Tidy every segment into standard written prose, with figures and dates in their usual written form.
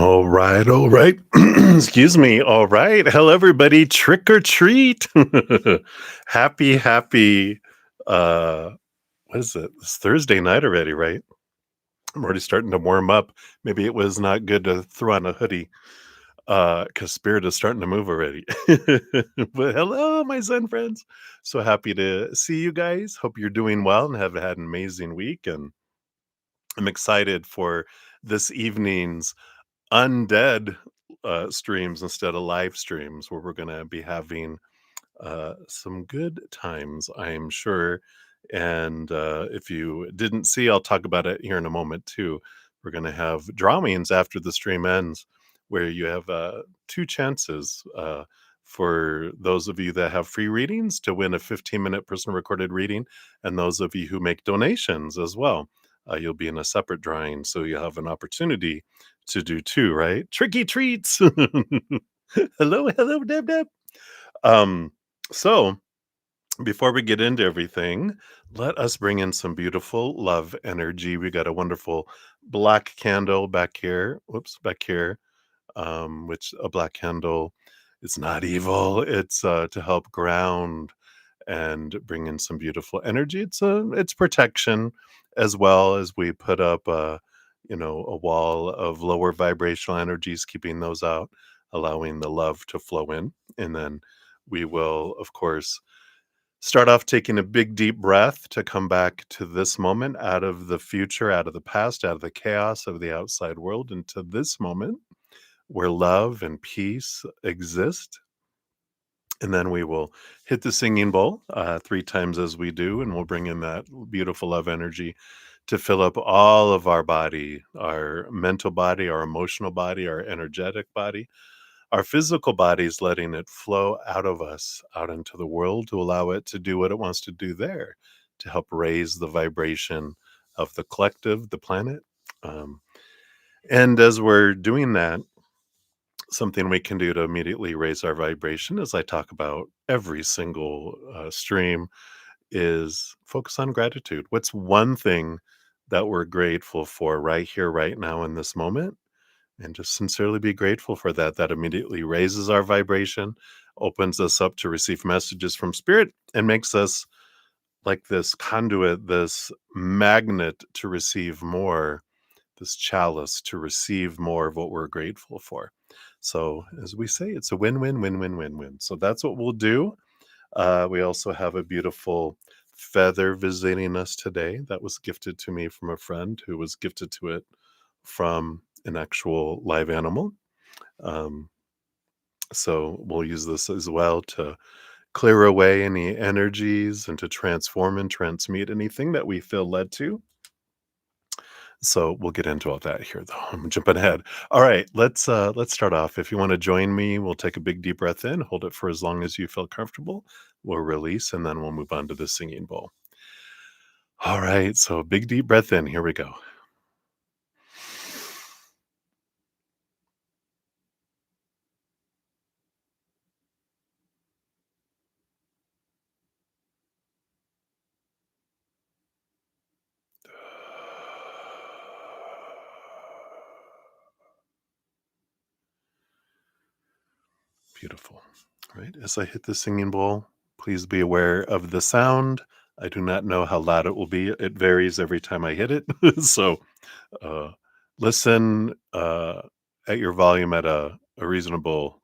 All right, all right. Excuse me. All right. Hello, everybody. Trick or treat. happy. Uh, what is it? It's Thursday night already, right? I'm already starting to warm up. Maybe it was not good to throw on a hoodie because spirit is starting to move already. But hello, my Zen friends. So happy to see you guys. Hope you're doing well and have had an amazing week. And I'm excited for this evening's undead streams instead of live streams where we're going to be having some good times, I'm sure. And if you didn't see, I'll talk about it here in a moment too. We're going to have drawings after the stream ends where you have two chances for those of you that have free readings to win a 15-minute personal recorded reading, and those of you who make donations as well. You'll be in a separate drawing, so you have an opportunity to do two, right? Tricky treats. Hello, Deb Deb. Um, so before we get into everything, let us bring in some beautiful love energy. We got a wonderful black candle back here. Whoops, back here. Which a black candle is not evil. It's to help ground and bring in some beautiful energy. It's protection, as well as we put up a wall of lower vibrational energies, keeping those out, allowing the love to flow in. And then we will, of course, start off taking a big deep breath to come back to this moment, out of the future, out of the past, out of the chaos of the outside world, into this moment where love and peace exist. And then we will hit the singing bowl three times as we do, and we'll bring in that beautiful love energy to fill up all of our body, our mental body, our emotional body, our energetic body, our physical bodies, letting it flow out of us, out into the world, to allow it to do what it wants to do there, to help raise the vibration of the collective, the planet. Um, and as we're doing that, something we can do to immediately raise our vibration, as I talk about every single stream, is focus on gratitude. What's one thing that we're grateful for right here, right now, in this moment? And just sincerely be grateful for that. That immediately raises our vibration, opens us up to receive messages from spirit, and makes us like this conduit, this magnet to receive more, this chalice to receive more of what we're grateful for. So, as we say, it's a win win, win win, win win. So, that's what we'll do. We also have a beautiful feather visiting us today that was gifted to me from a friend who was gifted to it from an actual live animal. Um, so, we'll use this as well to clear away any energies and to transform and transmute anything that we feel led to. So we'll get into all that here, though. I'm jumping ahead. All right, let's start off. If you want to join me, we'll take a big deep breath in, hold it for as long as you feel comfortable. We'll release, and then we'll move on to the singing bowl. All right, so big deep breath in. Here we go. Beautiful. All right, as I hit the singing bowl, please be aware of the sound. I do not know how loud it will be. It varies every time I hit it. So uh, listen at your volume at a reasonable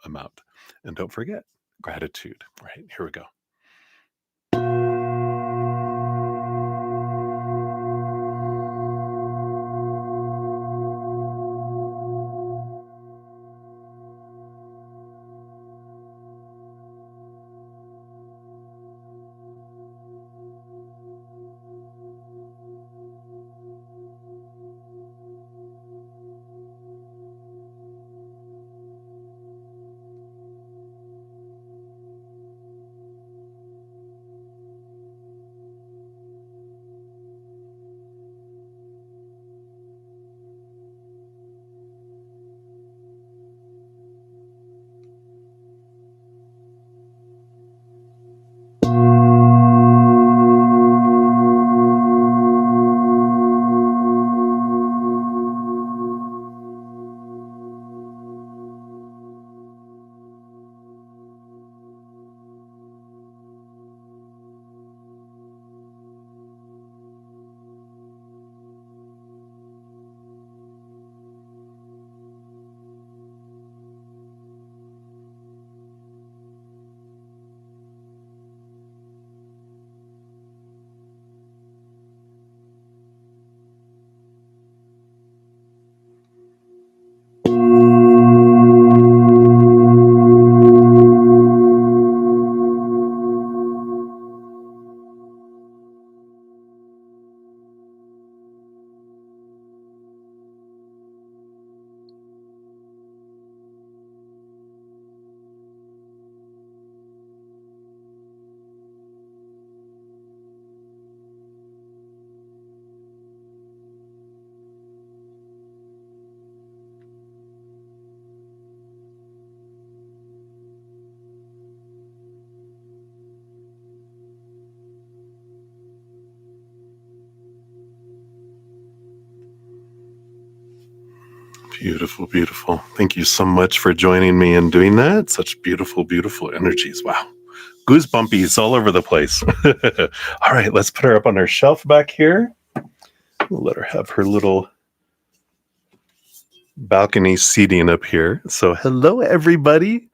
amount. And don't forget gratitude. All right, here we go. Beautiful, beautiful. Thank you so much for joining me and doing that. Such beautiful, beautiful energies. Wow. Goosebumpies all over the place. All right, let's put her up on our shelf back here. We'll let her have her little balcony seating up here. So, hello, everybody.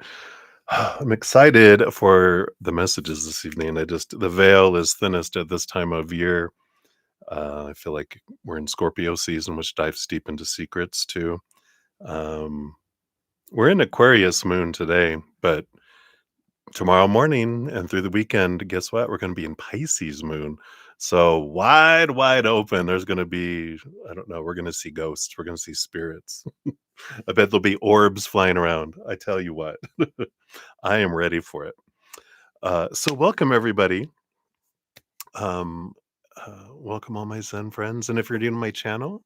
I'm excited for the messages this evening. The veil is thinnest at this time of year. I feel like we're in Scorpio season, which dives deep into secrets too. Um, we're in Aquarius moon today, but tomorrow morning and through the weekend, guess what? We're going to be in Pisces moon. So wide, wide open. There's going to be, I don't know, we're going to see ghosts. We're going to see spirits. I bet there'll be orbs flying around. I tell you what, I am ready for it. So welcome everybody. Um, welcome all my Zen friends. And if you're new to my channel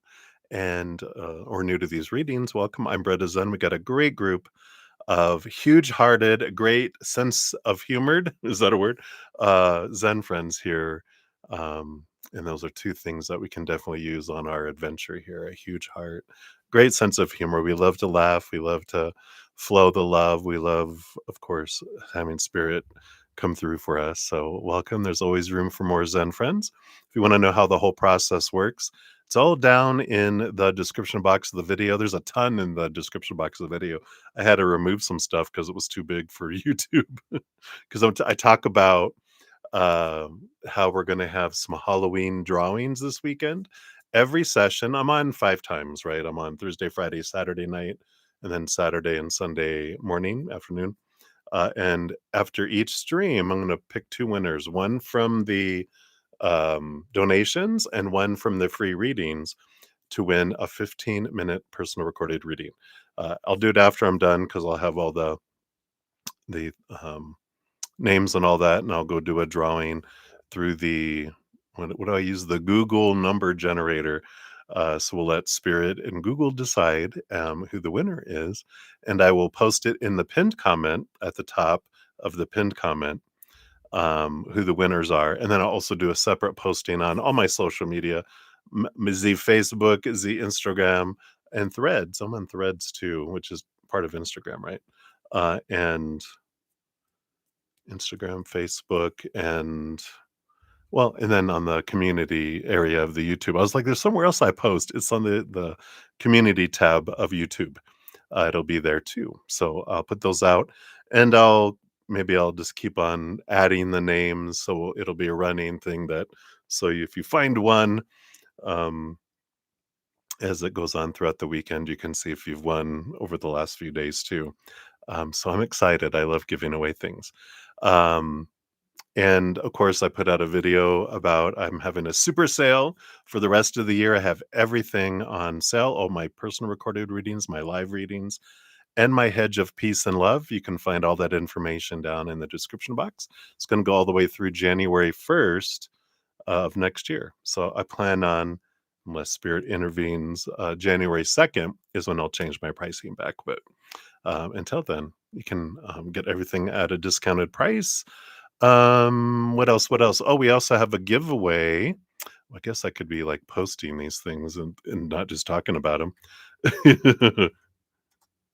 and or new to these readings, welcome. I'm Bretta Zen. We got a great group of huge-hearted, great sense of humored, is that a word? Zen friends here. And those are two things that we can definitely use on our adventure here. A huge heart, great sense of humor. We love to laugh. We love to flow the love. We love, of course, having spirit come through for us. So welcome. There's always room for more Zen friends. If you want to know how the whole process works, it's all down in the description box of the video. There's a ton in the description box of the video. I had to remove some stuff because it was too big for YouTube. Because I talk about how we're going to have some Halloween drawings this weekend. Every session, I'm on 5 times, right? I'm on Thursday, Friday, Saturday night, and then Saturday and Sunday morning, afternoon. And after each stream, I'm going to pick 2 winners, one from the donations and one from the free readings to win a 15-minute personal recorded reading. I'll do it after I'm done because I'll have all the names and all that, and I'll go do a drawing through the what do I use? The Google number generator. So we'll let Spirit and Google decide who the winner is, and I will post it in the pinned comment at the top of the pinned comment who the winners are, and then I'll also do a separate posting on all my social media, the Facebook, the Instagram, and Threads. I'm on Threads too, which is part of Instagram, right? And Instagram, Facebook, and and then on the community area of the YouTube. I was like, there's somewhere else I post. It's on the community tab of YouTube. It'll be there too. So I'll put those out, and I'll just keep on adding the names, so it'll be a running thing that so if you find one, um, as it goes on throughout the weekend, you can see if you've won over the last few days too. So I'm excited. I love giving away things. Um, and of course, I put out a video about I'm having a super sale for the rest of the year. I have everything on sale, all my personal recorded readings, my live readings, and my hedge of peace and love. You can find all that information down in the description box. It's going to go all the way through January 1st of next year. So I plan on, unless Spirit intervenes, January 2nd is when I'll change my pricing back. But until then, you can get everything at a discounted price. What else? What else? Oh, we also have a giveaway. I guess I could be like posting these things and not just talking about them.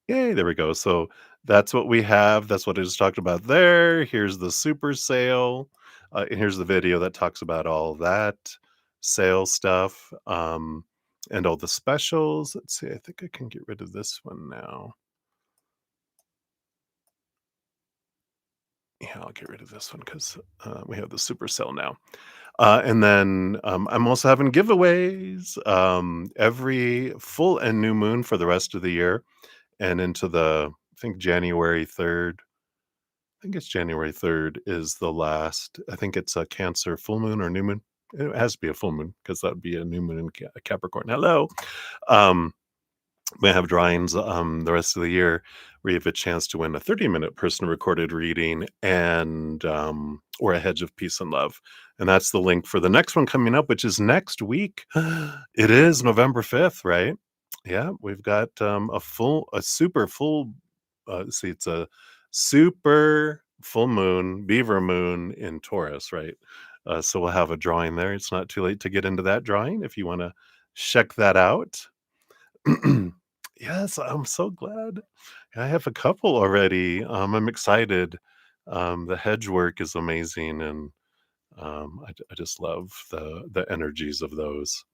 Yay, there we go. So that's what we have. That's what I just talked about there. Here's the super sale. And here's the video that talks about all that sale stuff and all the specials. Let's see. I think I can get rid of this one now. Yeah, I'll get rid of this one because we have the super sale now. And then I'm also having giveaways every full and new moon for the rest of the year and into I think January 3rd. I think it's January 3rd is the last. I think it's a Cancer full moon or new moon. It has to be a full moon because that would be a new moon in Capricorn. Hello. Um, we have drawings the rest of the year where you have a chance to win a 30-minute personal recorded reading and or a hedge of peace and love. And that's the link for the next one coming up, which is next week. It is November 5th, right? Yeah, we've got a super full see, it's a super full moon, beaver moon in Taurus, right? So we'll have a drawing there. It's not too late to get into that drawing if you want to check that out. Yes, I'm so glad. I have a couple already. I'm excited. The hedge work is amazing, and I just love the energies of those.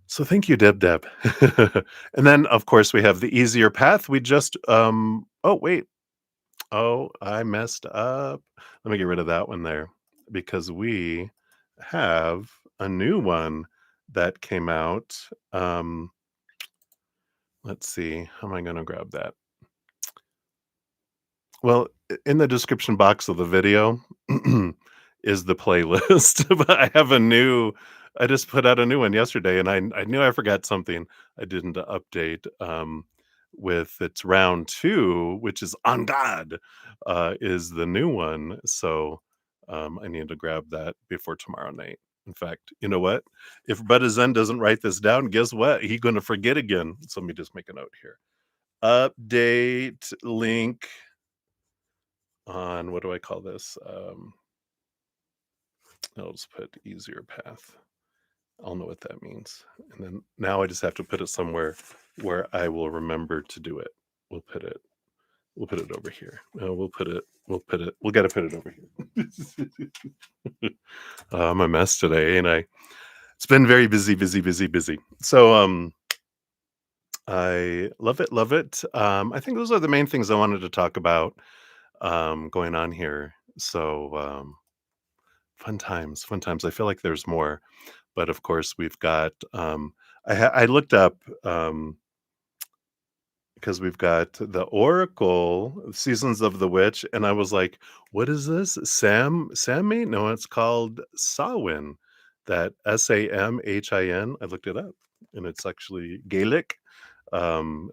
So thank you, Deb Deb. And then, of course, we have the easier path. We just oh wait, oh, I messed up. Let me get rid of that one there because we have a new one that came out. Um, let's see, how am I going to grab that? Well, in the description box of the video is the playlist, but I have a new I just put out a new one yesterday, and I knew I forgot something I didn't update, with its round 2, which is On God, is the new one, so, I need to grab that before tomorrow night. In fact, you know what? If Brother Zen doesn't write this down, guess what? He gonna forget again, so let me just make a note here. Update link on what do I call this? I'll just put easier path. I'll know what that means. And then now I just have to put it somewhere where I will remember to do it. We'll put it we'll put it over here. No, we'll gotta put it over here. I'm a mess today, and it's been very busy, busy, busy, busy. So I love it, love it. I think those are the main things I wanted to talk about going on here. So fun times, fun times. I feel like there's more, but of course we've got. I looked up because we've got the Oracle Seasons of the Witch, and I was like, "What is this? Sammy? No, it's called Samhain. That Samhin. I looked it up, and it's actually Gaelic.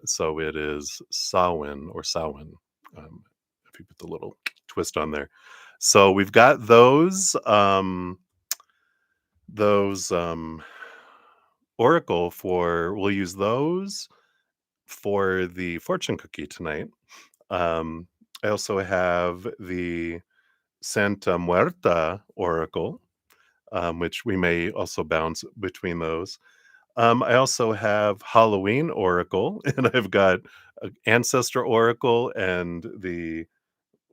So it is Samhain or Samhain. If you put the little twist on there. So we've got those Oracle for we'll use those for the fortune cookie tonight. Um, I also have the Santa Muerta Oracle, which we may also bounce between those. I also have Halloween Oracle, and I've got Ancestor Oracle and the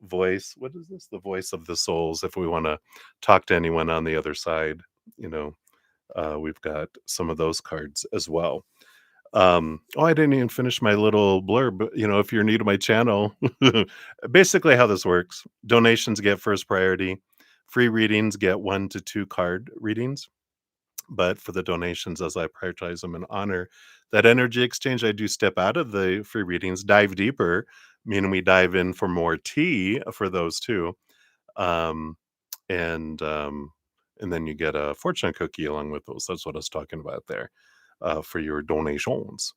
voice. What is this? The voice of the souls. If we want to talk to anyone on the other side, you know, we've got some of those cards as well. Oh, I didn't even finish my little blurb. But, if you're new to my channel, basically how this works: donations get first priority, free readings get 1 to 2 card readings. But for the donations, as I prioritize them and honor that energy exchange, I do step out of the free readings, dive deeper, meaning we dive in for more tea for those too. Um, and and then you get a fortune cookie along with those. That's what I was talking about there for your donations.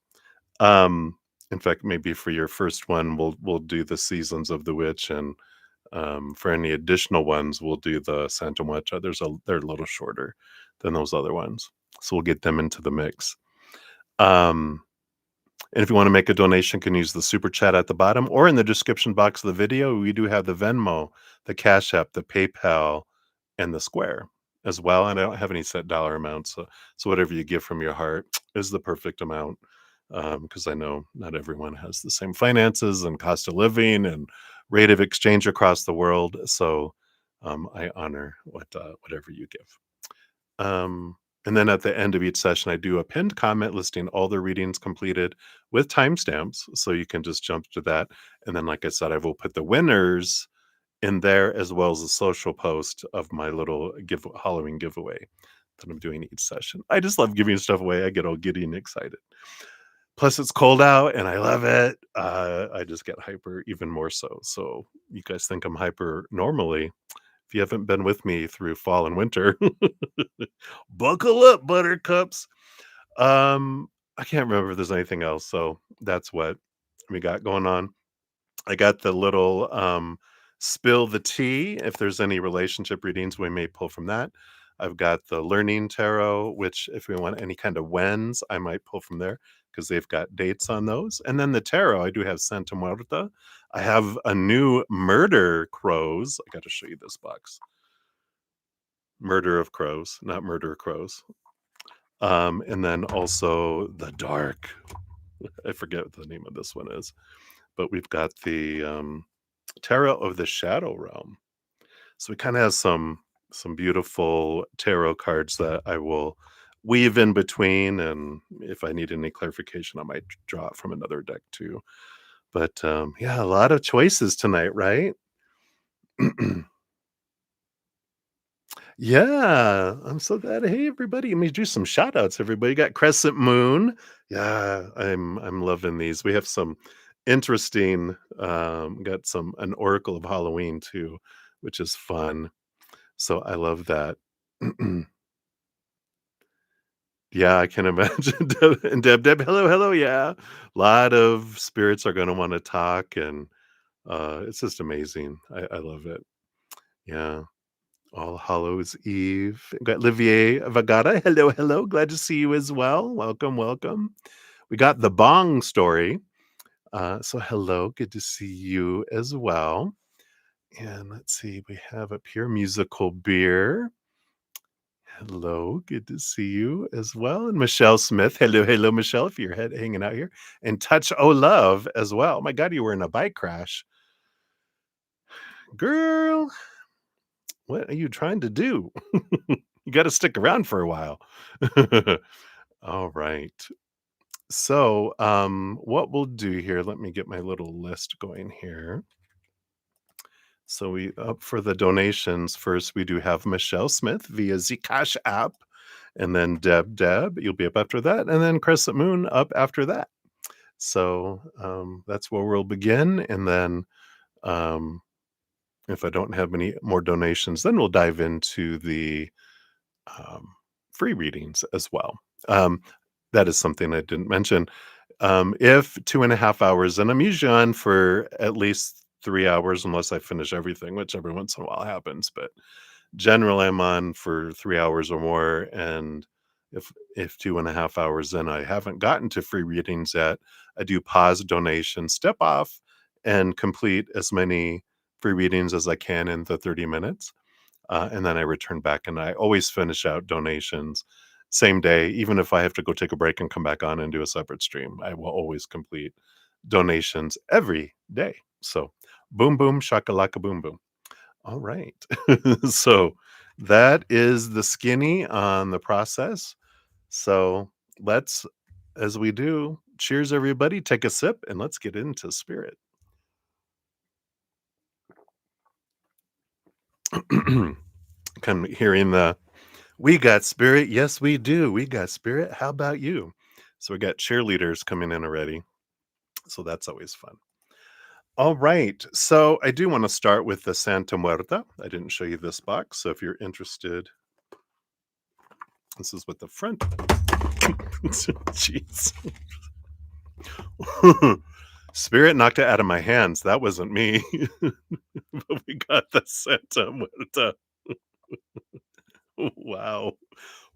Um, in fact, maybe for your first one, we'll do the Seasons of the Witch, and for any additional ones, we'll do the Santa Muerta. They're a little shorter than those other ones, so we'll get them into the mix. Um, and if you want to make a donation, you can use the super chat at the bottom or in the description box of the video. We do have the Venmo, the Cash App, the PayPal, and the Square as well. And I don't have any set dollar amounts, so whatever you give from your heart is the perfect amount. Because I know not everyone has the same finances and cost of living and rate of exchange across the world. So I honor whatever you give. Um, and then at the end of each session, I do a pinned comment listing all the readings completed with timestamps. So you can just jump to that. And then, like I said, I will put the winners in there as well as a social post of my little Halloween giveaway that I'm doing each session. I just love giving stuff away. I get all giddy and excited. Plus, it's cold out and I love it. I just get hyper even more so. So, you guys think I'm hyper normally. If you haven't been with me through fall and winter, buckle up, buttercups. I can't remember if there's anything else. So, that's what we got going on. I got the little spill the tea. If there's any relationship readings, we may pull from that. I've got the learning tarot, which if we want any kind of whens, I might pull from there because they've got dates on those. And then the tarot, I do have Santa Muerta. I have a new Murder Crows. I got to show you this box. Murder of Crows, not Murder Crows. And then also the Dark. I forget what the name of this one is, but we've got the Tarot of the Shadow Realm. So we kind of have some beautiful tarot cards that I will weave in between, and if I need any clarification, I might draw it from another deck too. But yeah, a lot of choices tonight, right? Yeah, I'm so glad. Hey, everybody, let me do some shout outs. Everybody got Crescent Moon. Yeah, I'm loving these. We have some interesting, got some an Oracle of Halloween too, which is fun. So I love that. Yeah, I can imagine. Deb, hello, hello. Yeah, a lot of spirits are going to want to talk, and it's just amazing. I love it. Yeah. All Hallows Eve. Got Olivier Vagata. Hello, hello. Glad to see you as well. Welcome, welcome. We got the Bong story. So hello, good to see you as well. And let's see, we have up here musical beer. Hello, good to see you as well. And Michelle Smith. Hello, hello, Michelle, if you're hanging out here. And Touch O Love as well. My God, you were in a bike crash. Girl, what are you trying to do? You got to stick around for a while. All right. So, what we'll do here, let me get my little list going here. So we up for the donations. First, we do have Michelle Smith via Zcash app, and then Deb, you'll be up after that, and then Crescent Moon up after that. So that's where we'll begin, and then um, if I don't have any more donations, then we'll dive into the um, free readings as well. Um, that is something I didn't mention. If 2.5 hours, and I'm usually on for at least 3 hours, unless I finish everything, which every once in a while happens, but generally I'm on for 3 hours or more. And if 2.5 hours in I haven't gotten to free readings yet, I do pause donation, step off, and complete as many free readings as I can in the 30 minutes. And then I return back, and I always finish out donations same day. Even if I have to go take a break and come back on and do a separate stream, I will always complete donations every day. So boom, boom, shakalaka, boom, boom. All right. So that is the skinny on the process. So let's, as we do, cheers, everybody. Take a sip and let's get into spirit. Kind of hearing the we got spirit. Yes, we do. We got spirit. How about you? So we got cheerleaders coming in already. So that's always fun. All right. So I do want to start with the Santa Muerta. I didn't show you this box. So if you're interested, this is what the front. Jeez. Spirit knocked it out of my hands. That wasn't me. But we got the Santa Muerta. Wow.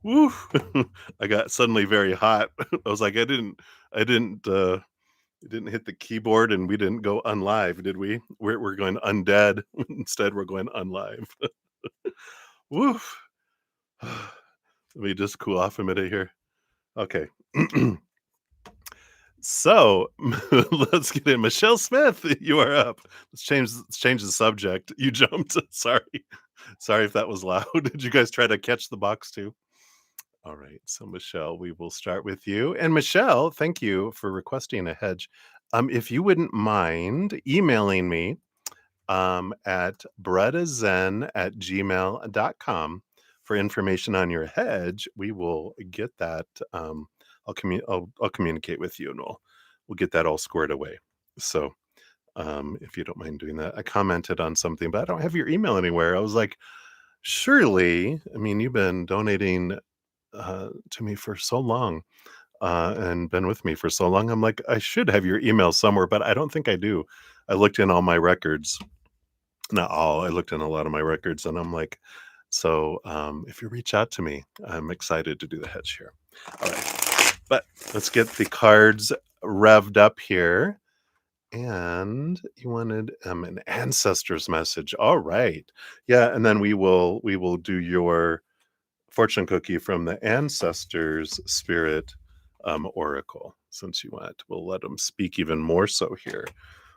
Woo. I got suddenly very hot. I was like, I didn't hit the keyboard and we didn't go unlive, did we? We're going undead. Instead, we're going unlive. Woof. Let me just cool off a minute here. Okay. So let's get in. Michelle Smith, you are up. Let's change the subject. You jumped. Sorry. Sorry if that was loud. Did you guys try to catch the box too? All right. So, Michelle, we will start with you. And Michelle, thank you for requesting a hedge. If you wouldn't mind emailing me at brettazen@gmail.com for information on your hedge, we will get that. I'll communicate with you and we'll get that all squared away. So, if you don't mind doing that, I commented on something, but I don't have your email anywhere. I was like, surely, I mean, you've been donating to me for so long and been with me for so long. I'm like, I should have your email somewhere, but I don't think I do. I looked in all my records, not all, I looked in a lot of my records, and I'm like, so if you reach out to me, I'm excited to do the hedge here. All right, but let's get the cards revved up here. And you wanted an ancestor's message. All right. Yeah, and then we will do your fortune cookie from the ancestors spirit oracle. since you went. We'll let them speak even more so here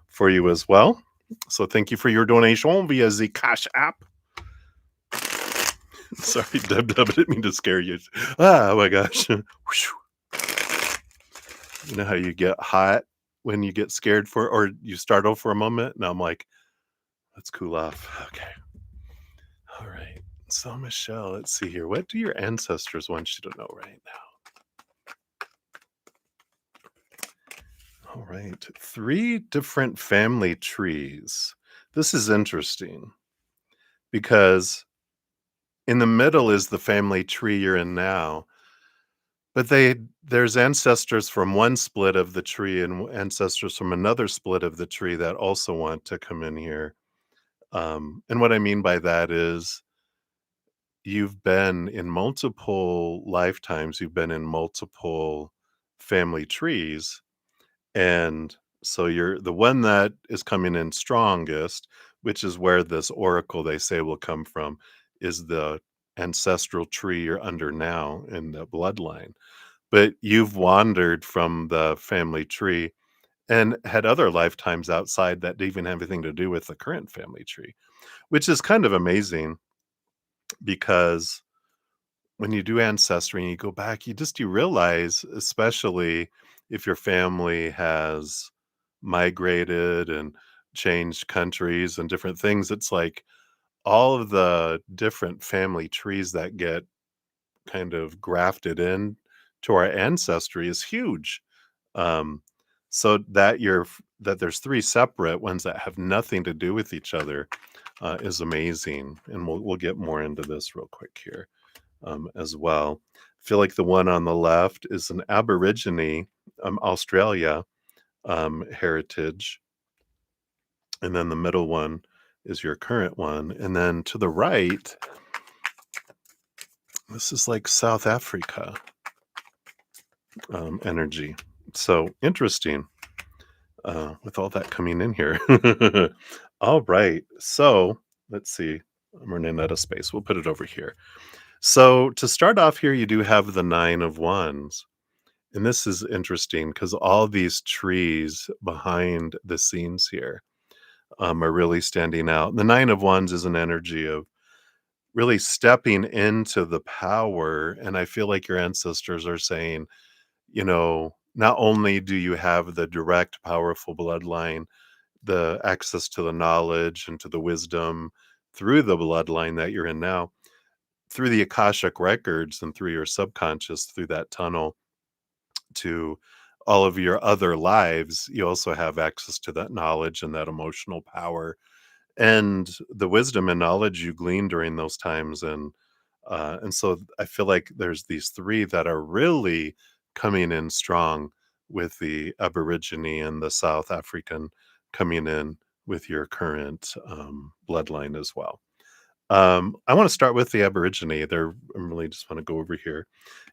for you as well. So thank you for your donation via the Cash App. Sorry, Deb Deb, I didn't mean to scare you. Oh my gosh. You know how you get hot when you get scared for or you startle for a moment? Now I'm like, let's cool off. Okay. All right. So Michelle, let's see here. What do your ancestors want you to know right now? All right. 3 different family trees. This is interesting because in the middle is the family tree you're in now, but there's ancestors from one split of the tree and ancestors from another split of the tree that also want to come in here. And what I mean by that is you've been in multiple lifetimes, you've been in multiple family trees. And so you're the one that is coming in strongest, which is where this oracle they say will come from, is the ancestral tree you're under now in the bloodline. But you've wandered from the family tree and had other lifetimes outside that didn't even have anything to do with the current family tree, which is kind of amazing because when you do ancestry and you go back, you realize, especially if your family has migrated and changed countries and different things, it's like all of the different family trees that get kind of grafted in to our ancestry is huge. Um, so that that there's 3 separate ones that have nothing to do with each other is amazing, and we'll get more into this real quick here as well. I feel like the one on the left is an Aborigine, Australia heritage, and then the middle one is your current one, and then to the right, this is like South Africa energy. So interesting with all that coming in here. All right, so let's see. I'm running out of space. We'll put it over here. So to start off here, you do have the 9 of Wands. And this is interesting because all these trees behind the scenes here are really standing out. The 9 of Wands is an energy of really stepping into the power. And I feel like your ancestors are saying, not only do you have the direct, powerful bloodline, the access to the knowledge and to the wisdom through the bloodline that you're in now, through the Akashic records and through your subconscious, through that tunnel to all of your other lives, you also have access to that knowledge and that emotional power and the wisdom and knowledge you gleaned during those times. And so I feel like there's these 3 that are really coming in strong with the Aborigine and the South African coming in with your current bloodline as well. I want to start with the Aborigine. I really just want to go over here.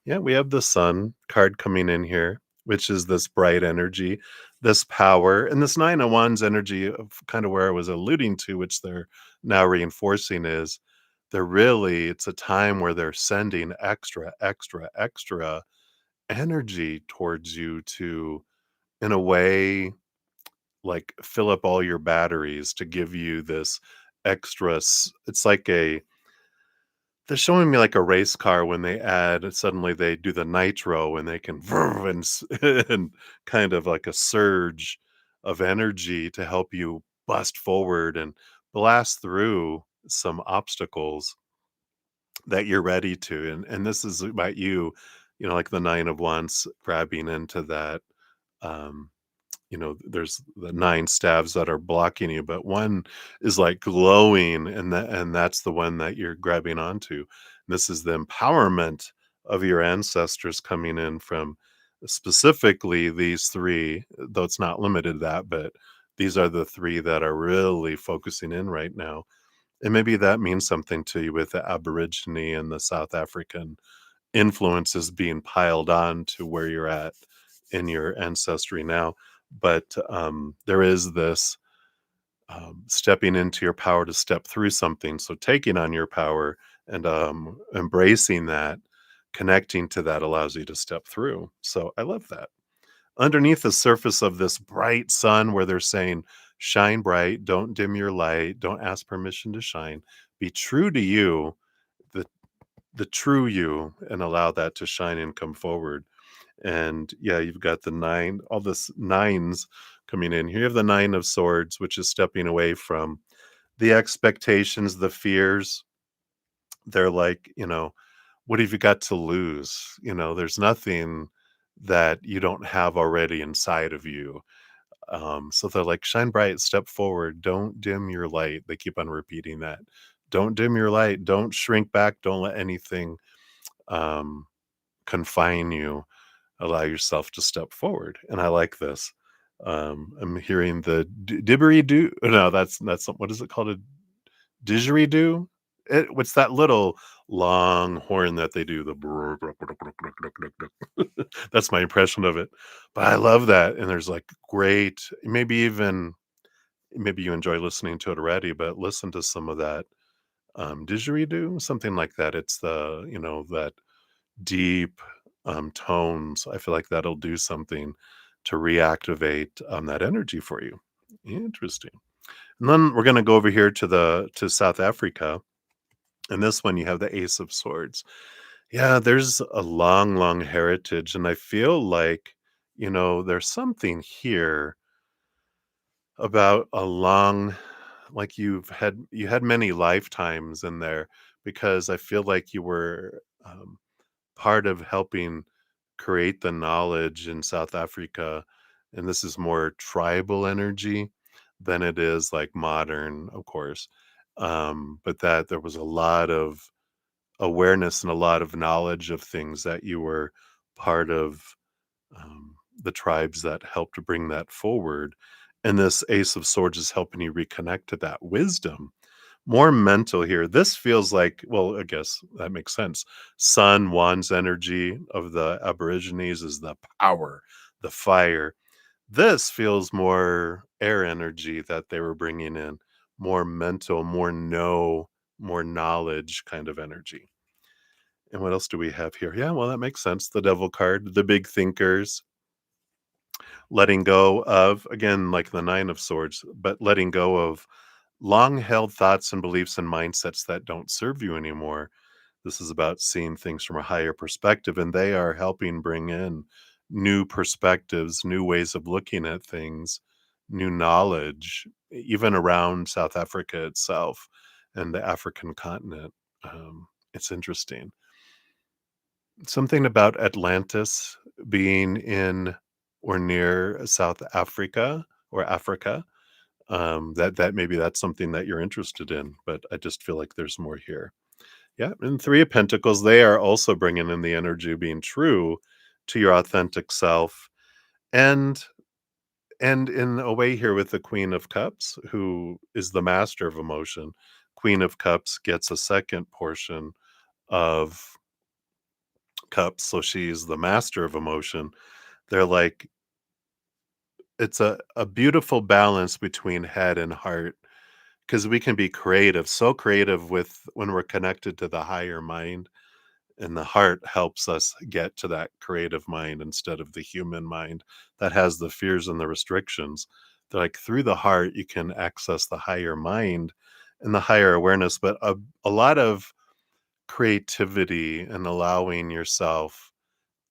Yeah, we have the Sun card coming in here, which is this bright energy, this power, and this 9 of Wands energy of kind of where I was alluding to, which they're now reinforcing is it's a time where they're sending extra, extra, extra energy towards you to, in a way, like fill up all your batteries to give you this extra. It's like they're showing me like a race car when they add suddenly they do the nitro and they can vroom and and kind of like a surge of energy to help you bust forward and blast through some obstacles that you're ready to. And this is about you, like the 9 of Wands grabbing into that. Um, there's the 9 staves that are blocking you, but one is like glowing, and that's the one that you're grabbing onto. This is the empowerment of your ancestors coming in from specifically these 3, though it's not limited to that, but these are the 3 that are really focusing in right now. And maybe that means something to you with the Aborigine and the South African influences being piled on to where you're at in your ancestry now. But there is this stepping into your power to step through something. So taking on your power and embracing that, connecting to that allows you to step through. So I love that. underneath the surface of this bright sun where they're saying, shine bright, don't dim your light, don't ask permission to shine, be true to you, the the true you, and allow that to shine and come forward. And yeah, you've got the nine, all this nines coming in here. You have the nine of swords, which is stepping away from the expectations, the fears. They're like, what have you got to lose? There's nothing that you don't have already inside of you. So they're like, shine bright, step forward, don't dim your light. They keep on repeating that. Don't dim your light, don't shrink back, don't let anything um, confine you. Allow yourself to step forward. And I like this. I'm hearing the dibbery-doo. No, that's what is it called? A didgeridoo? What's that little long horn that they do? The that's my impression of it. But I love that. And there's like great, maybe you enjoy listening to it already, but listen to some of that didgeridoo, something like that. It's that deep tones. I feel like that'll do something to reactivate that energy for you. Interesting. And then we're going to go over here to South Africa, and this one you have the Ace of Swords. Yeah, there's a long, long heritage, and I feel like there's something here about a long, like you had many lifetimes in there, because I feel like you were part of helping create the knowledge in South Africa, and this is more tribal energy than it is like modern, of course. But that there was a lot of awareness and a lot of knowledge of things that you were part of, the tribes that helped to bring that forward. And this Ace of Swords is helping you reconnect to that wisdom. More mental here. This feels like, well, I guess that makes sense. Sun, Wands energy of the Aborigines is the power, the fire. This feels more air energy that they were bringing in, more mental, more knowledge kind of energy. And what else do we have here? Yeah, well, that makes sense. The devil card, the big thinkers, letting go of, again, like the nine of swords, but letting go of long held thoughts and beliefs and mindsets that don't serve you anymore. This is about seeing things from a higher perspective, and they are helping bring in new perspectives, new ways of looking at things, new knowledge, even around South Africa itself and the African continent. It's interesting. Something about Atlantis being in or near South Africa or Africa, that maybe that's something that you're interested in, but I just feel like there's more here. Yeah, and Three of Pentacles, they are also bringing in the energy of being true to your authentic self, and in a way here with the Queen of Cups, who is the master of emotion. Queen of Cups gets a second portion of cups, so she's the master of emotion. They're like, it's a beautiful balance between head and heart, because we can be creative, so creative with when we're connected to the higher mind, and the heart helps us get to that creative mind instead of the human mind that has the fears and the restrictions. They're like, through the heart you can access the higher mind and the higher awareness, but a lot of creativity and allowing yourself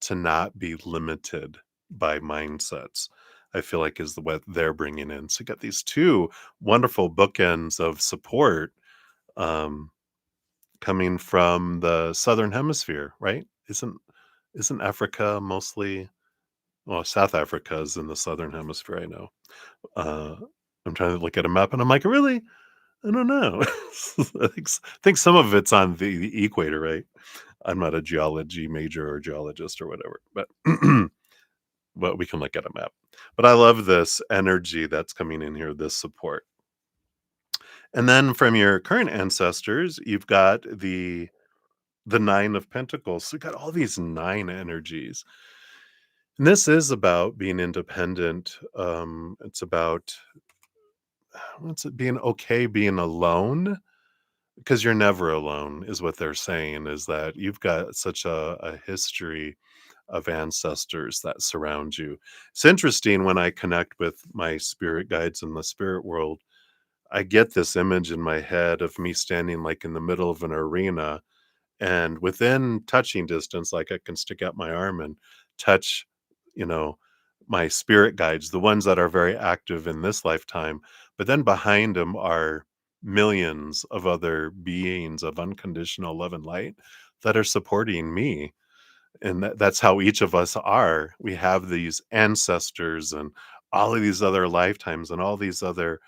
to not be limited by mindsets, I feel like is what they're bringing in. So you got these two wonderful bookends of support, um, coming from the southern hemisphere, right? Isn't Africa mostly, well, South Africa is in the southern hemisphere, I know. Uh, I'm trying to look at a map and I'm like, really? I don't know. I think some of it's on the equator, right? I'm not a geology major or geologist or whatever, but but we can look at a map. But I love this energy that's coming in here, this support. And then from your current ancestors, you've got the Nine of Pentacles. So you got all these nine energies. And this is about being independent. It's about, what's it, being okay being alone, because you're never alone, is what they're saying, is that you've got such a history of ancestors that surround you. It's interesting when I connect with my spirit guides in the spirit world, I get this image in my head of me standing like in the middle of an arena and within touching distance, like I can stick out my arm and touch, you know, my spirit guides, the ones that are very active in this lifetime. But then behind them are millions of other beings of unconditional love and light that are supporting me. And that's how each of us are. We have these ancestors and all of these other lifetimes and all these other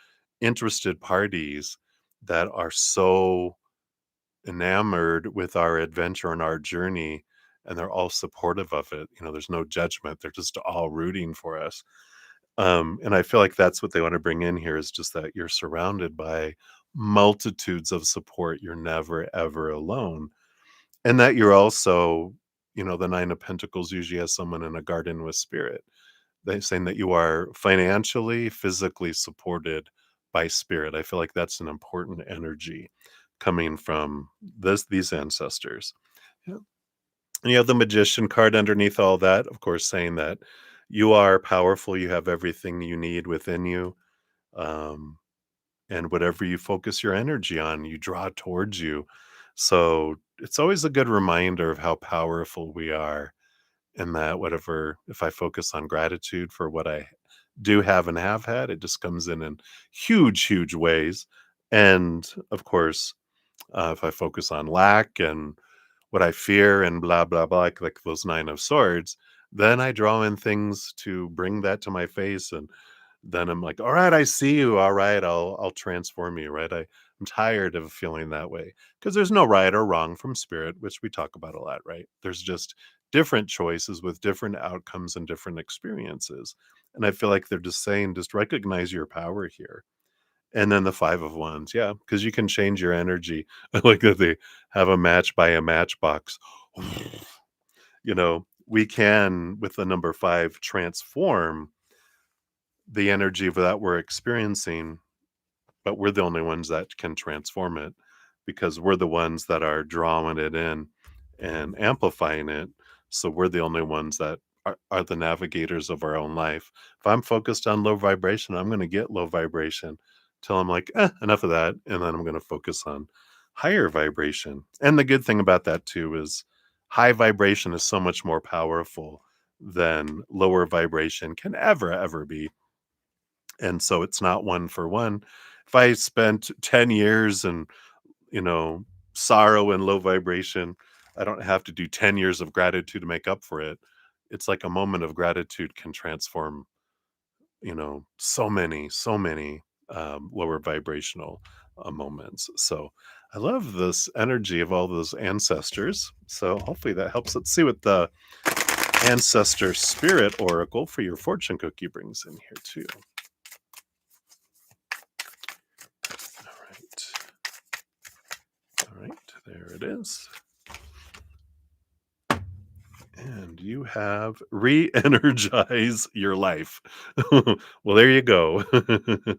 interested parties that are so enamored with our adventure and our journey, and they're all supportive of it. There's no judgment. They're just all rooting for us. And I feel like that's what they want to bring in here is just that you're surrounded by multitudes of support. You're never ever alone. And that you're also, the Nine of Pentacles usually has someone in a garden with spirit. They saying that you are financially, physically supported by spirit. I feel like that's an important energy coming from these ancestors. Yeah. And you have the Magician card underneath all that, of course, saying that you are powerful, you have everything you need within you. Um, and whatever you focus your energy on, you draw towards you. So it's always a good reminder of how powerful we are, and that whatever, if I focus on gratitude for what I do have and have had, it just comes in huge, huge ways. And of course, if I focus on lack and what I fear and blah, blah, blah, like those Nine of Swords, then I draw in things to bring that to my face. And then I'm like, all right, I see you. All right, I'll transform you. Right. I'm tired of feeling that way because there's no right or wrong from spirit, which we talk about a lot, right? There's just different choices with different outcomes and different experiences. And I feel like they're just saying, just recognize your power here. And then the 5 of Wands, yeah, because you can change your energy. I like that they have a match by a matchbox. We can, with the number 5, transform the energy of that we're experiencing, but we're the only ones that can transform it because we're the ones that are drawing it in and amplifying it. So we're the only ones that are the navigators of our own life. If I'm focused on low vibration, I'm going to get low vibration till I'm like, enough of that. And then I'm going to focus on higher vibration. And the good thing about that too is high vibration is so much more powerful than lower vibration can ever be. And so it's not one for one. If I spent 10 years and, you know, sorrow and low vibration, I don't have to do 10 years of gratitude to make up for it. It's like a moment of gratitude can transform, so many lower vibrational moments. So I love this energy of all those ancestors. So hopefully that helps. Let's see what the ancestor spirit oracle for your fortune cookie brings in here too. All right. All right, there it is. And you have re-energize your life. Well, there you go. I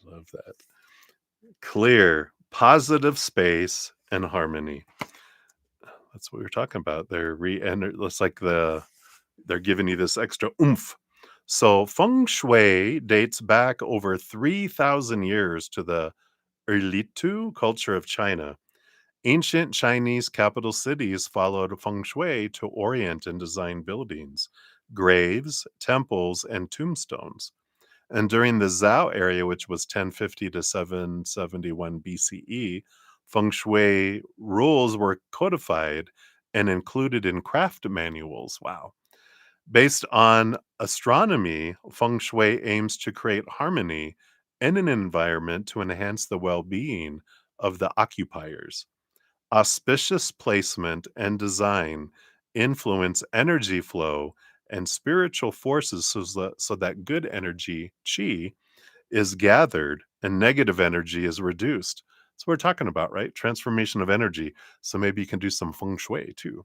love that. Clear, positive space and harmony. That's what we were talking about. They're it's like they're giving you this extra oomph. So feng shui dates back over 3,000 years to the Erlitou culture of China. Ancient Chinese capital cities followed feng shui to orient and design buildings, graves, temples, and tombstones. And during the Zhao area, which was 1050 to 771 BCE, feng shui rules were codified and included in craft manuals. Wow. Based on astronomy, feng shui aims to create harmony in an environment to enhance the well being of the occupiers. Auspicious placement and design influence energy flow and spiritual forces so that good energy, chi, is gathered and negative energy is reduced. So we're talking about, right? Transformation of energy. So maybe you can do some feng shui too.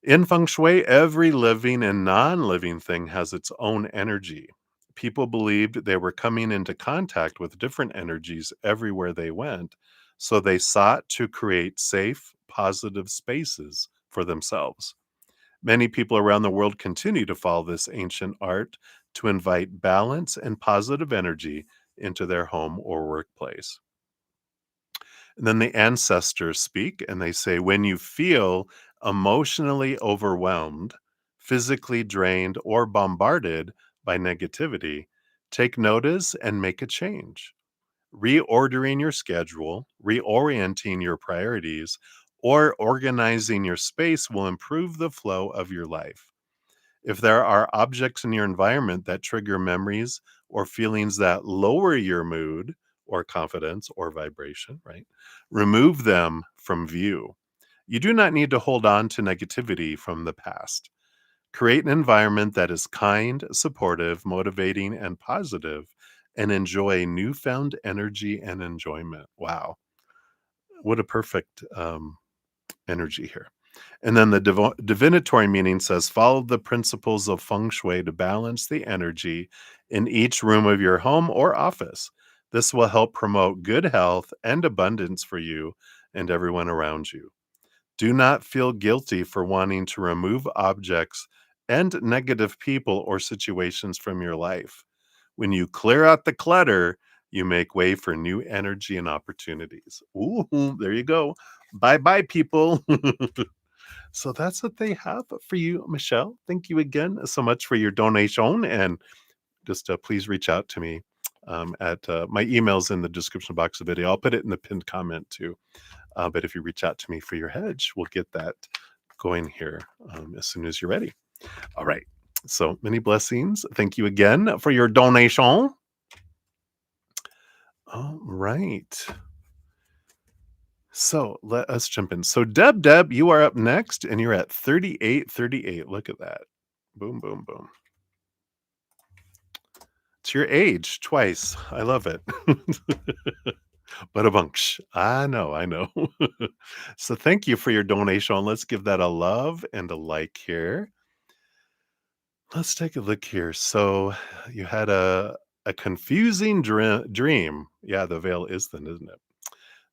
In feng shui, every living and non living thing has its own energy. People believed they were coming into contact with different energies everywhere they went, so they sought to create safe, positive spaces for themselves. Many people around the world continue to follow this ancient art to invite balance and positive energy into their home or workplace. And then the ancestors speak and they say, when you feel emotionally overwhelmed, physically drained, or bombarded by negativity, take notice and make a change. Reordering your schedule, reorienting your priorities, or organizing your space will improve the flow of your life. If there are objects in your environment that trigger memories or feelings that lower your mood or confidence or vibration, right? Remove them from view. You do not need to hold on to negativity from the past. Create an environment that is kind, supportive, motivating, and positive, and enjoy newfound energy and enjoyment. Wow. What a perfect energy here. And then the divinatory meaning says follow the principles of feng shui to balance the energy in each room of your home or office. This will help promote good health and abundance for you and everyone around you. Do not feel guilty for wanting to remove objects and negative people or situations from your life. When you clear out the clutter, you make way for new energy and opportunities. Ooh, there you go. Bye bye, people. So that's what they have for you, Michelle. Thank you again so much for your donation. And just please reach out to me at my email's in the description box of the video. I'll put it in the pinned comment too. But if you reach out to me for your hedge, we'll get that going here as soon as you're ready. All right. So many blessings. Thank you again for your donation. All right. So let us jump in. So Deb, you are up next and you're at 3838. Look at that. Boom, boom, boom. It's your age twice. I love it. But a bunch. I know, I know. So thank you for your donation. Let's give that a love and a like here. Let's take a look here. So you had a confusing dream. Yeah, the veil is thin, isn't it?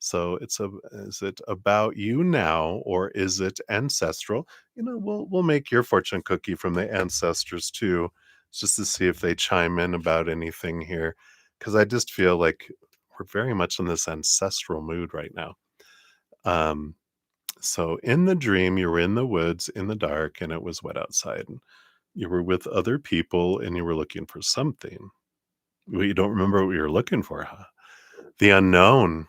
So is it about you now or is it ancestral? We'll make your fortune cookie from the ancestors too, just to see if they chime in about anything here. Because I just feel like we're very much in this ancestral mood right now. Um, so in the dream, you were in the woods in the dark and it was wet outside. And you were with other people and you were looking for something. Well, you don't remember what you were looking for, huh? The unknown.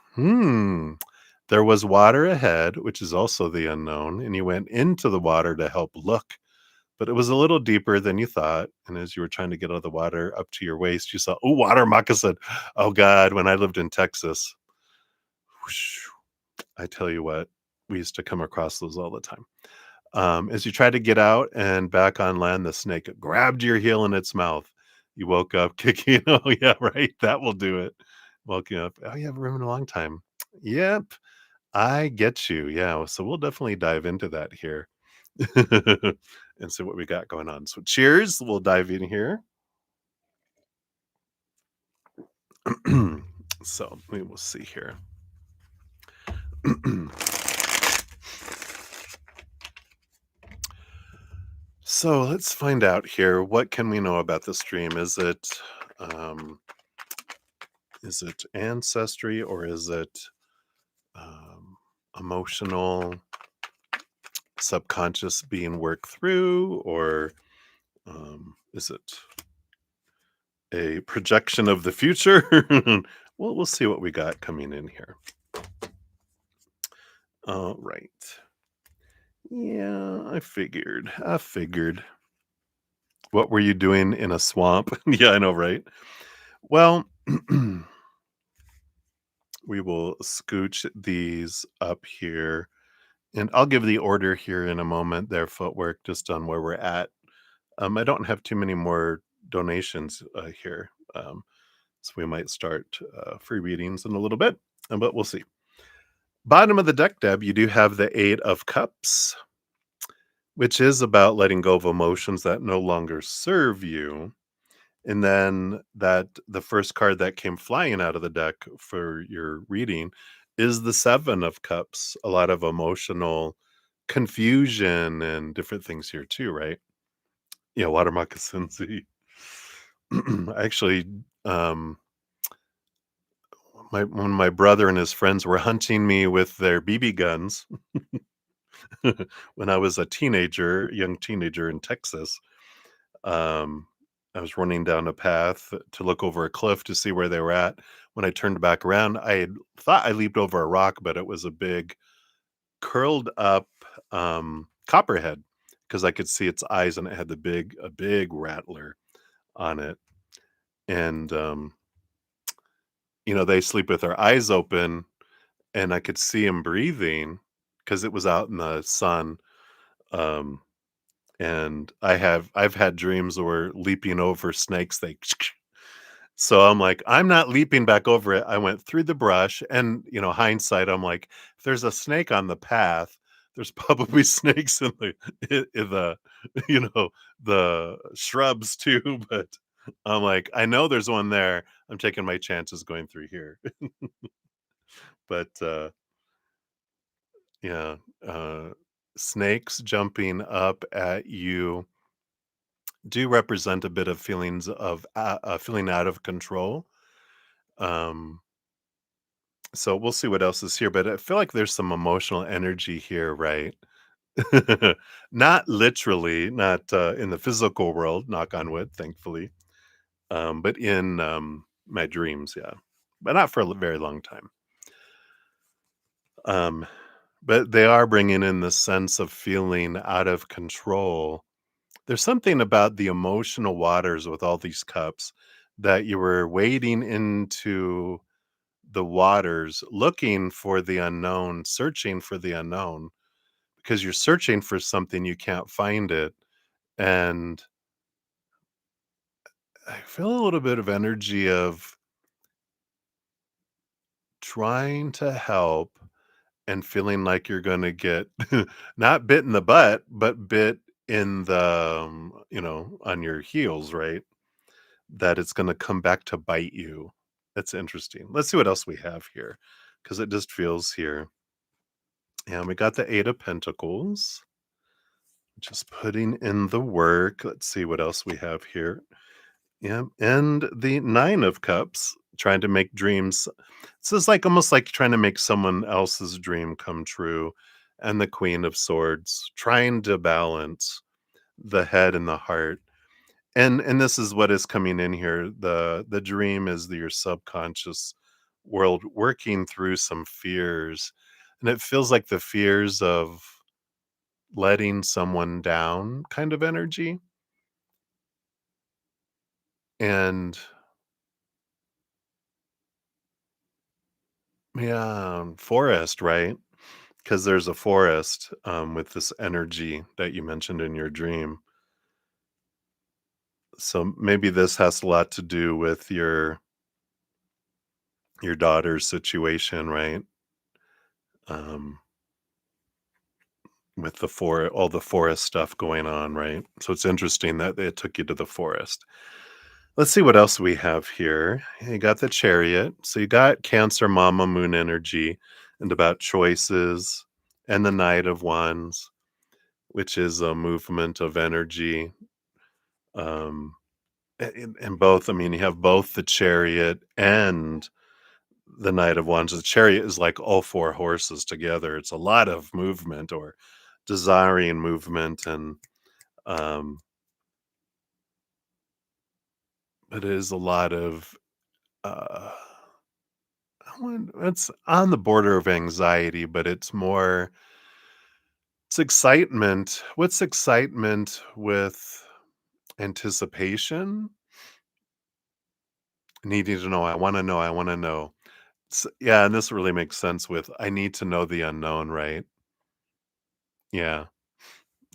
There was water ahead, which is also the unknown, and you went into the water to help look, but it was a little deeper than you thought. And as you were trying to get out of the water up to your waist, you saw, oh, water moccasin. Oh, God, when I lived in Texas, whoosh, I tell you what, we used to come across those all the time. As you tried to get out and back on land, the snake grabbed your heel in its mouth. You woke up kicking. Oh, yeah, right. That will do it. Woke you up. Oh, yeah, we're in a long time. Yep. I get you. Yeah. So we'll definitely dive into that here and see what we got going on. So cheers. We'll dive in here. So we will see here. So let's find out here. What can we know about this dream? Um, is it ancestry or is it emotional, subconscious being worked through, or is it a projection of the future? Well, we'll see what we got coming in here. All right. Yeah, I figured. What were you doing in a swamp? Yeah, I know, right? Well, we will scooch these up here, and I'll give the order here in a moment. Their footwork just on where we're at. I don't have too many more donations here, so we might start free readings in a little bit, but we'll see. Bottom of the deck, Deb, you do have the Eight of Cups, which is about letting go of emotions that no longer serve you. And then the first card that came flying out of the deck for your reading is the Seven of Cups, a lot of emotional confusion and different things here too, right? Yeah, water moccasins. Actually, um, my when my brother and his friends were hunting me with their BB guns when I was a teenager, young teenager in Texas. Um, I was running down a path to look over a cliff to see where they were at. When I turned back around, I had thought I leaped over a rock, but it was a big curled up copperhead because I could see its eyes and it had a big rattler on it. And they sleep with their eyes open and I could see him breathing because it was out in the sun. Um, and I've had dreams where leaping over snakes, they so I'm like, I'm not leaping back over it. I went through the brush and, hindsight, I'm like, if there's a snake on the path, there's probably snakes in the in the you know, the shrubs too, but I'm like, I know there's one there. I'm taking my chances going through here. But yeah, uh snakes jumping up at you do represent a bit of feelings of feeling out of control. Um So we'll see what else is here, but I feel like there's some emotional energy here, right? Not literally, not in the physical world, knock on wood, thankfully, but in my dreams, yeah, but not for a very long time. Um, but they are bringing in the sense of feeling out of control. There's something about the emotional waters with all these cups that you were wading into the waters looking for the unknown, searching for the unknown because you're searching for something, you can't find it. And I feel a little bit of energy of trying to help and feeling like you're going to get not bit in the butt, but bit in the, on your heels, right? That it's going to come back to bite you. That's interesting. Let's see what else we have here because it just feels here. And we got the Eight of Pentacles. Just putting in the work. Let's see what else we have here. Yeah, and the Nine of Cups, trying to make dreams. This is like almost like trying to make someone else's dream come true. And the Queen of Swords, trying to balance the head and the heart. And this is what is coming in here. The dream is your subconscious world working through some fears. And it feels like the fears of letting someone down kind of energy. And yeah, forest, right? Because there's a forest with this energy that you mentioned in your dream. So maybe this has a lot to do with your daughter's situation, right? Um, with all the forest stuff going on, right? So it's interesting that it took you to the forest. Let's see what else we have here. You got the chariot. So you got Cancer Mama Moon energy and about choices and the Knight of Wands, which is a movement of energy. Um, in both, I mean, you have both the chariot and the Knight of Wands. The chariot is like all four horses together. It's a lot of movement or desiring movement, and um, it is a lot of uh, it's on the border of anxiety, but it's excitement. What's excitement with anticipation? Needing to know, I wanna know, I wanna know. Yeah, and this really makes sense with I need to know the unknown, right? Yeah.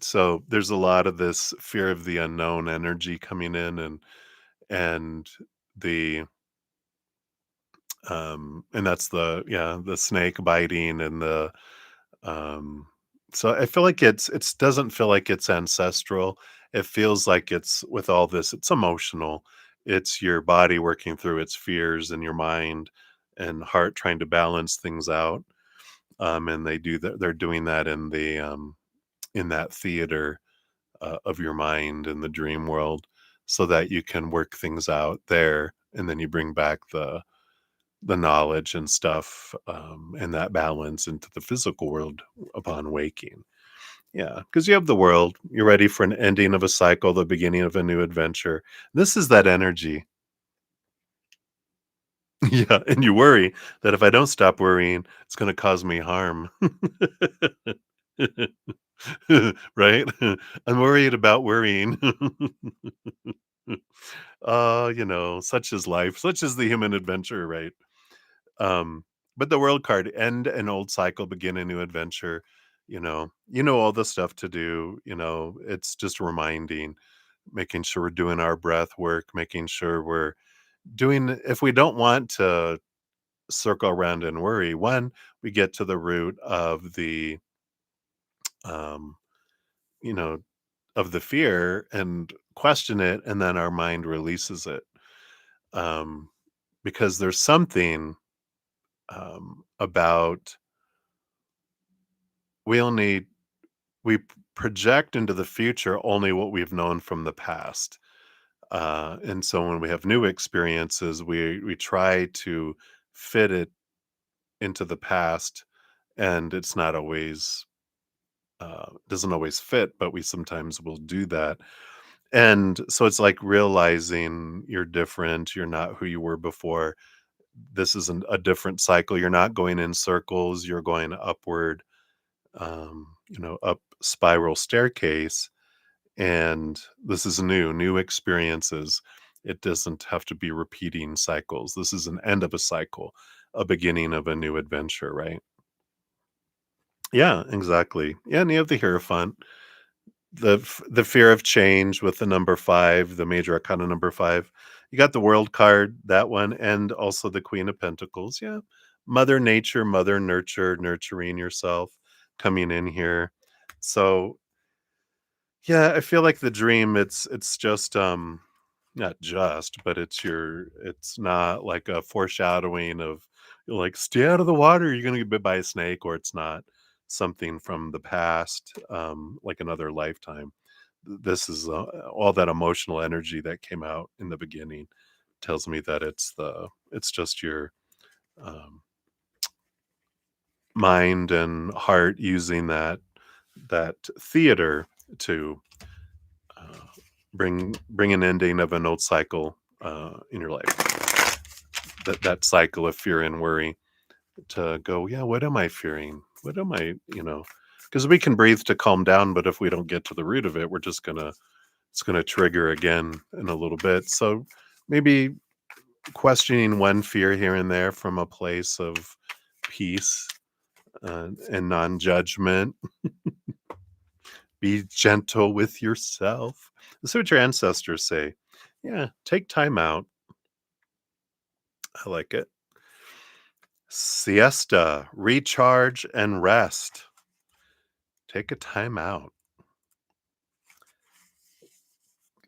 So, there's a lot of this fear of the unknown energy coming in and the, and that's the snake biting and um so I feel like it's doesn't feel like it's ancestral. It feels like it's with all this, it's emotional. It's your body working through its fears and your mind and heart trying to balance things out. And they're doing that in the in that theater of your mind in the dream world so that you can work things out there and then you bring back the knowledge and stuff and that balance into the physical world upon waking. Yeah, because you have the world, you're ready for an ending of a cycle, the beginning of a new adventure. This is that energy. Yeah, and you worry that if I don't stop worrying, it's gonna cause me harm. Right? I'm worried about worrying. Such is life, such is the human adventure, right? Um, but the world card, end an old cycle, begin a new adventure. You know all the stuff to do. It's just reminding, making sure we're doing our breath work, making sure we're doing. If we don't want to circle around and worry, one, we get to the root um, you know, of the fear and question it, and then our mind releases it. Um, because there's something about we only project into the future only what we've known from the past. And so when we have new experiences, we try to fit it into the past, and it's not always doesn't always fit, but we sometimes will do that. And so it's like realizing you're different, you're not who you were before. This isn't a different cycle. You're not going in circles, you're going upward, up spiral staircase. And this is new experiences. It doesn't have to be repeating cycles. This is an end of a cycle, a beginning of a new adventure, right? Yeah, exactly. Yeah, and you have the Hierophant, the fear of change with the number 5, the major arcana number 5. You got the World card, that one, and also the Queen of Pentacles. Yeah. Mother Nature, Mother Nurture, nurturing yourself, coming in here. So, yeah, I feel like the dream, it's just, not just, but it's not like a foreshadowing of, like, "Stay out of the water, you're gonna get bit by a snake," or it's not something from the past, like another lifetime. This is, all that emotional energy that came out in the beginning tells me that it's just your, um, mind and heart using that theater to, uh, bring an ending of an old cycle, in your life. That cycle of fear and worry to go, yeah, what am I fearing? What am I, because we can breathe to calm down, but if we don't get to the root of it, it's gonna trigger again in a little bit. So maybe questioning one fear here and there from a place of peace, and non-judgment. Be gentle with yourself. This is what your ancestors say. Yeah, take time out. I like it. Siesta, recharge and rest. Take a time out.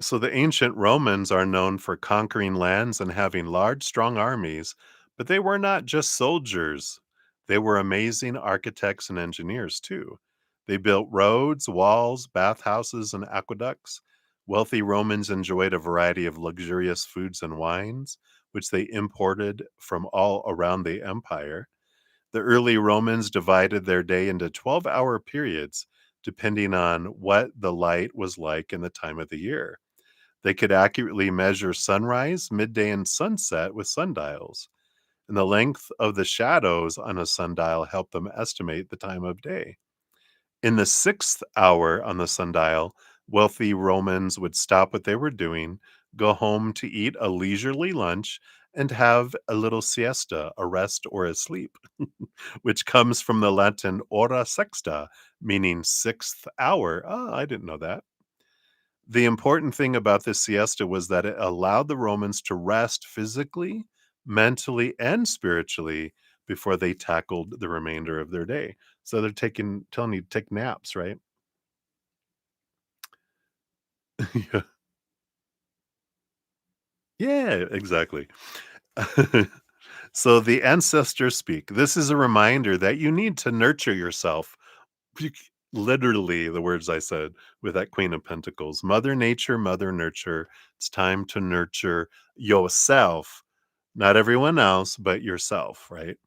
So the ancient Romans are known for conquering lands and having large, strong armies, but they were not just soldiers. They were amazing architects and engineers too. They built roads, walls, bathhouses, and aqueducts. Wealthy Romans enjoyed a variety of luxurious foods and wines, which they imported from all around the empire. The early Romans divided their day into 12-hour periods, depending on what the light was like in the time of the year. They could accurately measure sunrise, midday, and sunset with sundials, and the length of the shadows on a sundial helped them estimate the time of day. In the sixth hour on the sundial, wealthy Romans would stop what they were doing, go home to eat a leisurely lunch, and have a little siesta, a rest or a sleep, which comes from the Latin hora sexta, meaning sixth hour. Oh, I didn't know that. The important thing about this siesta was that it allowed the Romans to rest physically, mentally, and spiritually before they tackled the remainder of their day. So they're telling you to take naps, right? Yeah. Yeah, exactly. So the ancestors speak. This is a reminder that you need to nurture yourself. Literally the words I said with that Queen of Pentacles. Mother Nature, Mother Nurture. It's time to nurture yourself. Not everyone else, but yourself, right?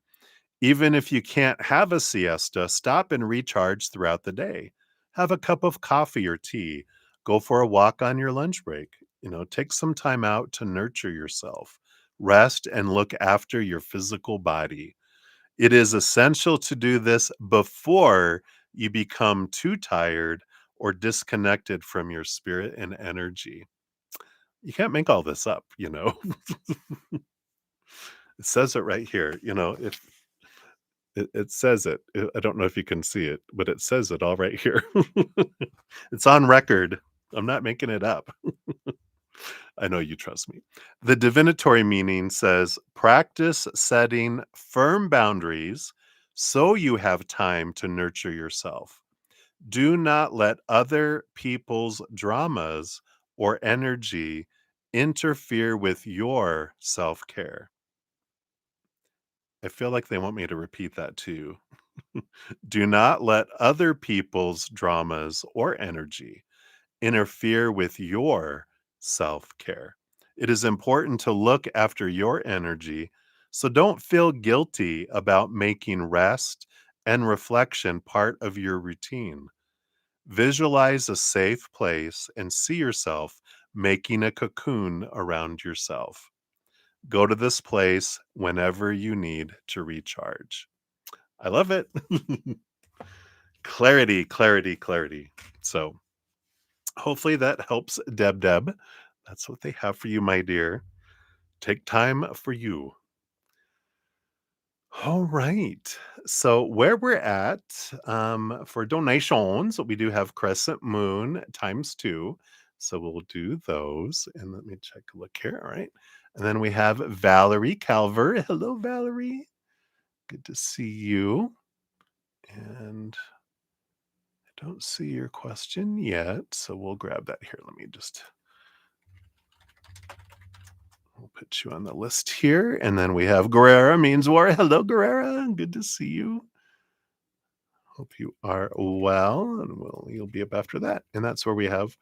Even if you can't have a siesta, stop and recharge throughout the day. Have a cup of coffee or tea. Go for a walk on your lunch break. Take some time out to nurture yourself. Rest and look after your physical body. It is essential to do this before you become too tired or disconnected from your spirit and energy. You can't make all this up. It says it right here. If it says it. I don't know if you can see it, but it says it all right here. It's on record. I'm not making it up. I know you trust me. The divinatory meaning says practice setting firm boundaries so you have time to nurture yourself. Do not let other people's dramas or energy interfere with your self care. I feel like they want me to repeat that too. Do not let other people's dramas or energy interfere with your self care. It is important to look after your energy, so don't feel guilty about making rest and reflection part of your routine. Visualize a safe place and see yourself making a cocoon around yourself. Go to this place whenever you need to recharge. I love it. Clarity, clarity, clarity. So, hopefully that helps, Deb. That's what they have for you, my dear. Take time for you. All right. So where we're at for donations, we do have Crescent Moon times 2. So we'll do those. And let me check a look here. All right. And then we have Valerie Calver. Hello, Valerie. Good to see you. And I don't see your question yet. So we'll grab that here. We'll put you on the list here. And then we have Guerrera Means War. Hello, Guerrera. Good to see you. Hope you are well, and you'll be up after that. And that's where we have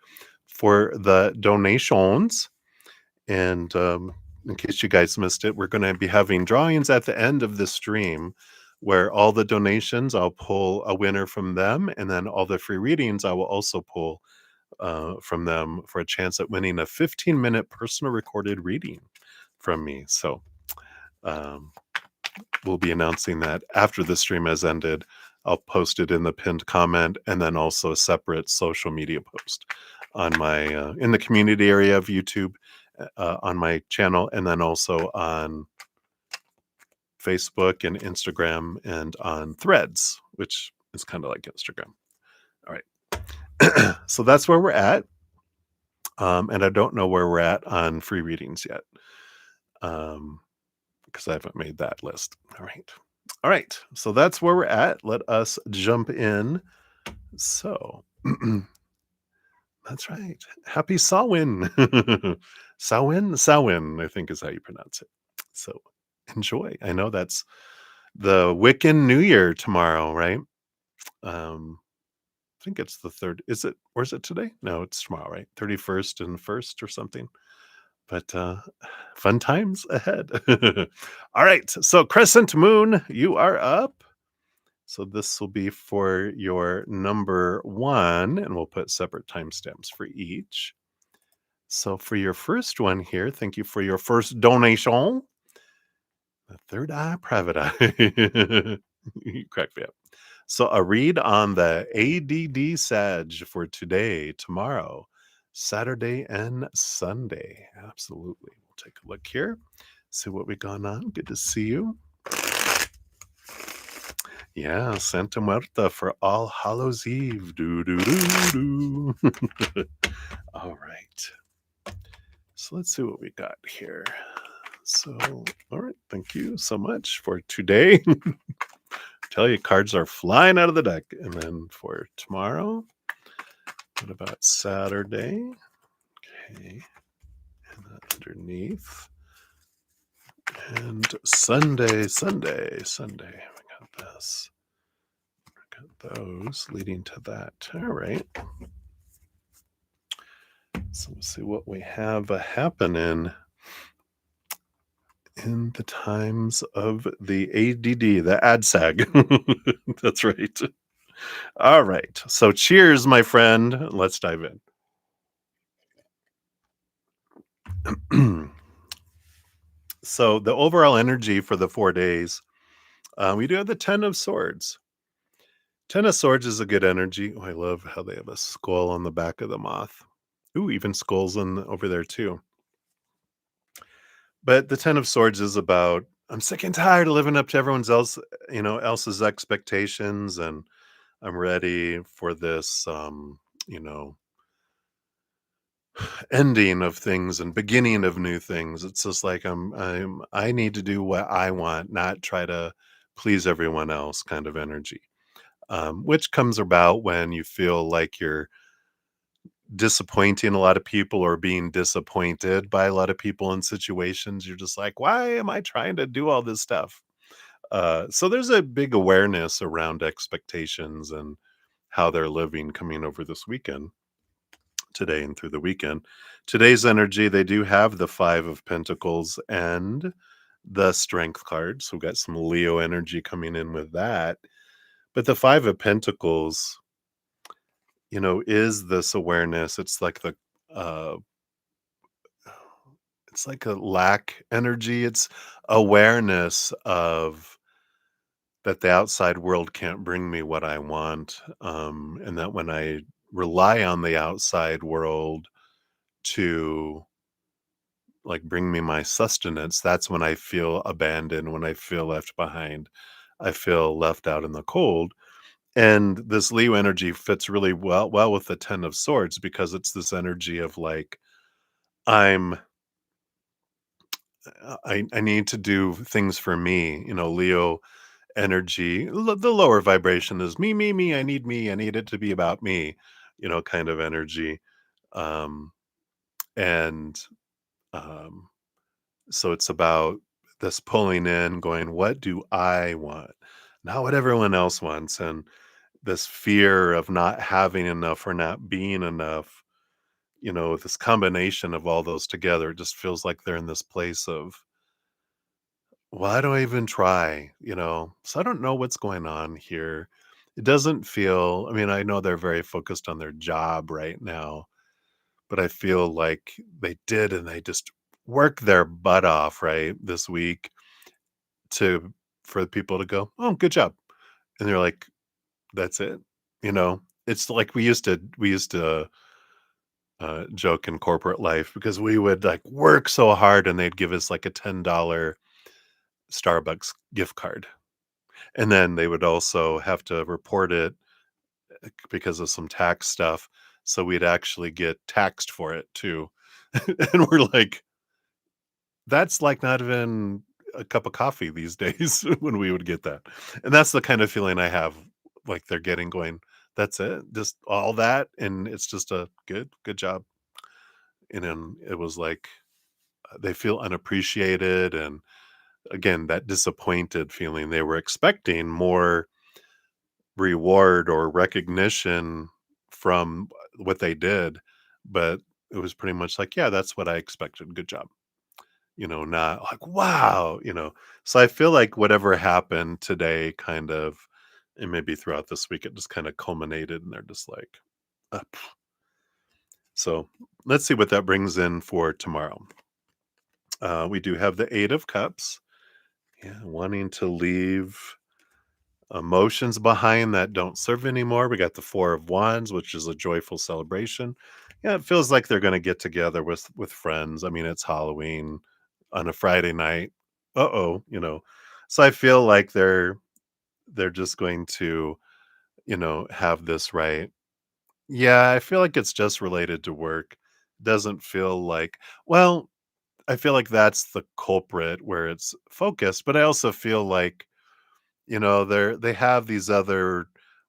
for the donations. And in case you guys missed it, we're going to be having drawings at the end of the stream where all the donations, I'll pull a winner from them. And then all the free readings, I will also pull from them for a chance at winning a 15-minute personal recorded reading from me. So we'll be announcing that after the stream has ended. I'll post it in the pinned comment and then also a separate social media post on my in the community area of YouTube on my channel, and then also on Facebook and Instagram and on Threads, which is kind of like Instagram. All right. So that's where we're at. And I don't know where we're at on free readings yet. Because I haven't made that list. All right. All right. So that's where we're at. Let us jump in. So that's right. Happy Samhain. Samhain, I think is how you pronounce it. So enjoy. I know that's the Wiccan New Year tomorrow, right? I think it's the third. Is it, or is it today? No, it's tomorrow, right? 31st and 1st or something. But fun times ahead. All right. So, Crescent Moon, you are up. So, this will be for your number 1, and we'll put separate timestamps for each. So, for your first one here, thank you for your first donation. The third eye, private eye. You crack me up. So, a read on the ADD Sag for today, tomorrow, Saturday, and Sunday. Absolutely. We'll take a look here, see what we got on. Good to see you. Yeah, Santa Muerta for All Hallows Eve. Do, do, do, do. All right. So let's see what we got here. So, all right. Thank you so much for today. Tell you, cards are flying out of the deck. And then for tomorrow, what about Saturday? Okay. And that underneath. And Sunday. We got this. Got those leading to that. All right. So let's see what we have happening in the times of the ADD, the ADSAG. That's right. All right. So cheers, my friend. Let's dive in. So the overall energy for the 4 days, we do have the Ten of Swords. Ten of Swords is a good energy. Oh, I love how they have a skull on the back of the moth. Ooh, even skulls in over there too. But the Ten of Swords is about I'm sick and tired of living up to everyone's else's expectations, and I'm ready for this, you know, ending of things and beginning of new things. It's just like I need to do what I want, not try to please everyone else kind of energy. Which comes about when you feel like you're disappointing a lot of people or being disappointed by a lot of people in situations. You're just like, why am I trying to do all this stuff? So there's a big awareness around expectations and how they're living coming over this weekend, today and through the weekend. Today's energy, they do have the Five of Pentacles and the Strength card. So we've got some Leo energy coming in with that. But the Five of Pentacles, is this awareness. Uh it's like a lack energy. It's awareness of that the outside world can't bring me what I want. And that when I rely on the outside world to like bring me my sustenance, that's when I feel abandoned, when I feel left behind. I feel left out in the cold. And this Leo energy fits really well with the Ten of Swords because it's this energy of like I'm I need to do things for me. Leo energy, the lower vibration is me. I need me. I need it to be about me. Kind of energy. Um, and um, So it's about this pulling in, going, what do I want? Not what everyone else wants. And this fear of not having enough or not being enough, this combination of all those together, it just feels like they're in this place of, why do I even try? So I don't know what's going on here. It doesn't feel, I mean, I know they're very focused on their job right now, but I feel like they did and they just work their butt off, right, this week to for people to go, "Oh, good job." And they're like, "That's it?" It's like we used to joke in corporate life because we would, like, work so hard and they'd give us, like, a $10 Starbucks gift card. And then they would also have to report it, because of some tax stuff, so we'd actually get taxed for it too. And we're like, that's like not even a cup of coffee these days when we would get that. And that's the kind of feeling I have, like they're getting going, that's it, just all that, and it's just a good job. And then it was like they feel unappreciated, and again, that disappointed feeling. They were expecting more reward or recognition from what they did, but it was pretty much like, yeah, that's what I expected. Good job. Not like, wow, So I feel like whatever happened today kind of, and maybe throughout this week, it just kind of culminated and they're just like, pff. So let's see what that brings in for tomorrow. We do have the Eight of Cups. Yeah, wanting to leave emotions behind that don't serve anymore. We got the Four of Wands, which is a joyful celebration. Yeah, it feels like they're going to get together with friends. I mean, it's Halloween on a Friday night. Uh-oh, So I feel like they're just going to, have this right. Yeah, I feel like it's just related to work. Doesn't feel like, well, I feel like that's the culprit where it's focused, but I also feel like they have these other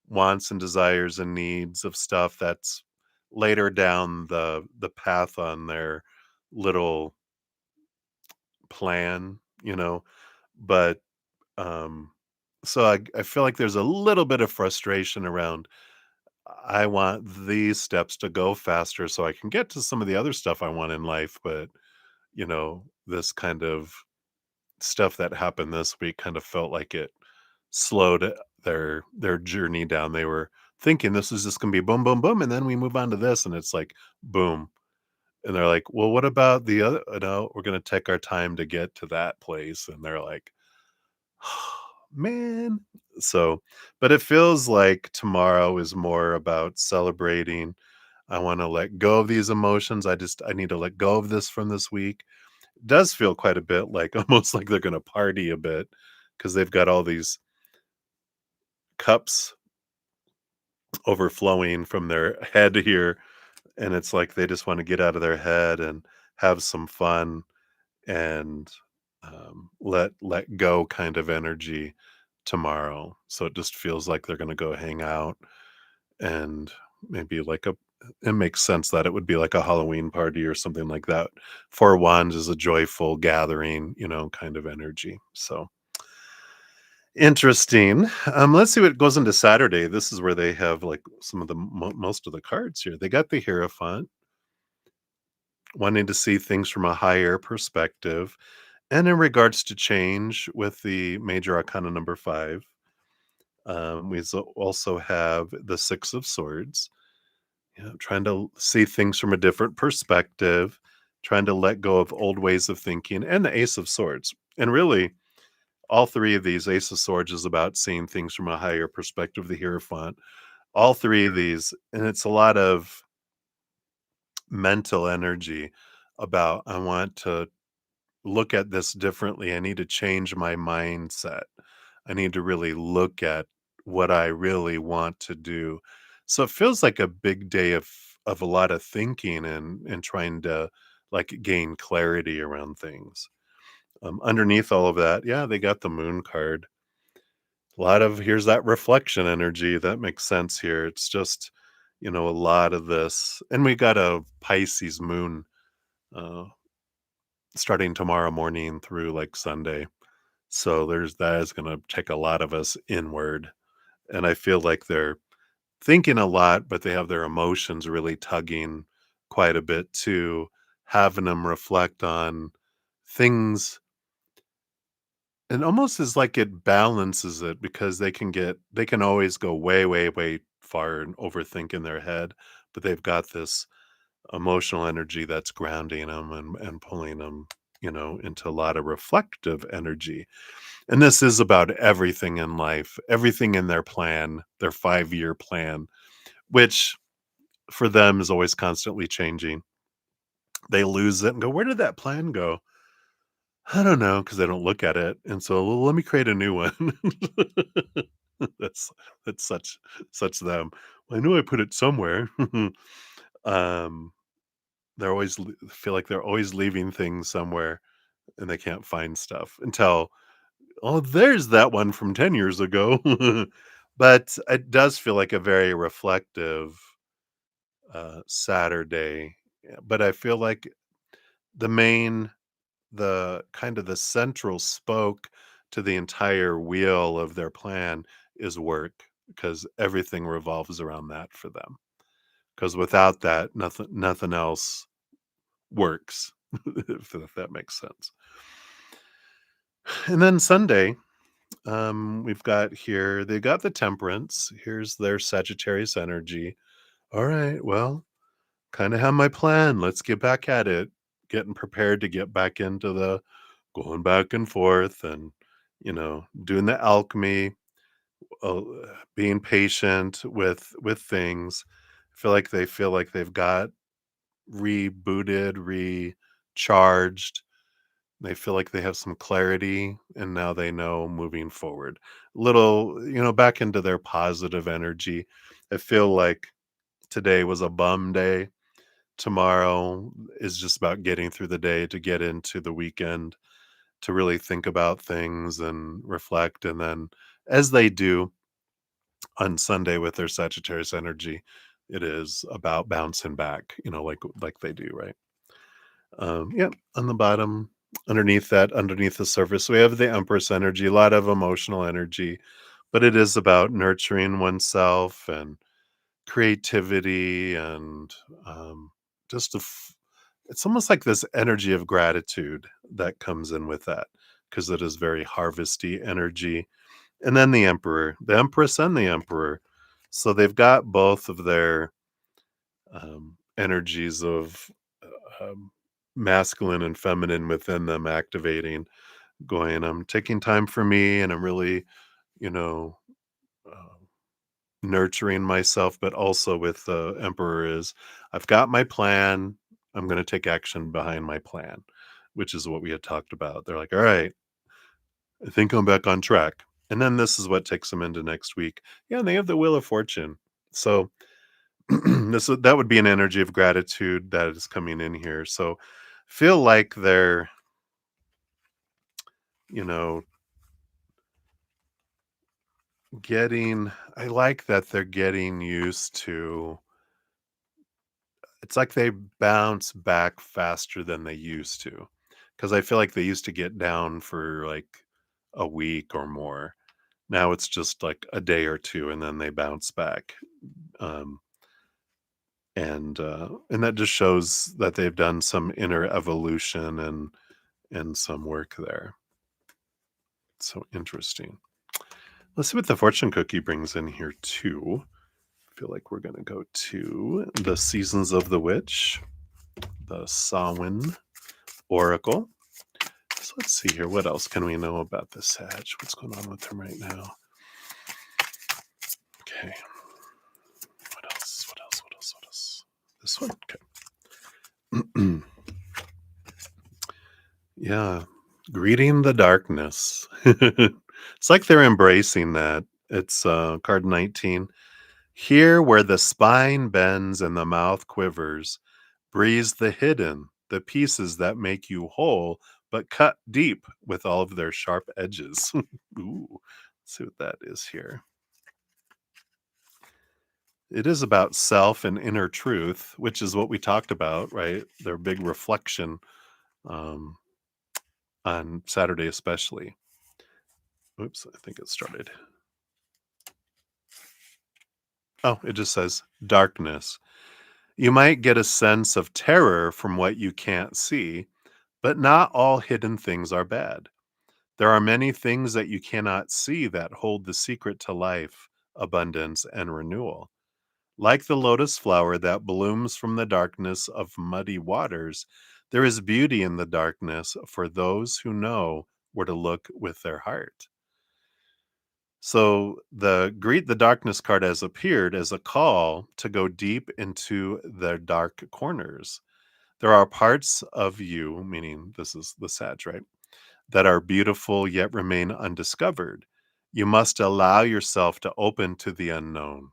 wants and desires and needs of stuff that's later down the path on their little plan, but, um, So I feel like there's a little bit of frustration around I want these steps to go faster so I can get to some of the other stuff I want in life, but this kind of stuff that happened this week kind of felt like it slowed their journey down. They were thinking this is just going to be boom boom boom and then we move on to this and it's like boom. And they're like, "Well, what about the other no, we're going to take our time to get to that place." And they're like, Man. So, but it feels like tomorrow is more about celebrating. I want to let go of these emotions. I need to let go of this from this week. It does feel quite a bit like almost like they're going to party a bit because they've got all these cups overflowing from their head here and it's like they just want to get out of their head and have some fun and let go kind of energy tomorrow. So it just feels like they're going to go hang out and maybe like a. It makes sense that it would be like a Halloween party or something like that. Four Wands is a joyful gathering, kind of energy. So interesting. Let's see what goes into Saturday. This is where they have like some of the most of the cards here. They got the Hierophant, wanting to see things from a higher perspective. And in regards to change with the major arcana number 5, also have the 6 of swords, trying to see things from a different perspective, trying to let go of old ways of thinking, and the ace of swords. And really, all three of these, ace of swords is about seeing things from a higher perspective, the hierophant, all three of these, and it's a lot of mental energy about I want to look at this differently. I need to change my mindset. I need to really look at what I really want to do. So it feels like a big day of a lot of thinking and trying to like gain clarity around things. Underneath all of that, yeah, they got the moon card. A lot of here's that reflection energy that makes sense here. It's just a lot of this, and we got a Pisces moon uh, starting tomorrow morning through like Sunday. So there's that is gonna take a lot of us inward, and I feel like they're thinking a lot, but they have their emotions really tugging quite a bit too, having them reflect on things and almost as like it balances it because they can always go way, way, way far and overthink in their head, but they've got this emotional energy that's grounding them and pulling them, into a lot of reflective energy. And this is about everything in life, everything in their plan, their 5-year plan, which for them is always constantly changing. They lose it and go, "Where did that plan go?" I don't know because they don't look at it. And so, "Well, let me create a new one." That's that's such them. "Well, I knew I put it somewhere." Um, they're always feel like they're always leaving things somewhere and they can't find stuff until, "Oh, there's that one from 10 years ago." But it does feel like a very reflective, Saturday, but I feel like the main the kind of the central spoke to the entire wheel of their plan is work, because everything revolves around that for them. Because without that, nothing else works, if that makes sense. And then Sunday, we've got here, they got the temperance. Here's their Sagittarius energy. All right, well, kind of have my plan. Let's get back at it. Getting prepared to get back into the going back and forth and, doing the alchemy, uh, being patient with things. Feel like they've got rebooted, recharged. They feel like they have some clarity and now they know moving forward. Little, back into their positive energy. I feel like today was a bum day. Tomorrow is just about getting through the day to get into the weekend, to really think about things and reflect. And then, as they do on Sunday with their Sagittarius energy, it is about bouncing back, like they do, right? Yeah, on the bottom. underneath the surface, we have the Empress energy, a lot of emotional energy, but it is about nurturing oneself and creativity and just it's almost like this energy of gratitude that comes in with that because it is very harvesty energy. And then the Emperor, the Empress, and the Emperor. So they've got both of their energies of masculine and feminine within them activating, going, I'm taking time for me and I'm really, you know, uh, nurturing myself, but also with the Emperor is I've got my plan. I'm going to take action behind my plan, which is what we had talked about. They're like, all right, I think I'm back on track. And then this is what takes them into next week. Yeah, and they have the Wheel of Fortune. So that would be an energy of gratitude that is coming in here. So feel like they're, you know, I like that they're getting used to, it's like they bounce back faster than they used to. Cause I feel like they used to get down for like a week or more. Now it's just like a day or two and then they bounce back. Um, and that just shows that they've done some inner evolution and some work there. So interesting. Let's see what the fortune cookie brings in here too. I feel like we're gonna go to the Seasons of the Witch, the Samhain Oracle. So let's see here. What else can we know about the Sag? What's going on with him right now? Okay. What else? What else? What else? What else? This one. Okay. Yeah. Greeting the darkness. It's like they're embracing that. It's card 19. Here where the spine bends and the mouth quivers, breathes the hidden, the pieces that make you whole, but cut deep with all of their sharp edges. Ooh, let's see what that is here. It is about self and inner truth, which is what we talked about, right? Their big reflection um, on Saturday, especially. Oops, I think it started. Oh, it just says darkness. You might get a sense of terror from what you can't see, but not all hidden things are bad. There are many things that you cannot see that hold the secret to life, abundance, and renewal. Like the lotus flower that blooms from the darkness of muddy waters, there is beauty in the darkness for those who know where to look with their heart. So the Greet the Darkness card has appeared as a call to go deep into the dark corners. There are parts of you, meaning this is the Sag, right, that are beautiful yet remain undiscovered. You must allow yourself to open to the unknown.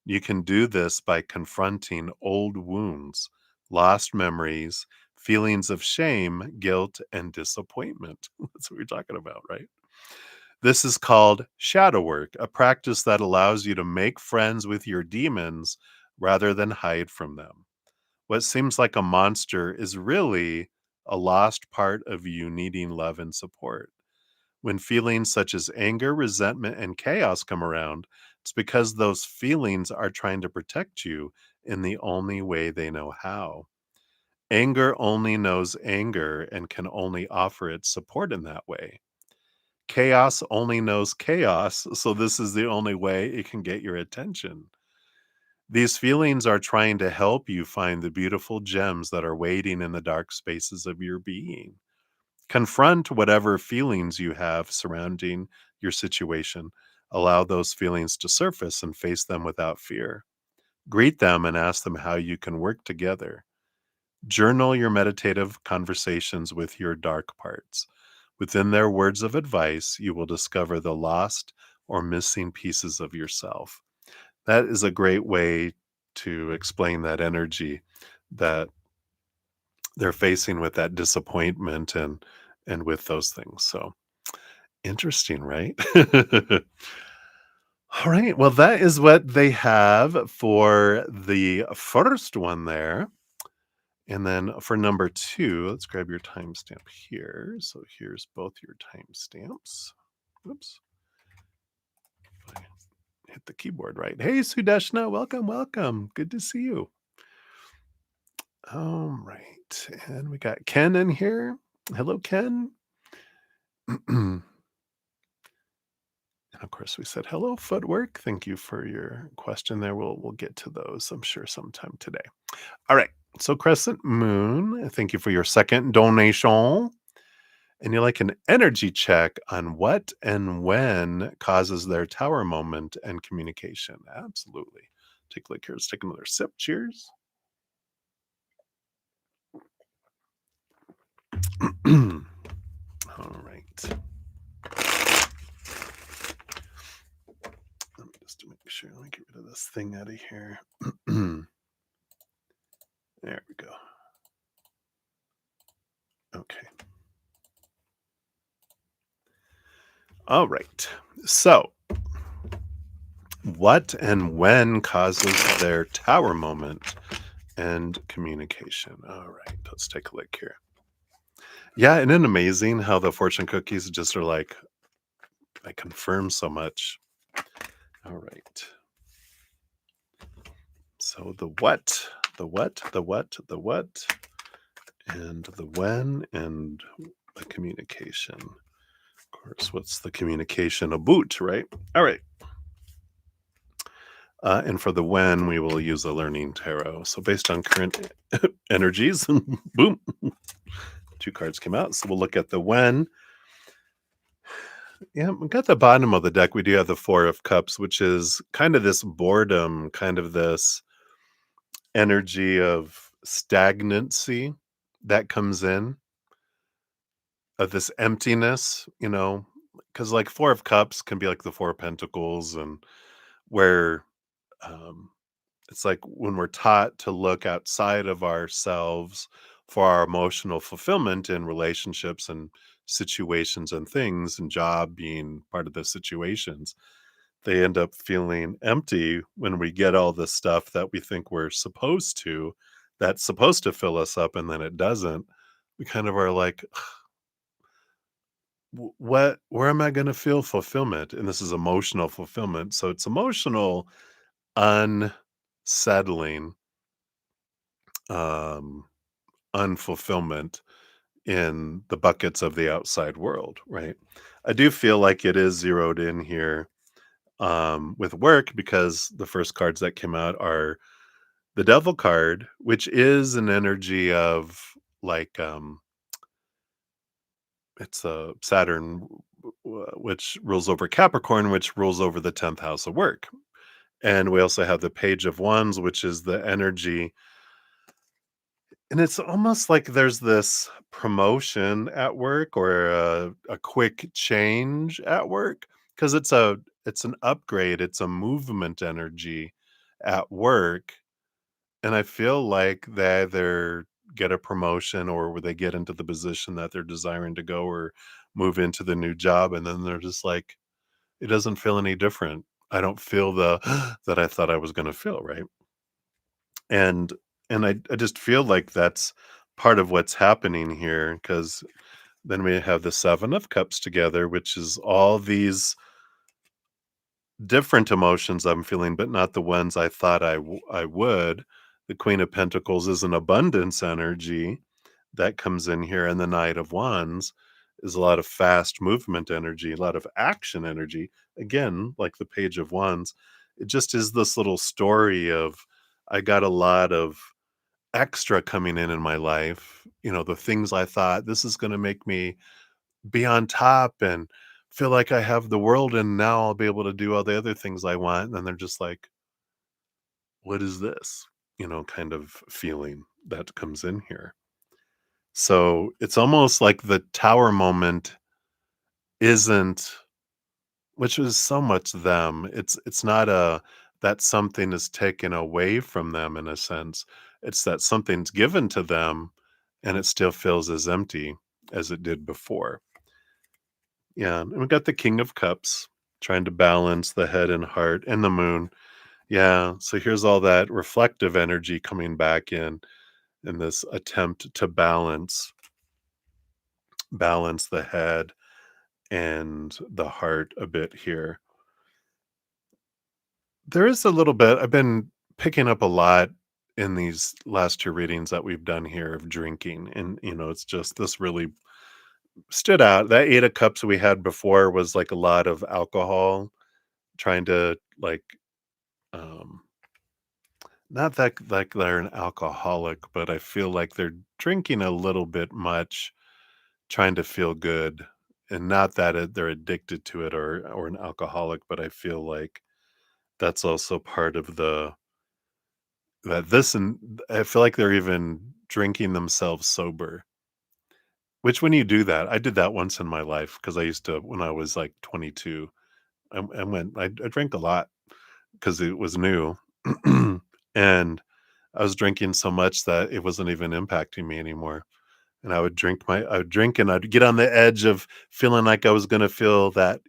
You can do this by confronting old wounds, lost memories, feelings of shame, guilt, and disappointment. That's what we're talking about, right? This is called shadow work, a practice that allows you to make friends with your demons rather than hide from them. What seems like a monster is really a lost part of you needing love and support. When feelings such as anger, resentment, and chaos come around, it's because those feelings are trying to protect you in the only way they know how. Anger only knows anger and can only offer its support in that way. Chaos only knows chaos, so this is the only way it can get your attention. These feelings are trying to help you find the beautiful gems that are waiting in the dark spaces of your being. Confront whatever feelings you have surrounding your situation. Allow those feelings to surface and face them without fear. Greet them and ask them how you can work together. Journal your meditative conversations with your dark parts. Within their words of advice, you will discover the lost or missing pieces of yourself. That is a great way to explain that energy that they're facing with that disappointment and with those things. So interesting, right? All right. Well, that is what they have for the first one there. And then for number 2, let's grab your timestamp here. So here's both your timestamps. Oops, I hit the keyboard right. Hey, Sudeshna, welcome, welcome. Good to see you. All right, and we got Ken in here. Hello, Ken. And of course, we said hello, footwork. Thank you for your question there. We'll get to those, I'm sure, sometime today. All right. So Crescent Moon, thank you for your second donation. And you like an energy check on what and when causes their tower moment and communication. Absolutely. Take a look here. Let's take another sip. Cheers. All right. Let me just make sure. Let me get rid of this thing out of here. There we go. Okay. All right. So, what and when causes their tower moment and communication? All right. Let's take a look here. Yeah, isn't it amazing how the fortune cookies just are like, I confirm so much. All right. So the what, and the when, and the communication. Of course, what's the communication about, right? All right. And for the when, we will use the learning tarot. So based on current energies, boom, 2 cards came out. So we'll look at the when. Yeah, we got the bottom of the deck. We do have the 4 of cups, which is kind of this boredom, kind of this energy of stagnancy that comes in, of this emptiness, because like 4 of cups can be like the 4 of pentacles, and where um, it's like when we're taught to look outside of ourselves for our emotional fulfillment in relationships and situations and things, and job being part of the situations, they end up feeling empty when we get all the stuff that we think we're supposed to, that's supposed to fill us up, and then it doesn't. We kind of are like, what, where am I going to feel fulfillment? And this is emotional fulfillment. So it's emotional unsettling, um, unfulfillment in the buckets of the outside world, right? I do feel like it is zeroed in here with work, because the first cards that came out are the devil card, which is an energy of like it's a Saturn, which rules over Capricorn, which rules over the 10th house of work. And we also have the Page of Wands, which is the energy. And it's almost like there's this promotion at work, or a quick change at work, because it's an upgrade, it's a movement energy at work. And I feel like they either get a promotion, or where they get into the position that they're desiring to go, or move into the new job, and then they're just like, it doesn't feel any different. I don't feel the that I thought I was gonna feel, right? And I just feel like that's part of what's happening here, because then we have the 7 of Cups together, which is all these different emotions I'm feeling, but not the ones I thought I would. The Queen of Pentacles is an abundance energy that comes in here, and the Knight of Wands is a lot of fast movement energy, a lot of action energy. Again, like the Page of Wands, it just is this little story of, I got a lot of extra coming in my life. The things I thought, this is going to make me be on top and feel like I have the world, and now I'll be able to do all the other things I want. And then they're just like, what is this? Kind of feeling that comes in here. So it's almost like the tower moment isn't, which is so much them. It's not a, that something is taken away from them in a sense. It's that something's given to them, and it still feels as empty as it did before. Yeah, and we got the King of Cups trying to balance the head and heart, and the moon. Yeah, so here's all that reflective energy coming back in. in this attempt to balance the head and the heart a bit here. There is a little bit I've been picking up a lot in these last 2 readings that we've done here of drinking, and, it's just this really stood out. That 8 of cups we had before was, like, a lot of alcohol, trying to, like, um not that like they're an alcoholic, but I feel like they're drinking a little bit much, trying to feel good, and not that they're addicted to it or an alcoholic, but I feel like that's also part of the that this and I feel like they're even drinking themselves sober. Which when you do that, I did that once in my life because I used to when I was like 22. I drank a lot because it was new, and I was drinking so much that it wasn't even impacting me anymore. And I would drink and I'd get on the edge of feeling like I was gonna feel that,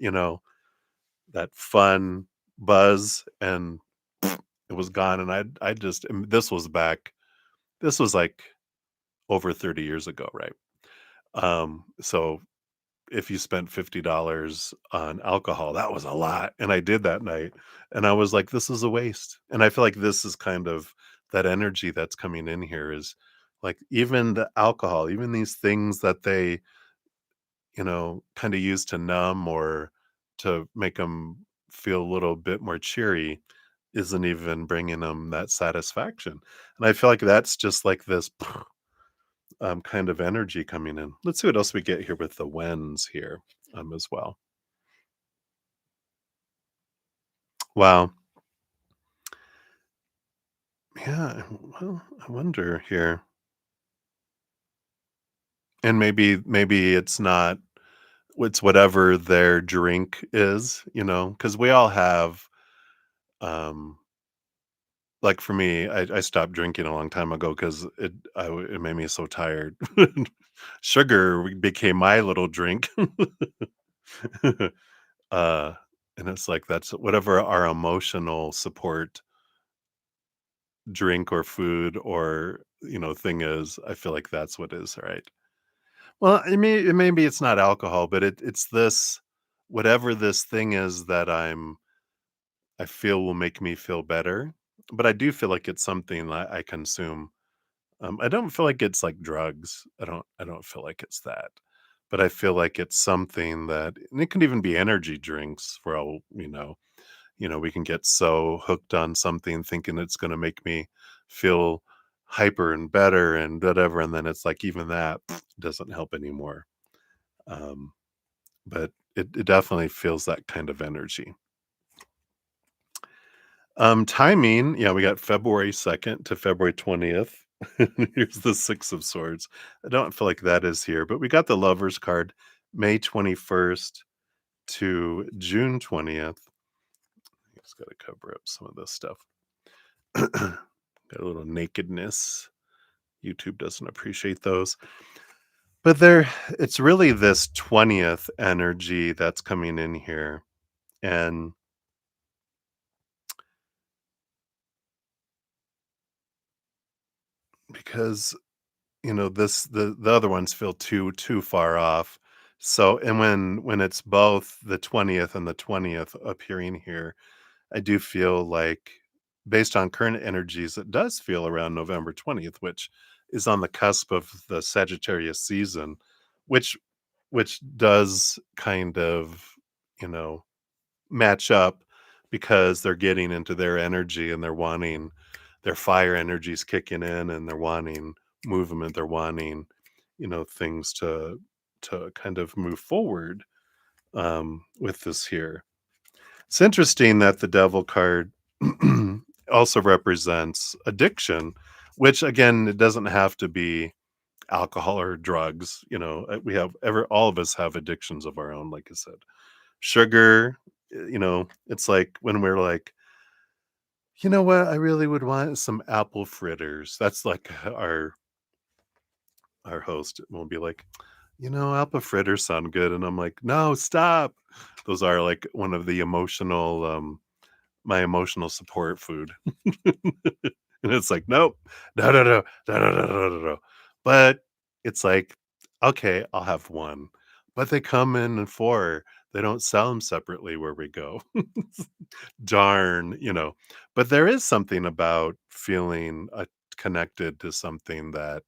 that fun buzz, and it was gone, and I just and this was, like, over 30 years ago, right? So if you spent $50 on alcohol, that was a lot, and I did that night, and I was like, "This is a waste," and I feel like this is kind of that energy that's coming in here is, like, even the alcohol, even these things that they, kinda use to numb or to make them feel a little bit more cheery isn't even bringing them that satisfaction, and I feel like that's just like this kind of energy coming in. Let's see what else we get here with the wens here, as well. Wow. Yeah, well, I wonder here. And maybe it's not it's whatever their drink is, because we all have, um like, for me, I stopped drinking a long time ago 'cause it made me so tired. Sugar became my little drink. Uh, and it's like that's whatever our emotional support drink or food or, thing is, I feel like that's what is, right? Well, maybe it's not alcohol, but it's this whatever this thing is that I feel will make me feel better, but I do feel like it's something that I consume. I don't feel like it's like drugs. I don't feel like it's that. But I feel like it's something that and it can even be energy drinks for all we know. We can get so hooked on something thinking it's gonna make me feel hyper and better and whatever, and then it's like even that doesn't help anymore. Um, but it definitely feels that kind of energy. Timing, yeah, we got February 2nd to February 20th. Here's the 6 of swords. I don't feel like that is here, but we got the Lovers card, May 21st to June 20th. Just gotta cover up some of this stuff. Got a little nakedness. YouTube doesn't appreciate those. But it's really this 20th energy that's coming in here. And because the other ones feel too far off. So and when it's both the 20th and the 20th appearing here, I do feel like based on current energies, it does feel around November 20th, which is on the cusp of the Sagittarius season, which which does kind of, you know, match up because they're getting into their energy and they're wanting their fire energies kicking in and they're wanting movement, they're wanting, things to kind of move forward with this here. It's interesting that the devil card also represents addiction, which again, it doesn't have to be alcohol or drugs. We have all of us have addictions of our own, like I said. Sugar, it's like when we're like, you know what, I really would want some apple fritters. That's like our host will be like, apple fritters sound good. And I'm like, no, stop. Those are like one of the my emotional support food. And it's like, "Nope. No, no, no. No, no, no, no, no, no." But it's like, "Okay, I'll have 1." But they come in 4. They don't sell them separately where we go. Darn, you know? But there is something about feeling, connected to something that,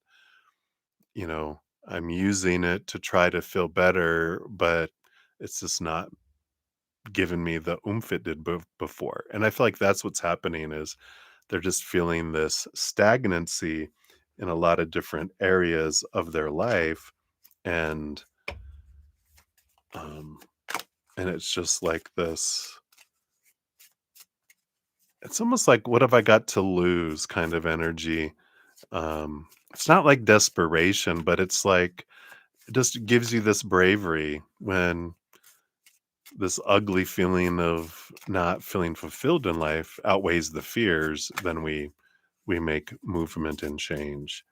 you know, I'm using it to try to feel better, but it's just not giving me the oomph it did before. And I feel like that's what's happening is they're just feeling this stagnancy in a lot of different areas of their life. And um and it's just like this, it's almost like what have I got to lose kind of energy. It's not like desperation, but it's like it just gives you this bravery when this ugly feeling of not feeling fulfilled in life outweighs the fears, then we make movement and change.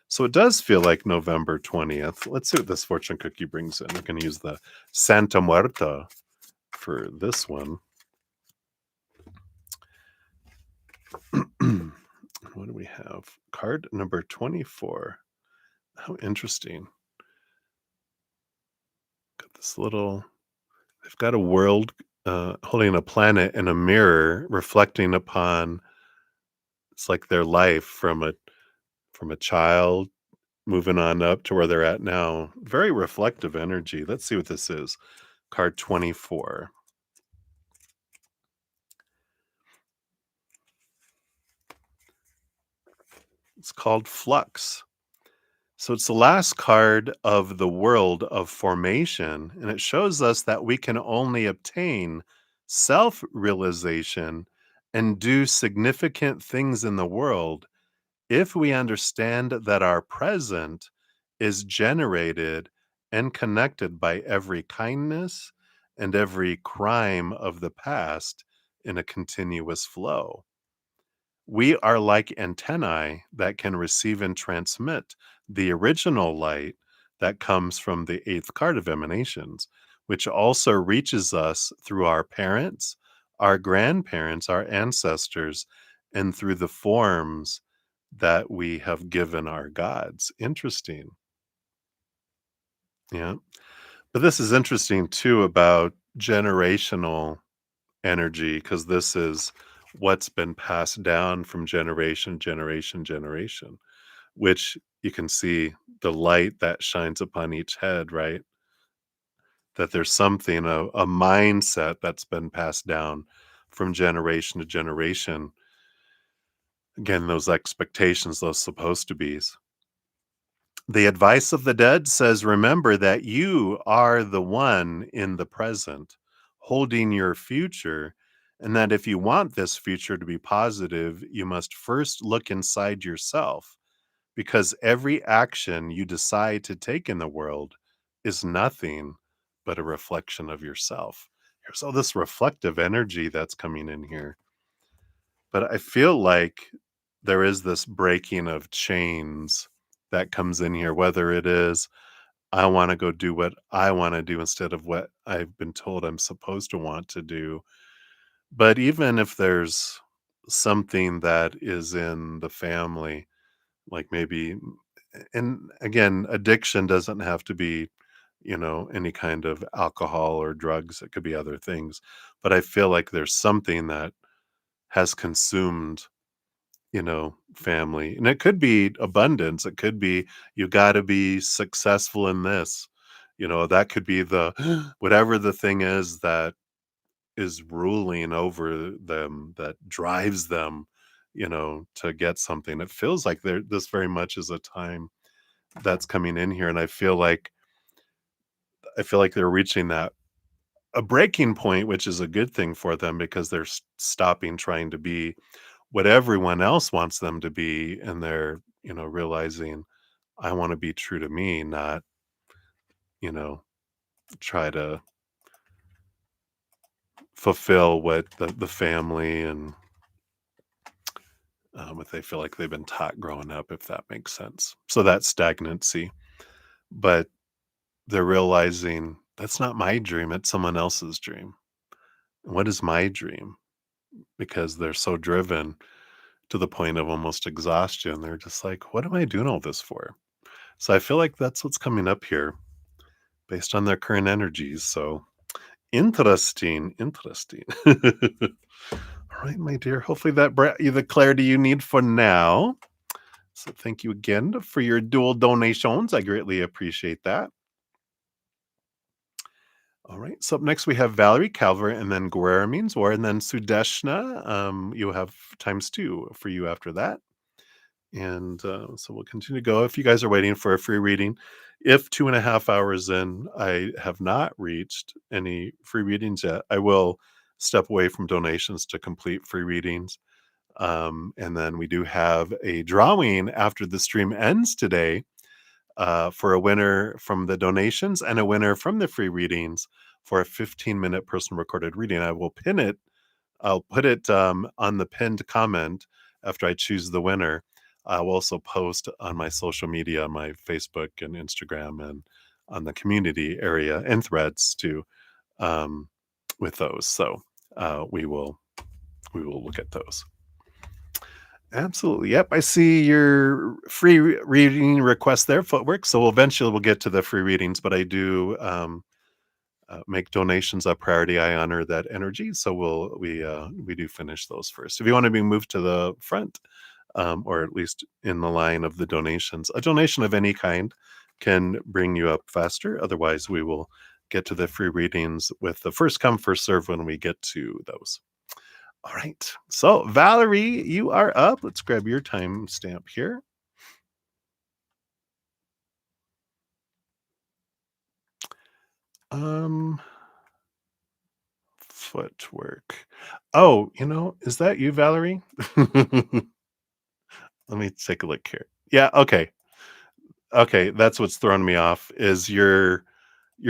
So it does feel like November 20th. Let's see what this fortune cookie brings in. We can use the Santa Muerta for this one. What do we have? Card number 24. How interesting. Got this little, they've got a world holding a planet and a mirror reflecting upon, it's like their life from a child moving on up to where they're at now. Very reflective energy. Let's see what this is. Card 24. It's called Flux. So it's the last card of the world of formation, and it shows us that we can only obtain self realization and do significant things in the world if we understand that our present is generated and connected by every kindness and every crime of the past in a continuous flow. We are like antennae that can receive and transmit the original light that comes from the eighth card of emanations, which also reaches us through our parents, our grandparents, our ancestors, and through the forms that we have given our gods. Interesting. Yeah. But this is interesting too about generational energy, because this is what's been passed down from generation, which you can see the light that shines upon each head, right? That there's something, a mindset that's been passed down from generation to generation. Again, those expectations, those supposed to be's. The advice of the dead says, remember that you are the one in the present, holding your future, and that if you want this future to be positive, you must first look inside yourself, because every action you decide to take in the world is nothing but a reflection of yourself. There's all this reflective energy that's coming in here. But I feel like there is this breaking of chains that comes in here, whether it is, I want to go do what I want to do instead of what I've been told I'm supposed to want to do. But even if there's something that is in the family, like maybe, and again, addiction doesn't have to be, any kind of alcohol or drugs. It could be other things. But I feel like there's something that has consumed, family. And it could be abundance. It could be you got to be successful in this. That could be the whatever the thing is that is ruling over them, that drives them, to get something. It feels like this very much is a time that's coming in here. And I feel like they're reaching that a breaking point, which is a good thing for them because they're stopping trying to be what everyone else wants them to be, and they're, realizing I want to be true to me, not, you know, try to fulfill what the family and what they feel like they've been taught growing up, if that makes sense. So that's stagnancy. But they're realizing that's not my dream, it's someone else's dream. What is my dream? Because they're so driven to the point of almost exhaustion. They're just like, "What am I doing all this for?" So I feel like that's what's coming up here based on their current energies. So interesting, interesting. All right, my dear. Hopefully that brought you the clarity you need for now. So thank you again for your dual donations. I greatly appreciate that. All right. So up next we have Valerie Calver and then Guerrera means war, and then Sudeshna. You have times two for you after that. And so we'll continue to go. If you guys are waiting for a free reading, if 2.5 hours in, I have not reached any free readings yet, I will step away from donations to complete free readings. And then we do have a drawing after the stream ends today for a winner from the donations and a winner from the free readings for a 15-minute personal recorded reading. I will pin it. I'll put it on the pinned comment after I choose the winner. I'll also post on my social media, my Facebook and Instagram, and on the community area and threads too, um, with those. So we will look at those. Absolutely. Yep. I see your free reading request there, Footwork. So eventually we'll get to the free readings, but I do make donations a priority. I honor that energy. So we do finish those first. If you want to be moved to the front, or at least in the line of the donations, a donation of any kind can bring you up faster. Otherwise, we will get to the free readings with the first come, first serve when we get to those. All right. So, Valerie, you are up. Let's grab your timestamp here. Um, Footwork. Oh, is that you, Valerie? Let me take a look here. Yeah, okay. Okay, that's what's thrown me off is your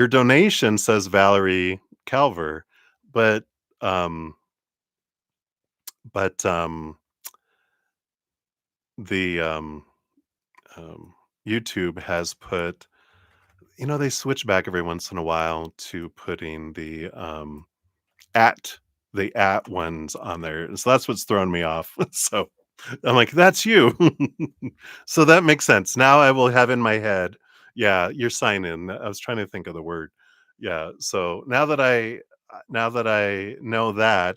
donation says Valerie Calver, but um but the um YouTube has put, they switch back every once in a while to putting at the at ones on there. So that's what's thrown me off. So I'm like, that's you. So that makes sense. Now I will have in my head, yeah, you're sign in. I was trying to think of the word. Yeah. So now that I know that,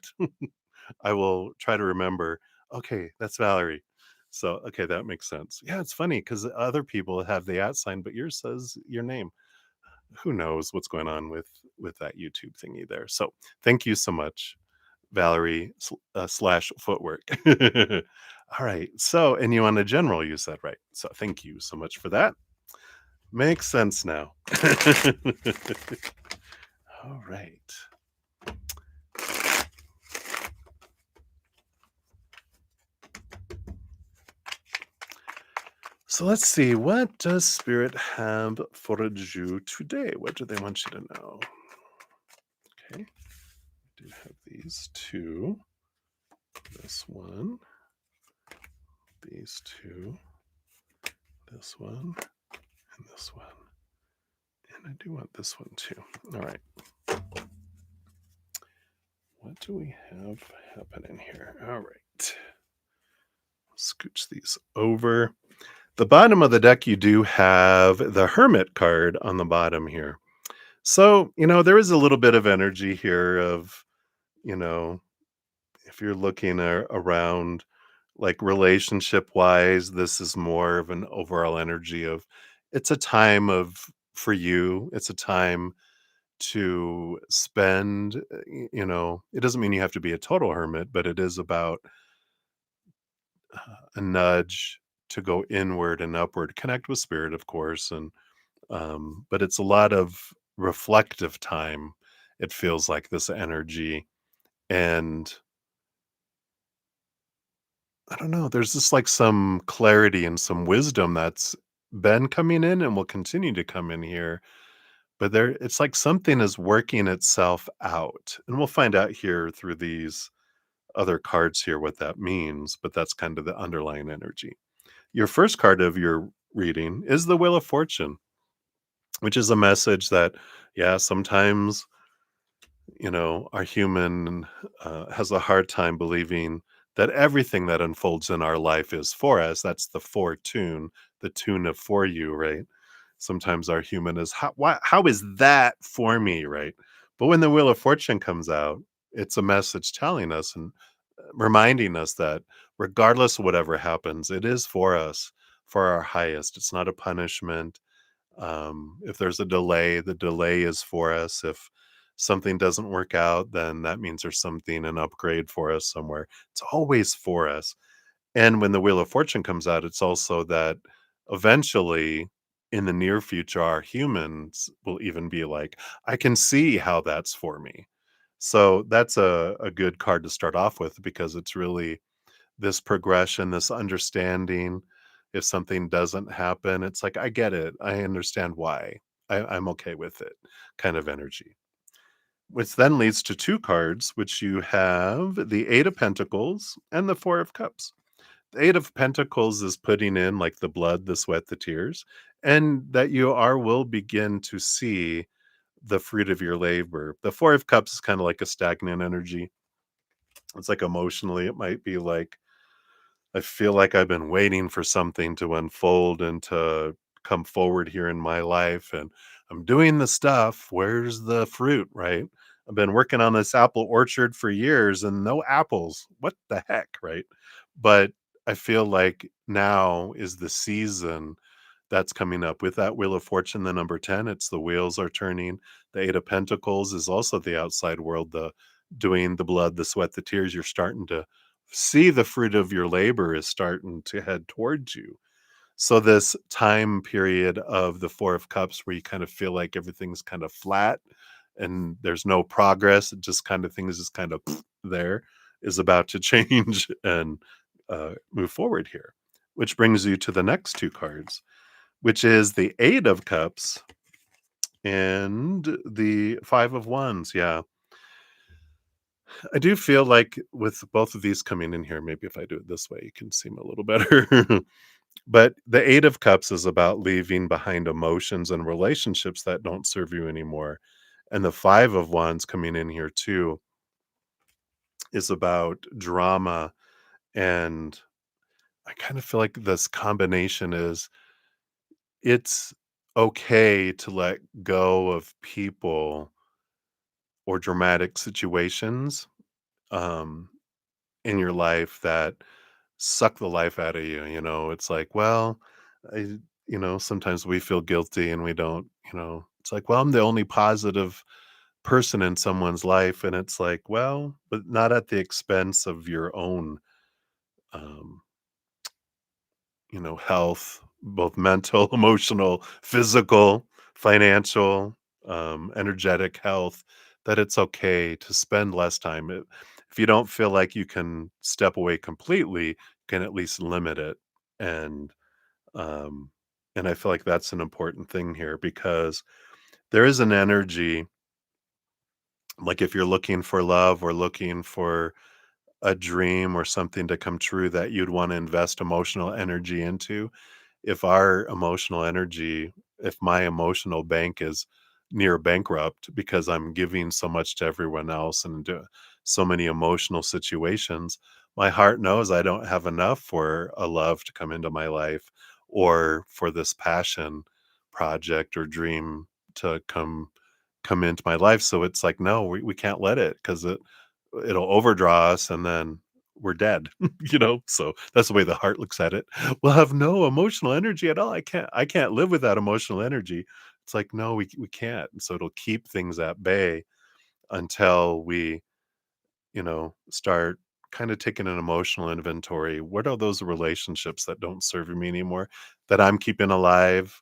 I will try to remember, okay, that's Valerie. So okay, that makes sense. Yeah, it's funny because other people have the at sign, but yours says your name. Who knows what's going on with that YouTube thingy there. So thank you so much, Valerie slash footwork. All right. So, and you on a general, you said, right? So thank you so much for that. Makes sense now. All right. So let's see. What does Spirit have for you today? What do they want you to know? Okay. We do have these two. This one. These two. This one. And this one. And I do want this one too. All right. What do we have happening here? All right. Scooch these over. The bottom of the deck, you do have the Hermit card on the bottom here. So, there is a little bit of energy here of, you know, if you're looking around like relationship wise, this is more of an overall energy of it's a time for you, it's a time to spend, it doesn't mean you have to be a total hermit, but it is about a nudge to go inward and upward, connect with spirit, of course, and but it's a lot of reflective time. It feels like this energy, and I don't know. There's just like some clarity and some wisdom that's been coming in and will continue to come in here. But it's like something is working itself out, and we'll find out here through these other cards here what that means. But that's kind of the underlying energy. Your first card of your reading is the Wheel of Fortune, which is a message that, yeah, sometimes, our human has a hard time believing that everything that unfolds in our life is for us. That's the fortune, the tune of for you, right? Sometimes our human is how is that for me, right? But when the Wheel of Fortune comes out, it's a message telling us and reminding us that regardless of whatever happens, it is for us, for our highest. It's not a punishment. If there's a delay, the delay is for us. If something doesn't work out, then that means there's something, an upgrade for us somewhere. It's always for us. And when the Wheel of Fortune comes out, it's also that eventually in the near future, our humans will even be like, I can see how that's for me. So that's a good card to start off with because it's really this progression, this understanding. If something doesn't happen, it's like, I get it. I understand why. I'm okay with it kind of energy. Which then leads to two cards, which you have the Eight of Pentacles and the Four of Cups. The Eight of Pentacles is putting in like the blood, the sweat, the tears, and that you are will begin to see the fruit of your labor. The Four of Cups is kind of like a stagnant energy. It's like emotionally, it might be like, I feel like I've been waiting for something to unfold and to come forward here in my life, and I'm doing the stuff. Where's the fruit, right? I've been working on this apple orchard for years and no apples. What the heck, right? But I feel like now is the season that's coming up with that Wheel of Fortune, the number 10. It's the wheels are turning. The Eight of Pentacles is also the outside world, the doing the blood, the sweat, the tears. You're starting to see the fruit of your labor is starting to head towards you. So this time period of the Four of Cups where you kind of feel like everything's kind of flat and there's no progress, it just kind of things just kind of there is about to change and move forward here. Which brings you to the next two cards, which is the Eight of Cups and the Five of Wands. Yeah. I do feel like with both of these coming in here, maybe if I do it this way, you can see 'em a little better. But the Eight of Cups is about leaving behind emotions and relationships that don't serve you anymore. And the Five of Wands coming in here too is about drama. And I kind of feel like this combination is it's okay to let go of people or dramatic situations um, in your life that suck the life out of you. It's like, well, I, sometimes we feel guilty and we don't, it's like, well, I'm the only positive person in someone's life. And it's like, well, but not at the expense of your own, um, health, both mental, emotional, physical, financial, energetic health, that it's okay to spend less time. If you don't feel like you can step away completely, you can at least limit it. And um, and I feel like that's an important thing here because there is an energy, like if you're looking for love or looking for a dream or something to come true that you'd want to invest emotional energy into. If our emotional energy, if my emotional bank is near bankrupt because I'm giving so much to everyone else and to so many emotional situations, my heart knows I don't have enough for a love to come into my life or for this passion project or dream to come into my life. So it's like, no, we can't let it because it'll overdraw us and then we're dead, So that's the way the heart looks at it. We'll have no emotional energy at all. I can't live without emotional energy. It's like, no, we can't. And so it'll keep things at bay until we, start kind of taking an emotional inventory. What are those relationships that don't serve me anymore that I'm keeping alive,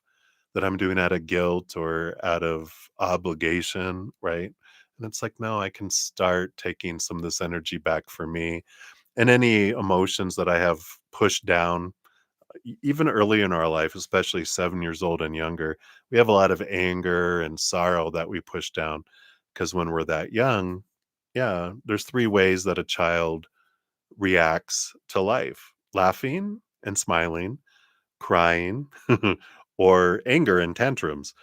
that I'm doing out of guilt or out of obligation, right? And it's like, no, I can start taking some of this energy back for me and any emotions that I have pushed down, even early in our life, especially 7 years old and younger. We have a lot of anger and sorrow that we push down because when we're that young, yeah, there's three ways that a child reacts to life: laughing and smiling, crying, or anger and tantrums.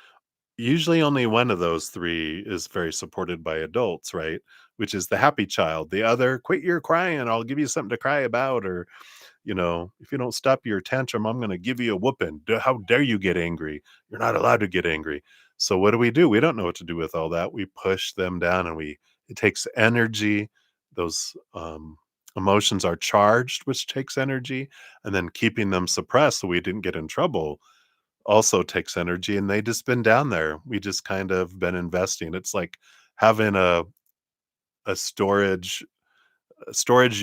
Usually only one of those 3 is very supported by adults, right? Which is the happy child. The other, "Quit your crying, I'll give you something to cry about," or, "If you don't stop your tantrum, I'm gonna give you a whooping. How dare you get angry? You're not allowed to get angry." So what do? We don't know what to do with all that. We push them down and we it takes energy. Those, emotions are charged, which takes energy, and then keeping them suppressed so we didn't get in trouble also takes energy, and they just been down there. We just kind of been investing. It's like having a storage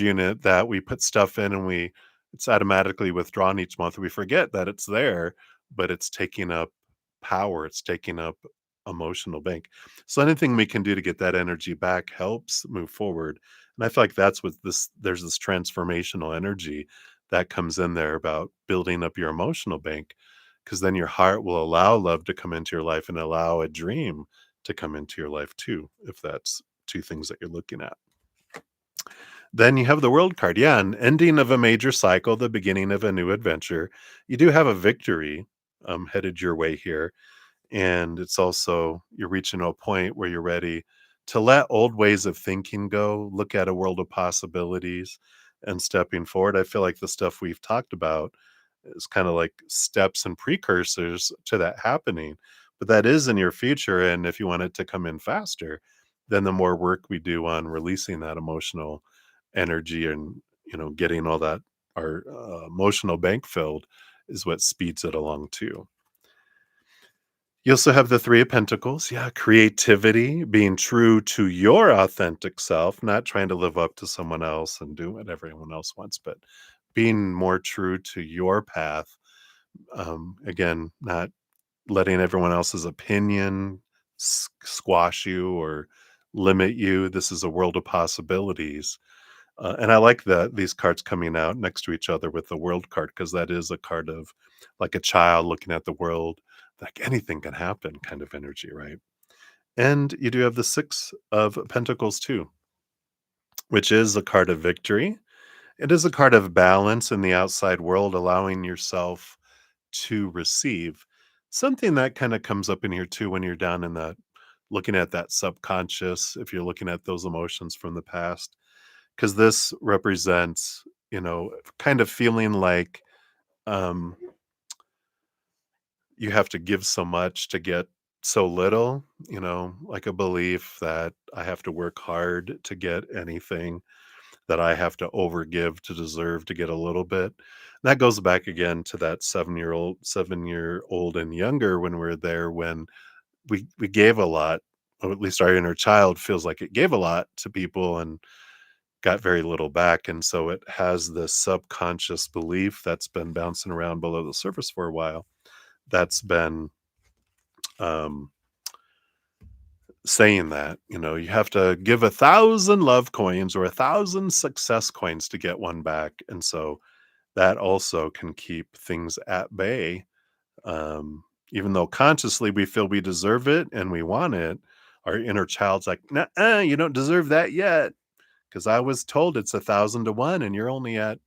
unit that we put stuff in and we it's automatically withdrawn each month. We forget that it's there, but it's taking up power. It's taking up emotional bank. So anything we can do to get that energy back helps move forward. And I feel like that's what there's this transformational energy that comes in there about building up your emotional bank because then your heart will allow love to come into your life and allow a dream to come into your life too, if that's two things that you're looking at. Then you have the world card. Yeah, an ending of a major cycle, the beginning of a new adventure. You do have a victory headed your way here. And it's also, you're reaching a point where you're ready to let old ways of thinking go, look at a world of possibilities and stepping forward. I feel like the stuff we've talked about is kind of like steps and precursors to that happening. But that is in your future. And if you want it to come in faster, then the more work we do on releasing that emotional energy and, getting all that, our emotional bank filled is what speeds it along too. You also have the 3 of Pentacles. Yeah, creativity, being true to your authentic self, not trying to live up to someone else and do what everyone else wants, but being more true to your path. Again, not letting everyone else's opinion squash you or limit you. This is a world of possibilities. And I like that these cards coming out next to each other with the world card because that is a card of like a child looking at the world, like anything can happen kind of energy, right? And you do have the 6 of Pentacles too, which is a card of victory. It is a card of balance in the outside world, allowing yourself to receive something that kind of comes up in here too when you're down in that looking at that subconscious, if you're looking at those emotions from the past, because this represents, kind of feeling like um, you have to give so much to get so little, like a belief that I have to work hard to get anything, that I have to overgive to deserve to get a little bit. That goes back again to that 7-year old and younger when we're there when we gave a lot, or at least our inner child feels like it gave a lot to people and got very little back, and so it has this subconscious belief that's been bouncing around below the surface for a while that's been, um, saying that, you have to give 1,000 love coins or 1,000 success coins to get one back, and so that also can keep things at bay, even though consciously we feel we deserve it and we want it, our inner child's like, "Nuh-uh, you don't deserve that yet, because I was told it's 1,000 to 1 and you're only at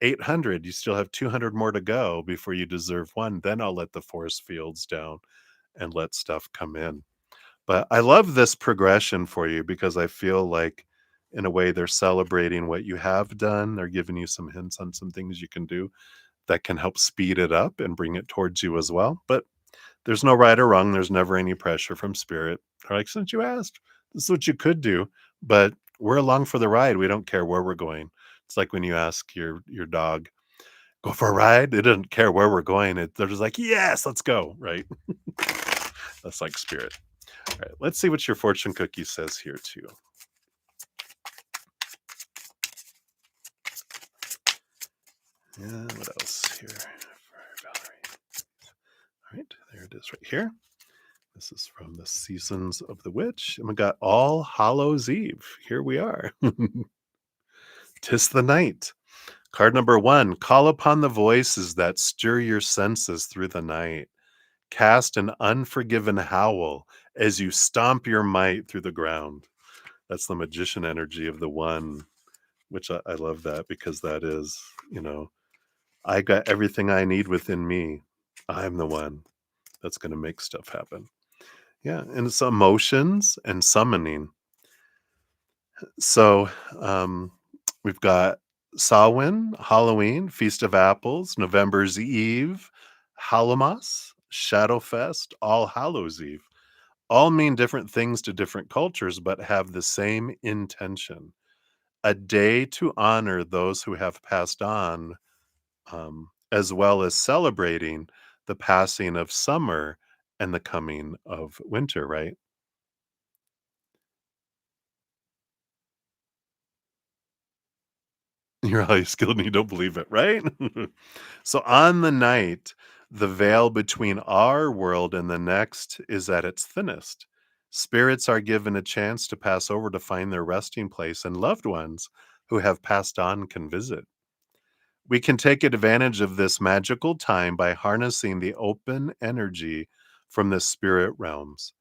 800, you still have 200 more to go before you deserve one. Then I'll let the force fields down and let stuff come in." But I love this progression for you because I feel like, in a way, they're celebrating what you have done. They're giving you some hints on some things you can do that can help speed it up and bring it towards you as well. But there's no right or wrong. There's never any pressure from spirit. They're like, since you asked, this is what you could do. But we're along for the ride. We don't care where we're going. It's like when you ask your dog, go for a ride. It doesn't care where we're going. They're just like, yes, let's go. Right. That's like spirit. All right. Let's see what your fortune cookie says here, too. Yeah. What else here for Valerie? All right. There it is right here. This is from the Seasons of the Witch. And we got All Hallows Eve. Here we are. Tis the night. Card number 1, call upon the voices that stir your senses through the night. Cast an unforgiven howl as you stomp your might through the ground. That's the magician energy of the one, which I love that because that is, I got everything I need within me. I'm the one that's going to make stuff happen. Yeah, and it's emotions and summoning. So, um, we've got Samhain, Halloween, Feast of Apples, November's Eve, Hallowmas, Shadowfest, All Hallows Eve. All mean different things to different cultures, but have the same intention. A day to honor those who have passed on, as well as celebrating the passing of summer and the coming of winter, right? You're highly skilled and you don't believe it, right? So on the night, the veil between our world and the next is at its thinnest. Spirits are given a chance to pass over to find their resting place, and loved ones who have passed on can visit. We can take advantage of this magical time by harnessing the open energy from the spirit realms.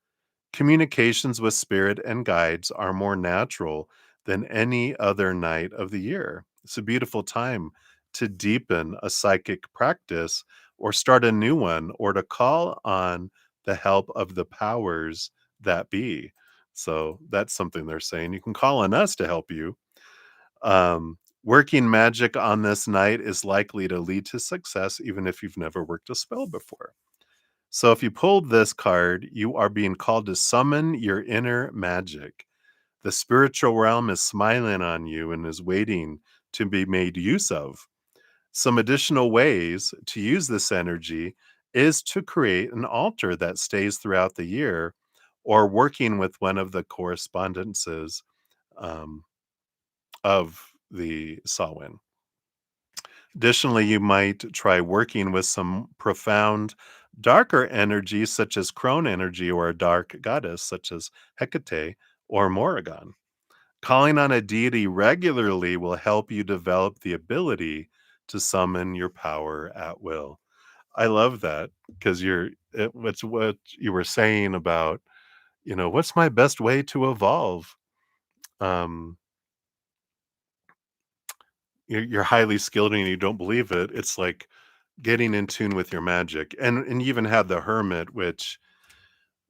Communications with spirit and guides are more natural than any other night of the year. It's a beautiful time to deepen a psychic practice or start a new one or to call on the help of the powers that be. So that's something they're saying. You can call on us to help you. Working magic on this night is likely to lead to success even if you've never worked a spell before. So if you pulled this card, you are being called to summon your inner magic. The spiritual realm is smiling on you and is waiting to be made use of. Some additional ways to use this energy is to create an altar that stays throughout the year or working with one of the correspondences um, of the Samhain. Additionally, you might try working with some profound, darker energies, such as crone energy, or a dark goddess, such as Hecate or Morrigan. Calling on a deity regularly will help you develop the ability to summon your power at will. I love that because it's what you were saying about, what's my best way to evolve? Um, you're highly skilled and you don't believe it. It's like getting in tune with your magic. And you even had the hermit, which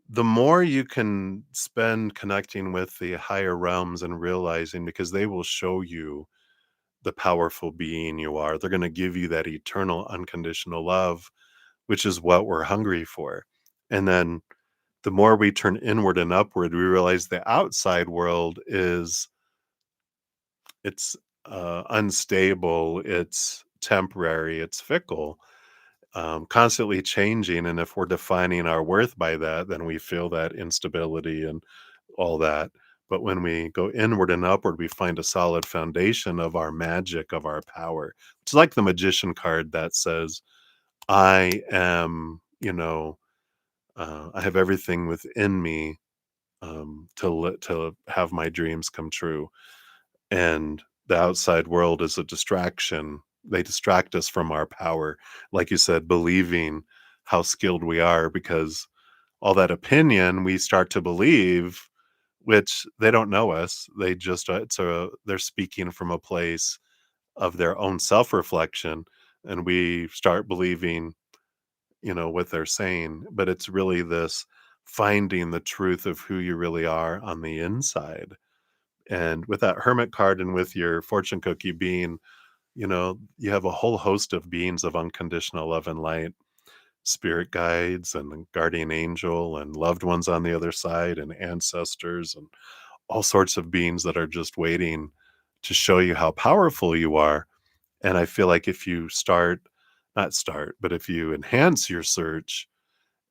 the more you can spend connecting with the higher realms and realizing because they will show you the powerful being you are. They're going to give you that eternal unconditional love, which is what we're hungry for. And then the more we turn inward and upward, we realize the outside world is it's unstable, it's temporary, it's fickle, constantly changing. And if we're defining our worth by that, then we feel that instability and all that. But when we go inward and upward, we find a solid foundation of our magic, of our power. It's like the magician card that says, I am, I have everything within me to have my dreams come true. And the outside world is a distraction. They distract us from our power. Like you said, believing how skilled we are because all that opinion we start to believe, which they don't know us. They just they're speaking from a place of their own self-reflection and we start believing, what they're saying, but it's really this finding the truth of who you really are on the inside. And with that hermit card and with your fortune cookie being, you have a whole host of beings of unconditional love and light, spirit guides and guardian angel and loved ones on the other side and ancestors and all sorts of beings that are just waiting to show you how powerful you are. And I feel like if you not start, but if you enhance your search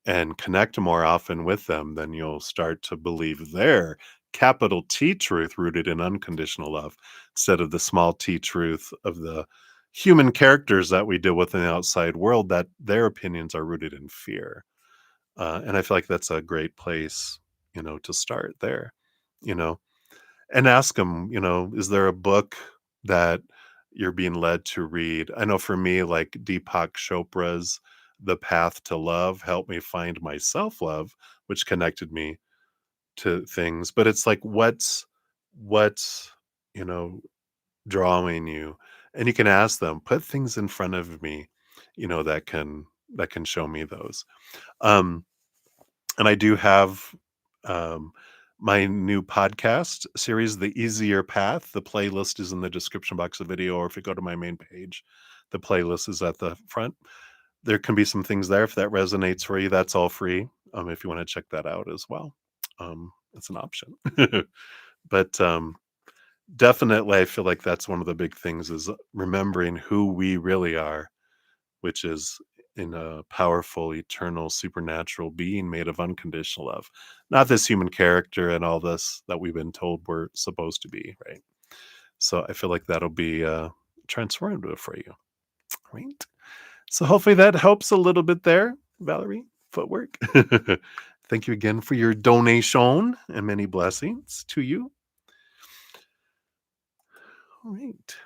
and connect more often with them, then you'll start to believe their capital T truth rooted in unconditional love instead of the small t truth of the human characters that we deal with in the outside world, that their opinions are rooted in fear. And I feel like that's a great place, to start there, you know, and ask them, is there a book that you're being led to read? I know for me, like Deepak Chopra's The Path to Love helped me find my self-love, which connected me to things. But it's like what's, you know, drawing you? And you can ask them, put things in front of me, that can show me those. Um And I do have um, my new podcast series, The Easier Path. The playlist is in the description box of the video, or if you go to my main page, the playlist is at the front. There can be some things there if that resonates for you. That's all free. If you want to check that out as well, it's an option. But definitely, I feel like that's one of the big things is remembering who we really are, which is in a powerful, eternal, supernatural being made of unconditional love, not this human character and all this that we've been told we're supposed to be, right? So I feel like that'll be transformative for you, right? So hopefully that helps a little bit there, Valerie. Footwork. Thank you again for your donation and many blessings to you. All right.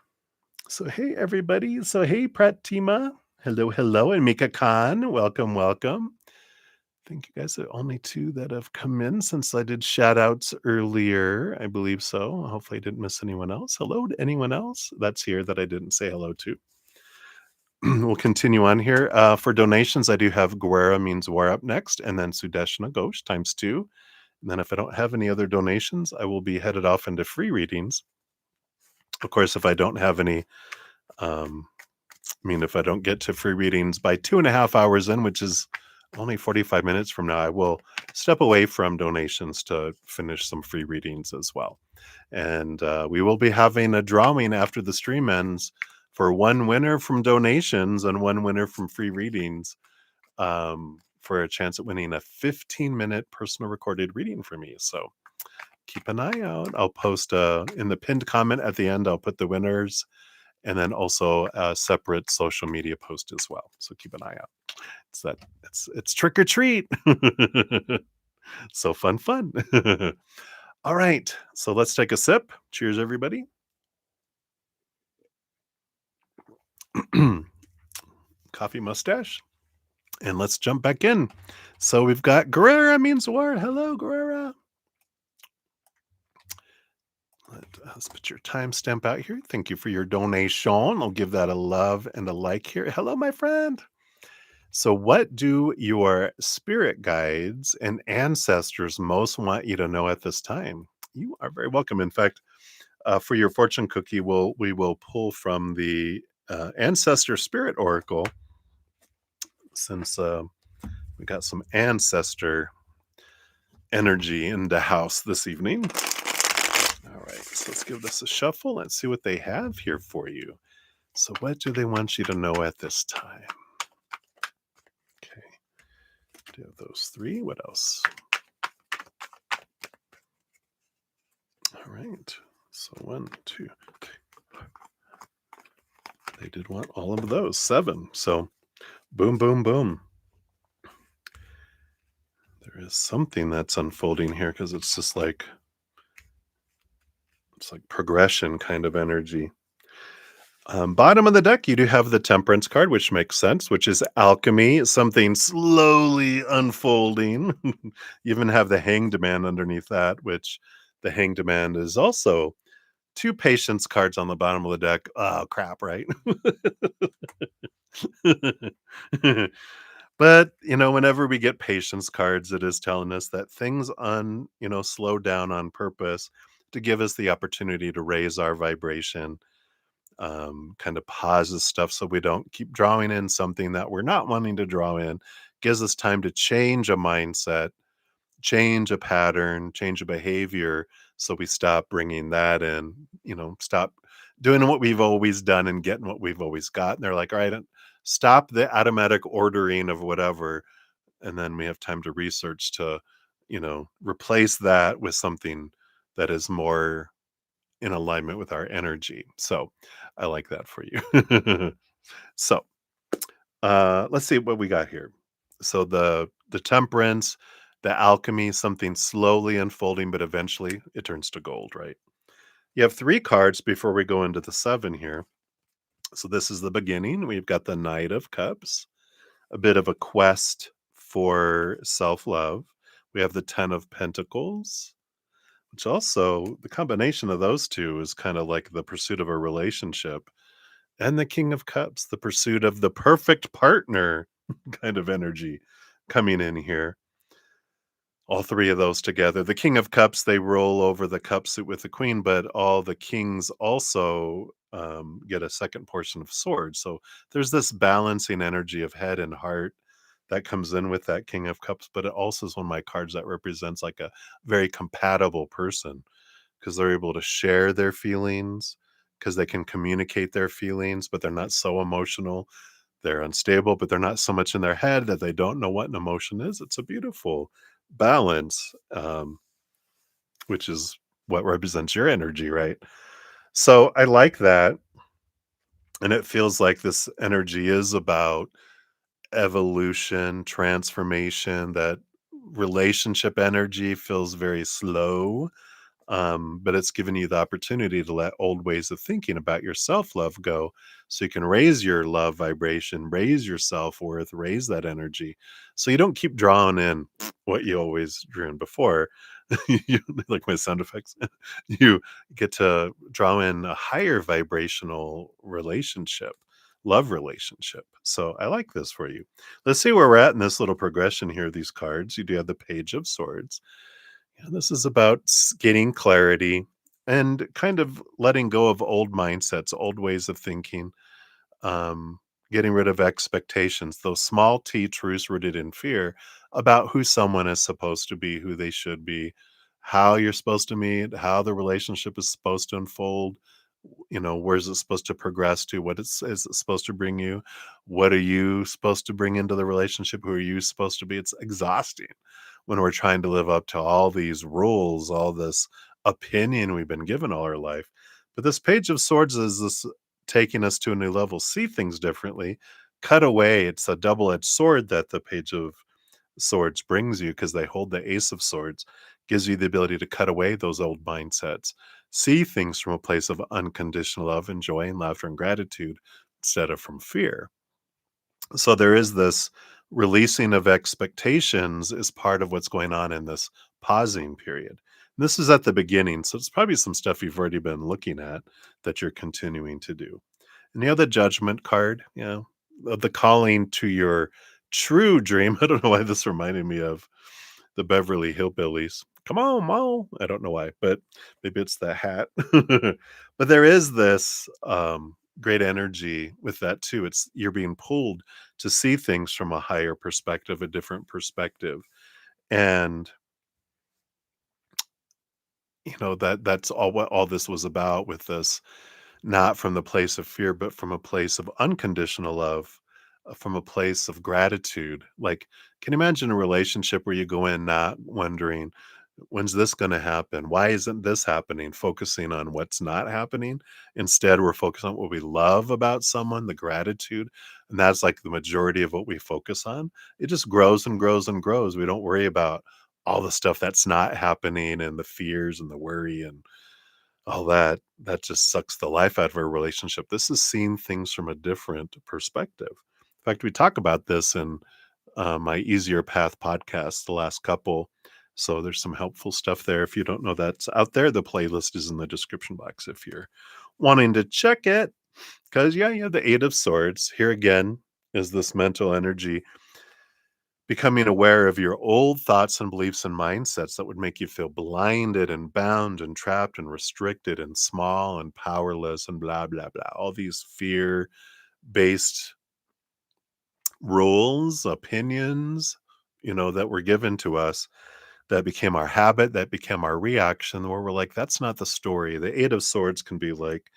So, hey, everybody. So, hey, Pratima. Hello, hello. And Mika Khan. Welcome, welcome. I think you guys are only two that have come in since I did shout outs earlier. I believe so. Hopefully, I didn't miss anyone else. Hello to anyone else that's here that I didn't say hello to. We'll continue on here. For donations, I do have Guerra means war up next, and then Sudeshna Ghosh times two. And then if I don't have any other donations, I will be headed off into free readings. Of course, if I don't have any, if I don't get to free readings by 2.5 hours in, which is only 45 minutes from now, I will step away from donations to finish some free readings as well. And we will be having a drawing after the stream ends for one winner from donations and one winner from free readings, for a chance at winning a 15-minute personal recorded reading for me. So keep an eye out. I'll post in the pinned comment at the end, I'll put the winners and then also a separate social media post as well. So keep an eye out. It's trick or treat. So fun. All right. So let's take a sip. Cheers, everybody. Coffee mustache. And let's jump back in. So we've got Guerrera means war. Hello, Guerrera. Let's put your timestamp out here. Thank you for your donation. I'll give that a love and a like here. Hello, my friend. So, what do your spirit guides and ancestors most want you to know at this time? You are very welcome. In fact, for your fortune cookie, we will pull from the ancestor spirit oracle, since we got some ancestor energy in the house this evening. All right, so let's give this a shuffle. Let's see what they have here for you. So, what do they want you to know at this time? Okay, do have those three. What else? All right, so 1, 2. They did want all of those. 7. So, boom, boom, boom. There is something that's unfolding here because it's just like progression kind of energy. Bottom of the deck, you do have the Temperance card, which makes sense, which is alchemy, something slowly unfolding. You even have the Hanged Man underneath that, which the Hanged Man is also 2 Patience cards on the bottom of the deck. Oh, crap, right? But, whenever we get Patience cards, it is telling us that things slow down on purpose to give us the opportunity to raise our vibration, kind of pauses stuff so we don't keep drawing in something that we're not wanting to draw in, gives us time to change a mindset, change a pattern, change a behavior, so we stop bringing that in, stop doing what we've always done and getting what we've always got. And they're like, all right, stop the automatic ordering of whatever. And then we have time to research to, replace that with something that is more in alignment with our energy. So I like that for you. So let's see what we got here. So the temperance, the alchemy, something slowly unfolding, but eventually it turns to gold, right? You have 3 cards before we go into the 7 here. So this is the beginning. We've got the Knight of Cups, a bit of a quest for self-love. We have the 10 of Pentacles, which also the combination of those two is kind of like the pursuit of a relationship, and the King of Cups, the pursuit of the perfect partner kind of energy coming in here. all three of those together. The King of Cups, they roll over the cup suit with the Queen, but all the kings also get a second portion of swords. So there's this balancing energy of head and heart that comes in with that King of Cups, but it also is one of my cards that represents like a very compatible person because they're able to share their feelings, because they can communicate their feelings, but they're not so emotional. They're unstable, but they're not so much in their head that they don't know what an emotion is. It's a beautiful balance, which is what represents your energy, right? So I like that. And it feels like this energy is about evolution, transformation, that relationship energy feels very slow, but it's given you the opportunity to let old ways of thinking about your self-love go so you can raise your love vibration, raise your self-worth, raise that energy. So you don't keep drawing in what you always drew in before. You like my sound effects. You get to draw in a higher vibrational relationship, love relationship. So I like this for you. Let's see where we're at in this little progression here, these cards. You do have the Page of Swords. Yeah, this is about gaining clarity and kind of letting go of old mindsets, old ways of thinking, um, getting rid of expectations, those small t truths rooted in fear about who someone is supposed to be, who they should be, how you're supposed to meet, how the relationship is supposed to unfold. Where's it supposed to progress to? Is it supposed to bring you? What are you supposed to bring into the relationship? Who are you supposed to be? It's exhausting when we're trying to live up to all these rules, all this opinion we've been given all our life. But this Page of Swords is this taking us to a new level, see things differently, cut away. It's a double-edged sword that the Page of Swords brings you because they hold the Ace of Swords, gives you the ability to cut away those old mindsets, see things from a place of unconditional love and joy and laughter and gratitude instead of from fear. So there is this releasing of expectations is part of what's going on in this pausing period. This is at the beginning, so it's probably some stuff you've already been looking at that you're continuing to do. And the other Judgment card, of the calling to your true dream. I don't know why this reminded me of the Beverly Hillbillies. Come on, Mo. I don't know why, but maybe it's the hat. But there is this great energy with that too. It's you're being pulled to see things from a higher perspective, a different perspective. And that's all what all this was about with this, not from the place of fear, but from a place of unconditional love, from a place of gratitude. Like, can you imagine a relationship where you go in not wondering, when's this going to happen? Why isn't this happening? Focusing on what's not happening. Instead, we're focused on what we love about someone, the gratitude. And that's like the majority of what we focus on. It just grows and grows and grows. We don't worry about all the stuff that's not happening and the fears and the worry and all that just sucks the life out of our relationship. This is seeing things from a different perspective. In fact, we talk about this in my Easier Path podcast, the last couple. So there's some helpful stuff there. If you don't know that's out there, the playlist is in the description box if you're wanting to check it. Because, yeah, you have the Eight of Swords. Here again is this mental energy, becoming aware of your old thoughts and beliefs and mindsets that would make you feel blinded and bound and trapped and restricted and small and powerless and blah, blah, blah. All these fear based rules, opinions, that were given to us that became our habit, that became our reaction, where we're like, that's not the story. The Eight of Swords can be like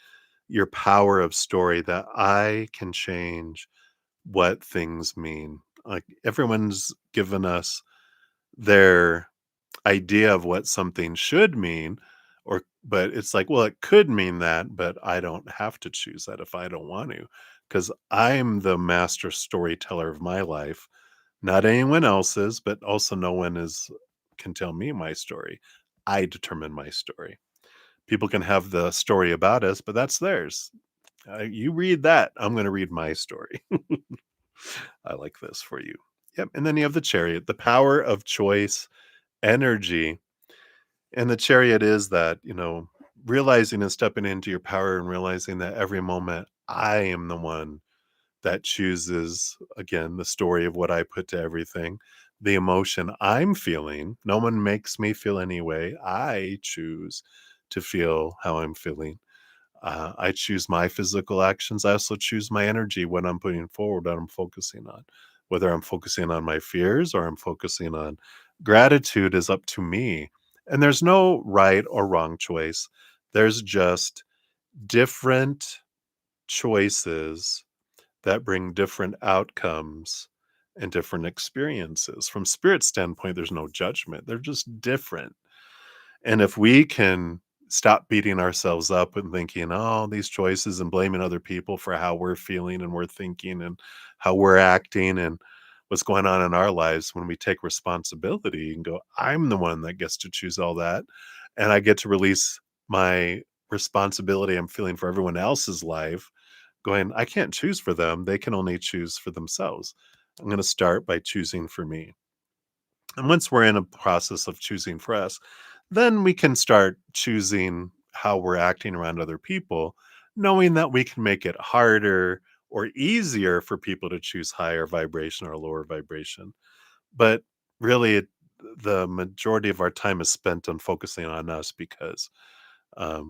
your power of story that I can change what things mean. Like everyone's given us their idea of what something should mean, but it's like, well, it could mean that, but I don't have to choose that if I don't want to, because I'm the master storyteller of my life, not anyone else's, but also no one is can tell me my story. I determine my story. People can have the story about us, but that's theirs. You read that, I'm going to read my story. I like this for you. Yep. And then you have the Chariot, the power of choice, energy. And the Chariot is that, realizing and stepping into your power and realizing that every moment I am the one that chooses, again, the story of what I put to everything, the emotion I'm feeling. No one makes me feel any way. I choose to feel how I'm feeling. I choose my physical actions. I also choose my energy, what I'm putting forward, what I'm focusing on. Whether I'm focusing on my fears or I'm focusing on gratitude is up to me. And there's no right or wrong choice. There's just different choices that bring different outcomes and different experiences. From spirit standpoint, there's no judgment. They're just different. And if we can stop beating ourselves up and thinking, oh, these choices and blaming other people for how we're feeling and we're thinking and how we're acting and what's going on in our lives, when we take responsibility and go, I'm the one that gets to choose all that. And I get to release my responsibility I'm feeling for everyone else's life, going, I can't choose for them. They can only choose for themselves. I'm going to start by choosing for me. And once we're in a process of choosing for us, then we can start choosing how we're acting around other people, knowing that we can make it harder or easier for people to choose higher vibration or lower vibration. But really, the majority of our time is spent on focusing on us because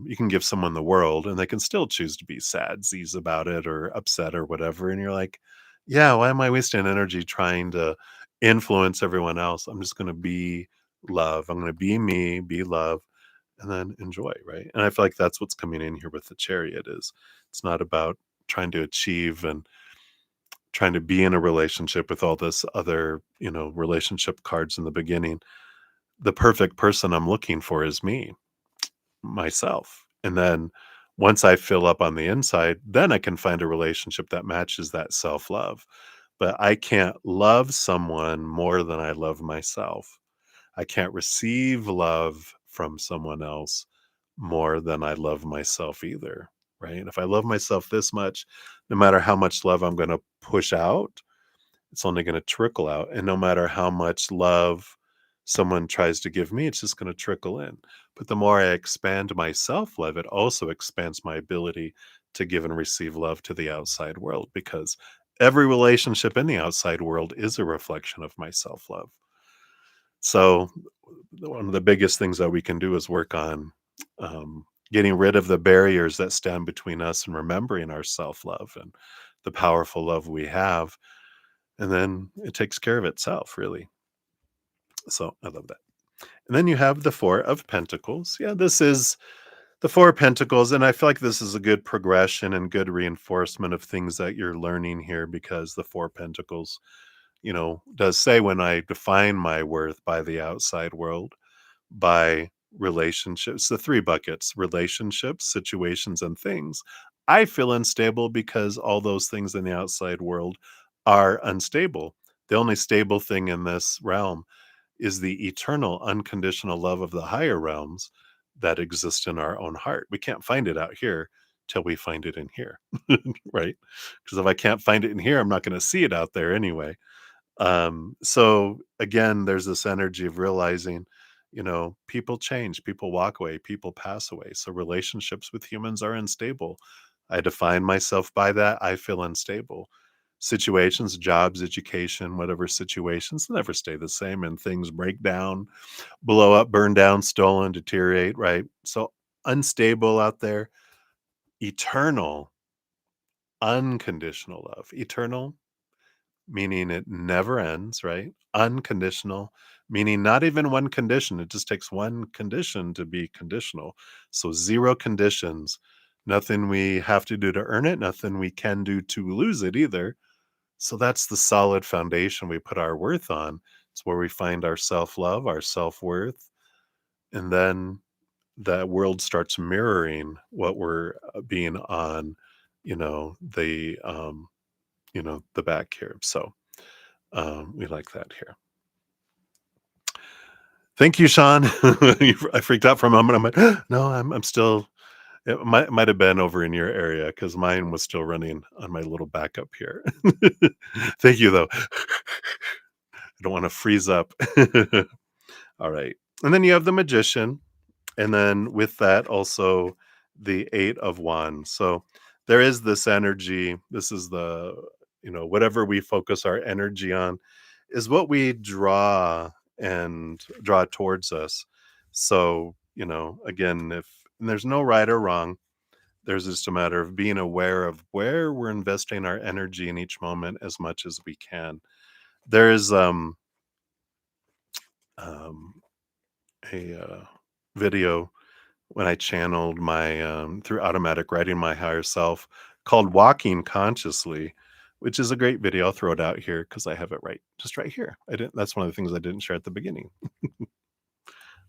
you can give someone the world and they can still choose to be sad, z's about it, or upset or whatever. And you're like, yeah, why am I wasting energy trying to influence everyone else? I'm just going to be love. I'm going to be me, be love, and then enjoy. Right. And I feel like that's what's coming in here with the chariot is it's not about trying to achieve and trying to be in a relationship with all this other, relationship cards in the beginning. The perfect person I'm looking for is me, myself. And then once I fill up on the inside, then I can find a relationship that matches that self love. But I can't love someone more than I love myself. I can't receive love from someone else more than I love myself either. Right. And if I love myself this much, no matter how much love I'm going to push out, it's only going to trickle out. And no matter how much love someone tries to give me, it's just going to trickle in. But the more I expand my self love, it also expands my ability to give and receive love to the outside world because every relationship in the outside world is a reflection of my self love. So, one of the biggest things that we can do is work on getting rid of the barriers that stand between us and remembering our self love and the powerful love we have, and then it takes care of itself, really. So I love that. And then you have the Four of Pentacles. Yeah, this is the Four of Pentacles. And I feel like this is a good progression and good reinforcement of things that you're learning here because the Four of Pentacles, does say when I define my worth by the outside world, by relationships, the three buckets: relationships, situations, and things. I feel unstable because all those things in the outside world are unstable. The only stable thing in this realm is the eternal, unconditional love of the higher realms that exist in our own heart. We can't find it out here till we find it in here, right? Because if I can't find it in here, I'm not going to see it out there anyway. So again, there's this energy of realizing, people change, people walk away, people pass away. So relationships with humans are unstable. I define myself by that. I feel unstable. Situations, jobs, education, whatever situations never stay the same and things break down, blow up, burn down, stolen, deteriorate, right? So unstable out there, eternal, unconditional love. Eternal meaning it never ends, right? Unconditional, meaning not even one condition. It just takes one condition to be conditional. So zero conditions, nothing we have to do to earn it, nothing we can do to lose it either. So that's the solid foundation we put our worth on. It's where we find our self love, our self worth. And then that world starts mirroring what we're being on, the back here. So, we like that here. Thank you, Sean. I freaked out for a moment. I'm like, no, I'm still. It might have been over in your area because mine was still running on my little backup here. Thank you, though. I don't want to freeze up. All right, and then you have the magician, and then with that also the Eight of Wands. So there is this energy. This is the whatever we focus our energy on is what we draw towards us. So, again, if and there's no right or wrong, there's just a matter of being aware of where we're investing our energy in each moment as much as we can. There's um a video when I channeled my through automatic writing my higher self called Walking Consciously, which is a great video. I'll throw it out here because I have it right here. I didn't That's one of the things I didn't share at the beginning.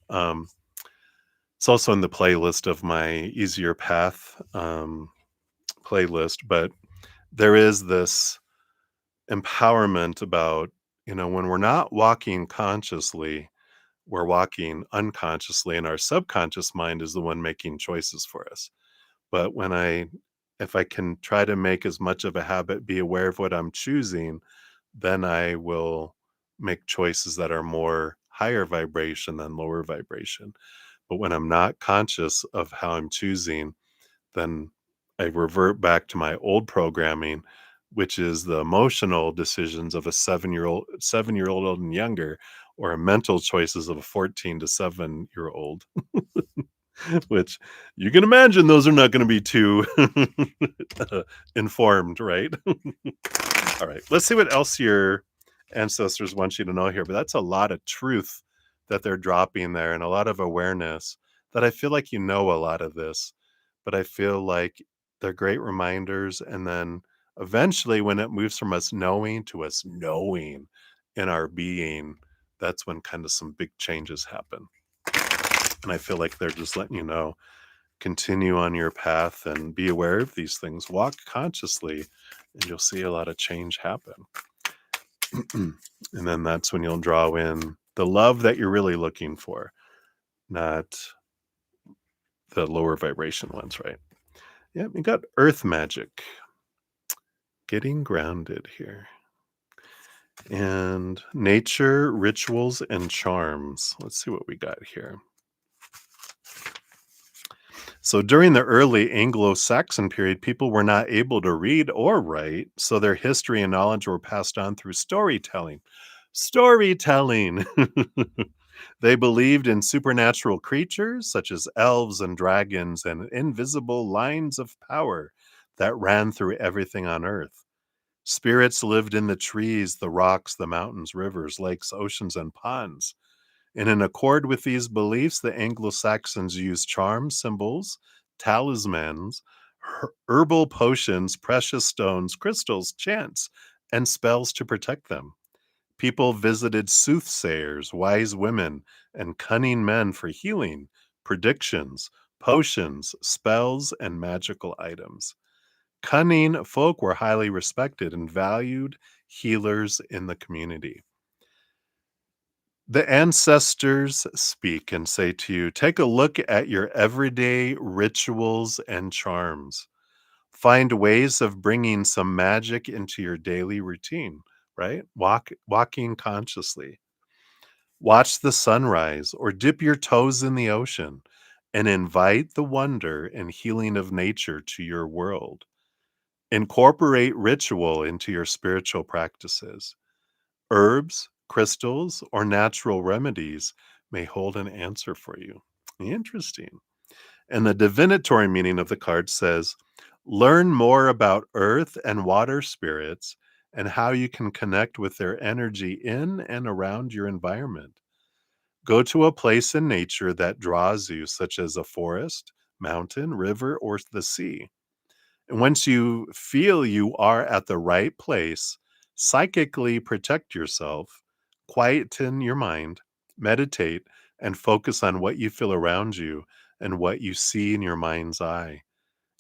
Um it's also in the playlist of my Easier Path playlist, but there is this empowerment about, when we're not walking consciously, we're walking unconsciously, and our subconscious mind is the one making choices for us. But if I can try to make as much of a habit, be aware of what I'm choosing, then I will make choices that are more higher vibration than lower vibration. But when I'm not conscious of how I'm choosing, then I revert back to my old programming, which is the emotional decisions of a 7-year old and younger, or mental choices of a 14 to 7-year-old, which you can imagine those are not going to be too informed, right? All right, let's see what else your ancestors want you to know here. But that's a lot of truth that they're dropping there, and a lot of awareness that I feel like a lot of this, but I feel like they're great reminders. And then eventually, when it moves from us knowing to us knowing in our being, that's when kind of some big changes happen. And I feel like they're just letting you know, continue on your path and be aware of these things, walk consciously, and you'll see a lot of change happen. And then that's when you'll draw in the love that you're really looking for, not the lower vibration ones, right? Yeah, we got earth magic, getting grounded here. And nature, rituals, and charms. Let's see what we got here. So during the early Anglo-Saxon period, people were not able to read or write, so their history and knowledge were passed on through storytelling. Storytelling! They believed in supernatural creatures such as elves and dragons and invisible lines of power that ran through everything on Earth. Spirits lived in the trees, the rocks, the mountains, rivers, lakes, oceans, and ponds. And in accord with these beliefs, the Anglo-Saxons used charms, symbols, talismans, herbal potions, precious stones, crystals, chants, and spells to protect them. People visited soothsayers, wise women, and cunning men for healing, predictions, potions, spells, and magical items. Cunning folk were highly respected and valued healers in the community. The ancestors speak and say to you, take a look at your everyday rituals and charms. Find ways of bringing some magic into your daily routine, right? Walking consciously. Watch the sunrise or dip your toes in the ocean and invite the wonder and healing of nature to your world. Incorporate ritual into your spiritual practices. Herbs, crystals, or natural remedies may hold an answer for you. Interesting. And the divinatory meaning of the card says, learn more about earth and water spirits and how you can connect with their energy in and around your environment. Go to a place in nature that draws you, such as a forest, mountain, river, or the sea. And once you feel you are at the right place, psychically protect yourself, quieten your mind, meditate, and focus on what you feel around you and what you see in your mind's eye.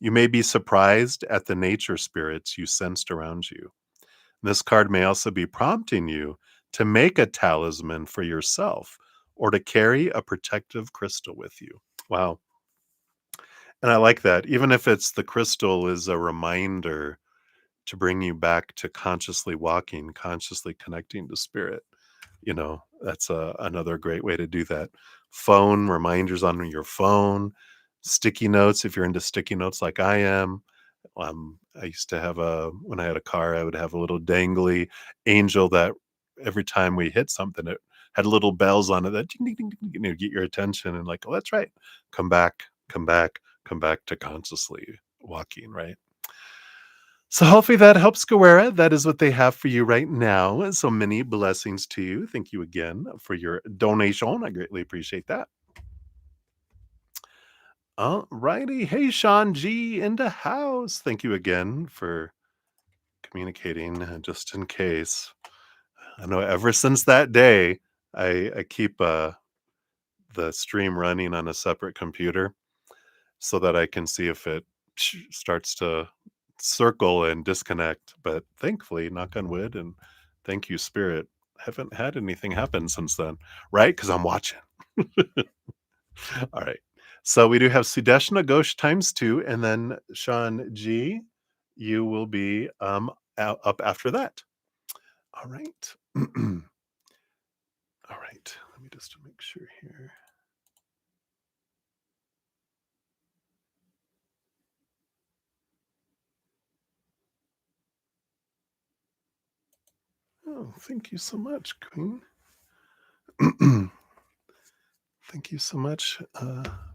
You may be surprised at the nature spirits you sensed around you. This card may also be prompting you to make a talisman for yourself or to carry a protective crystal with you. Wow. And I like that. Even if it's the crystal is a reminder to bring you back to consciously walking, consciously connecting to spirit. That's another great way to do that. Phone reminders on your phone, sticky notes if you're into sticky notes like I am. I used to have when I had a car, I would have a little dangly angel that every time we hit something, it had little bells on it that ding, ding, ding, ding, get your attention and like, oh, that's right. Come back, come back, come back to consciously walking, right? So hopefully that helps, Guerrera. That is what they have for you right now. So many blessings to you. Thank you again for your donation. I greatly appreciate that. All righty. Hey, Sean G in the house. Thank you again for communicating just in case. I know ever since that day, I keep the stream running on a separate computer so that I can see if it starts to circle and disconnect. But thankfully, knock on wood, and thank you, Spirit, haven't had anything happen since then, right? Because I'm watching. All right. So we do have Sudeshna Ghosh times two, and then Sean G, you will be up after that. All right. All right. Let me just make sure here. Oh, thank you so much, Queen. Thank you so much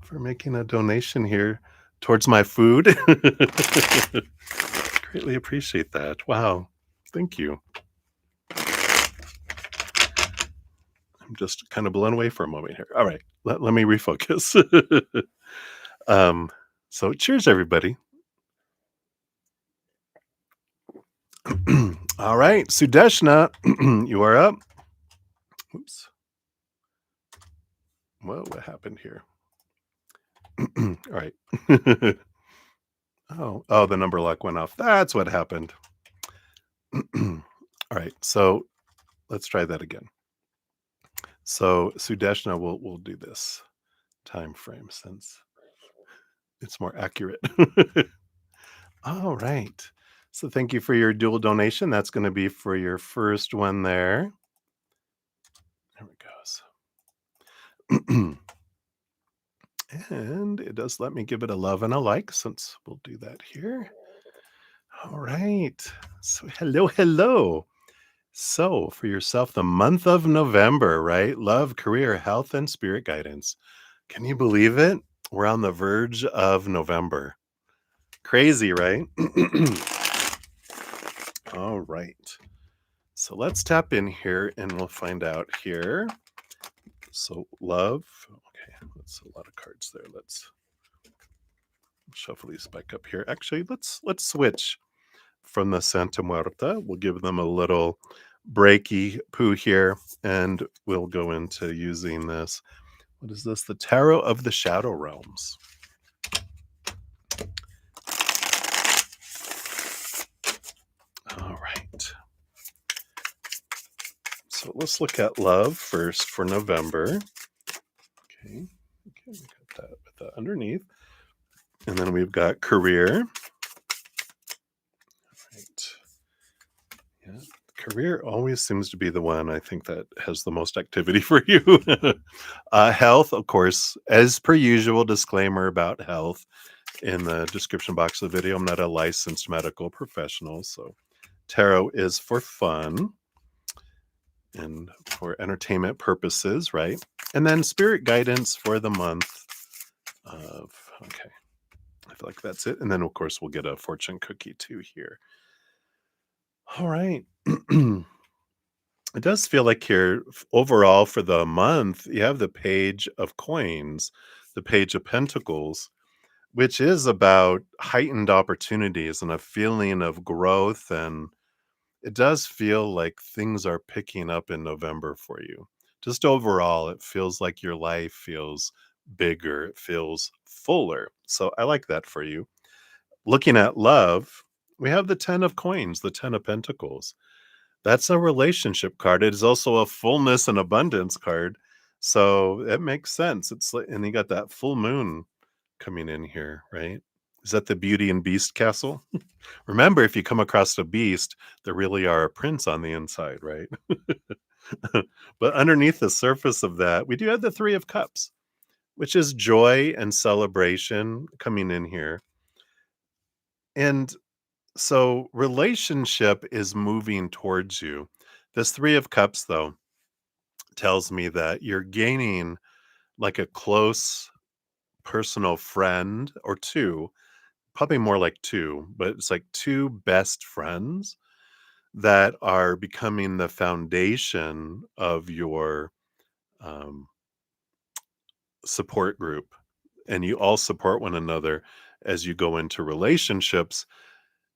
for making a donation here towards my food. Greatly appreciate that. Wow. Thank you. I'm just kind of blown away for a moment here. All right. Let me refocus. um, so cheers, everybody. All right. Sudeshna, you are up. Oops. Whoa, what happened here? All right. Oh, the number lock went off. That's what happened. All right. So let's try that again. So Sudeshna will do this time frame since it's more accurate. All right. So thank you for your dual donation. That's going to be for your first one there. There it goes. And it does let me give it a love and a like, since we'll do that here. All right. So hello, hello. So for yourself, the month of November, right? Love, career, health, and spirit guidance. Can you believe it? We're on the verge of November. Crazy, right? All right. So let's tap in here and we'll find out here. So love. Okay, that's a lot of cards there. Let's shuffle these back up here. Actually, let's switch from the Santa Muerta. We'll give them a little breaky poo here, and we'll go into using this. What is this? The Tarot of the Shadow Realms. All right. So let's look at love first for November. Okay, we got that with that underneath. And then we've got career. Right. Yeah. Career always seems to be the one I think that has the most activity for you. Health, of course, as per usual, disclaimer about health in the description box of the video. I'm not a licensed medical professional, so tarot is for fun and for entertainment purposes, right? And then spirit guidance for the month of, okay, I feel like that's it. And then, of course, we'll get a fortune cookie too here. All right. It does feel like here, overall for the month, you have the Page of Coins, the Page of Pentacles, which is about heightened opportunities and a feeling of growth. And it does feel like things are picking up in November for you. Just overall, it feels like your life feels bigger, it feels fuller. So I like that for you. Looking at love, we have the 10 of Coins, the 10 of Pentacles. That's a relationship card. It is also a fullness and abundance card. So it makes sense. It's like, and you got that full moon coming in here, right? Is that the Beauty and Beast castle? Remember, if you come across a beast, there really are a prince on the inside, right? But underneath the surface of that, we do have the Three of Cups, which is joy and celebration coming in here. And so relationship is moving towards you. This 3 of Cups, though, tells me that you're gaining like a close personal friend or 2, probably more like 2, but it's like 2 best friends that are becoming the foundation of your, um, support group, and you all support one another as you go into relationships,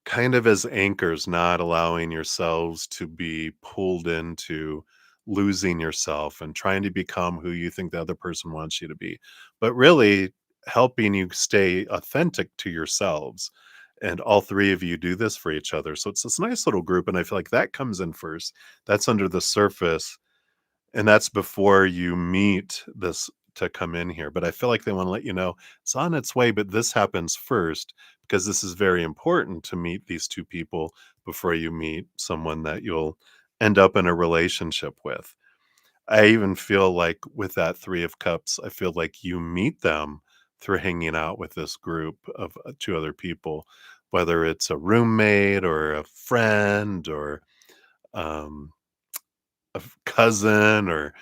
kind of as anchors, not allowing yourselves to be pulled into losing yourself and trying to become who you think the other person wants you to be, but really helping you stay authentic to yourselves. And all 3 of you do this for each other. So it's this nice little group. And I feel like that comes in first. That's under the surface. And that's before you meet this to come in here, but I feel like they wanna let you know it's on its way, but this happens first because this is very important to meet these 2 people before you meet someone that you'll end up in a relationship with. I even feel like with that 3 of Cups, I feel like you meet them through hanging out with this group of, 2 other people, whether it's a roommate or a friend or, um cousin or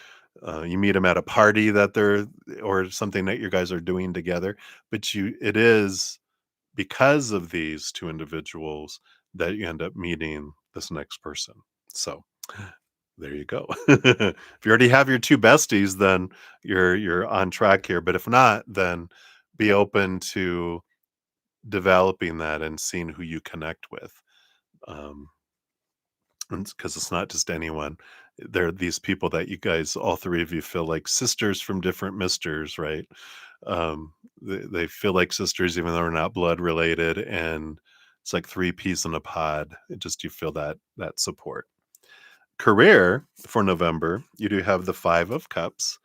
you meet them at a party that they're or something that you guys are doing together, but you it is because of these 2 individuals that you end up meeting this next person. So, there you go. If you already have your 2 besties, then you're on track here, but if not, then be open to developing that and seeing who you connect with. Um, because it's not just anyone. There are these people that you guys, all 3 of you feel like sisters from different misters, right? They feel like sisters even though they're not blood related, and it's like 3 peas in a pod. It just you feel that support. Career for November, you do have the 5 of Cups.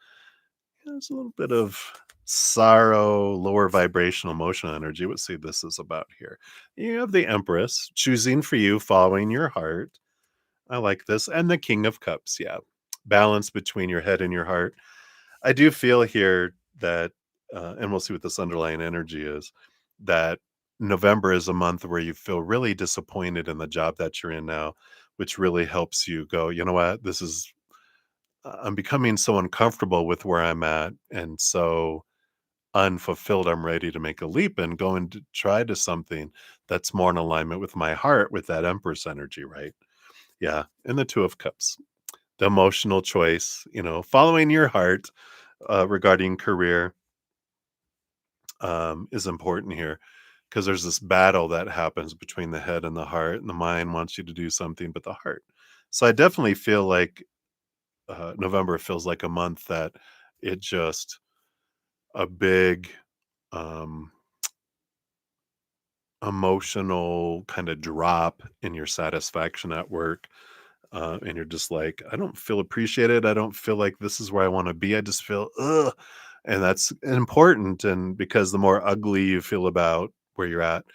There's a little bit of sorrow, lower vibrational emotional energy. Let's see this is about here. You have the Empress choosing for you, following your heart. I like this, and the King of Cups, yeah. Balance between your head and your heart. I do feel here that, and we'll see what this underlying energy is, that November is a month where you feel really disappointed in the job that you're in now, which really helps you go, "You know what? This is I'm becoming so uncomfortable with where I'm at and so unfulfilled. I'm ready to make a leap and go and try to something that's more in alignment with my heart, with that Empress energy," right? Yeah, and the 2 of Cups. The emotional choice, following your heart, regarding career, is important here because there's this battle that happens between the head and the heart, and the mind wants you to do something, but the heart. So I definitely feel like, November feels like a month that it just a big, um, emotional kinda drop in your satisfaction at work. And you're just like, I don't feel appreciated. I don't feel like this is where I want to be. I just feel, ugh. And that's important. And because the more ugly you feel about where you're at,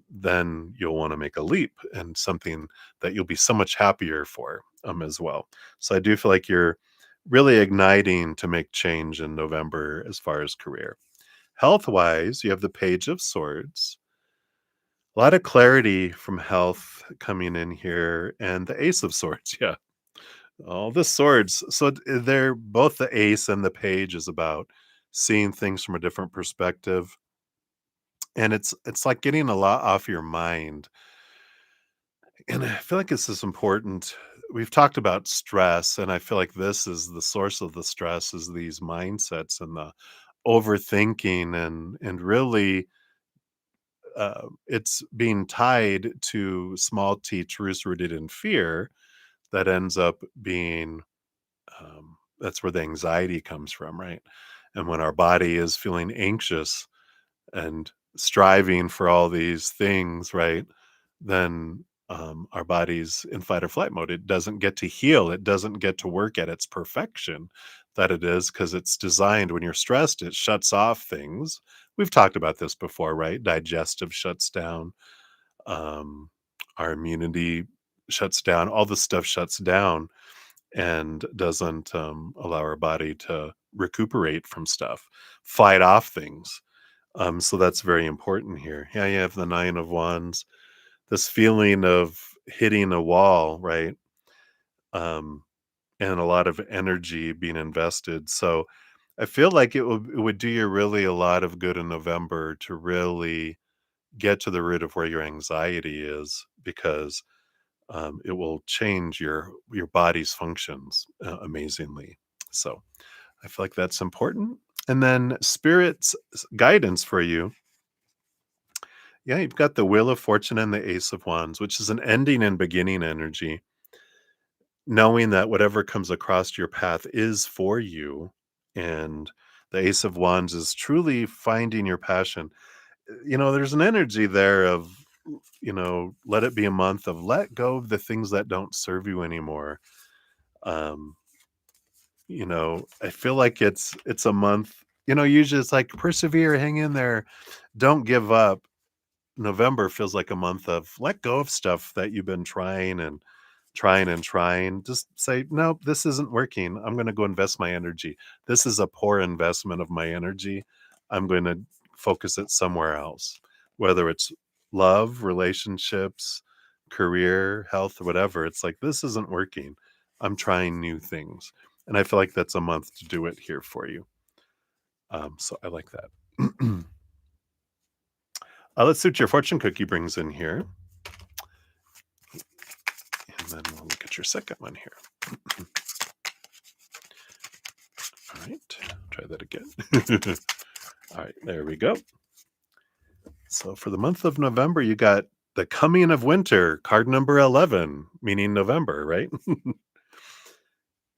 then you'll want to make a leap and something that you'll be so much happier for as well. So I do feel like you're really igniting to make change in November as far as career. Health wise, you have the Page of Swords. A lot of clarity from health coming in here, and the Ace of Swords. Yeah, all the swords. So they're both the ace and the page is about seeing things from a different perspective. And it's like getting a lot off your mind. And I feel like this is important. We've talked about stress, and I feel like this is the source of the stress is these mindsets and the overthinking and really it's being tied to small t truths rooted in fear that ends up being that's where the anxiety comes from, right? And when our body is feeling anxious and striving for all these things, right? Then our body's in fight or flight mode. It doesn't get to heal. It doesn't get to work at its perfection that it is because it's designed when you're stressed, it shuts off things. We've talked about this before, right? Digestive shuts down, um, our immunity shuts down, all the stuff shuts down and doesn't allow our body to recuperate from stuff, fight off things. So that's very important here. Yeah, you have the 9 of Wands, this feeling of hitting a wall, right? Um, and a lot of energy being invested. So I feel like it would do you really a lot of good in November to really get to the root of where your anxiety is, because it will change your body's functions amazingly. So I feel like that's important. And then spirit's guidance for you. Yeah, you've got the Wheel of Fortune and the Ace of Wands, which is an ending and beginning energy, knowing that whatever comes across your path is for you. And the Ace of Wands is truly finding your passion. There's an energy there of, let it be a month of let go of the things that don't serve you anymore. Um, I feel like it's a month, usually it's like persevere, hang in there, don't give up. November feels like a month of let go of stuff that you've been trying and trying and trying. Just say, nope, this isn't working. I'm going to go invest my energy. This is a poor investment of my energy. I'm going to focus it somewhere else, whether it's love, relationships, career, health, whatever. It's like, this isn't working. I'm trying new things. And I feel like that's a month to do it here for you. So I like that. Let's see what your fortune cookie brings in here. And then we'll look at your second one here. All right, try that again. All right, there we go. So for the month of November, you got the coming of winter, card number 11, meaning November, right?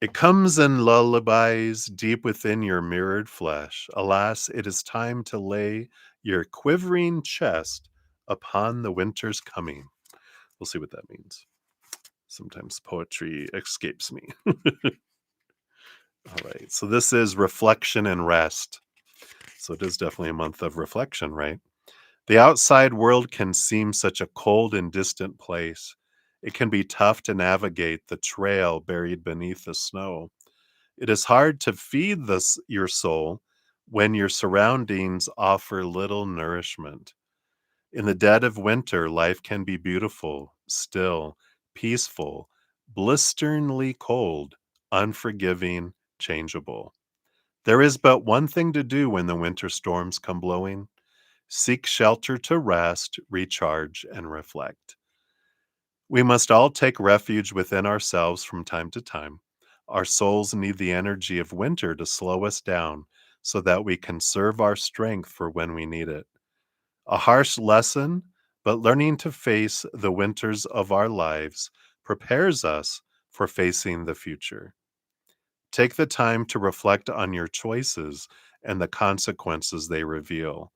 It comes in lullabies deep within your mirrored flesh. Alas, it is time to lay your quivering chest upon the winter's coming. We'll see what that means. Sometimes poetry escapes me. All right. So this is reflection and rest. So it is definitely a month of reflection, right? The outside world can seem such a cold and distant place. It can be tough to navigate the trail buried beneath the snow. It is hard to feed your soul when your surroundings offer little nourishment. In the dead of winter, life can be beautiful, still, peaceful, blisteringly cold, unforgiving, changeable. There is but one thing to do when the winter storms come blowing: seek shelter to rest, recharge, and reflect. We must all take refuge within ourselves from time to time. Our souls need the energy of winter to slow us down so that we can serve our strength for when we need it. A harsh lesson, but learning to face the winters of our lives prepares us for facing the future. Take the time to reflect on your choices and the consequences they reveal.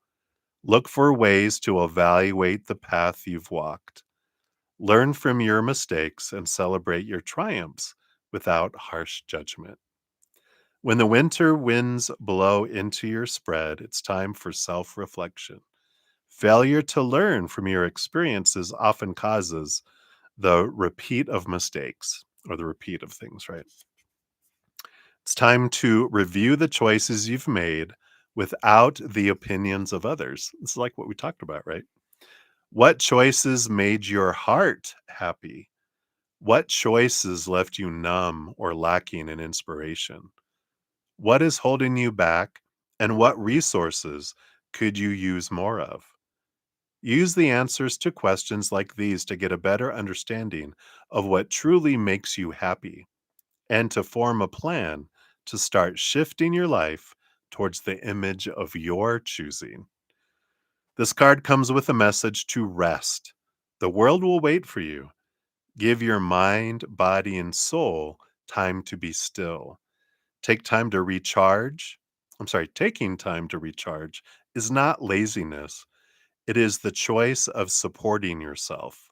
Look for ways to evaluate the path you've walked. Learn from your mistakes and celebrate your triumphs without harsh judgment. When the winter winds blow into your spread, it's time for self reflection. Failure to learn from your experiences often causes the repeat of mistakes or the repeat of things, right? It's time to review the choices you've made without the opinions of others. It's like what we talked about, right? What choices made your heart happy? What choices left you numb or lacking in inspiration? What is holding you back? And what resources could you use more of? Use the answers to questions like these to get a better understanding of what truly makes you happy and to form a plan to start shifting your life towards the image of your choosing. This card comes with a message to rest. The world will wait for you. Give your mind, body, and soul time to be still. Take time to recharge. Taking time to recharge is not laziness. It is the choice of supporting yourself.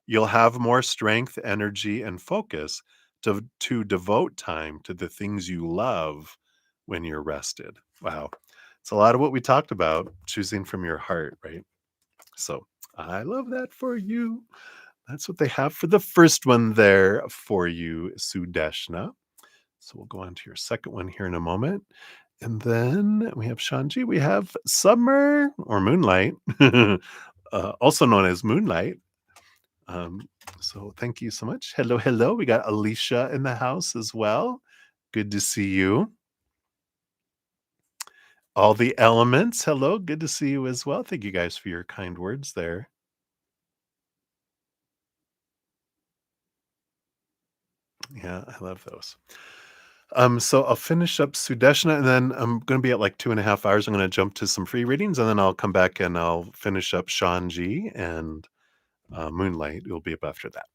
You'll have more strength, energy, and focus to devote time to the things you love when you're rested. Wow. It's a lot of what we talked about, choosing from your heart, right? So I love that for you. That's what they have for the first one there for you, Sudeshna. So we'll go on to your second one here in a moment. And then we have Shanji. We have Summer or Moonlight, also known as Moonlight. Um, so thank you so much. Hello, hello. We got Alicia in the house as well. Good to see you. All the elements. Hello. Good to see you as well. Thank you guys for your kind words there. Yeah, I love those. So I'll finish up Sudeshna and then I'm going to be at like 2.5 hours. I'm going to jump to some free readings and then I'll come back and I'll finish up Shanji and Moonlight. Will be up after that.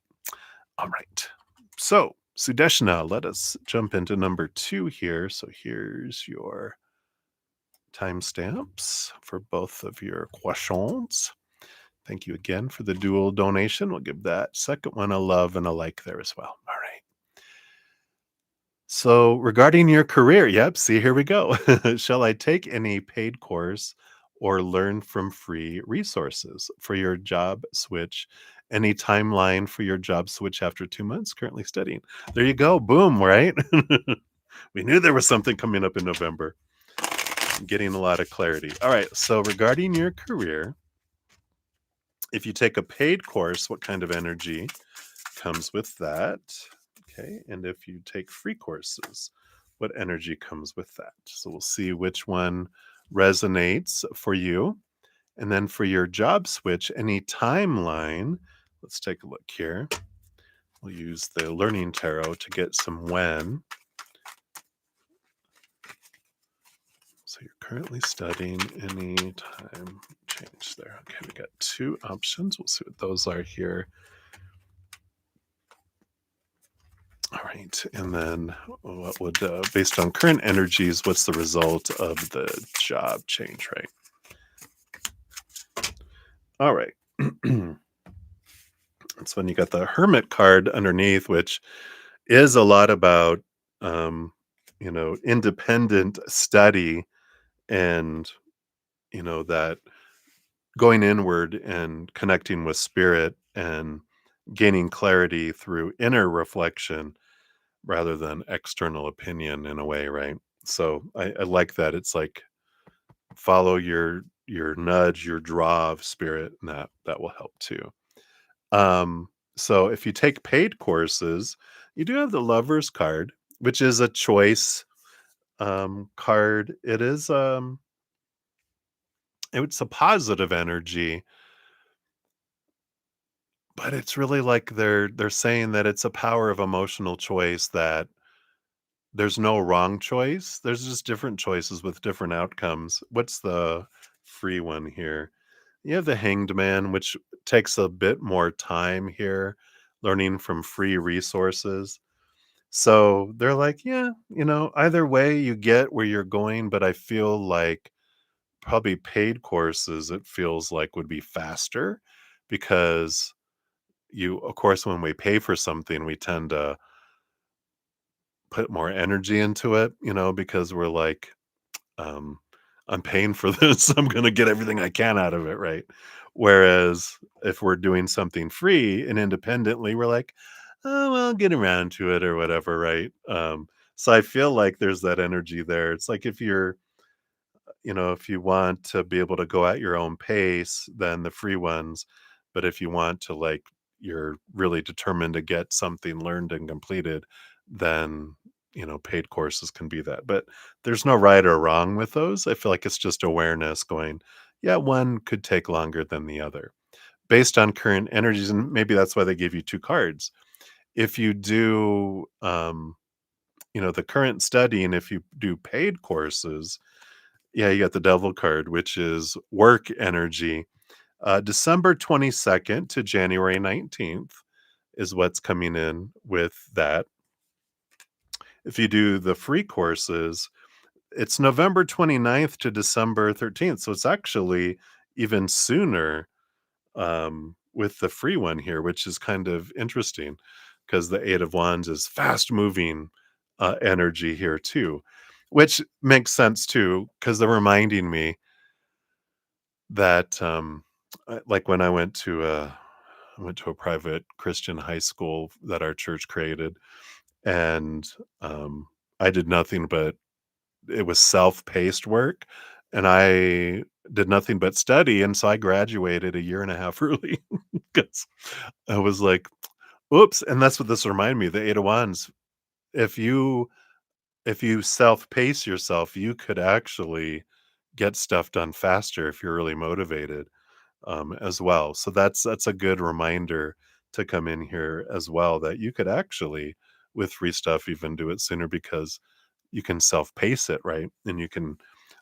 All right. So Sudeshna, let us jump into number 2 here. So here's your timestamps for both of your questions. Thank you again for the dual donation. We'll give that second one a love and a like there as well. All right. So, regarding your career, yep, see, here we go. Shall I take any paid course or learn from free resources for your job switch? Any timeline for your job switch after 2 months? Currently studying. There you go. Boom, right? We knew there was something coming up in November. Getting a lot of clarity. All right. So, regarding your career, if you take a paid course, what kind of energy comes with that? Okay. And if you take free courses, what energy comes with that? So we'll see which one resonates for you. And then for your job switch, any timeline, let's take a look here. We'll use the Learning Tarot to get some when. So you're currently studying, any time change there. Okay, we got 2 options. We'll see what those are here. All right. And then what would, based on current energies, what's the result of the job change, right? All right. That's when you got the Hermit card underneath, which is a lot about, um, independent study and, that going inward and connecting with spirit and gaining clarity through inner reflection rather than external opinion in a way, right? So I like that. It's like follow your nudge, your draw of spirit, and that will help too. So if you take paid courses, you do have the Lovers card, which is a choice card. It's a positive energy, but it's really like they're saying that it's a power of emotional choice that there's no wrong choice. There's just different choices with different outcomes. What's the free one here? You have the Hanged Man, which takes a bit more time here, learning from free resources. So they're like, yeah, either way you get where you're going, but I feel like probably paid courses, it feels like would be faster because of course, when we pay for something, we tend to put more energy into it, because we're like, um, I'm paying for this. I'm going to get everything I can out of it. Right. Whereas if we're doing something free and independently, we're like, oh, well, I'll get around to it or whatever. Right. So I feel like there's that energy there. It's like if you want to be able to go at your own pace, then the free ones. But if you want to, like, you're really determined to get something learned and completed, then, paid courses can be that. But there's no right or wrong with those. I feel like it's just awareness going, yeah, one could take longer than the other based on current energies. And maybe that's why they gave you 2 cards. If you do, the current study, and if you do paid courses, yeah, you got the devil card, which is work energy. December 22nd to January 19th is what's coming in with that. If you do the free courses, it's November 29th to December 13th. So it's actually even sooner with the free one here, which is kind of interesting because the Eight of Wands is fast moving energy here too, which makes sense too because they're reminding me that like when I went to a private Christian high school that our church created, and I did nothing but it was self-paced work, and I did nothing but study, and so I graduated a year and a half early because I was like, "Oops," and that's what this reminded me, the Eight of Wands. If you if you self-pace yourself, you could actually get stuff done faster if you're really motivated, as well. So that's a good reminder to come in here as well that you could actually, with free stuff, even do it sooner because you can self-pace it, right? And you can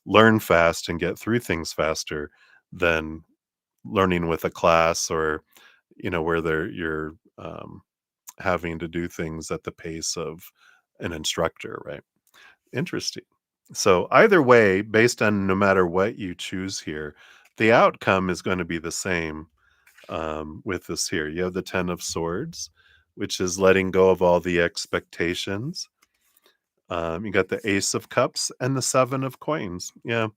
learn fast and get through things faster than learning with a class or, where you're having to do things at the pace of an instructor, right? Interesting. So either way, based on no matter what you choose here, the outcome is going to be the same, with this here. You have the 10 of swords, which is letting go of all the expectations. You got the ace of cups and the seven of coins. Yeah,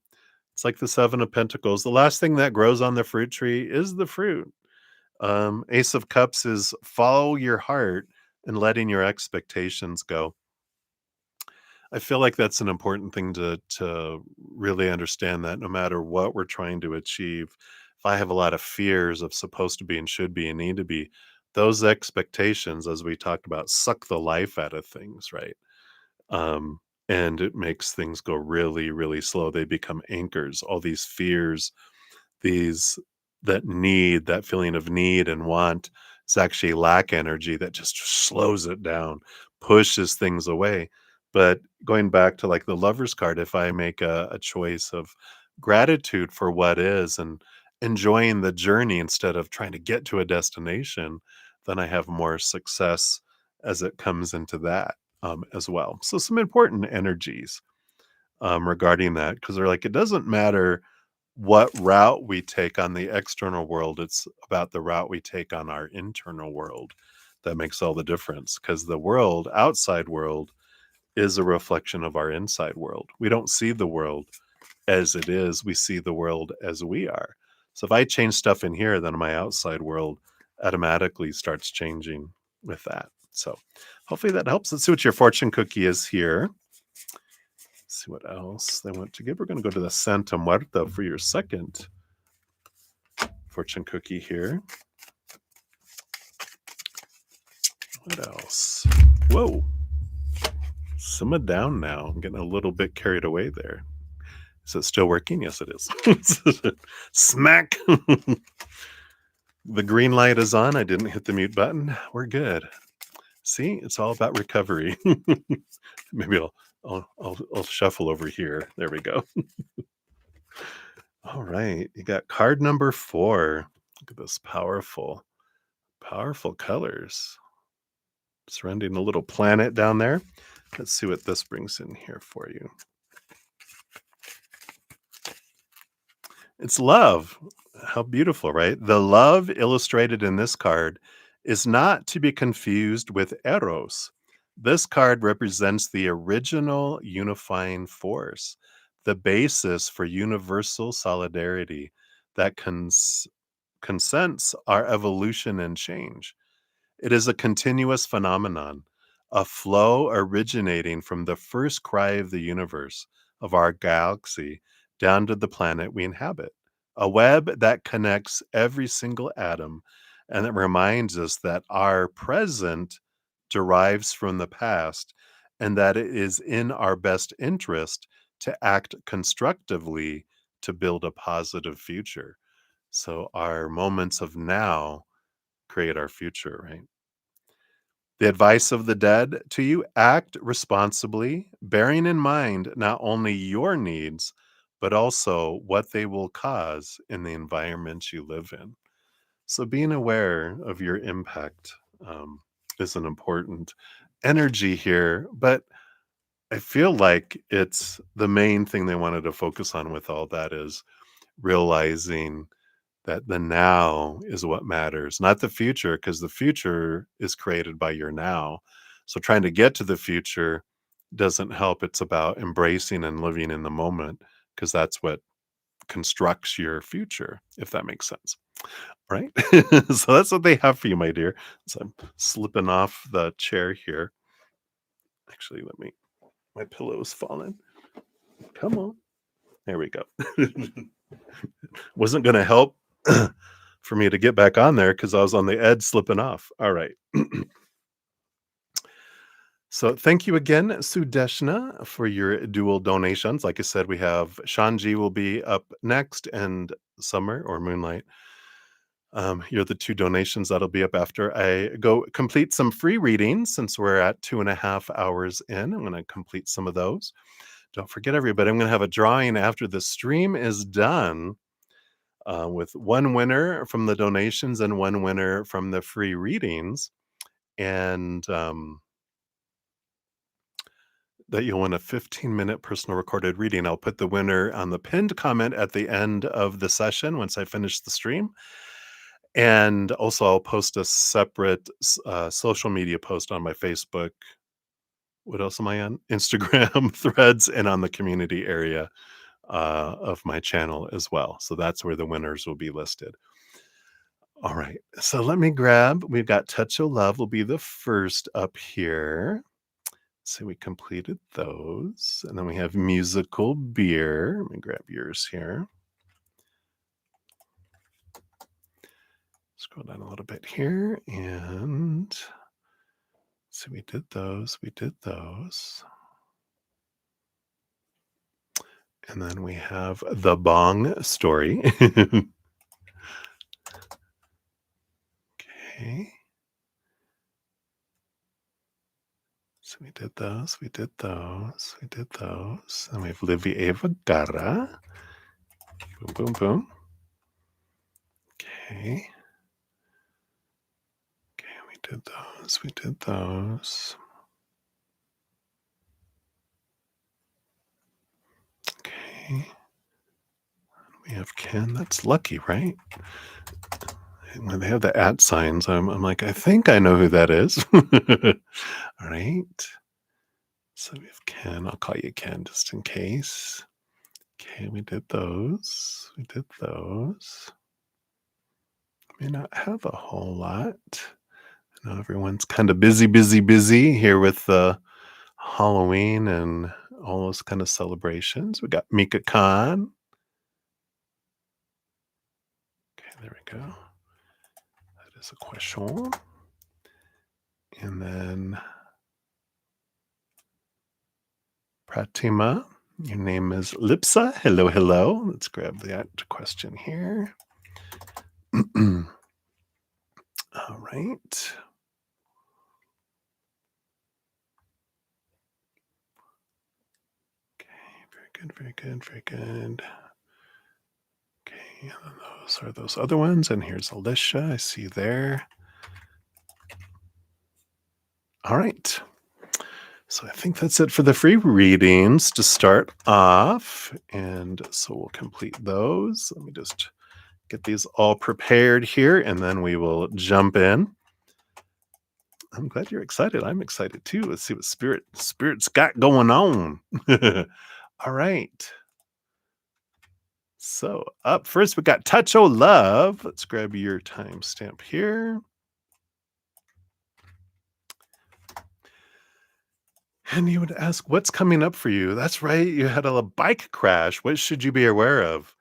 it's like the seven of pentacles. The last thing that grows on the fruit tree is the fruit. Ace of cups is follow your heart and letting your expectations go. I feel like that's an important thing to really understand, that no matter what we're trying to achieve, if I have a lot of fears of supposed to be and should be and need to be, those expectations, as we talked about, suck the life out of things, right? Um, and it makes things go really, really slow. They become anchors. All these fears, these that feeling of need and want, it's actually lack energy that just slows it down, pushes things away. But going back to like the lover's card, if I make a choice of gratitude for what is and enjoying the journey instead of trying to get to a destination, then I have more success as it comes into that, as well. So some important energies, regarding that, because they're like, it doesn't matter what route we take on the external world, it's about the route we take on our internal world that makes all the difference. Because the world, outside world, is a reflection of our inside world. We don't see the world as it is, we see the world as we are. So if I change stuff in here, then my outside world automatically starts changing with that. So hopefully that helps. Let's see what your fortune cookie is here. See what else they want to give. We're going to go to the Santa Muerta for your second fortune cookie here. What else? Whoa. Simmer down now. I'm getting a little bit carried away there. Is it still working? Yes, it is. Smack. The green light is on. I didn't hit the mute button. We're good. See, it's all about recovery. Maybe I'll shuffle over here. There we go. All right. You got card number 4. Look at this powerful, powerful colors. Surrounding a little planet down there. Let's see what this brings in here for you. It's love. How beautiful, right? The love illustrated in this card is not to be confused with Eros. This card represents the original unifying force, the basis for universal solidarity that consents our evolution and change. It is a continuous phenomenon, a flow originating from the first cry of the universe, of our galaxy, down to the planet we inhabit. A web that connects every single atom and that reminds us that our present derives from the past and that it is in our best interest to act constructively to build a positive future. So our moments of now create our future, right? The advice of the dead to you: act responsibly, bearing in mind not only your needs, but also what they will cause in the environment you live in. So, being aware of your impact, is an important energy here. But I feel like it's the main thing they wanted to focus on with all that is realizing that the now is what matters, not the future, because the future is created by your now. So trying to get to the future doesn't help. It's about embracing and living in the moment, because that's what constructs your future, if that makes sense. Right? So that's what they have for you, my dear. So I'm slipping off the chair here. Actually, my pillow's fallen. Come on. There we go. Wasn't gonna help for me to get back on there because I was on the edge slipping off. All right. So thank you again, Sudeshna, for your dual donations. Like I said, we have Shanji will be up next, and Summer or Moonlight. You're the two donations that'll be up after I go complete some free readings. Since we're at 2.5 hours in, I'm going to complete some of those. Don't forget, everybody, I'm going to have a drawing after the stream is done with one winner from the donations and one winner from the free readings. And that you'll win a 15-minute personal recorded reading. I'll put the winner on the pinned comment at the end of the session once I finish the stream. And also, I'll post a separate social media post on my Facebook. What else am I on? Instagram, Threads, and on the community area of my channel as well. So that's where the winners will be listed. All right. So let me grab, we've got Touch of Love will be the first up here. So we completed those. And then we have Musical Beer. Let me grab yours here. Scroll down a little bit here. And so we did those. We did those. And then we have The Bong Story. Okay. So we did those, we did those, we did those. And we have Livia Eva Garra. Boom, boom, boom. Okay. Okay, we did those, we did those. Okay. We have Ken. That's lucky, right? When they have the @ signs, I'm like, I think I know who that is. All right. So we have Ken. I'll call you Ken just in case. Okay, we did those. We did those. May not have a whole lot. I know everyone's kind of busy here with Halloween and all those kind of celebrations. We got Mika Khan. Okay, there we go. That is a question. And then Pratima, your name is Lipsa. Hello, hello. Let's grab that question here. All right. Okay, very good, very good, very good. Okay, and then those are those other ones. And here's Alicia. I see you there. All right. So I think that's it for the free readings to start off. And so we'll complete those. Let me just get these all prepared here, and then we will jump in. I'm glad you're excited. I'm excited too. Let's see what Spirit's got going on. All right. So up first, we got Touch O' Love. Let's grab your timestamp here. And you would ask, what's coming up for you? That's right. You had a bike crash. What should you be aware of?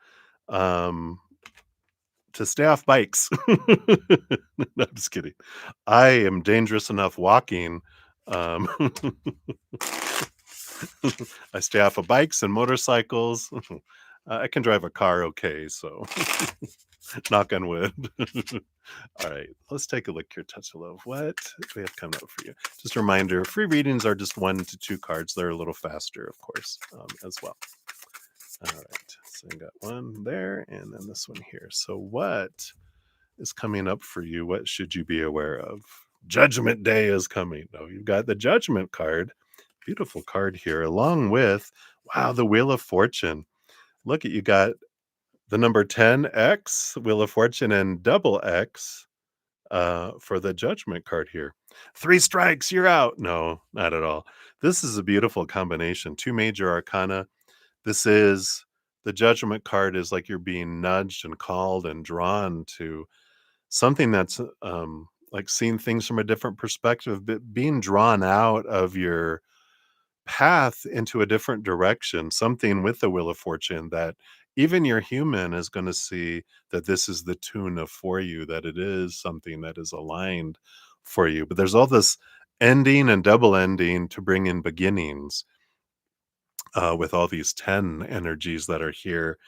To stay off bikes. No, I'm just kidding. I am dangerous enough walking. I stay off of bikes and motorcycles. I can drive a car okay, so knock on wood. All right, let's take a look here. Touch of Love. What do we have coming up for you? Just a reminder, free readings are just 1 to 2 cards. They're a little faster, of course, as well. All right, so I got one there, and then this one here. So what is coming up for you? What should you be aware of? Judgment Day is coming. No, you've got the Judgment card. Beautiful card here, along with, wow, the Wheel of Fortune. Look at, you got the number 10X, Wheel of Fortune, and double X for the Judgment card here. 3 strikes, you're out. No, not at all. This is a beautiful combination. 2 major arcana. This is, the Judgment card is like you're being nudged and called and drawn to something that's like seeing things from a different perspective, but being drawn out of your path into a different direction, something with the Wheel of Fortune that even your human is going to see that this is the tune of for you, that it is something that is aligned for you. But there's all this ending and double ending to bring in beginnings with all these 10 energies that are here.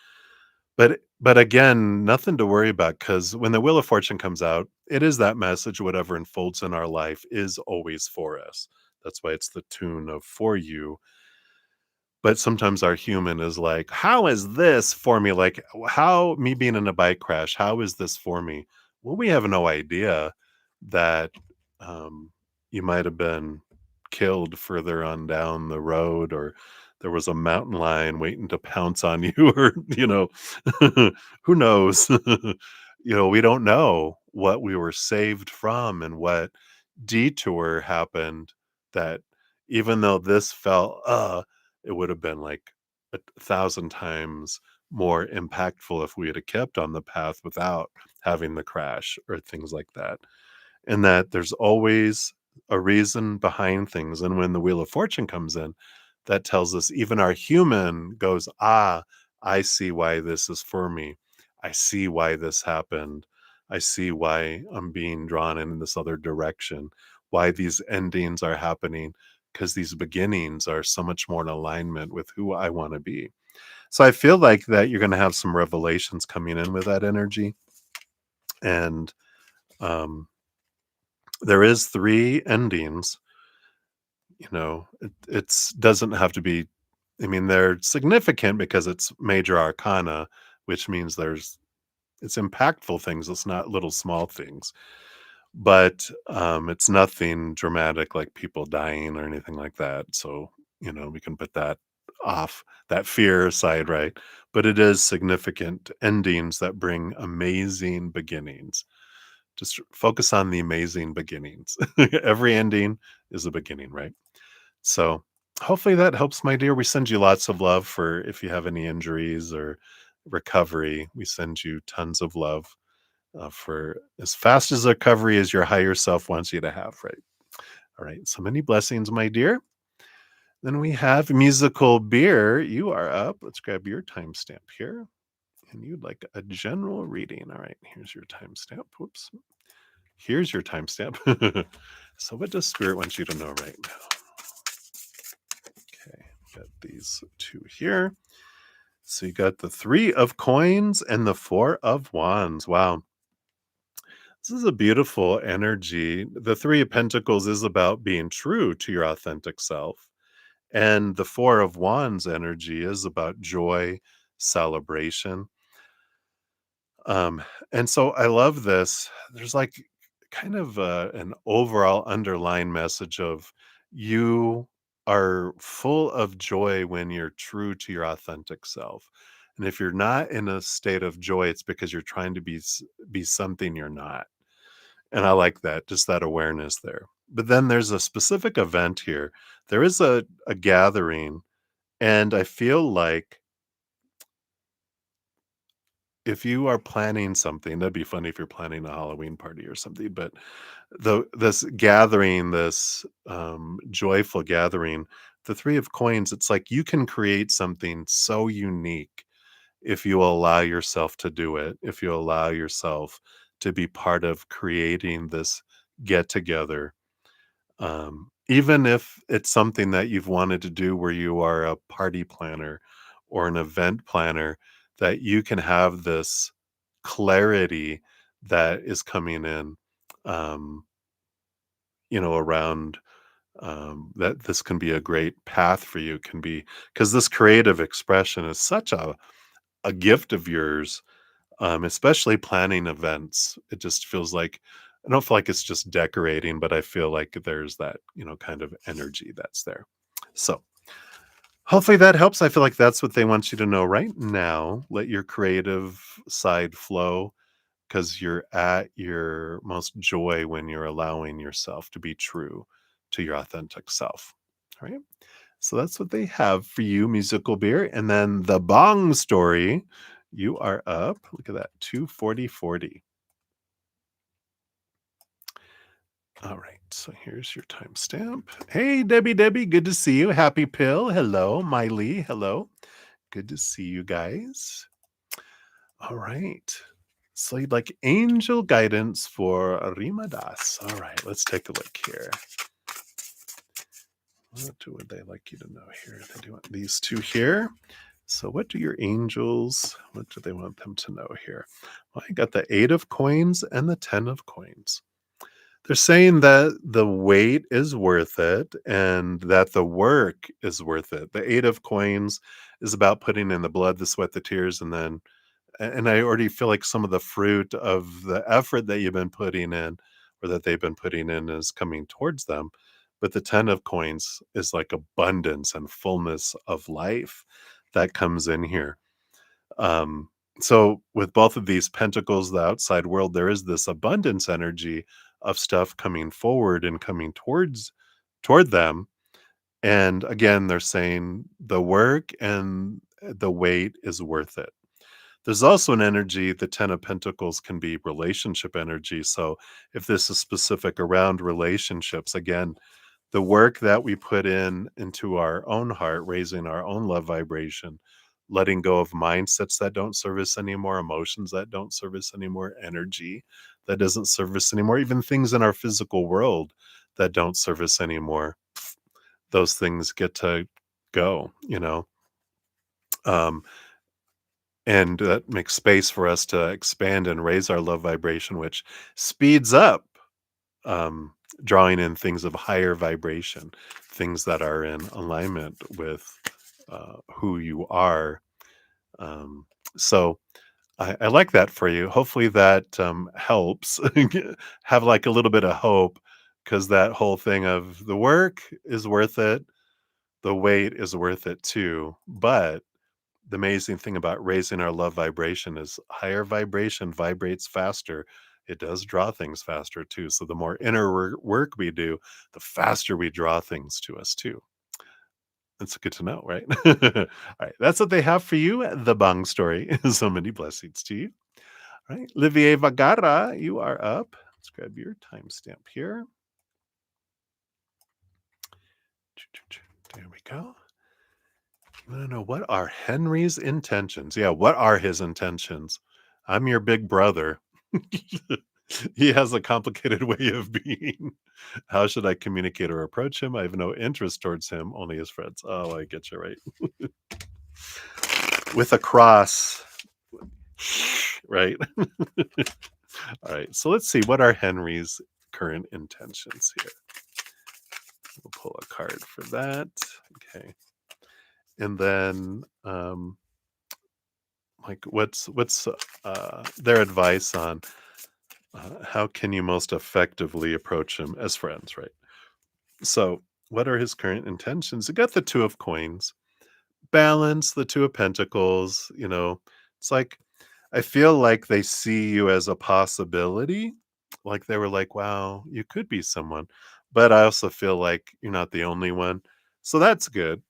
But again, nothing to worry about because when the Wheel of Fortune comes out, it is that message, whatever unfolds in our life is always for us. That's why it's the tune of for you. But sometimes our human is like, "How is this for me?" Like, how me being in a bike crash, how is this for me? Well, we have no idea that, um, you might have been killed further on down the road, or there was a mountain lion waiting to pounce on you, or, who knows? We don't know what we were saved from and what detour happened that even though this felt, it would have been like a thousand times more impactful if we had kept on the path without having the crash or things like that. And that there's always a reason behind things. And when the Wheel of Fortune comes in, that tells us even our human goes, I see why this is for me. I see why this happened. I see why I'm being drawn in this other direction, why these endings are happening, because these beginnings are so much more in alignment with who I want to be. So I feel like that you're going to have some revelations coming in with that energy. And um, there is three endings. It's doesn't have to be. I mean, they're significant because it's major arcana, which means it's impactful things. It's not little small things, but it's nothing dramatic like people dying or anything like that. So we can put that off, that fear aside, right? But it is significant endings that bring amazing beginnings. Just focus on the amazing beginnings. Every ending is a beginning, right? So hopefully that helps, my dear. We send you lots of love for if you have any injuries or recovery. We send you tons of love for as fast as recovery as your higher self wants you to have, right? All right. So many blessings, my dear. Then we have musical beer. You are up. Let's grab your timestamp here. And you'd like a general reading. All right. Here's your timestamp. Whoops. Here's your timestamp. So, what does Spirit want you to know right now? Okay. Got these two here. So, you got the Three of Coins and the Four of Wands. Wow. This is a beautiful energy. The Three of Pentacles is about being true to your authentic self. And the Four of Wands energy is about joy, celebration. Um, and so I love this. There's like kind of an overall underlying message of you are full of joy when you're true to your authentic self. And if you're not in a state of joy, it's because you're trying to be something you're not. And I like that, just that awareness there. But then there's a specific event here. There is a gathering, and I feel like if you are planning something, that'd be funny if you're planning a Halloween party or something, but this gathering, this joyful gathering, the Three of Coins, it's like you can create something so unique if you allow yourself to do it, if you allow yourself to be part of creating this get together. Even if it's something that you've wanted to do where you are a party planner or an event planner, that you can have this clarity that is coming in, um, around that this can be a great path for you, can be because this creative expression is such a gift of yours, especially planning events. It just feels like I don't feel like it's just decorating, but I feel like there's that, kind of energy that's there. So hopefully that helps. I feel like that's what they want you to know right now. Let your creative side flow because you're at your most joy when you're allowing yourself to be true to your authentic self. All right. So that's what they have for you, musical beer. And then the bong story, you are up. Look at that, 24040. All right, so here's your timestamp. Hey, Debbie, good to see you. Happy Pill, hello. Miley, hello. Good to see you guys. All right. So you'd like angel guidance for Rimadas. All right, let's take a look here. Would they like you to know here? They do want these two here. So what do your angels, what do they want them to know here? Well, I got the 8 of coins and the 10 of coins. They're saying that the wait is worth it and that the work is worth it. The 8 of coins is about putting in the blood, the sweat, the tears, and then and I already feel like some of the fruit of the effort that you've been putting in or that they've been putting in is coming towards them. But the 10 of coins is like abundance and fullness of life that comes in here. Um, so with both of these pentacles, the outside world, there is this abundance energy of stuff coming forward and coming toward them. And again, they're saying the work and the wait is worth it. There's also an energy, the 10 of Pentacles can be relationship energy. So if this is specific around relationships, again, the work that we put in into our own heart, raising our own love vibration, letting go of mindsets that don't serve us anymore, emotions that don't serve us anymore, energy that doesn't serve us anymore, even things in our physical world that don't serve us anymore. Those things get to go. Um, and that makes space for us to expand and raise our love vibration, which speeds up um, drawing in things of higher vibration, things that are in alignment with who you are. Um, so I like that for you. Hopefully that helps have like a little bit of hope, because that whole thing of the work is worth it, the wait is worth it too. But the amazing thing about raising our love vibration is higher vibration vibrates faster. It does draw things faster too. So the more inner work we do, the faster we draw things to us too. That's good to know, right? All right. That's what they have for you. The Bang story. So many blessings to you. All right. Livier Vagara, you are up. Let's grab your timestamp here. There we go. I don't know. What are Henry's intentions? Yeah, what are his intentions? I'm your big brother. He has a complicated way of being. How should I communicate or approach him? I have no interest towards him, only his friends. Oh, I get you right. With a cross, right? All right. So let's see. What are Henry's current intentions here? We'll pull a card for that. Okay. And then like what's their advice on how can you most effectively approach him as friends, right? So what are his current intentions? You got the 2 of coins, balance, the 2 of pentacles. It's like I feel like they see you as a possibility, like they were like, wow, you could be someone, but I also feel like you're not the only one, so that's good.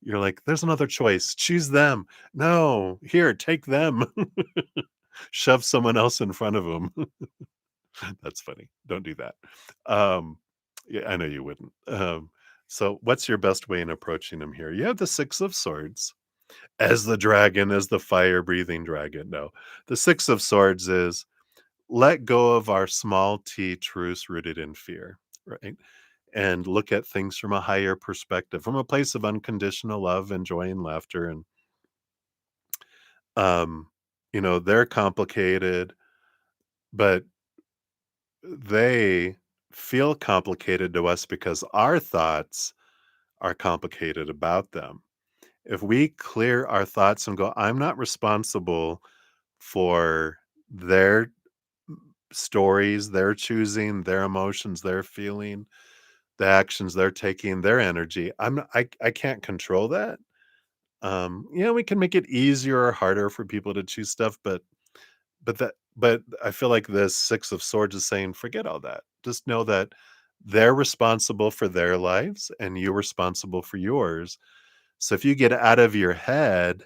You're like, there's another choice. Choose them. No, here, take them. Shove someone else in front of them. That's funny. Don't do that. Um, yeah, I know you wouldn't. So, what's your best way in approaching them here? You have the 6 of Swords as the dragon, as the fire breathing dragon. No, the 6 of Swords is let go of our small t truths rooted in fear, right? And look at things from a higher perspective, from a place of unconditional love and joy and laughter. And um, they're complicated, but they feel complicated to us because our thoughts are complicated about them. If we clear our thoughts and go, I'm not responsible for their stories, their choosing, their emotions, their feeling, the actions they're taking, their energy. I can't control that. We can make it easier or harder for people to choose stuff, but I feel like this 6 of Swords is saying, forget all that. Just know that they're responsible for their lives and you're responsible for yours. So if you get out of your head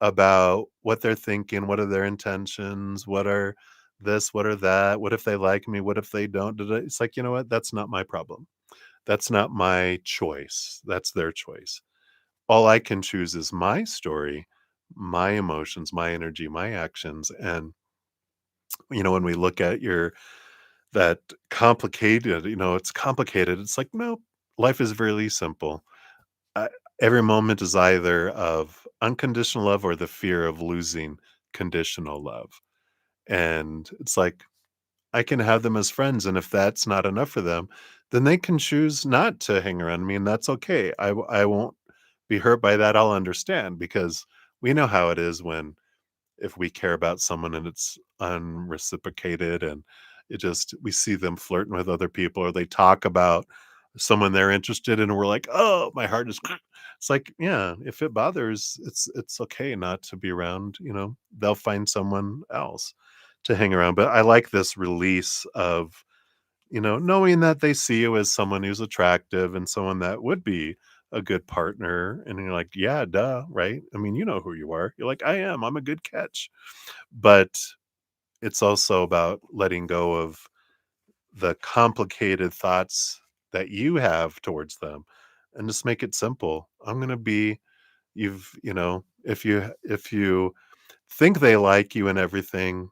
about what they're thinking, what are their intentions, what are this? What are that? What if they like me? What if they don't? It's like, you know what? That's not my problem. That's not my choice. That's their choice. All I can choose is my story, my emotions, my energy, my actions. And, when we look at that complicated, it's complicated. It's like, no, life is really simple. I, every moment is either of unconditional love or the fear of losing conditional love. And it's like, I can have them as friends. And if that's not enough for them, then they can choose not to hang around me. And that's okay. I won't be hurt by that. I'll understand because we know how it is when if we care about someone and it's unreciprocated and we see them flirting with other people or they talk about someone they're interested in and we're like, oh, my heart is it's like, yeah, if it bothers, it's okay not to be around, they'll find someone else to hang around. But I like this release of, knowing that they see you as someone who's attractive and someone that would be a good partner. And you're like, yeah, duh, right? I mean, you know who you are. You're like, I'm a good catch. But it's also about letting go of the complicated thoughts that you have towards them and just make it simple. I'm going to be, if you think they like you and everything,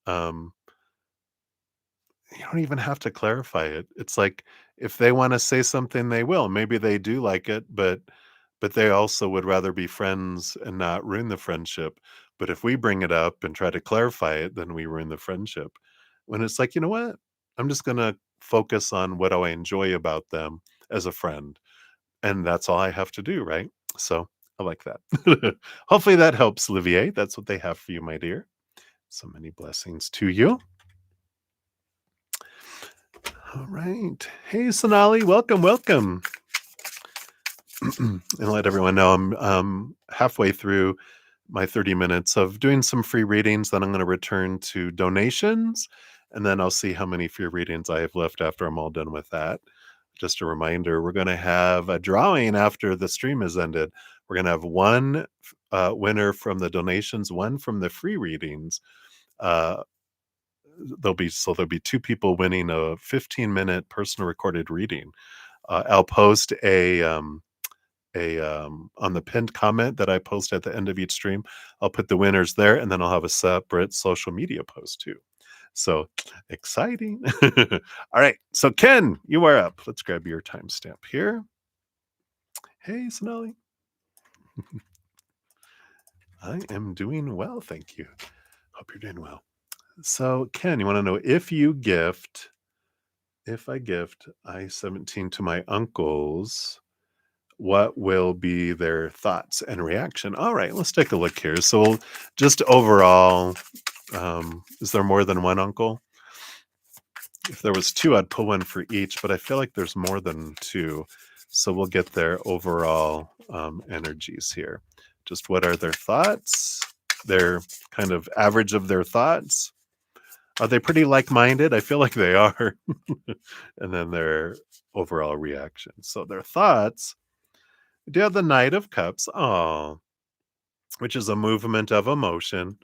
um, you don't even have to clarify it. It's like if they wanna say something, they will. Maybe they do like it, but they also would rather be friends and not ruin the friendship. But if we bring it up and try to clarify it, then we ruin the friendship. When it's like, "You know what? I'm just gonna focus on what I enjoy about them as a friend, and that's all I have to do," right? So, I like that. Hopefully that helps, Olivier. That's what they have for you, my dear. So many blessings to you. All right. Hey, Sonali, welcome, welcome. And let everyone know I'm halfway through my 30 minutes of doing some free readings. Then I'm going to return to donations, and then I'll see how many free readings I have left after I'm all done with that. Just a reminder, we're going to have a drawing after the stream has ended. We're going to have one winner from the donations, one from the free readings. Uh, there'll be two people winning a 15-minute personal recorded reading. I'll post a on the pinned comment that I post at the end of each stream. I'll put the winners there, and then I'll have a separate social media post too. So exciting! All right, so Ken, you are up. Let's grab your timestamp here. Hey, Sonali. I am doing well, thank you. Hope you're doing well. So, Ken, you want to know if I gift I-17 to my uncles, what will be their thoughts and reaction? All right, let's take a look here. So, just overall, is there more than one uncle? If there was two, I'd pull one for each, but I feel like there's more than two. So, we'll get their overall energies here. Just what are their thoughts? Their kind of average of their thoughts. Are they pretty like-minded? I feel like they are. And then their overall reaction. So, their thoughts. Do you have the Knight of Cups? Oh, which is a movement of emotion.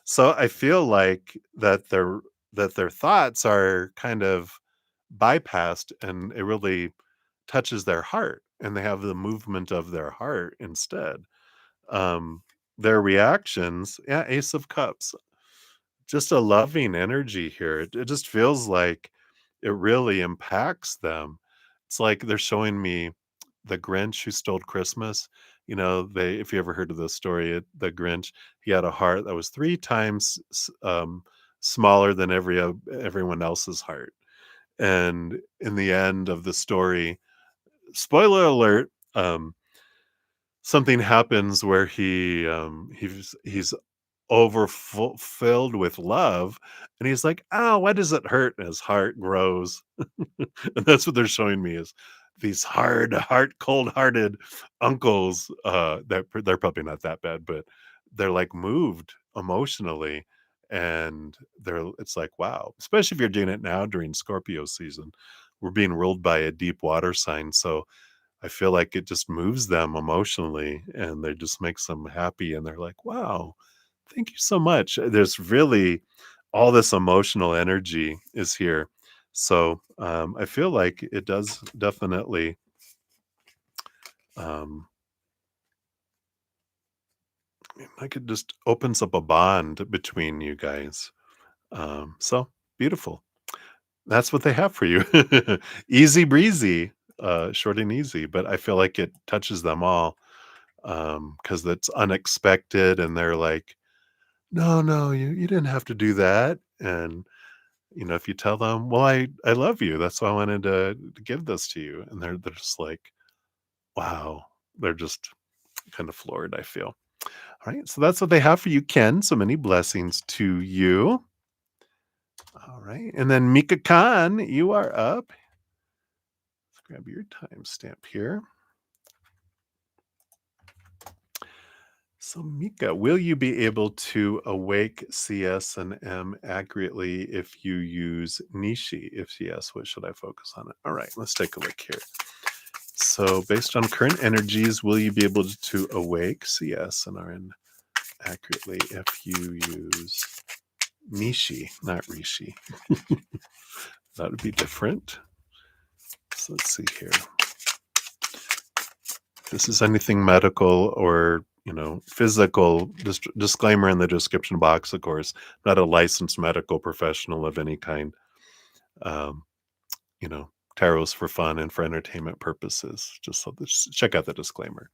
So I feel like that their thoughts are kind of bypassed and it really touches their heart and they have the movement of their heart instead. Um their reactions, yeah, Ace of Cups. Just a loving energy here. It just feels like it really impacts them. It's like they're showing me the Grinch who stole Christmas. They if you ever heard of this story, the Grinch, he had a heart that was 3 times smaller than everyone else's heart. And in the end of the story, spoiler alert, something happens where he's overfilled with love, and he's like, "Oh, why does it hurt?" And his heart grows. And that's what they're showing me is these cold-hearted uncles, that they're probably not that bad, but they're, like, moved emotionally, and it's like, wow, especially if you're doing it now during Scorpio season. We're being ruled by a deep water sign, so I feel like it just moves them emotionally, and they just makes them happy, and they're like, "Wow, thank you so much." There's really all this emotional energy is here. So I feel like it does definitely um, like it just opens up a bond between you guys. So beautiful. That's what they have for you. Easy breezy, short and easy. But I feel like it touches them all because it's unexpected, and they're like, "No, no, you didn't have to do that." And if you tell them, "Well, I love you. That's why I wanted to give this to you," and they're just like, "Wow." They're just kind of floored, I feel. All right, so that's what they have for you, Ken. So many blessings to you. All right, and then Mika Khan, you are up. Let's grab your timestamp here. So, Mika, will you be able to awake CS and M accurately if you use Nishi? If yes, what should I focus on? It. All right, let's take a look here. So, based on current energies, will you be able to awake CS and RN accurately if you use Nishi, not Rishi? That would be different. So, let's see here. If this is anything medical or physical, disclaimer in the description box, of course, not a licensed medical professional of any kind. Um, Tarot's for fun and for entertainment purposes. Just check out the disclaimer.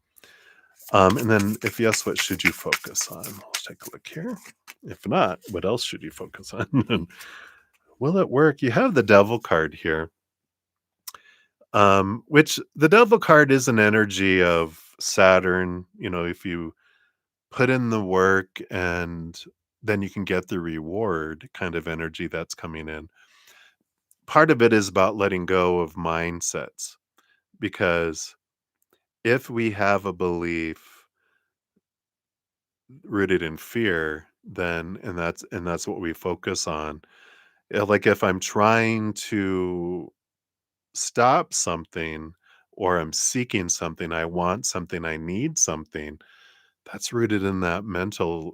And then, if yes, what should you focus on? Let's take a look here. If not, what else should you focus on? Will it work? You have the Devil card here, which the Devil card is an energy of Saturn. If you put in the work and then you can get the reward kind of energy that's coming in. Part of it is about letting go of mindsets because if we have a belief rooted in fear, then and that's what we focus on. Like if I'm trying to stop something or I'm seeking something, I want something, I need something, that's rooted in that mental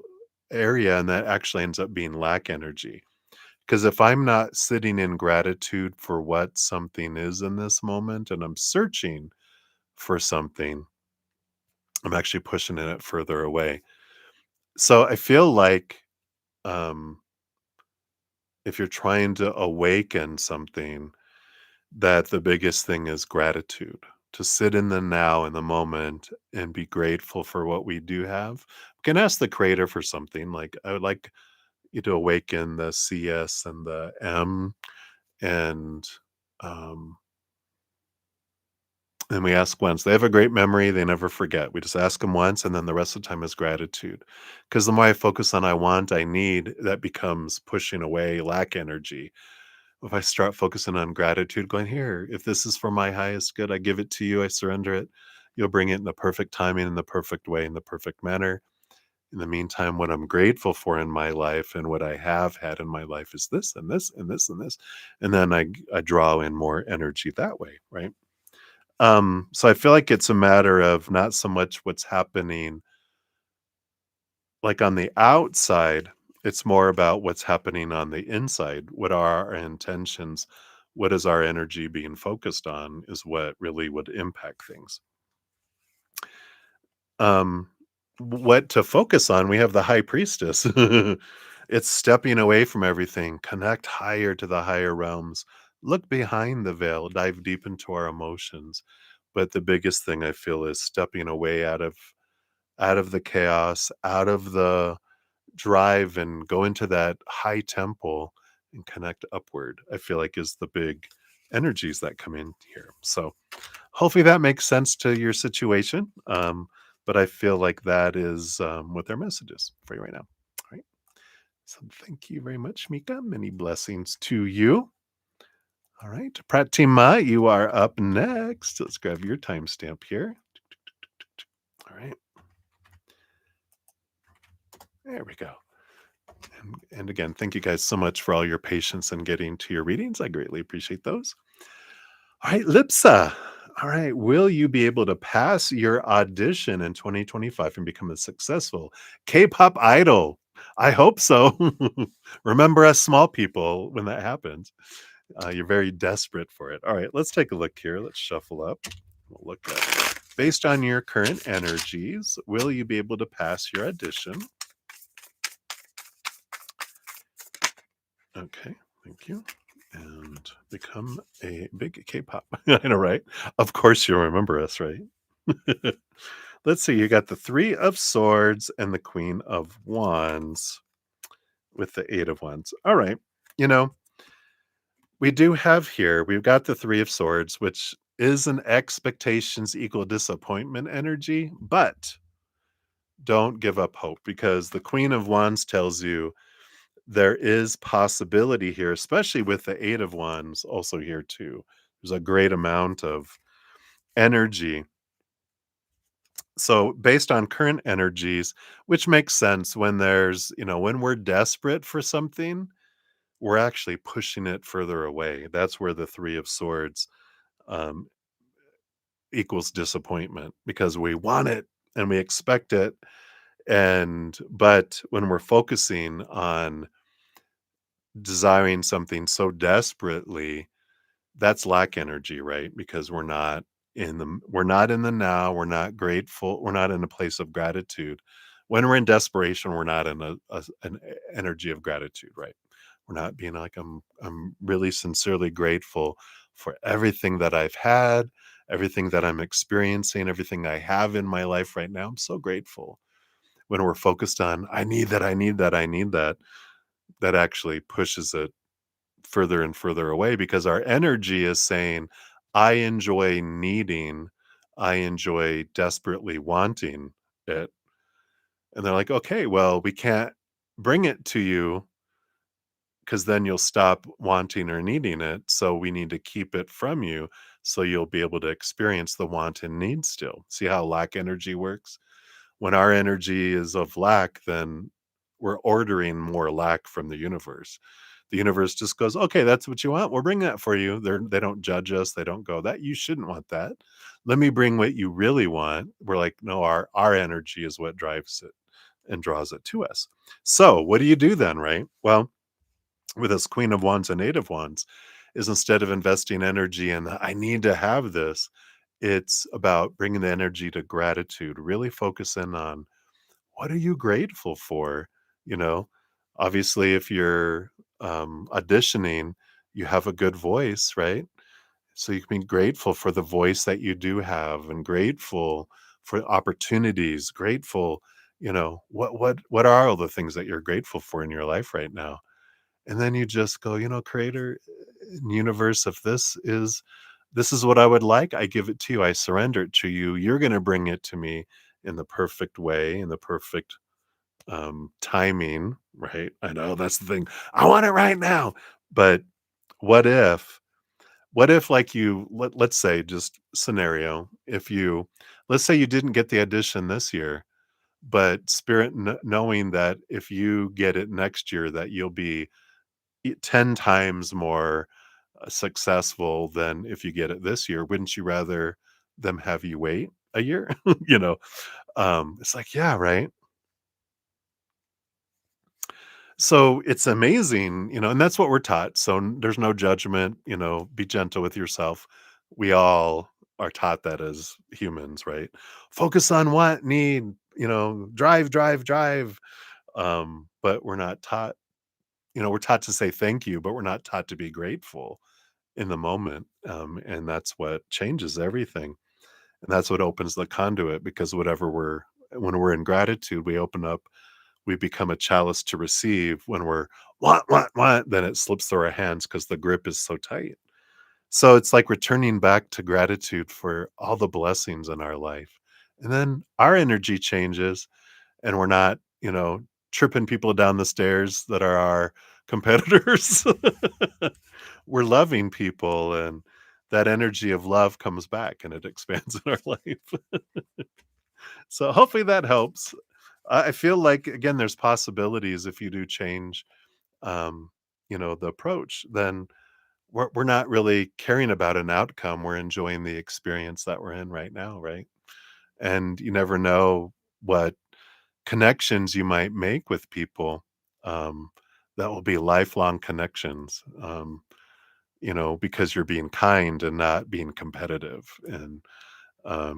area, and that actually ends up being lack energy. Because if I'm not sitting in gratitude for what something is in this moment and I'm searching for something, I'm actually pushing it further away. So I feel like um, if you're trying to awaken something, that the biggest thing is gratitude. To sit in the now, in the moment, and be grateful for what we do have. We can ask the creator for something. Like, I would like you to awaken the CS and the M, and um, and we ask once. They have a great memory. They never forget. We just ask them once, and then the rest of the time is gratitude. Because the more I focus on I want, I need, that becomes pushing away lack energy. If I start focusing on gratitude, going, here, if this is for my highest good, I give it to you, I surrender it. You'll bring it in the perfect timing, in the perfect way, in the perfect manner. In the meantime, what I'm grateful for in my life and what I have had in my life is this and this and this and this. And then I draw in more energy that way, right? So I feel like it's a matter of not so much what's happening like on the outside, it's more about what's happening on the inside. What are our intentions? What is our energy being focused on is what really would impact things. Um, what to focus on? We have the high priestess. It's stepping away from everything, connect higher to the higher realms, look behind the veil, dive deep into our emotions. But the biggest thing I feel is stepping away out of the chaos, out of the drive, and go into that high temple and connect upward, I feel like is the big energies that come in here. So hopefully that makes sense to your situation. But I feel like that is what their message is for you right now. All right. So thank you very much, Mika. Many blessings to you. All right. Pratima, you are up next. Let's grab your timestamp here. All right. There we go. And again, thank you guys so much for all your patience in getting to your readings. I greatly appreciate those. All right, Lipsa. All right, will you be able to pass your audition in 2025 and become a successful K-pop idol? I hope so. Remember us small people when that happens. You're very desperate for it. All right, let's take a look here. Let's shuffle up. We'll look at based on your current energies, will you be able to pass your audition? Okay, thank you. And become a big K-pop. I know, right? Of course you'll remember us, right? Let's see, you got the 3 of Swords and the Queen of Wands with the 8 of Wands. All right. You know, we do have here, we've got the 3 of Swords, which is an expectations equal disappointment energy, but don't give up hope because the Queen of Wands tells you there is possibility here, especially with the 8 of Wands also here too. There's a great amount of energy. So, based on current energies, which makes sense when there's, when we're desperate for something, we're actually pushing it further away. That's where the 3 of Swords um, equals disappointment because we want it and we expect it. But when we're focusing on desiring something so desperately, that's lack energy, right? Because we're not in the now, we're not grateful, we're not in a place of gratitude. When we're in desperation, we're not in an energy of gratitude, right? We're not being like I'm really sincerely grateful for everything that I've had, everything that I'm experiencing, everything I have in my life right now. I'm so grateful. When we're focused on I need that, I need that, I need that, that actually pushes it further and further away because our energy is saying, I enjoy needing, I enjoy desperately wanting it. And they're like, okay, well, we can't bring it to you because then you'll stop wanting or needing it. So we need to keep it from you so you'll be able to experience the want and need still. See how lack energy works? When our energy is of lack, then we're ordering more lack from the universe. The universe just goes, "Okay, that's what you want. We'll bring that for you." They don't judge us. They don't go, "That you shouldn't want that. Let me bring what you really want." We're like, "No, our energy is what drives it and draws it to us." So, what do you do then, right? Well, with this Queen of Wands and Eight of Wands, is instead of investing energy in I need to have this, it's about bringing the energy to gratitude. Really focus in on what are you grateful for? You know, obviously, if you're auditioning, you have a good voice, right? So you can be grateful for the voice that you do have, and grateful for opportunities. Grateful, what are all the things that you're grateful for in your life right now? And then you just go, Creator, universe, if this is what I would like, I give it to you. I surrender it to you. You're going to bring it to me in the perfect way, in the perfect timing, right? I know that's the thing. I want it right now. But what if, like let's say just scenario, if you, let's say you didn't get the audition this year, but knowing that if you get it next year, that you'll be 10 times more successful than if you get it this year, wouldn't you rather them have you wait a year? you know, it's like, yeah, right. So it's amazing, and that's what we're taught. So there's no judgment, be gentle with yourself. We all are taught that as humans, right? Focus on what need, drive, drive, drive. But we're not taught, we're taught to say thank you, but we're not taught to be grateful in the moment. And that's what changes everything. And that's what opens the conduit because when we're in gratitude, we become a chalice to receive. When we're want, then it slips through our hands because the grip is so tight. So it's like returning back to gratitude for all the blessings in our life. And then our energy changes and we're not, tripping people down the stairs that are our competitors. We're loving people and that energy of love comes back and it expands in our life. So hopefully that helps. I feel like again, there's possibilities if you do change, um, the approach. Then we're not really caring about an outcome. We're enjoying the experience that we're in right now, right? And you never know what connections you might make with people um, that will be lifelong connections. Because you're being kind and not being competitive, and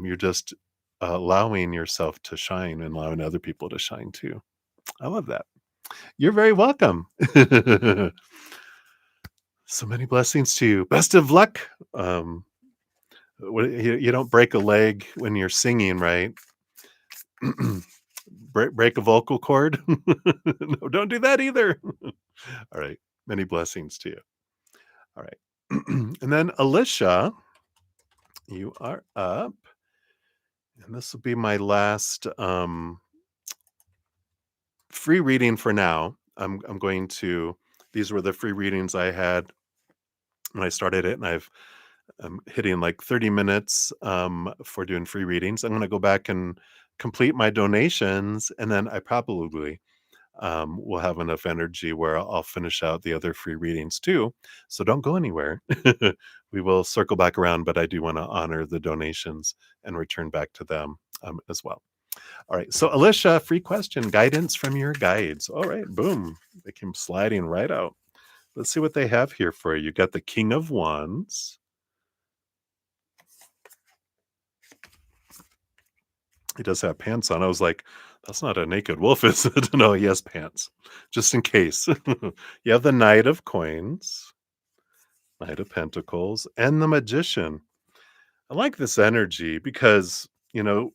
you're just allowing yourself to shine and allowing other people to shine too. I love that. You're very welcome. So many blessings to you. Best of luck. You don't break a leg when you're singing, right? Break a vocal cord. No, don't do that either. All right. Many blessings to you. All right. And then Alicia, you are up. And this will be my last free reading for now. I'm going to these were the free readings I had when I started it, and I'm hitting like 30 minutes for doing free readings. I'm going to go back and complete my donations, and then I probably will have enough energy where I'll finish out the other free readings too. So don't go anywhere. We will circle back around, but I do want to honor the donations and return back to them as well. All right. So, Alicia, free question, guidance from your guides. All right. Boom. They came sliding right out. Let's see what they have here for you. You got the King of Wands. He does have pants on. I was like, that's not a naked wolf, is it? No, he has pants, just in case. You have the Knight of Coins, Knight of Pentacles, and the Magician. I like this energy because,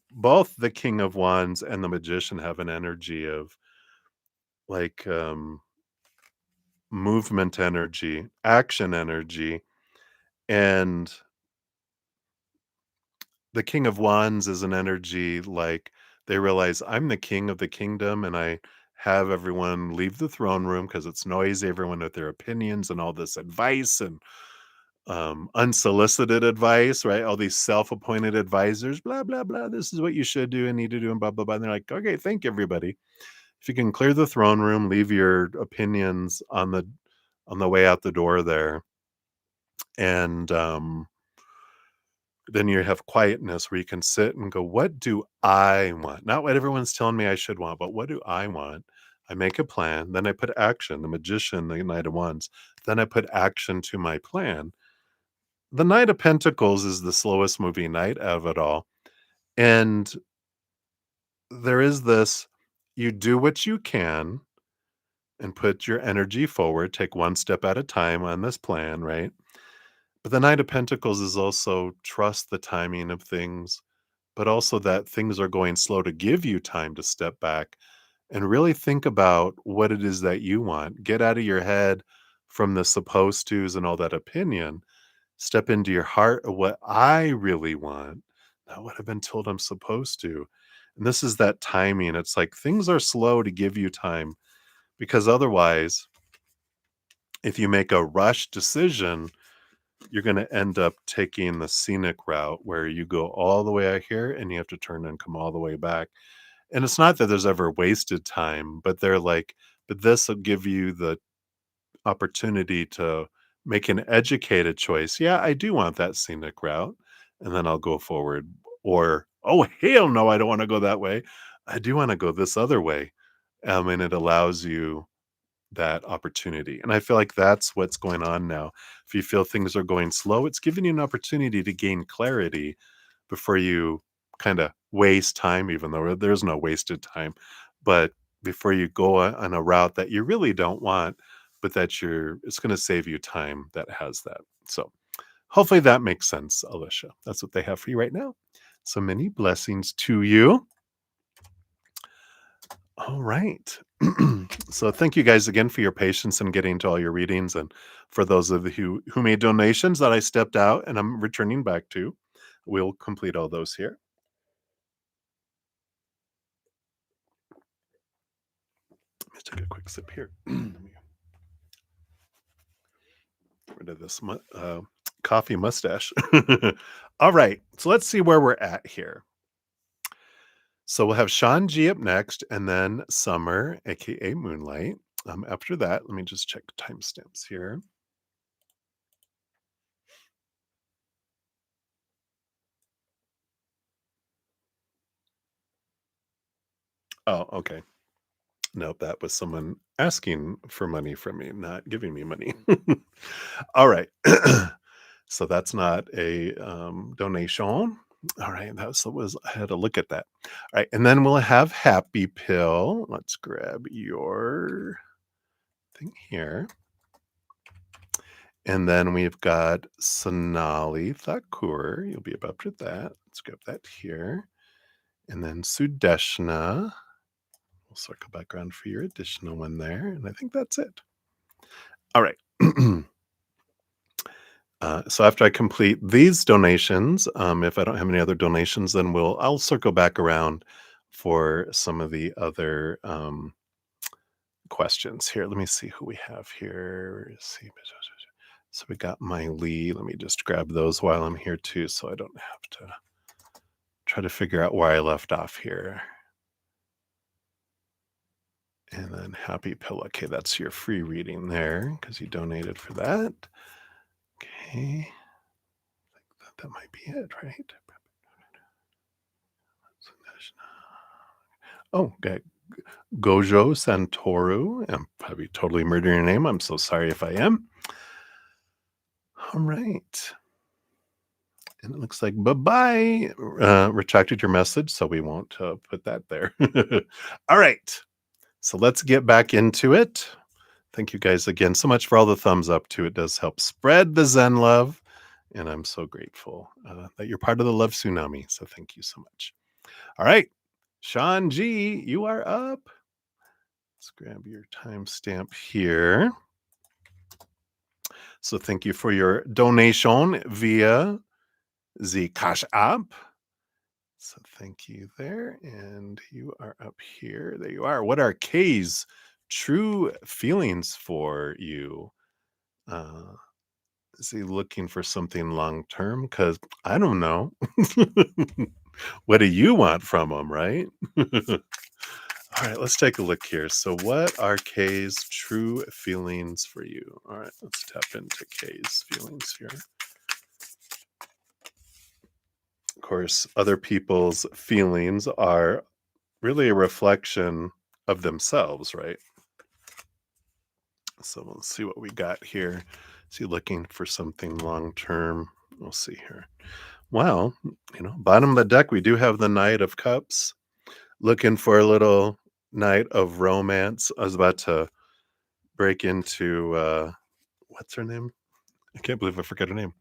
both the King of Wands and the Magician have an energy of like movement energy, action energy. And the King of Wands is an energy like they realize I'm the king of the kingdom and I have everyone leave the throne room because it's noisy, everyone with their opinions and all this advice and unsolicited advice, right? All these self-appointed advisors, blah, blah, blah. This is what you should do and need to do, and blah, blah, blah. And they're like, okay, thank you, everybody. If you can clear the throne room, leave your opinions on the way out the door there. And then you have quietness where you can sit and go, what do I want? Not what everyone's telling me I should want, but what do I want? I make a plan, then I put action. The Magician, the Knight of Wands, then I put action to my plan. The Knight of Pentacles is the slowest moving knight of it all. And there is this, you do what you can and put your energy forward, take one step at a time on this plan, right? But the Knight of Pentacles is also trust the timing of things, but also that things are going slow to give you time to step back and really think about what it is that you want. Get out of your head from the supposed tos and all that opinion. Step into your heart of what I really want, not what I've been told I'm supposed to. And this is that timing. It's like things are slow to give you time because otherwise, if you make a rush decision, you're going to end up taking the scenic route where you go all the way out here and you have to turn and come all the way back. And it's not that there's ever wasted time, but they're like, but this will give you the opportunity to make an educated choice. Yeah, I do want that scenic route. And then I'll go forward. Or, oh, hell no, I don't want to go that way. I do want to go this other way. And it allows you that opportunity. And I feel like that's what's going on now. If you feel things are going slow, it's giving you an opportunity to gain clarity before you kind of waste time, even though there's no wasted time. But before you go on a route that you really don't want, but that it's going to save you time that has that. So hopefully that makes sense, Alicia. That's what they have for you right now. So many blessings to you. All right. So thank you guys again for your patience in getting to all your readings, and for those of you who made donations that I stepped out and I'm returning back to. We'll complete all those here. Let's take a quick sip here. Let me get rid of this coffee mustache. All right. So let's see where we're at here. So we'll have Sean G up next, and then Summer, aka Moonlight. After that, let me just check timestamps here. Oh, okay. No, that was someone asking for money from me, not giving me money. All right. So that's not a donation. All right. That was, I had to look at that. All right. And then we'll have Happy Pill. Let's grab your thing here. And then we've got Sonali Thakur. You'll be about to that. Let's grab that here. And then Sudeshna. We'll circle back around for your additional one there. And I think that's it. All right. So after I complete these donations, if I don't have any other donations, then I'll circle back around for some of the other questions here. Let me see who we have here. Let's see. So we got Miley. Let me just grab those while I'm here too, so I don't have to try to figure out where I left off here. And then Happy Pill. Okay, that's your free reading there because you donated for that. Okay. I think that might be it, right? Oh, okay. Gojo Santoru. I'm probably totally murdering your name. I'm so sorry if I am. All right. And it looks like bye-bye. Retracted your message, so we won't put that there. All right. So let's get back into it. Thank you guys again so much for all the thumbs up too. It does help spread the Zen love. And I'm so grateful that you're part of the love tsunami. So thank you so much. All right. Sean G, you are up. Let's grab your timestamp here. So thank you for your donation via the Cash App. So thank you there. And you are up here. There you are. What are Kay's true feelings for you? Is he looking for something long term? Because I don't know. What do you want from him, right? All right, let's take a look here. So, what are Kay's true feelings for you? All right, let's tap into Kay's feelings here. Of course, other people's feelings are really a reflection of themselves, right? So, let's see what we got here. Is he looking for something long term? We'll see here. Well, bottom of the deck, we do have the Knight of Cups. Looking for a little night of romance. I was about to break into what's her name? I can't believe I forgot her name.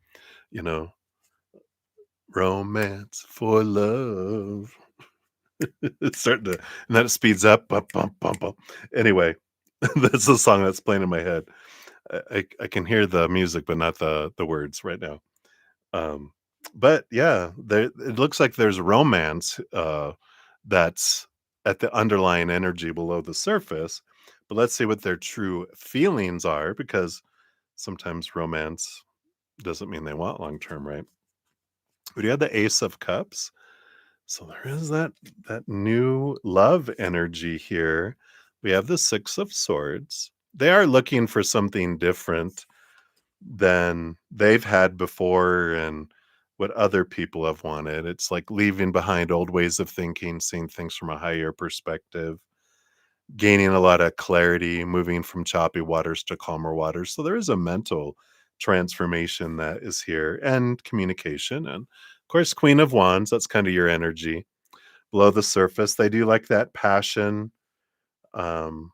Romance for love. It's starting to, and then it speeds up. Bump, bump, bump, bump. Anyway, that's the song that's playing in my head. I can hear the music, but not the words right now. But yeah, it looks like there's romance that's at the underlying energy below the surface. But let's see what their true feelings are, because sometimes romance doesn't mean they want long term, right? But you have the Ace of Cups. So there is that new love energy here. We have the Six of Swords. They are looking for something different than they've had before and what other people have wanted. It's like leaving behind old ways of thinking, seeing things from a higher perspective, gaining a lot of clarity, moving from choppy waters to calmer waters. So there is a mental transformation that is here, and communication. And of course, Queen of Wands, that's kind of your energy. Below the surface, they do like that passion. Um,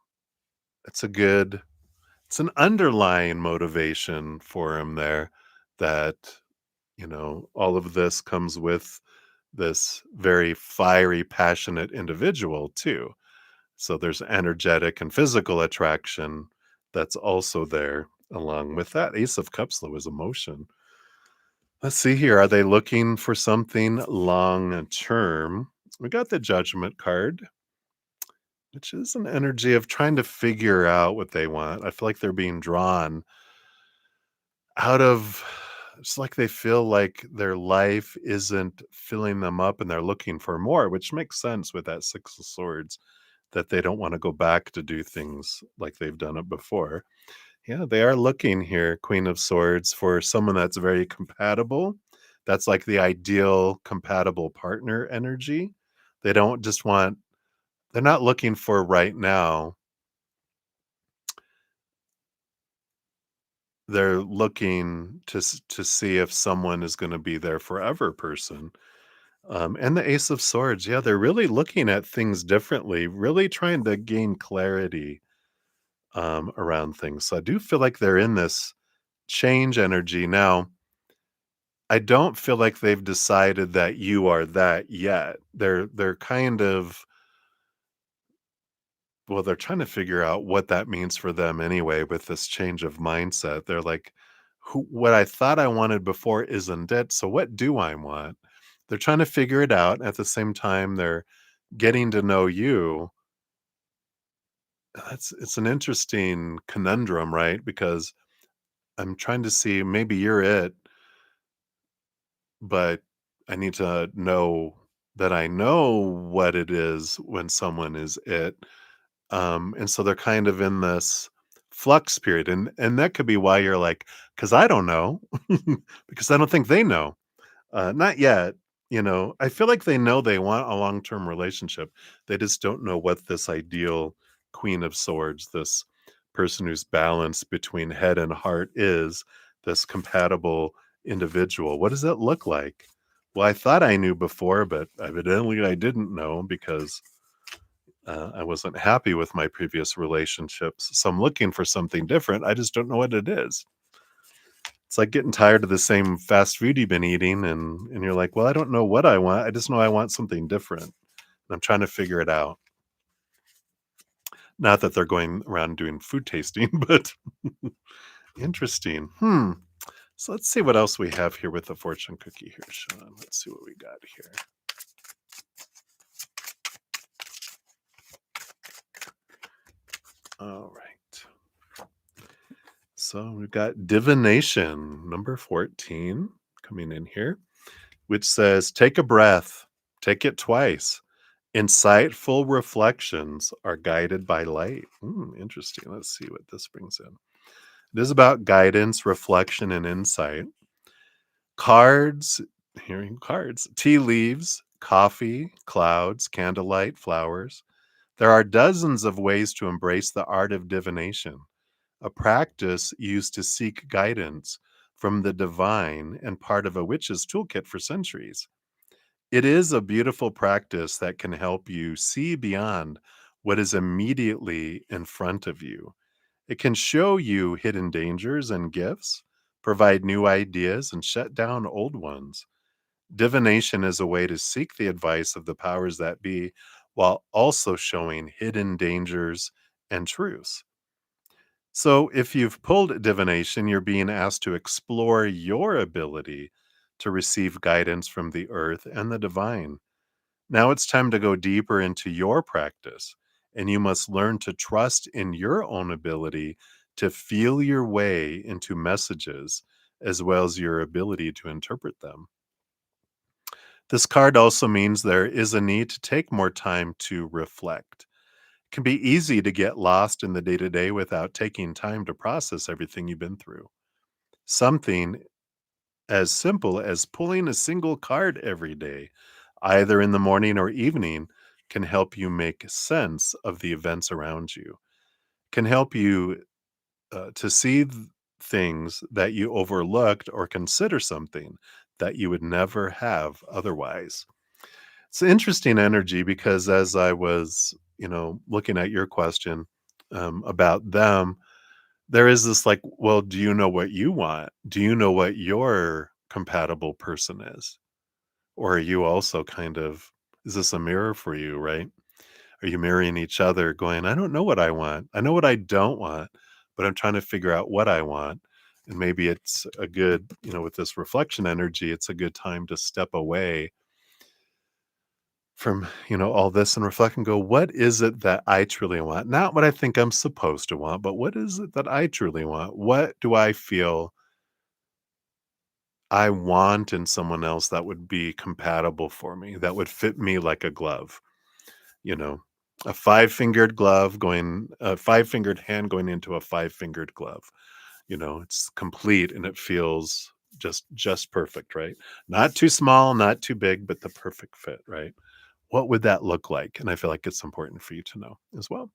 it's an underlying motivation for him there, that all of this comes with this very fiery, passionate individual too. So there's energetic and physical attraction that's also there along with that. Ace of Cups, though, is emotion. Let's see here. Are they looking for something long term? We got the Judgment card, which is an energy of trying to figure out what they want. I feel like they're being drawn out of, it's like they feel like their life isn't filling them up and they're looking for more, which makes sense with that Six of Swords, that they don't want to go back to do things like they've done it before. Yeah, they are looking here, Queen of Swords, for someone that's very compatible. That's like the ideal compatible partner energy. They don't just want they're not looking for right now. They're looking to see if someone is gonna be their forever person. And the Ace of Swords, yeah, they're really looking at things differently, really trying to gain clarity, around things. So I do feel like they're in this change energy. Now, I don't feel like they've decided that you are that yet. They're kind of well, they're trying to figure out what that means for them anyway with this change of mindset. They're like, what I thought I wanted before isn't it. So what do I want? They're trying to figure it out. At the same time, they're getting to know you. That's it's an interesting conundrum, right? Because I'm trying to see maybe you're it, but I need to know that I know what it is when someone is it. And so they're kind of in this flux period. And that could be why you're like, because I don't know, because I don't think they know. Not yet. I feel like they know they want a long-term relationship. They just don't know what this ideal Queen of Swords, this person who's balanced between head and heart is, this compatible individual. What does that look like? Well, I thought I knew before, but evidently I didn't know because I wasn't happy with my previous relationships. So I'm looking for something different. I just don't know what it is. It's like getting tired of the same fast food you've been eating, and you're like, "Well, I don't know what I want. I just know I want something different." And I'm trying to figure it out. Not that they're going around doing food tasting, but interesting. So let's see what else we have here with the fortune cookie here, Sean. Let's see what we got here. All right. So we've got divination number 14 coming in here, which says, take a breath, take it twice. Insightful reflections are guided by light. Interesting. Let's see what this brings in. It is about guidance, reflection, and insight. Cards, hearing cards, tea leaves, coffee, clouds, candlelight, flowers. There are dozens of ways to embrace the art of divination, a practice used to seek guidance from the divine and part of a witch's toolkit for centuries. It is a beautiful practice that can help you see beyond what is immediately in front of you. It can show you hidden dangers and gifts, provide new ideas, and shut down old ones. Divination is a way to seek the advice of the powers that be while also showing hidden dangers and truths. So, if you've pulled divination, you're being asked to explore your ability to receive guidance from the earth and the divine. Now it's time to go deeper into your practice, and you must learn to trust in your own ability to feel your way into messages as well as your ability to interpret them. This card also means there is a need to take more time to reflect. It can be easy to get lost in the day to day without taking time to process everything you've been through. Something as simple as pulling a single card every day, either in the morning or evening, can help you make sense of the events around you, can help you to see things that you overlooked or consider something that you would never have otherwise. It's interesting energy because as I was, looking at your question about them, there is this like, well, do you know what you want? Do you know what your compatible person is? Or are you also kind of, is this a mirror for you, right? Are you mirroring each other going, I don't know what I want. I know what I don't want, but I'm trying to figure out what I want. And maybe it's a good, with this reflection energy, it's a good time to step away from, all this and reflect and go, what is it that I truly want? Not what I think I'm supposed to want, but what is it that I truly want? What do I feel I want in someone else that would be compatible for me, that would fit me like a glove, you know? A five-fingered glove going a five-fingered hand going into a five-fingered glove, it's complete and it feels just perfect, right? Not too small, not too big, but the perfect fit, right? What would that look like? And I feel like it's important for you to know as well.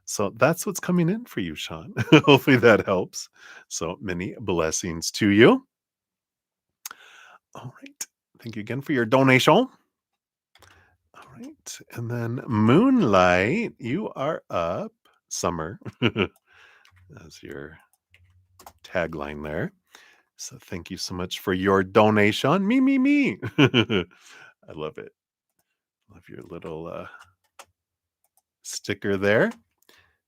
So that's what's coming in for you, Sean. Hopefully that helps. So many blessings to you. All right. Thank you again for your donation. All right. And then Moonlight, you are up. Summer. That's your tagline there. So thank you so much for your donation. Me. I love it. Love your little sticker there.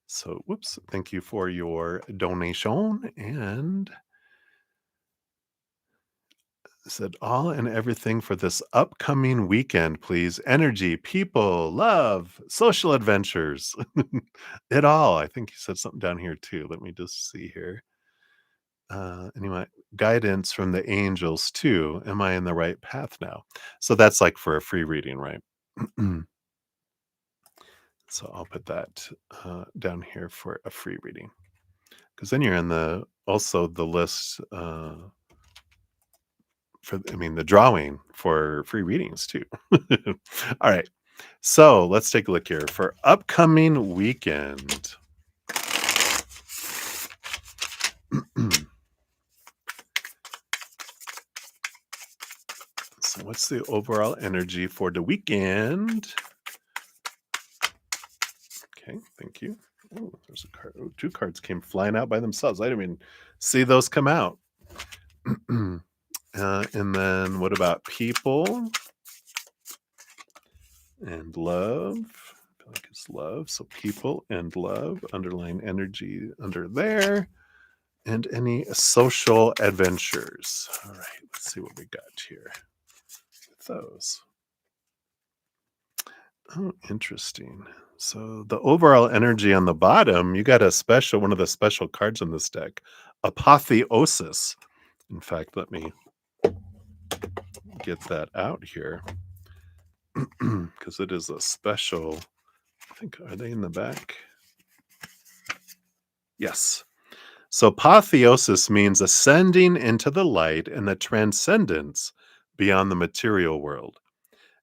So, whoops. Thank you for your donation. And said all and everything for this upcoming weekend, please. Energy, people, love, social adventures. It all. I think he said something down here too. Let me just see here. Anyway, guidance from the angels too. Am I in the right path now? So that's like for a free reading, right? So I'll put that down here for a free reading because then you're in the also the list for the drawing for free readings too. All right. So let's take a look here for upcoming weekend. So what's the overall energy for the weekend? Okay, thank you. Oh, there's a card. Oh, two cards came flying out by themselves. I didn't even see those come out. And then what about people and love? I feel like it's love. So people and love, underlying energy under there. And any social adventures. All right, let's see what we got here with those. Oh, interesting. So the overall energy on the bottom, you got one of the special cards in this deck, Apotheosis. In fact, let me get that out here because it is a special. I think, are they in the back? Yes. So apotheosis means ascending into the light and the transcendence beyond the material world.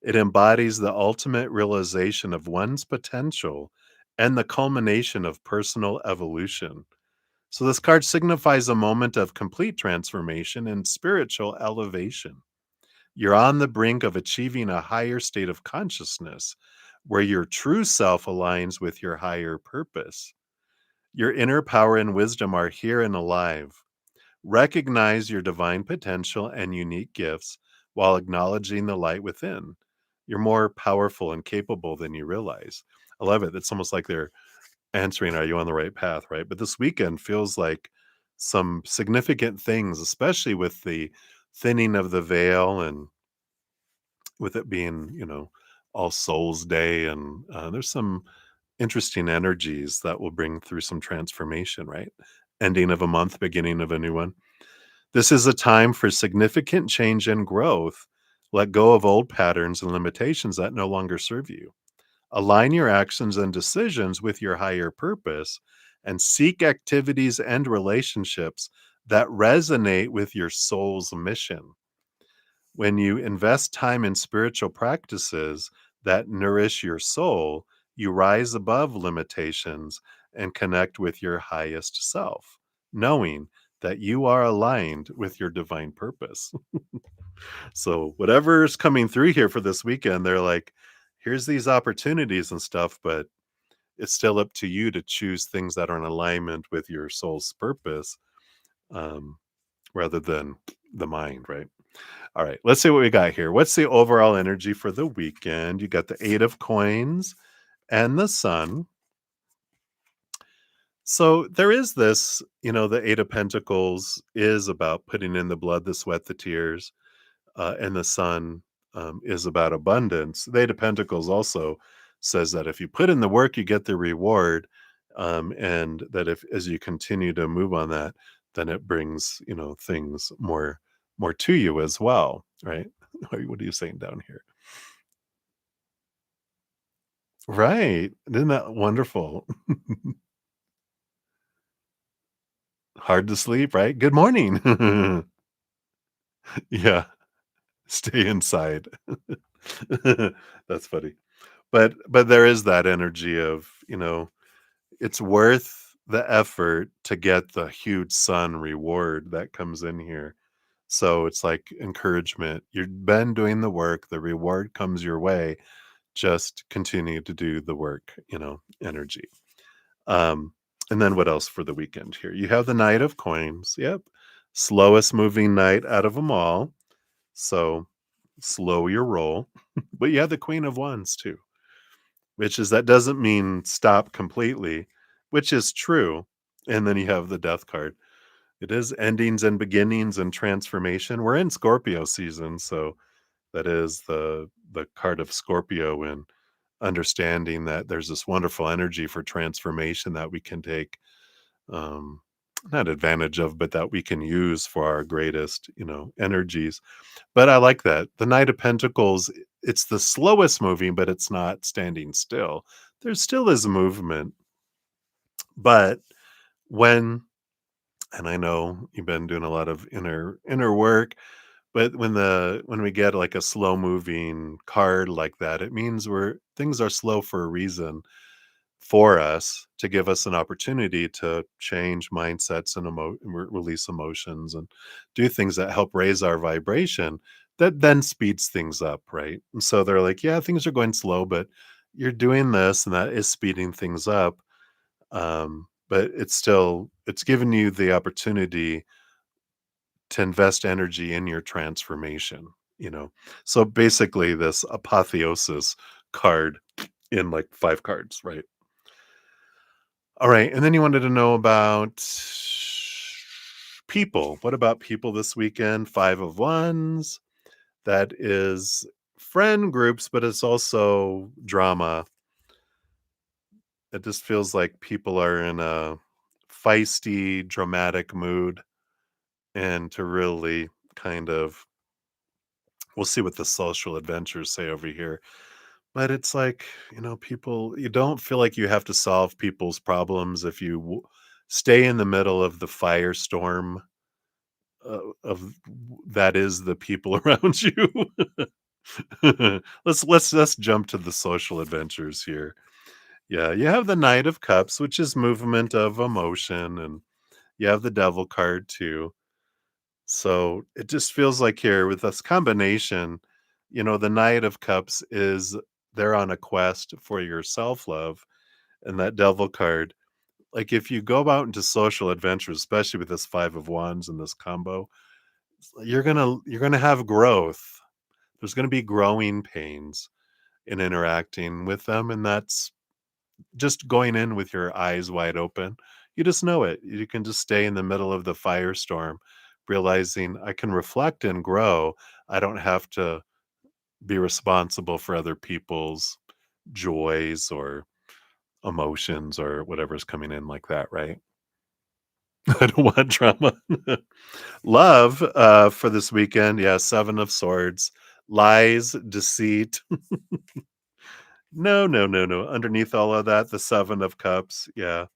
It embodies the ultimate realization of one's potential and the culmination of personal evolution. So, this card signifies a moment of complete transformation and spiritual elevation. You're on the brink of achieving a higher state of consciousness where your true self aligns with your higher purpose. Your inner power and wisdom are here and alive. Recognize your divine potential and unique gifts while acknowledging the light within. You're more powerful and capable than you realize. I love it. It's almost like they're answering, are you on the right path? Right. But this weekend feels like some significant things, especially with the thinning of the veil and with it being, All Souls Day. And there's some interesting energies that will bring through some transformation, right? Ending of a month, beginning of a new one. This is a time for significant change and growth. Let go of old patterns and limitations that no longer serve you. Align your actions and decisions with your higher purpose and seek activities and relationships that resonate with your soul's mission. When you invest time in spiritual practices that nourish your soul, you rise above limitations and connect with your highest self, knowing that you are aligned with your divine purpose. So, whatever's coming through here for this weekend, they're like, here's these opportunities and stuff, but it's still up to you to choose things that are in alignment with your soul's purpose um, rather than the mind, right? All right, let's see what we got here. What's the overall energy for the weekend? You got the Eight of Coins and the Sun. So there is this, the Eight of Pentacles is about putting in the blood, the sweat, the tears, and the Sun is about abundance. The Eight of Pentacles also says that if you put in the work, you get the reward, and that if as you continue to move on that, then it brings things more to you as well, right? What are you saying down here? Right? Isn't that wonderful? Hard to sleep, right? Good morning. Yeah, stay inside. That's funny. But there is that energy of, it's worth the effort to get the huge sun reward that comes in here. So it's like encouragement. You've been doing the work, the reward comes your way. Just continue to do the work, energy. Um, and then what else for the weekend here? You have the Knight of Coins. Yep. Slowest moving knight out of them all. So slow your roll. But you have the Queen of Wands too, which is that doesn't mean stop completely, which is true. And then you have the Death card. It is endings and beginnings and transformation. We're in Scorpio season, so that is the card of Scorpio, and understanding that there's this wonderful energy for transformation that we can take, um, not advantage of, but that we can use for our greatest, energies. But I like that. The Knight of Pentacles, it's the slowest moving, but it's not standing still. There still is movement. But when, and I know you've been doing a lot of inner work, but when we get like a slow moving card like that, it means things are slow for a reason, for us to give us an opportunity to change mindsets and release emotions and do things that help raise our vibration, that then speeds things up, right? And so they're like, yeah, things are going slow, but you're doing this and that is speeding things up. But it's giving you the opportunity to invest energy in your transformation, you know. So basically this apotheosis card in like 5 cards, right? All right, and then you wanted to know about people. What about people this weekend? 5 of Wands. That is friend groups, but it's also drama. It just feels like people are in a feisty, dramatic mood, and to really kind of, we'll see what the social adventures say over here. But it's like, people, you don't feel like you have to solve people's problems if you stay in the middle of the firestorm, of that is the people around you. Let's jump to the social adventures here. Yeah, you have the Knight of Cups, which is movement of emotion, and you have the Devil card too. So it just feels like here with this combination, the Knight of Cups is, they're on a quest for your self love, and that Devil card, like if you go out into social adventures, especially with this 5 of Wands and this combo, you're gonna have growth. There's gonna be growing pains in interacting with them, and that's just going in with your eyes wide open. You just know it. You can just stay in the middle of the firestorm, realizing I can reflect and grow. I don't have to be responsible for other people's joys or emotions or whatever's coming in like that, right? I don't want drama. Love, for this weekend, yeah, 7 of Swords, lies, deceit. No, no, no, no. Underneath all of that, the 7 of Cups, yeah.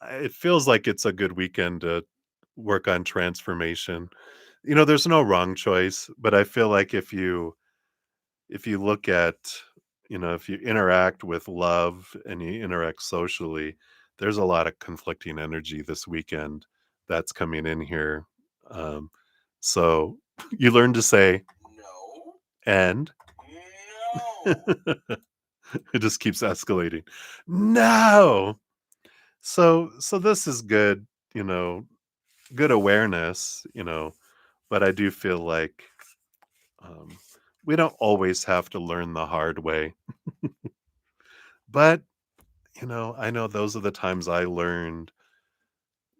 It feels like it's a good weekend to work on transformation. There's no wrong choice, but I feel like if you look at, if you interact with love and you interact socially, there's a lot of conflicting energy this weekend that's coming in here. Um, so you learn to say no, and no. It just keeps escalating. No. So this is good, you know, good awareness, but I do feel like, um, we don't always have to learn the hard way. But, I know those are the times I learned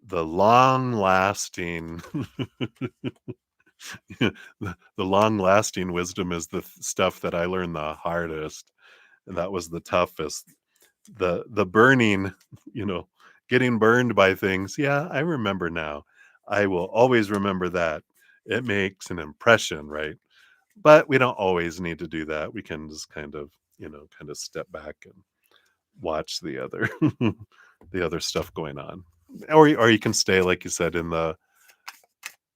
the long lasting, the long lasting wisdom is the stuff that I learned the hardest. And that was the toughest. The burning, you know, getting burned by things. Yeah, I remember now. I will always remember that. It makes an impression, right? But we don't always need to do that. We can just kind of step back and watch the other the other stuff going on. Or you can stay, like you said, in the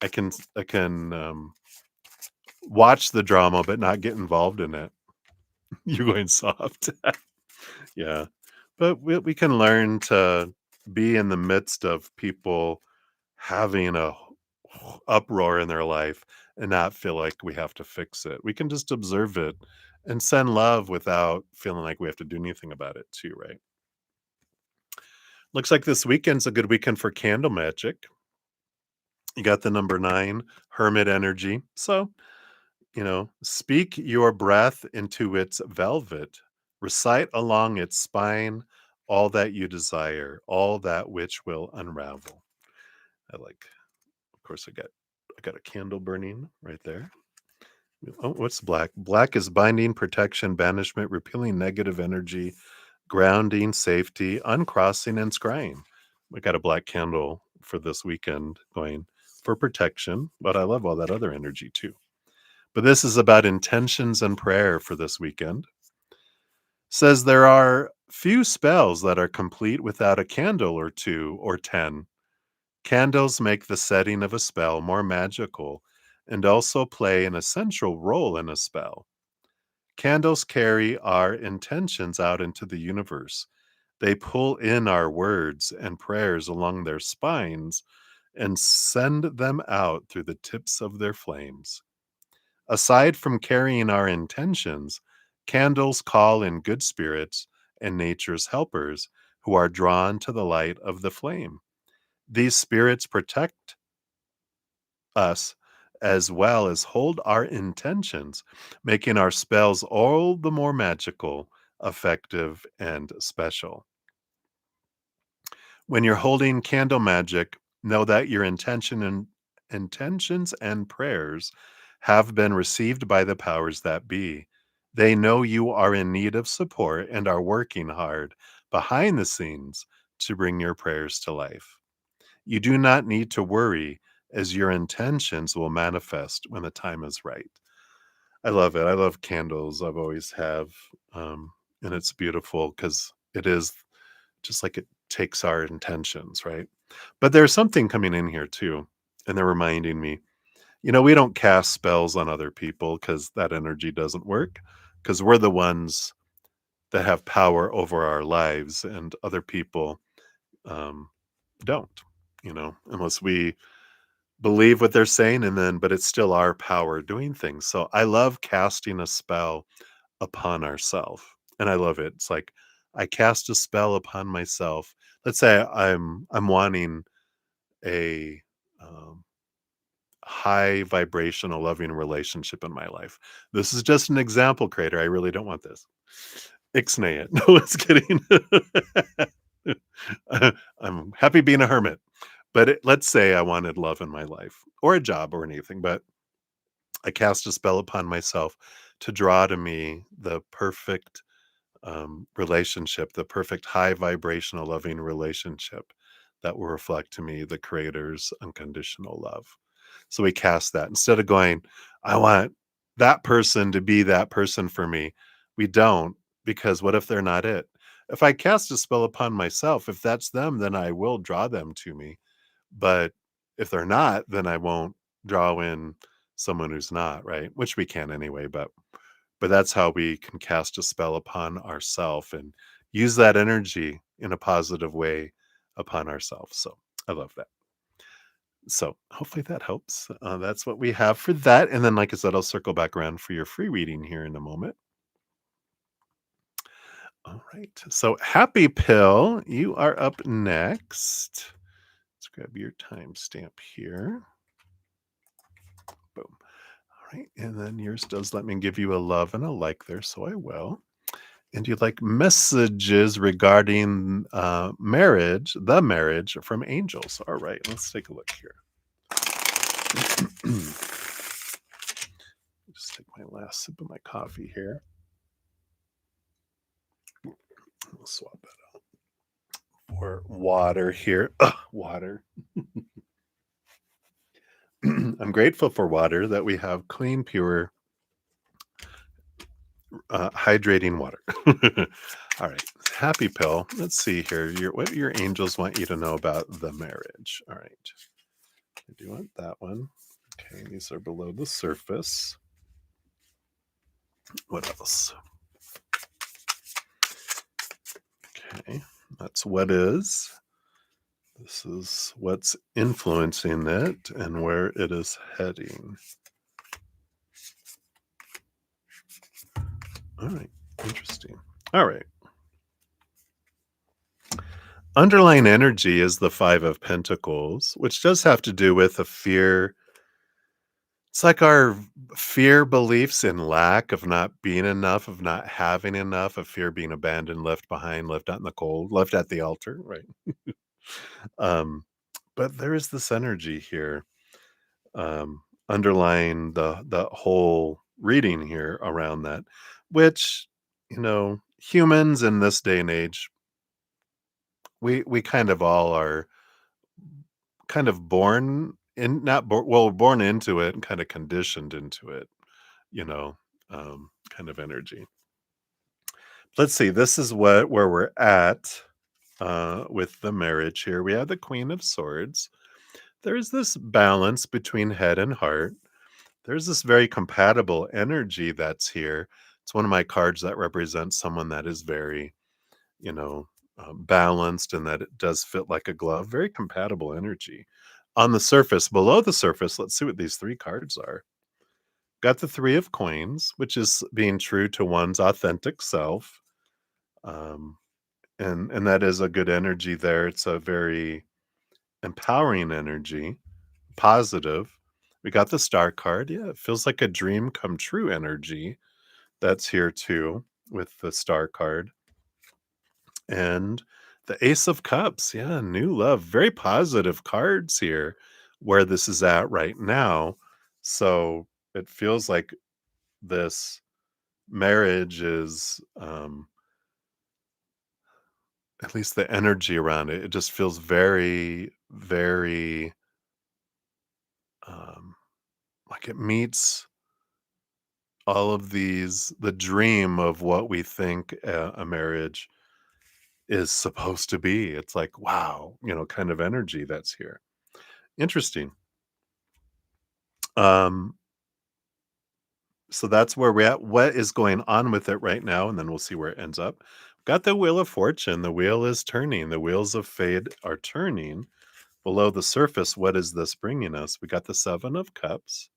I can watch the drama, but not get involved in it. You're going soft. Yeah. But we can learn to be in the midst of people having a uproar in their life and not feel like we have to fix it. We can just observe it and send love without feeling like we have to do anything about it too, right? Looks like this weekend's a good weekend for candle magic. You got the number 9, hermit energy. So, speak your breath into its velvet. Recite along its spine all that you desire, all that which will unravel. I like, of course, I got a candle burning right there. Oh, what's black? Black is binding, protection, banishment, repelling negative energy, grounding, safety, uncrossing, and scrying. We got a black candle for this weekend going for protection, but I love all that other energy too. But this is about intentions and prayer for this weekend. Says there are few spells that are complete without a candle or two or 10. Candles make the setting of a spell more magical and also play an essential role in a spell. Candles carry our intentions out into the universe. They pull in our words and prayers along their spines and send them out through the tips of their flames. Aside from carrying our intentions, candles call in good spirits and nature's helpers who are drawn to the light of the flame. These spirits protect us as well as hold our intentions, making our spells all the more magical, effective, and special. When you're holding candle magic, know that your intentions and prayers have been received by the powers that be. They know you are in need of support and are working hard behind the scenes to bring your prayers to life. You do not need to worry, as your intentions will manifest when the time is right. I love it. I love candles. I've always have, and it's beautiful because it is just like it takes our intentions, right? But there's something coming in here too, and they're reminding me. We don't cast spells on other people because that energy doesn't work. Because we're the ones that have power over our lives, and other people um, don't. Unless we believe what they're saying, but it's still our power doing things. So I love casting a spell upon ourselves, and I love it. It's like I cast a spell upon myself. Let's say I'm wanting a um, high vibrational loving relationship in my life. This is just an example, creator. I really don't want this. Ixnay it. No, it's kidding. I'm happy being a hermit. But let's say I wanted love in my life or a job or anything, but I cast a spell upon myself to draw to me the perfect relationship, the perfect high vibrational loving relationship that will reflect to me the Creator's unconditional love. So we cast that instead of going, I want that person to be that person for me. We don't, because what if they're not it? If I cast a spell upon myself, if that's them, then I will draw them to me. But if they're not, then I won't draw in someone who's not, right? Which we can anyway, but that's how we can cast a spell upon ourself and use that energy in a positive way upon ourselves. So I love that. So hopefully that helps. That's what we have for that. And then, like I said, I'll circle back around for your free reading here in a moment. All right. So Happy Pill, you are up next. Let's grab your timestamp here. Boom. All right. And then yours does let me give you a love and a like there. So I will. And you'd like messages regarding marriage, the marriage from angels. All right. Let's take a look here. Just take my last sip of my coffee here. We'll swap that out for water here. Ugh, water. I'm grateful for water, that we have clean, pure, hydrating water. All right. Happy Pill. Let's see here. What your angels want you to know about the marriage. All right. I do want that one. Okay. These are below the surface. What else? Okay, that's what is. This is what's influencing it and where it is heading. All right, interesting. All right. Underlying energy is the Five of Pentacles, which does have to do with a fear. It's like our fear beliefs in lack of not being enough, of not having enough, of fear being abandoned, left behind, left out in the cold, left at the altar, right? Um, but there is this energy here, underlying the whole reading here around that, which, humans in this day and age, we kind of all are kind of born in, not born, well, born into it and kind of conditioned into it, you know, kind of energy. Let's see. This is where we're at with the marriage here. We have the Queen of Swords. There's this balance between head and heart. There's this very compatible energy that's here. It's one of my cards that represents someone that is very, you know, balanced, and that it does fit like a glove. Very compatible energy. On the surface, below the surface, let's see what these three cards are. Got the Three of Coins, which is being true to one's authentic self. Um, and that is a good energy there. It's a very empowering energy, positive. We got the Star card. Yeah, it feels like a dream come true energy. That's here too with the Star card. And the Ace of Cups. Yeah, new love. Very positive cards here where this is at right now. So it feels like this marriage is, at least the energy around it, it just feels very, very, um, like it meets all of these, the dream of what we think a marriage is supposed to be. It's like, wow, kind of energy that's here. Interesting. Um, so that's where we're at. What is going on with it right now? And then we'll see where it ends up. Got the Wheel of Fortune. The wheel is turning. The wheels of fate are turning. Below the surface, what is this bringing us? We got the Seven of Cups.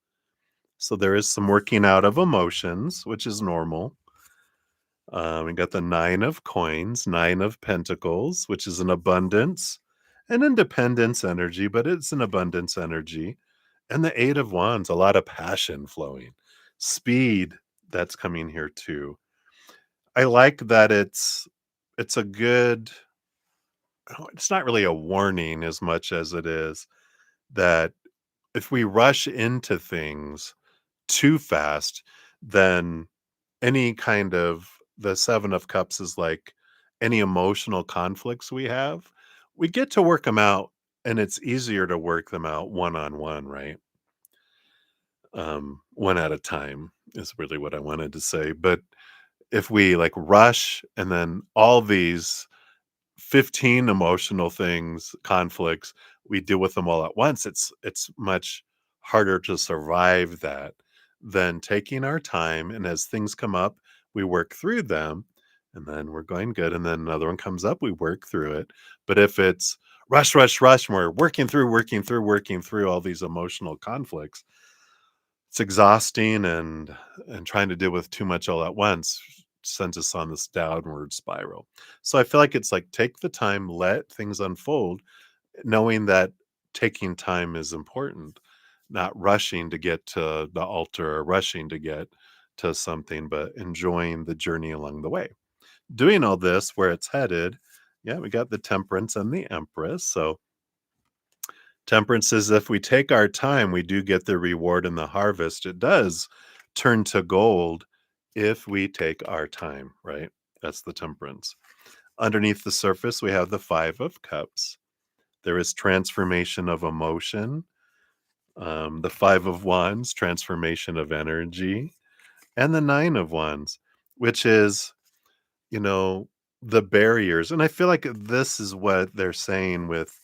So there is some working out of emotions, which is normal. We got the Nine of Coins, Nine of Pentacles, which is an abundance and independence energy, but it's an abundance energy. And the Eight of Wands, a lot of passion flowing, speed that's coming here too. I like that it's a good, it's not really a warning as much as it is that if we rush into things too fast, then any kind of, the Seven of Cups is like any emotional conflicts we have, we get to work them out, and it's easier to work them out one on one, right? One at a time is really what I wanted to say. But if we like rush and then all these 15 emotional things, conflicts, we deal with them all at once, it's much harder to survive that than taking our time, and as things come up, we work through them, and then we're going good, and then another one comes up, we work through it. But if it's rush, rush, rush, and we're working through all these emotional conflicts, it's exhausting, and trying to deal with too much all at once sends us on this downward spiral. So I feel like it's like take the time, let things unfold, knowing that taking time is important, not rushing to get to the altar or rushing to get to something, but enjoying the journey along the way. Doing all this where it's headed, yeah, we got the Temperance and the Empress. So Temperance is if we take our time, we do get the reward and the harvest. It does turn to gold if we take our time, right? That's the Temperance. Underneath the surface, we have the Five of Cups. There is transformation of emotion. The Five of Wands, transformation of energy. And the Nine of Wands, which is, you know, the barriers. And I feel like this is what they're saying with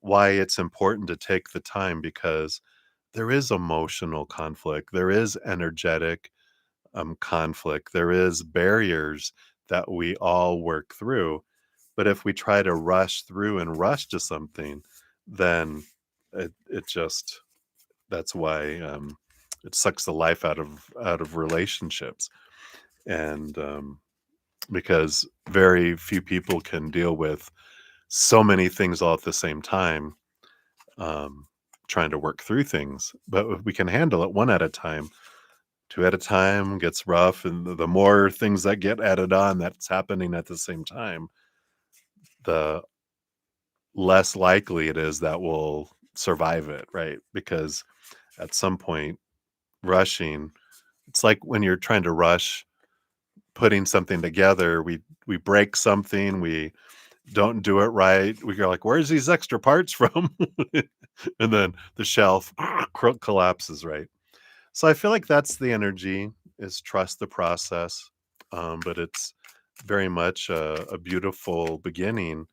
why it's important to take the time, because there is emotional conflict. There is energetic conflict. There is barriers that we all work through. But if we try to rush through and rush to something, then it just that's why it sucks the life out of relationships. And because very few people can deal with so many things all at the same time, um, trying to work through things. But if we can handle it one at a time, two at a time gets rough. And the more things that get added on that's happening at the same time, the less likely it is that we'll survive it, right? Because at some point, rushing, it's like when you're trying to rush putting something together, we break something, we don't do it right. We go like, "Where's these extra parts from?" And then the shelf collapses, right? So I feel like that's the energy, is trust the process. But it's very much a beautiful beginning,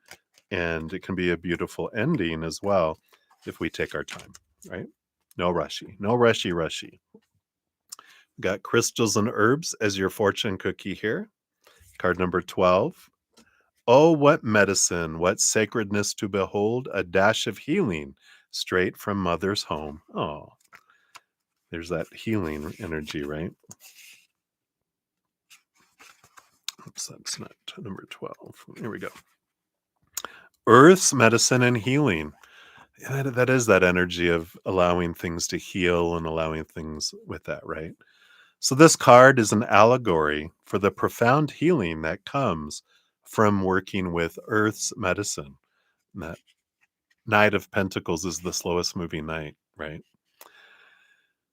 and it can be a beautiful ending as well if we take our time, right? No rushy, no rushy. Got crystals and herbs as your fortune cookie here. Card number 12. Oh, what medicine, what sacredness to behold, a dash of healing straight from mother's home. Oh, there's that healing energy, right? Oops, that's not number 12. Here we go. Earth's medicine and healing. Yeah, that is that energy of allowing things to heal and allowing things with that, right? So, this card is an allegory for the profound healing that comes from working with Earth's medicine. And that Knight of Pentacles is the slowest moving knight, right?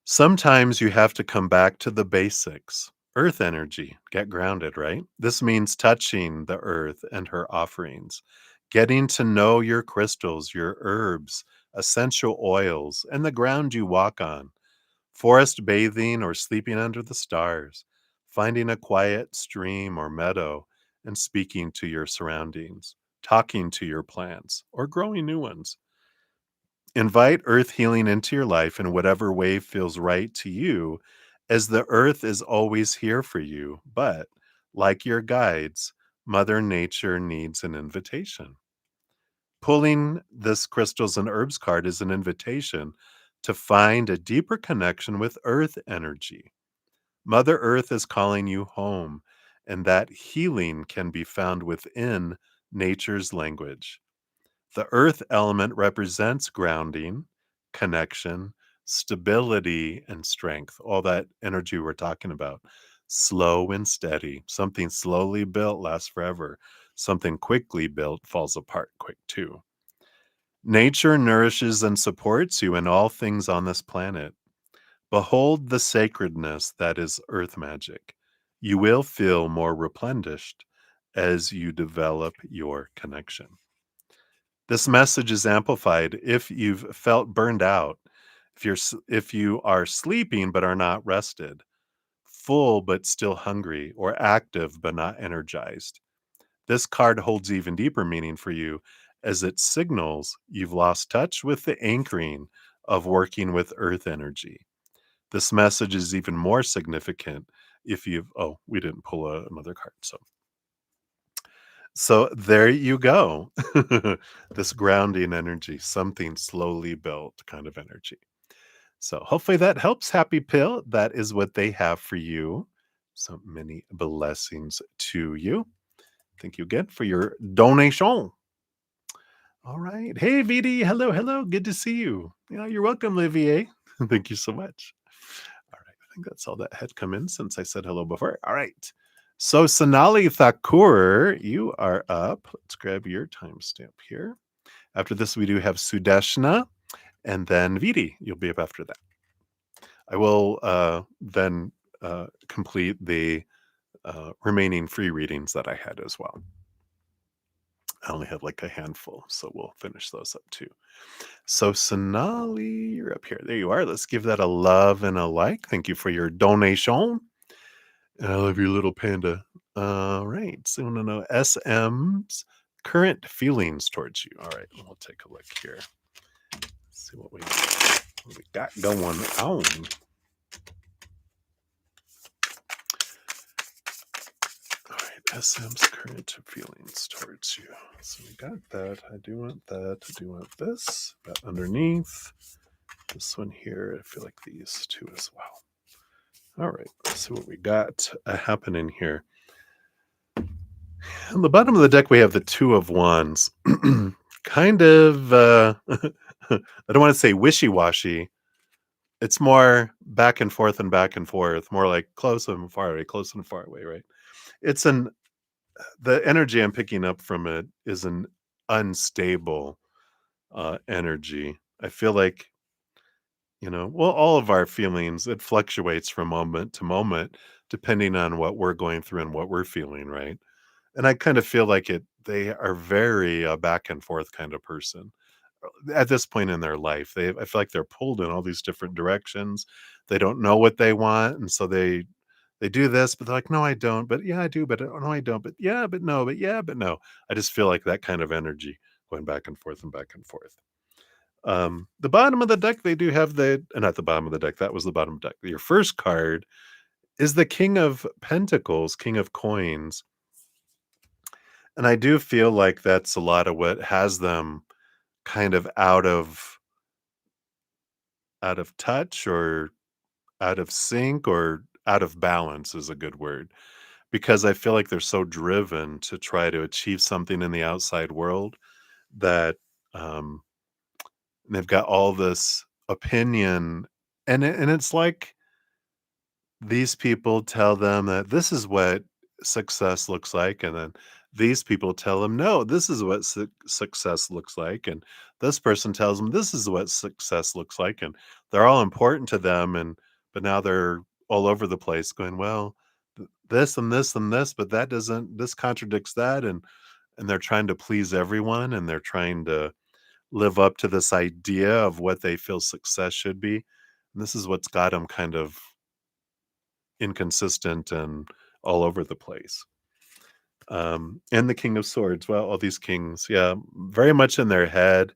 Sometimes you have to come back to the basics. Earth energy, get grounded, right? This means touching the earth and her offerings, getting to know your crystals, your herbs, essential oils, and the ground you walk on. Forest bathing or sleeping under the stars, finding a quiet stream or meadow and speaking to your surroundings, talking to your plants, or growing new ones. Invite earth healing into your life in whatever way feels right to you, as the earth is always here for you. But, like your guides, Mother Nature needs an invitation. Pulling this crystals and herbs card is an invitation to find a deeper connection with earth energy. Mother Earth is calling you home, and that healing can be found within nature's language. The earth element represents grounding, connection, stability, and strength. All that energy we're talking about. Slow and steady. Something slowly built lasts forever. Something quickly built falls apart quick too. Nature nourishes and supports you in all things on this planet. Behold the sacredness that is earth magic. You will feel more replenished as you develop your connection. This message is amplified if you've felt burned out, if you are sleeping but are not rested, full but still hungry, or active but not energized. This card holds even deeper meaning for you, as it signals you've lost touch with the anchoring of working with earth energy. This message is even more significant if you've we didn't pull another card. So there you go. This grounding energy, something slowly built kind of energy. So hopefully that helps, Happy Pill. That is what they have for you. So many blessings to you. Thank you again for your donation. All right. Hey, VD. Hello, hello. Good to see you. You're welcome, Olivier. Thank you so much. All right. I think that's all that had come in since I said hello before. All right. So, Sonali Thakur, you are up. Let's grab your timestamp here. After this, we do have Sudeshna and then Vidi. You'll be up after that. I will then complete the remaining free readings that I had as well. I only have like a handful, so we'll finish those up too. So, Sonali, you're up here. There you are. Let's give that a love and a like. Thank you for your donation. And I love your little panda. All right. So, I want to know SM's current feelings towards you. All right. We'll take a look here. See what we got going on. SM's current feelings towards you. So we got that. I do want that. I do want this. Got underneath. This one here. I feel like these two as well. All right. Let's see what we got happening here. On the bottom of the deck, we have the Two of Wands. Kind of, I don't want to say wishy washy. It's more back and forth, more like close and far away, right? It's an The energy I'm picking up from it is an unstable energy. I feel like, well, all of our feelings, it fluctuates from moment to moment, depending on what we're going through and what we're feeling, right? And I kind of feel like they are very back and forth kind of person at this point in their life. I feel like they're pulled in all these different directions. They don't know what they want, and so they do this, but they're like, no, I don't. But yeah, I do. But no, I don't. But yeah, but no. But yeah, but no. I just feel like that kind of energy going back and forth and back and forth. The bottom of the deck, they do have not the bottom of the deck. That was the bottom deck. Your first card is the King of Pentacles, King of Coins, and I do feel like that's a lot of what has them kind of out of touch or out of sync or out of balance is a good word, because I feel like they're so driven to try to achieve something in the outside world that um, they've got all this opinion, and it's like these people tell them that this is what success looks like, and then these people tell them, no, this is what success looks like, and this person tells them this is what success looks like, and they're all important to them, and but now they're all over the place going, well, this and this and this, but that doesn't, this contradicts that, and they're trying to please everyone, and they're trying to live up to this idea of what they feel success should be, and this is what's got them kind of inconsistent and all over the place. And the King of Swords, well, all these kings, yeah, very much in their head,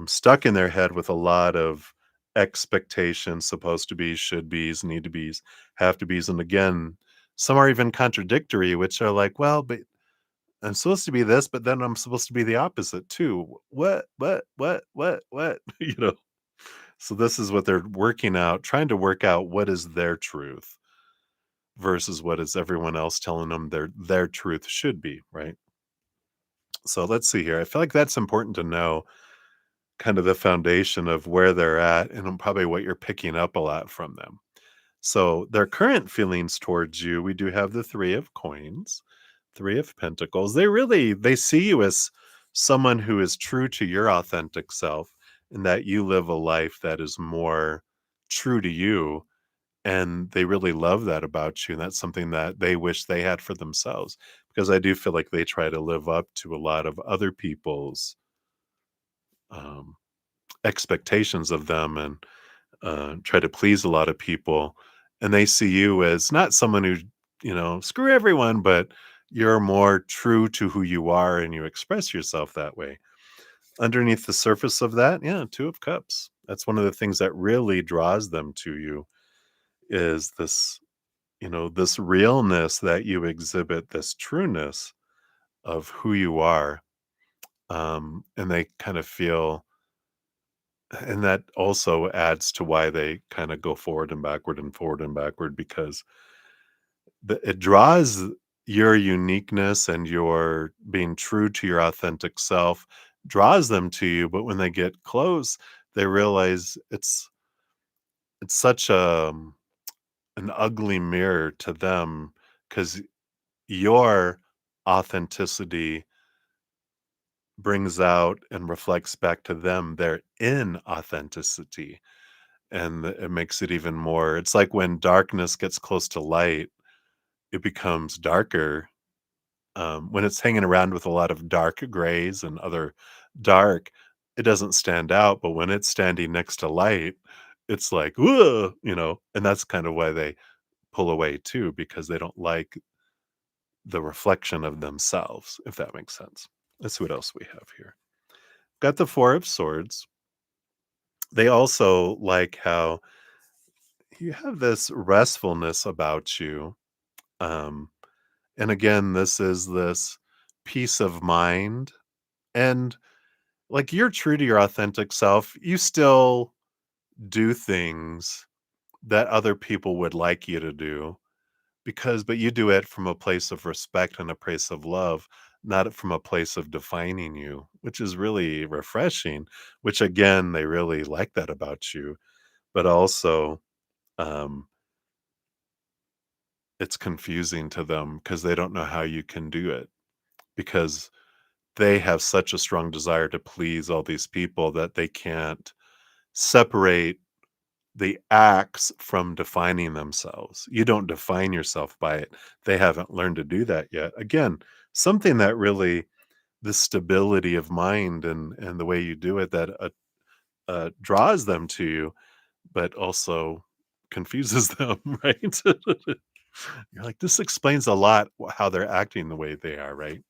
stuck in their head with a lot of expectations, supposed to be, should be's, need to be's, have to be's. And again, some are even contradictory, which are like, well, but I'm supposed to be this, but then I'm supposed to be the opposite too. What? So this is what they're working out, trying to work out what is their truth versus what is everyone else telling them their truth should be, right? So let's see here. I feel like that's important to know, kind of the foundation of where they're at and probably what you're picking up a lot from them. So their current feelings towards you, we do have the 3 of coins, 3 of pentacles. They see you as someone who is true to your authentic self, and that you live a life that is more true to you, and they really love that about you, and that's something that they wish they had for themselves, because I do feel like they try to live up to a lot of other people's um, expectations of them, and try to please a lot of people, and they see you as not someone who, screw everyone, but you're more true to who you are and you express yourself that way. Underneath the surface of that, yeah, 2 of cups. That's one of the things that really draws them to you, is this realness that you exhibit, this trueness of who you are. And they kind of feel, and that also adds to why they kind of go forward and backward and forward and backward, because it draws your uniqueness and your being true to your authentic self, draws them to you. But when they get close, they realize it's such an ugly mirror to them, because your authenticity brings out and reflects back to them their inauthenticity, and it makes it even more, it's like when darkness gets close to light, it becomes darker. When it's hanging around with a lot of dark grays and other dark, it doesn't stand out, but when it's standing next to light, it's like, "Whoa," and that's kind of why they pull away too, because they don't like the reflection of themselves, if that makes sense. Let's see what else we have here. Got the 4 of Swords. They also like how you have this restfulness about you, um, And again, this is this peace of mind. And like you're true to your authentic self, you still do things that other people would like you to do but you do it from a place of respect and a place of love, not from a place of defining you, which is really refreshing, which again, they really like that about you. But also, um, it's confusing to them because they don't know how you can do it because they have such a strong desire to please all these people that they can't separate the acts from defining themselves. You don't define yourself by it. They haven't learned to do that yet. Again, something that really the stability of mind and the way you do it that draws them to you, but also confuses them, right? You're like, this explains a lot how they're acting the way they are, right?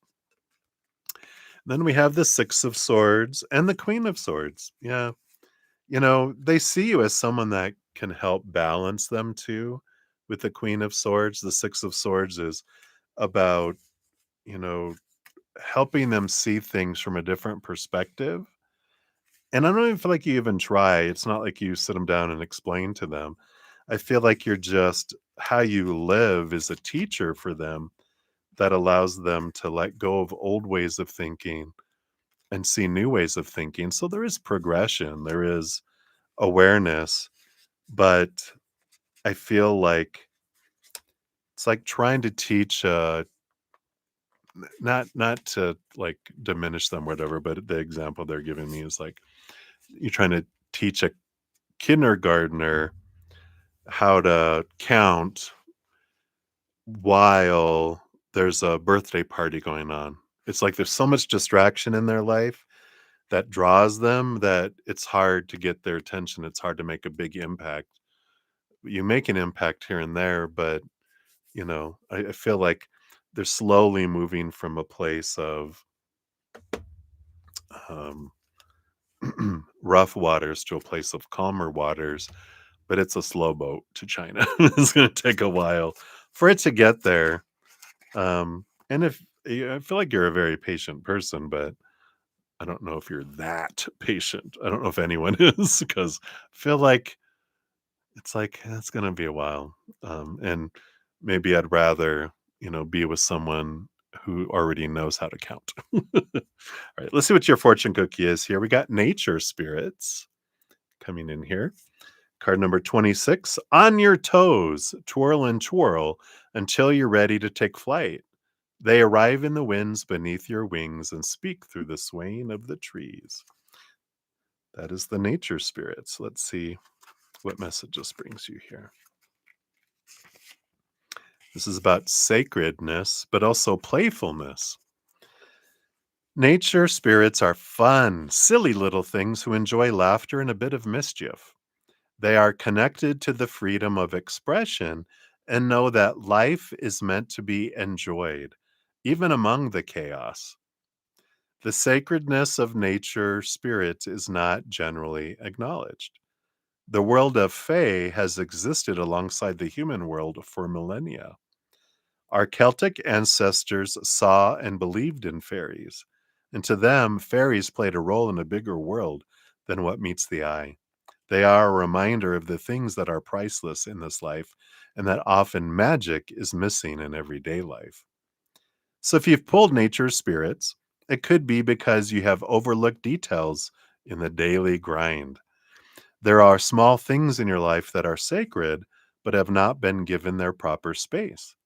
Then we have the Six of Swords and the Queen of Swords. Yeah. They see you as someone that can help balance them too. With the Queen of Swords, the Six of Swords is about, you know, helping them see things from a different perspective. And I don't even feel like you even try. It's not like you sit them down and explain to them. I feel like you're just how you live is a teacher for them that allows them to let go of old ways of thinking and see new ways of thinking. So there is progression, there is awareness, but I feel like it's like trying to teach not to like diminish them, whatever, but the example they're giving me is like you're trying to teach a kindergartner how to count while there's a birthday party going on. It's like there's so much distraction in their life that draws them that it's hard to get their attention. It's hard to make a big impact. You make an impact here and there, but I feel like they're slowly moving from a place of um, rough waters to a place of calmer waters, but it's a slow boat to China. It's going to take a while for it to get there. And if I feel like you're a very patient person, but I don't know if you're that patient. I don't know if anyone is because I feel like it's like it's going to be a while. And maybe I'd rather, be with someone who already knows how to count. All right, let's see what your fortune cookie is here. We got nature spirits coming in here. Card number 26. On your toes, twirl and twirl until you're ready to take flight. They arrive in the winds beneath your wings and speak through the swaying of the trees. That is the nature spirits. Let's see what message this brings you here. This is about sacredness, but also playfulness. Nature spirits are fun, silly little things who enjoy laughter and a bit of mischief. They are connected to the freedom of expression and know that life is meant to be enjoyed, even among the chaos. The sacredness of nature spirits is not generally acknowledged. The world of Fae has existed alongside the human world for millennia. Our Celtic ancestors saw and believed in fairies, and to them, fairies played a role in a bigger world than what meets the eye. They are a reminder of the things that are priceless in this life, and that often magic is missing in everyday life. So, if you've pulled nature's spirits, it could be because you have overlooked details in the daily grind. There are small things in your life that are sacred, but have not been given their proper space.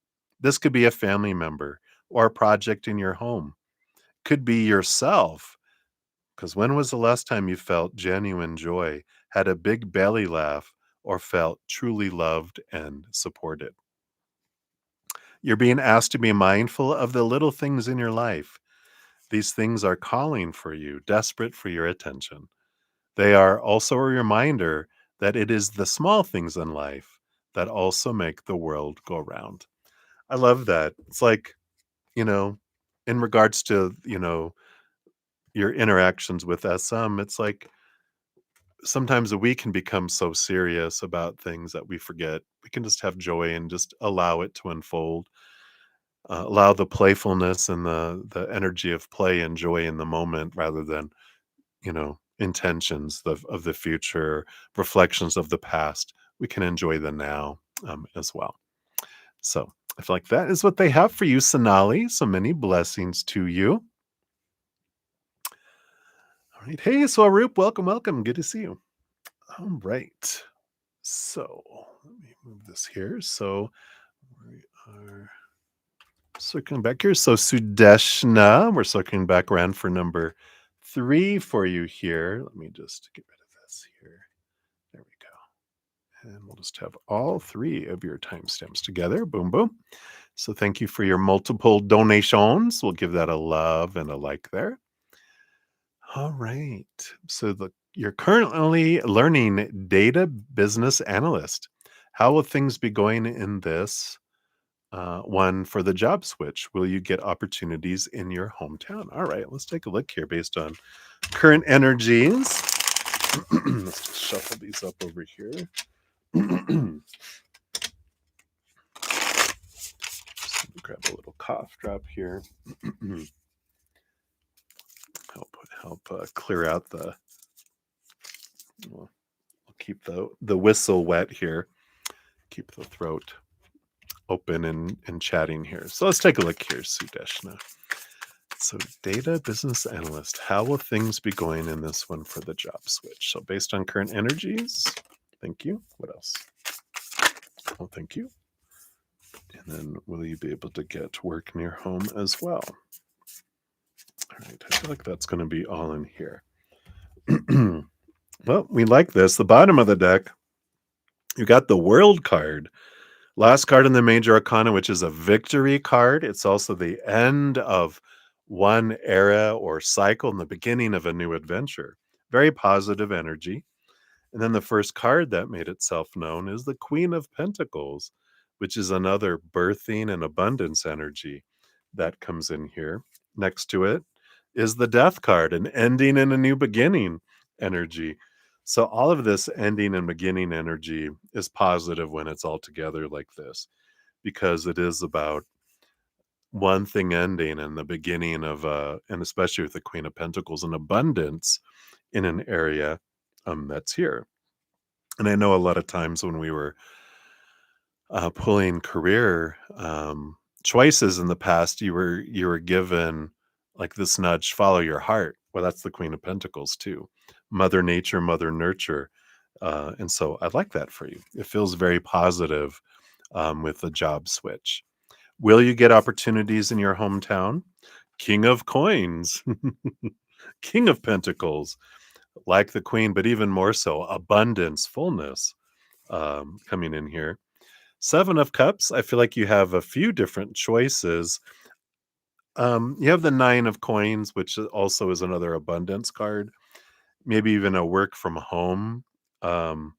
This could be a family member or a project in your home. Could be yourself. Because when was the last time you felt genuine joy, had a big belly laugh, or felt truly loved and supported? You're being asked to be mindful of the little things in your life. These things are calling for you, desperate for your attention. They are also a reminder that it is the small things in life that also make the world go round. I love that. It's like, you know, in regards to, your interactions with SM, it's like sometimes we can become so serious about things that we forget. We can just have joy and just allow it to unfold. allow the playfulness and the energy of play and joy in the moment rather than intentions of the future, reflections of the past. We can enjoy the now as well. So I feel like that is what they have for you, Sonali. So many blessings to you. All right. Hey, Swaroop, welcome, welcome. Good to see you. All right. So let me move this here. So we are circling back here. So Sudeshna, we're circling back around for number 3 for you here. Let me just get rid of this here. There we go. And we'll just have all 3 of your timestamps together. Boom, boom. So thank you for your multiple donations. We'll give that a love and a like there. All right. So you're currently learning data business analyst. How will things be going in this one for the job switch? Will you get opportunities in your hometown? All right, let's take a look here based on current energies. Let's just shuffle these up over here. Just grab a little cough drop here. help clear out the. Well, I'll keep the whistle wet here. Keep the throat open and chatting here. So let's take a look here, Sudeshna. So data business analyst, how will things be going in this one for the job switch? So based on current energies, thank you. What else? Oh, thank you. And then will you be able to get work near home as well? All right, I feel like that's going to be all in here. Well, we like this. The bottom of the deck, you got the world card. Last card in the major arcana, which is a victory card. It's also the end of one era or cycle and the beginning of a new adventure. Very positive energy. And then the first card that made itself known is the Queen of Pentacles, which is another birthing and abundance energy that comes in here. Next to it is the Death card, an ending and a new beginning energy. So all of this ending and beginning energy is positive when it's all together like this, because it is about one thing ending and the beginning of and especially with the Queen of Pentacles, an abundance in an area that's here. And I know a lot of times when we were pulling career choices in the past, you were given like this nudge, follow your heart. Well, that's the Queen of Pentacles too, Mother Nature, Mother Nurture, and so I like that for you. It feels very positive with the job switch. Will you get opportunities in your hometown? King of Coins, King of Pentacles, like the Queen, but even more so, abundance, fullness coming in here. 7 of Cups, I feel like you have a few different choices. You have the 9 of Coins, which also is another abundance card. Maybe even a work from home, um,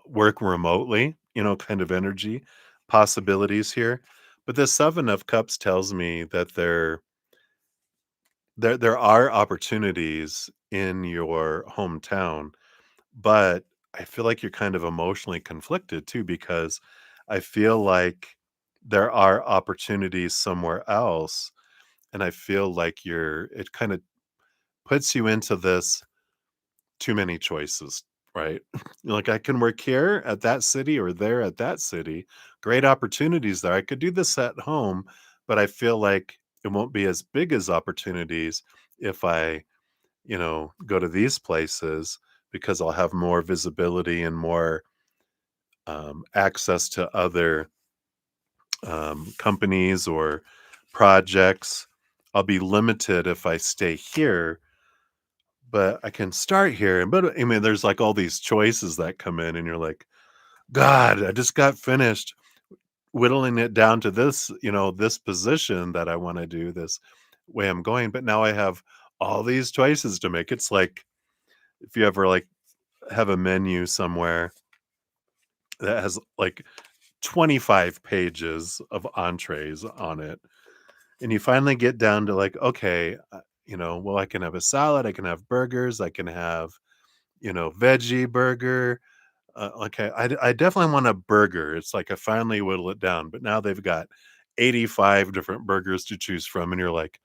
work remotely, kind of energy possibilities here. But the 7 of Cups tells me that there are opportunities in your hometown, but I feel like you're kind of emotionally conflicted too, because I feel like there are opportunities somewhere else. And I feel like it kind of puts you into this too many choices, right? Like I can work here at that city or there at that city. Great opportunities there. I could do this at home, but I feel like it won't be as big as opportunities if I go to these places, because I'll have more visibility and more access to other companies or projects. I'll be limited if I stay here, but I can start here. But I mean, there's like all these choices that come in, and you're like, God, I just got finished whittling it down to this, this position that I want to do, this way I'm going. But now I have all these choices to make. It's like if you ever like have a menu somewhere that has like 25 pages of entrees on it, and you finally get down to like, okay, well, I can have a salad, I can have burgers, I can have, veggie burger, okay, I definitely want a burger. It's like I finally whittle it down, but now they've got 85 different burgers to choose from, and you're like,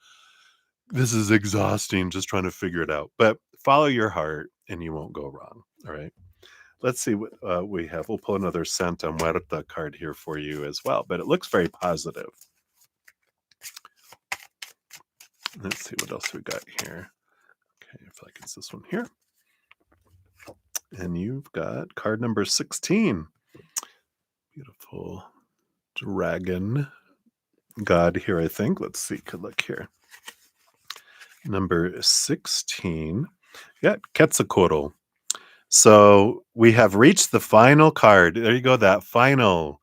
this is exhausting just trying to figure it out. But follow your heart, and you won't go wrong. All right. Let's see what we have. We'll pull another Santa Muerta card here for you as well, but it looks very positive. Let's see what else we got here. Okay, if I can, it's this one here. And you've got card number 16. Beautiful dragon god here, I think. Let's see. Good luck here. Number 16. Yeah, Quetzalcoatl. So we have reached the final card. There you go. That final,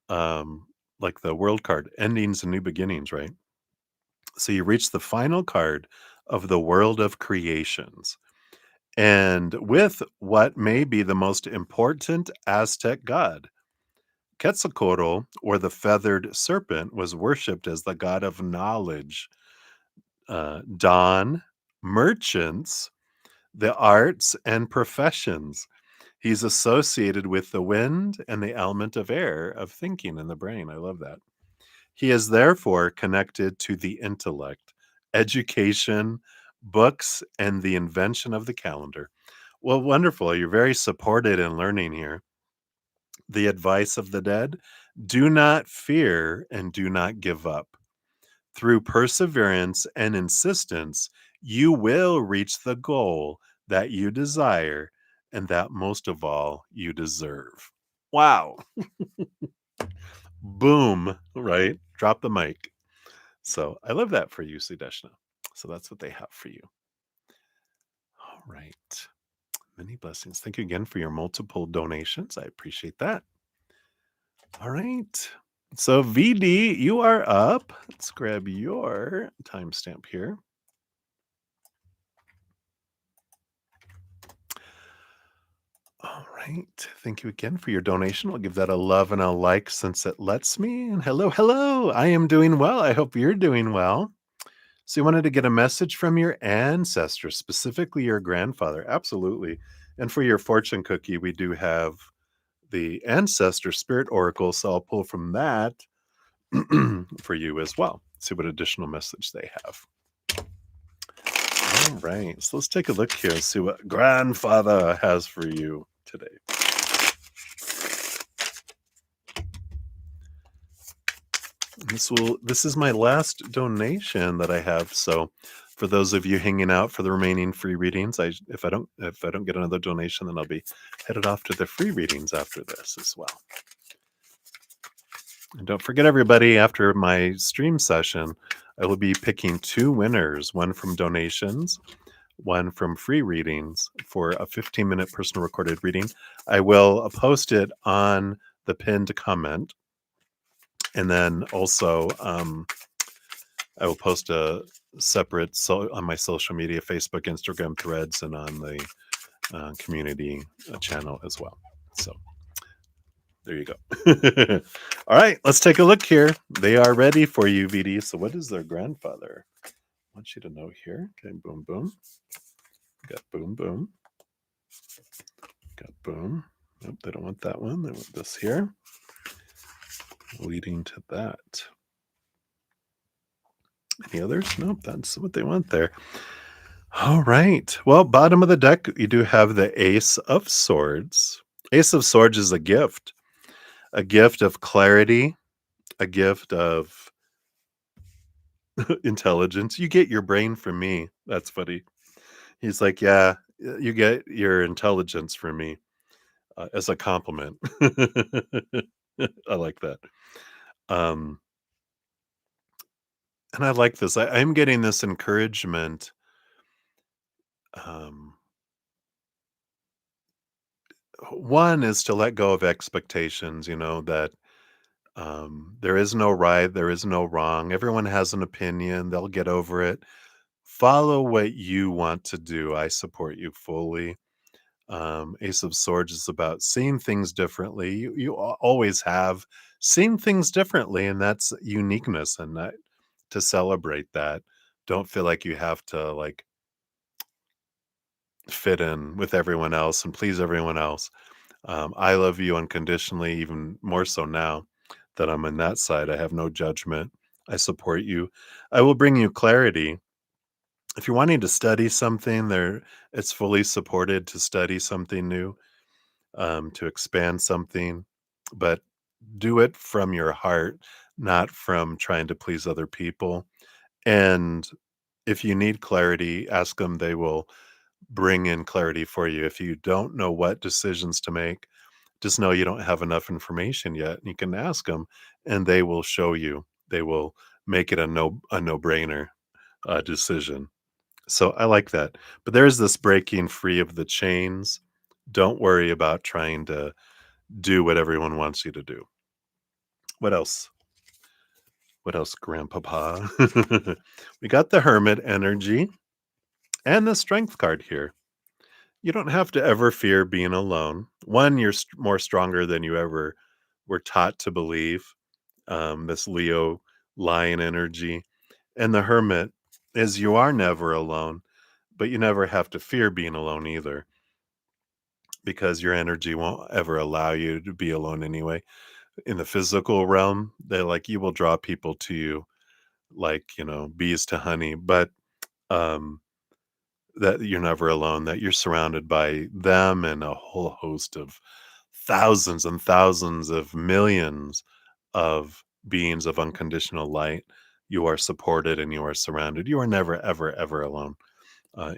like the world card, endings and new beginnings, right? So you reach the final card of the world of creations. And with what may be the most important Aztec god, Quetzalcoatl, or the feathered serpent, was worshipped as the god of knowledge, dawn, merchants, the arts, and professions. He's associated with the wind and the element of air of thinking in the brain. I love that. He is therefore connected to the intellect, education, books, and the invention of the calendar. Well, wonderful. You're very supported in learning here. The advice of the dead: do not fear and do not give up. Through perseverance and insistence, you will reach the goal that you desire and that most of all you deserve. Wow. Boom, right? Drop the mic. So I love that for you, Sudeshna. So that's what they have for you. All right. Many blessings. Thank you again for your multiple donations. I appreciate that. All right. So VD, you are up. Let's grab your timestamp here. All right. Thank you again for your donation. I'll give that a love and a like since it lets me. And hello, hello. I am doing well. I hope you're doing well. So you wanted to get a message from your ancestors, specifically your grandfather. Absolutely. And for your fortune cookie, we do have the ancestor spirit oracle. So I'll pull from that for you as well. See what additional message they have. All right. So let's take a look here and see what grandfather has for you today. This is my last donation that I have. So for those of you hanging out for the remaining free readings, if I don't get another donation, then I'll be headed off to the free readings after this as well. And don't forget, everybody, after my stream session, I will be picking 2 winners, one from donations, one from free readings for a 15-minute personal recorded reading. I will post it on the pinned comment. And then also, I will post a separate on my social media, Facebook, Instagram, Threads, and on the community channel as well. So there you go. All right, let's take a look here. They are ready for you, VD. So what is their grandfather? I want you to know here. Okay, boom, boom. Got boom, boom. Got boom. Nope, they don't want that one. They want this here. Leading to that. Any others? Nope, that's what they want there. All right. Well, bottom of the deck, you do have the Ace of Swords. Ace of Swords is a gift of clarity, a gift of intelligence. You get your brain from me. That's funny. He's like, yeah, you get your intelligence from me as a compliment. I like that. And I like this. I'm getting this encouragement. One is to let go of expectations, that there is no right, there is no wrong. Everyone has an opinion, they'll get over it. Follow what you want to do. I support you fully. Ace of Swords is about seeing things differently. You always have seen things differently, and that's uniqueness, and that, to celebrate that. Don't feel like you have to fit in with everyone else and please everyone else. I love you unconditionally, even more so now that I'm in that side. I have no judgment. I support you. I will bring you clarity. If you're wanting to study something, there it's fully supported to study something new, to expand something, but do it from your heart, not from trying to please other people. And if you need clarity, ask them. They will bring in clarity for you. If you don't know what decisions to make, just know you don't have enough information yet. You can ask them, and they will show you. They will make it a no brainer decision. So I like that. But there's this breaking free of the chains. Don't worry about trying to do what everyone wants you to do. What else? What else, Grandpapa? We got the Hermit energy and the Strength card here. You don't have to ever fear being alone. One, you're more stronger than you ever were taught to believe. This Leo lion energy. And the Hermit is you are never alone, but you never have to fear being alone either, because your energy won't ever allow you to be alone anyway. In the physical realm, they like you will draw people to you like, bees to honey, but um that you're never alone, that you're surrounded by them and a whole host of thousands and thousands of millions of beings of unconditional light. You are supported and you are surrounded. You are never, ever, ever alone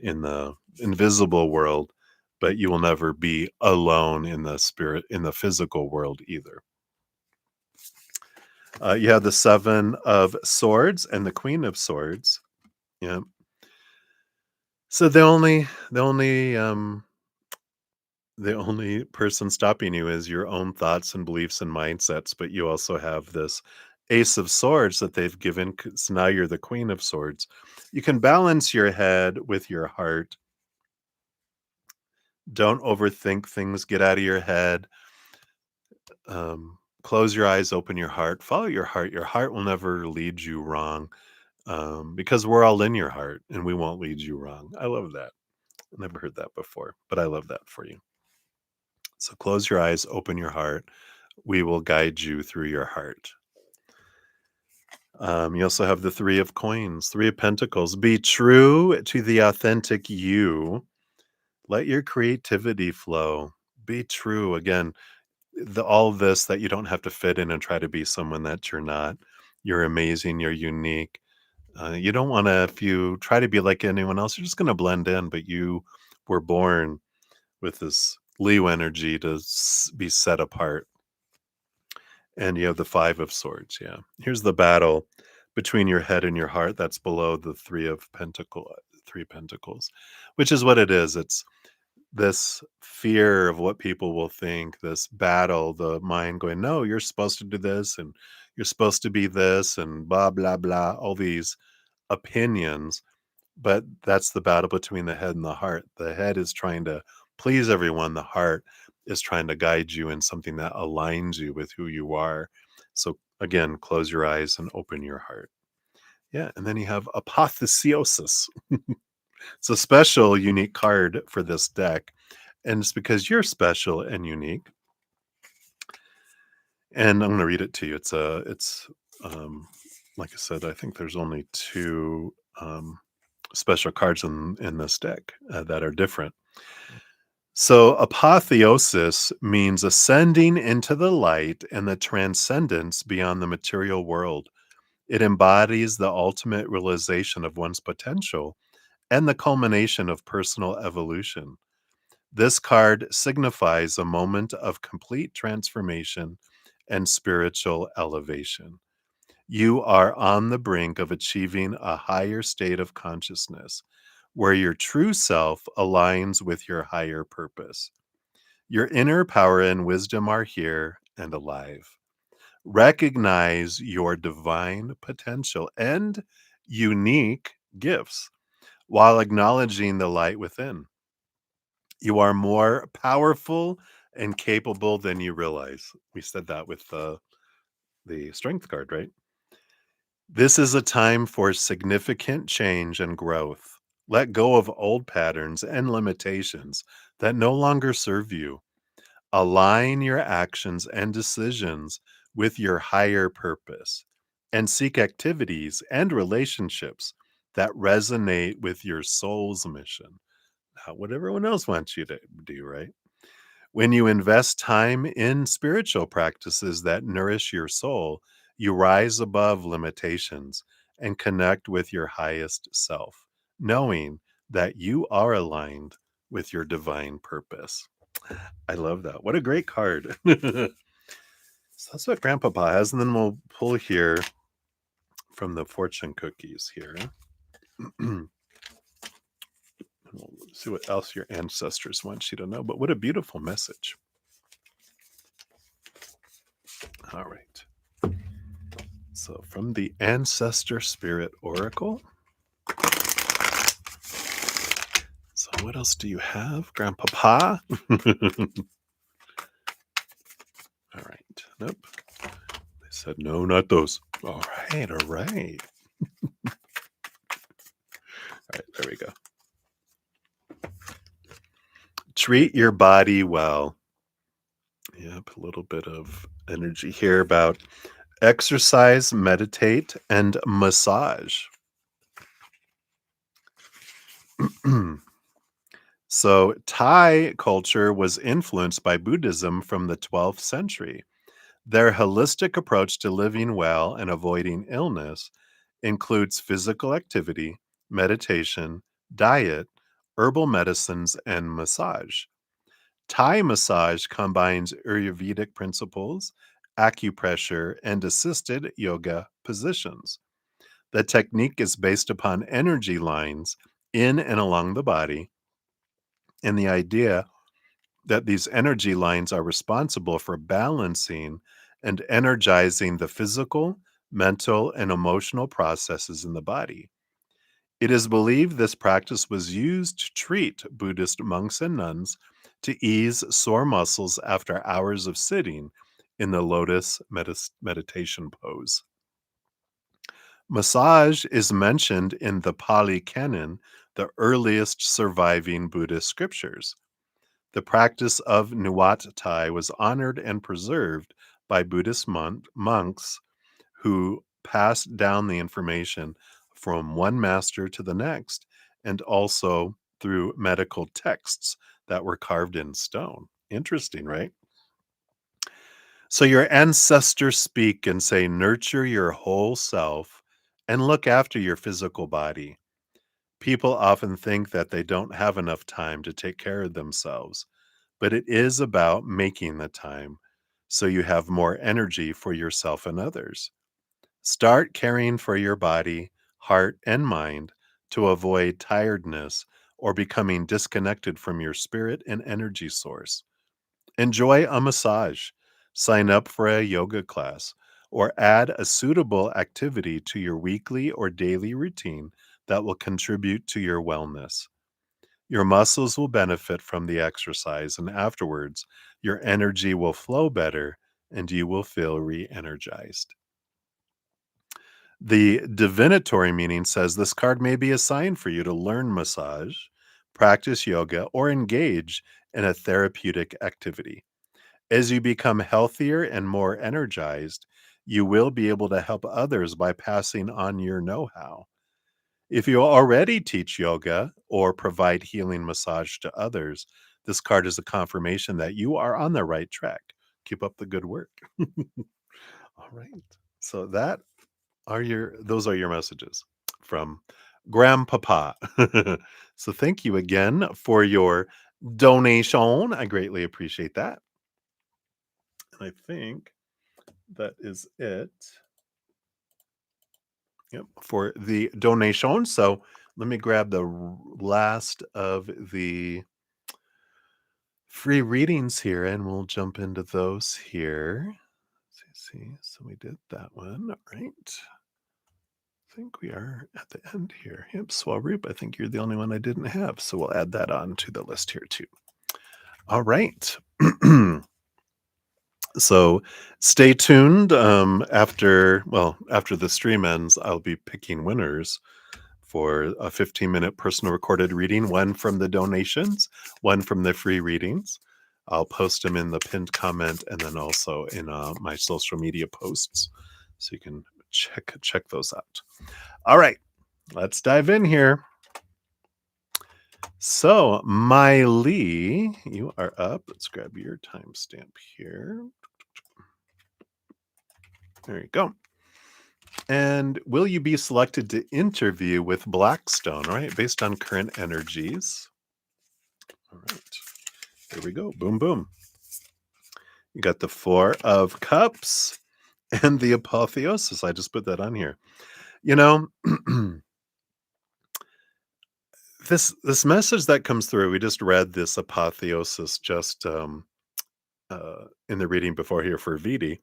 in the invisible world, but you will never be alone in the spirit, in the physical world either. You have the Seven of Swords and the Queen of Swords. Yeah. So the only person stopping you is your own thoughts and beliefs and mindsets, but you also have this Ace of Swords that they've given. So now you're the Queen of Swords. You can balance your head with your heart. Don't overthink things. Get out of your head. Close your eyes, open your heart. Follow your heart. Your heart will never lead you wrong, because we're all in your heart and we won't lead you wrong. I love that. I never heard that before, but I love that for you. So close your eyes, open your heart. We will guide you through your heart. You also have the Three of Coins, Three of Pentacles. Be true to the authentic you. Let your creativity flow. Be true. Again, all of this that you don't have to fit in and try to be someone that you're not. You're amazing. You're unique. You don't want to, if you try to be like anyone else, you're just going to blend in. But you were born with this Leo energy to be set apart. And you have the Five of Swords, yeah. Here's the battle between your head and your heart that's below the Three Pentacles, which is what it is. It's this fear of what people will think, this battle, the mind going, "No, you're supposed to do this, and you're supposed to be this, and blah, blah, blah," all these opinions. But that's the battle between the head and the heart. The head is trying to please everyone. The heart is trying to guide you in something that aligns you with who you are. So again, close your eyes and open your heart. Yeah, and then you have apotheosis. It's a special, unique card for this deck, and it's because you're special and unique. And I'm going to read it to you. It's like I said, I think there's only two special cards in this deck that are different. So, apotheosis means ascending into the light and the transcendence beyond the material world. It embodies the ultimate realization of one's potential and the culmination of personal evolution. This card signifies a moment of complete transformation and spiritual elevation. You are on the brink of achieving a higher state of consciousness where your true self aligns with your higher purpose. Your inner power and wisdom are here and alive. Recognize your divine potential and unique gifts while acknowledging the light within. You are more powerful and capable than you realize. We said that with the strength card, right? This is a time for significant change and growth. Let go of old patterns and limitations that no longer serve you. Align your actions and decisions with your higher purpose and seek activities and relationships that resonate with your soul's mission, not what everyone else wants you to do, right? When you invest time in spiritual practices that nourish your soul, you rise above limitations and connect with your highest self, knowing that you are aligned with your divine purpose. I love that. What a great card. So that's what Grandpapa has. And then we'll pull here from the fortune cookies here. We'll see what else your ancestors want you to know. But what a beautiful message. All right. So from the Ancestor Spirit Oracle. So what else do you have, Grandpapa? All right. Nope. They said no, not those. All right. All right. All right. There we go. Treat your body well. Yep. A little bit of energy here about exercise, meditate, and massage. So, Thai culture was influenced by Buddhism from the 12th century. Their holistic approach to living well and avoiding illness includes physical activity, meditation, diet, herbal medicines, and massage. Thai massage combines Ayurvedic principles, acupressure, and assisted yoga positions. The technique is based upon energy lines in and along the body, and the idea that these energy lines are responsible for balancing and energizing the physical, mental, and emotional processes in the body. It is believed this practice was used to treat Buddhist monks and nuns to ease sore muscles after hours of sitting in the lotus meditation pose. Massage is mentioned in the Pali Canon, the earliest surviving Buddhist scriptures. The practice of Nuat Thai was honored and preserved by Buddhist monks who passed down the information from one master to the next, and also through medical texts that were carved in stone. Interesting, right? So your ancestors speak and say, nurture your whole self and look after your physical body. People often think that they don't have enough time to take care of themselves, but it is about making the time so you have more energy for yourself and others. Start caring for your body, heart, and mind to avoid tiredness or becoming disconnected from your spirit and energy source. Enjoy a massage, sign up for a yoga class, or add a suitable activity to your weekly or daily routine that will contribute to your wellness. Your muscles will benefit from the exercise, and afterwards, your energy will flow better and you will feel re energized. The divinatory meaning says this card may be a sign for you to learn massage, practice yoga, or engage in a therapeutic activity. As you become healthier and more energized, you will be able to help others by passing on your know how. If you already teach yoga or provide healing massage to others, this card is a confirmation that you are on the right track. Keep up the good work. All right. So those are your messages from Grandpapa. So thank you again for your donation. I greatly appreciate that. And I think that is it. Yep, for the donation. So let me grab the last of the free readings here and we'll jump into those here. Let's see. So we did that one. All right. I think we are at the end here. Yep, Swaroop, I think you're the only one I didn't have. So we'll add that on to the list here too. All right. So stay tuned. After the stream ends, I'll be picking winners for a 15-minute personal recorded reading, one from the donations, one from the free readings. I'll post them in the pinned comment and then also in my social media posts, so you can check those out. All right, let's dive in here. So, Miley, you are up. Let's grab your timestamp here. There you go. And will you be selected to interview with Blackstone? All right, based on current energies. All right, here we go. Boom, boom. You got the Four of Cups and the Apotheosis. I just put that on here. You know, this message that comes through, we just read this Apotheosis just in the reading before here for Vidi.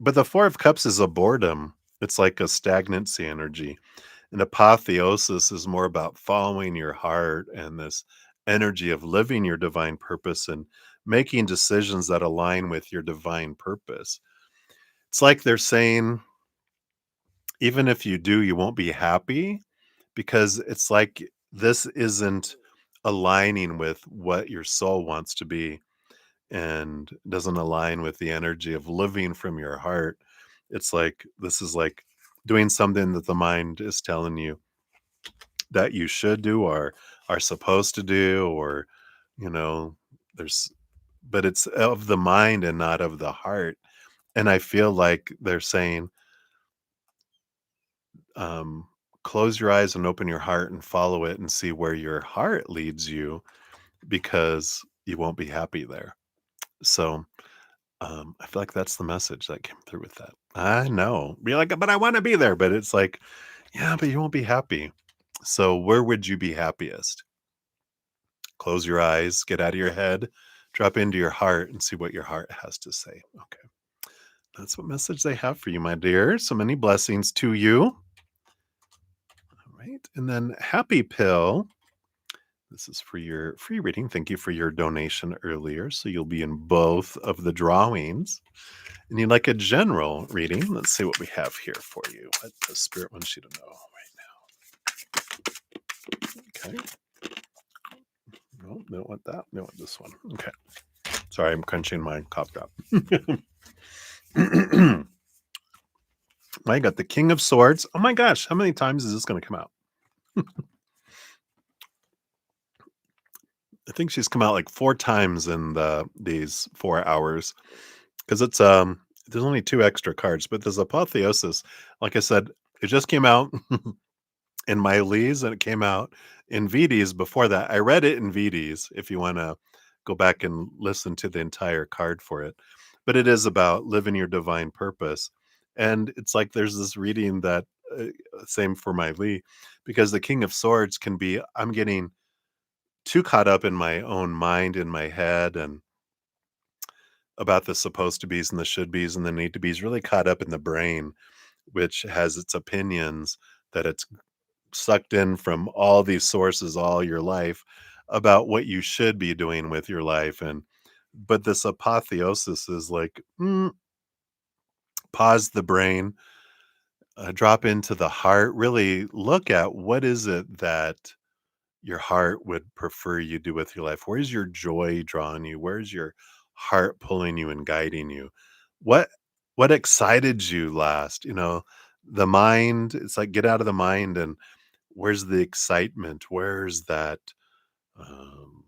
But the Four of Cups is a boredom. It's like a stagnancy energy. And apotheosis is more about following your heart and this energy of living your divine purpose and making decisions that align with your divine purpose. It's like they're saying, even if you do, you won't be happy because it's like this isn't aligning with what your soul wants to be and doesn't align with the energy of living from your heart. It's like this is like doing something that the mind is telling you that you should do or are supposed to do, or you know, there's but it's of the mind and not of the heart. And I feel like they're saying, um, close your eyes and open your heart and follow it and see where your heart leads you, because you won't be happy there. So I feel like that's the message that came through with that. I know. Be like, but I want to be there. But it's like, yeah, but you won't be happy. So where would you be happiest? Close your eyes, get out of your head, drop into your heart and see what your heart has to say. Okay. That's what message they have for you, my dear. So many blessings to you. All right. And then Happy Pill. This is for your free reading. Thank you for your donation earlier. So you'll be in both of the drawings. And you'd like a general reading. Let's see what we have here for you. What does Spirit wants you to know right now? Okay. No, don't want that. They want this one. Okay. Sorry, I'm crunching my cough drop. I got the King of Swords. Oh my gosh, how many times is this going to come out? I think she's come out like 4 times in these 4 hours, because it's there's only 2 extra cards, but there's Apotheosis. Like I said, it just came out in my Lees and it came out in VDs before that. I read it in VDs if you want to go back and listen to the entire card for it. But it is about living your divine purpose. And it's like there's this reading that same for my Lee, because the King of Swords can be, I'm getting too caught up in my own mind, in my head, and about the supposed to be's and the should be's and the need to be's, really caught up in the brain, which has its opinions that it's sucked in from all these sources all your life about what you should be doing with your life. And but this apotheosis is like, pause the brain, drop into the heart, really look at what is it that your heart would prefer you do with your life. Where's your joy drawing you? Where's your heart pulling you and guiding you? What what excited you last? You know, the mind, it's like get out of the mind and where's the excitement? Where's that um,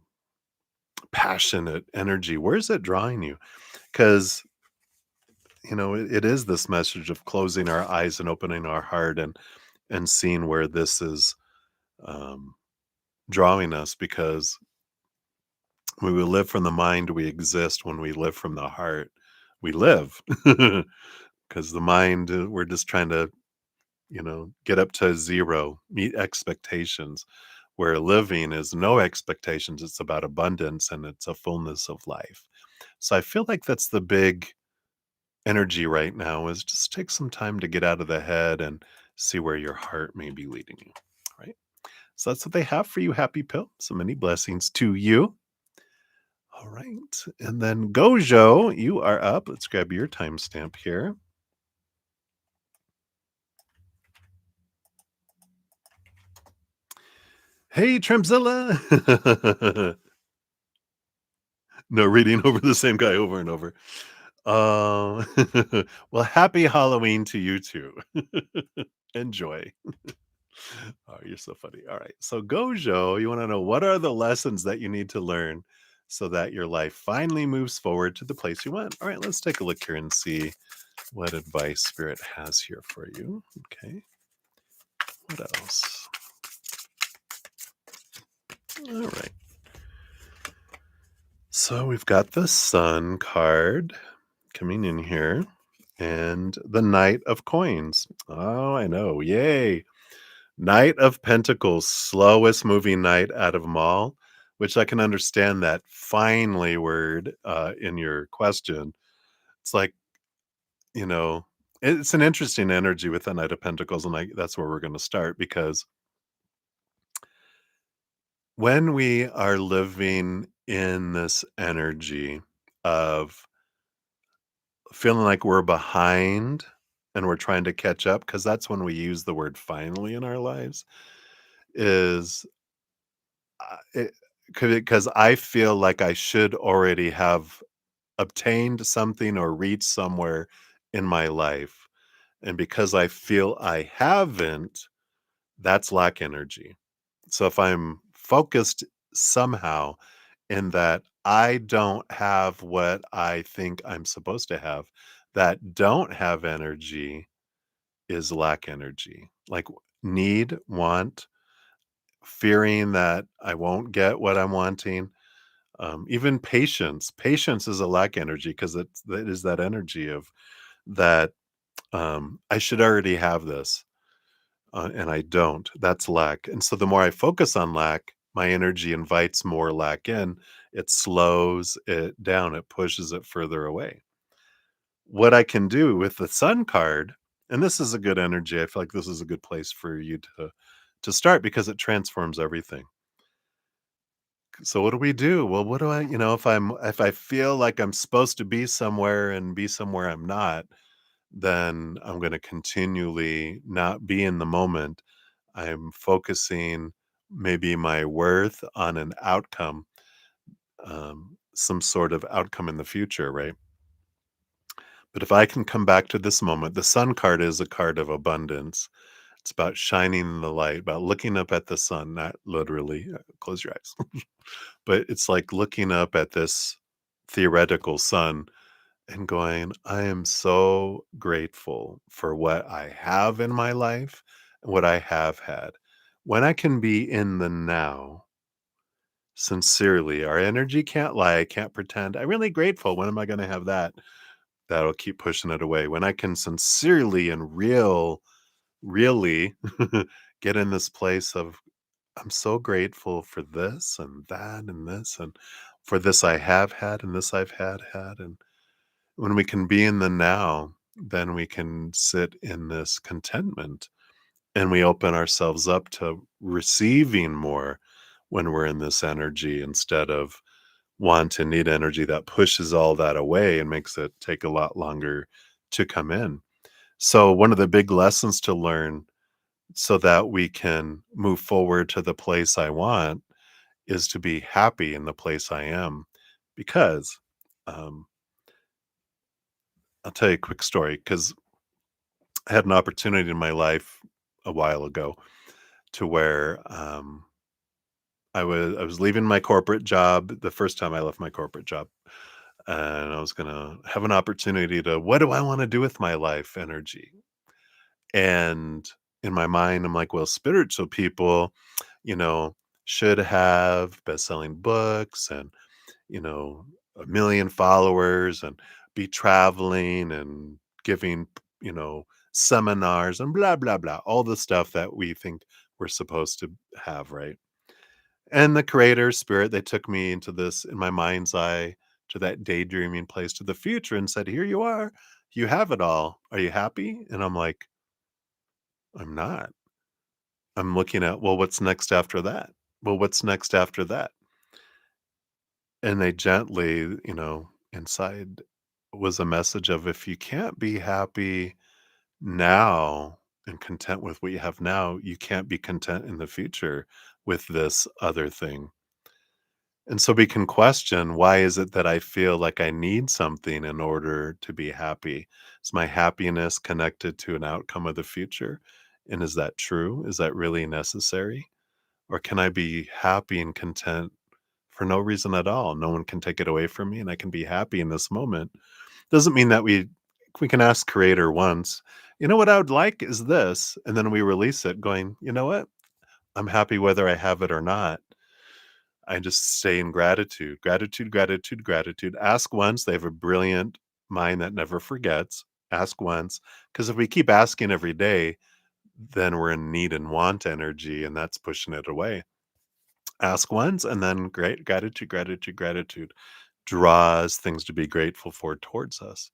passionate energy? Where's it drawing you? Because you know it is this message of closing our eyes and opening our heart and seeing where this is um, drawing us. Because when we live from the mind, we exist. When we live from the heart, we live. Because the mind, we're just trying to, you know, get up to zero, meet expectations, where living is no expectations. It's about abundance and it's a fullness of life. So I feel like that's the big energy right now, is just take some time to get out of the head and see where your heart may be leading you. Right. So that's what they have for you, Happy Pill. So many blessings to you. All right. And then Gojo, you are up. Let's grab your timestamp here. Hey, Trimzilla. No, reading over the same guy over and over. Uh, well, happy Halloween to you too. Enjoy. Oh, you're so funny. All right. So, Gojo, you want to know what are the lessons that you need to learn so that your life finally moves forward to the place you want? All right, let's take a look here and see what advice Spirit has here for you. Okay. What else? All right. So, we've got the Sun card coming in here and the Knight of Coins. Oh, I know. Yay. Knight of Pentacles, slowest moving knight out of them all, which I can understand that finally word in your question. It's like, you know, it's an interesting energy with the Knight of Pentacles, and that's where we're going to start because when we are living in this energy of feeling like we're behind and we're trying to catch up, because that's when we use the word finally in our lives, is it because I feel like I should already have obtained something or reached somewhere in my life. And because I feel I haven't, that's lack energy. So if I'm focused somehow in that I don't have what I think I'm supposed to have, that don't have energy is lack energy. Like need, want, fearing that I won't get what I'm wanting. Even patience. Patience is a lack energy because that is that energy of that I should already have this and I don't. That's lack. And so the more I focus on lack, my energy invites more lack in. It slows it down. It pushes it further away. What I can do with the Sun card, and this is a good energy. I feel like this is a good place for you to start because it transforms everything. So what do we do? Well, what do I, if I feel like I'm supposed to be somewhere and be somewhere I'm not, then I'm going to continually not be in the moment. I'm focusing maybe my worth on an outcome, some sort of outcome in the future, right? But if I can come back to this moment, the Sun card is a card of abundance. It's about shining the light, about looking up at the sun, not literally. Close your eyes. But it's like looking up at this theoretical sun and going, I am so grateful for what I have in my life and what I have had. When I can be in the now, sincerely, our energy can't lie, can't pretend. I'm really grateful. When am I going to have that? That'll keep pushing it away. When I can sincerely and really get in this place of I'm so grateful for this and that and this and for this I have had and this I've had. And when we can be in the now, then we can sit in this contentment and we open ourselves up to receiving more when we're in this energy instead of want and need energy that pushes all that away and makes it take a lot longer to come in. So, one of the big lessons to learn so that we can move forward to the place I want is to be happy in the place I am. Because um, I'll tell you a quick story because I had an opportunity in my life a while ago to where I was leaving my corporate job the first time I left my corporate job. And I was gonna have an opportunity to what do I want to do with my life energy? And in my mind, I'm like, well, spiritual people, you know, should have best-selling books and, a million followers and be traveling and giving, seminars and blah, blah, blah, all the stuff that we think we're supposed to have, right? And the creator spirit, they took me into this in my mind's eye to that daydreaming place to the future and said, here you are. You have it all. Are you happy? And I'm like, I'm not. I'm looking at, well, what's next after that? Well, what's next after that? And they gently, inside was a message of if you can't be happy now and content with what you have now, you can't be content in the future with this other thing. And so we can question, why is it that I feel like I need something in order to be happy? Is my happiness connected to an outcome of the future? And is that true? Is that really necessary? Or can I be happy and content for no reason at all? No one can take it away from me and I can be happy in this moment. Doesn't mean that we can ask creator once, you know what I would like is this, and then we release it going, you know what? I'm happy whether I have it or not. I just stay in gratitude, gratitude, gratitude, gratitude. Ask once. They have a brilliant mind that never forgets. Ask once. Because if we keep asking every day, then we're in need and want energy, and that's pushing it away. Ask once, and then great gratitude, gratitude, gratitude draws things to be grateful for towards us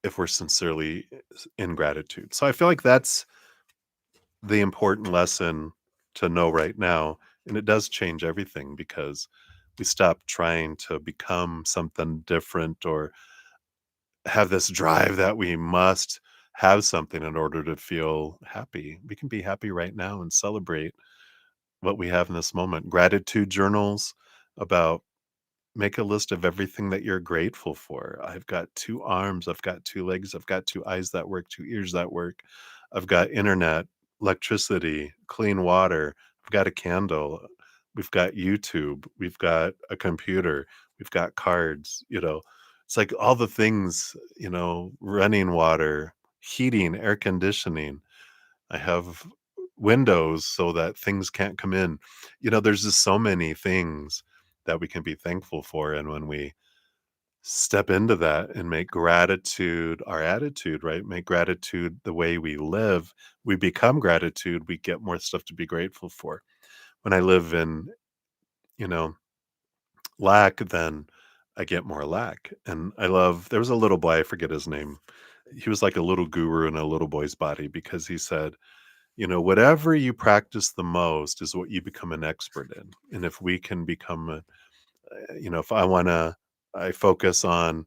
if we're sincerely in gratitude. So I feel like that's the important lesson to know right now. And it does change everything because we stop trying to become something different or have this drive that we must have something in order to feel happy. We can be happy right now and celebrate what we have in this moment. Gratitude journals about make a list of everything that you're grateful for. I've got 2 arms, I've got 2 legs, I've got 2 eyes that work, 2 ears that work. I've got internet, electricity, clean water. I've got a candle. We've got YouTube. We've got a computer. We've got cards, you know. It's like all the things, you know, running water, heating, air conditioning. I have windows so that things can't come in. You know, there's just so many things that we can be thankful for. And when we step into that and make gratitude our attitude, right? Make gratitude the way we live, we become gratitude, we get more stuff to be grateful for. When I live in, you know, lack, then I get more lack. And I love, there was a little boy, I forget his name. He was like a little guru in a little boy's body because he said, you know, whatever you practice the most is what you become an expert in. And if we can become, you know, if I want to, I focus on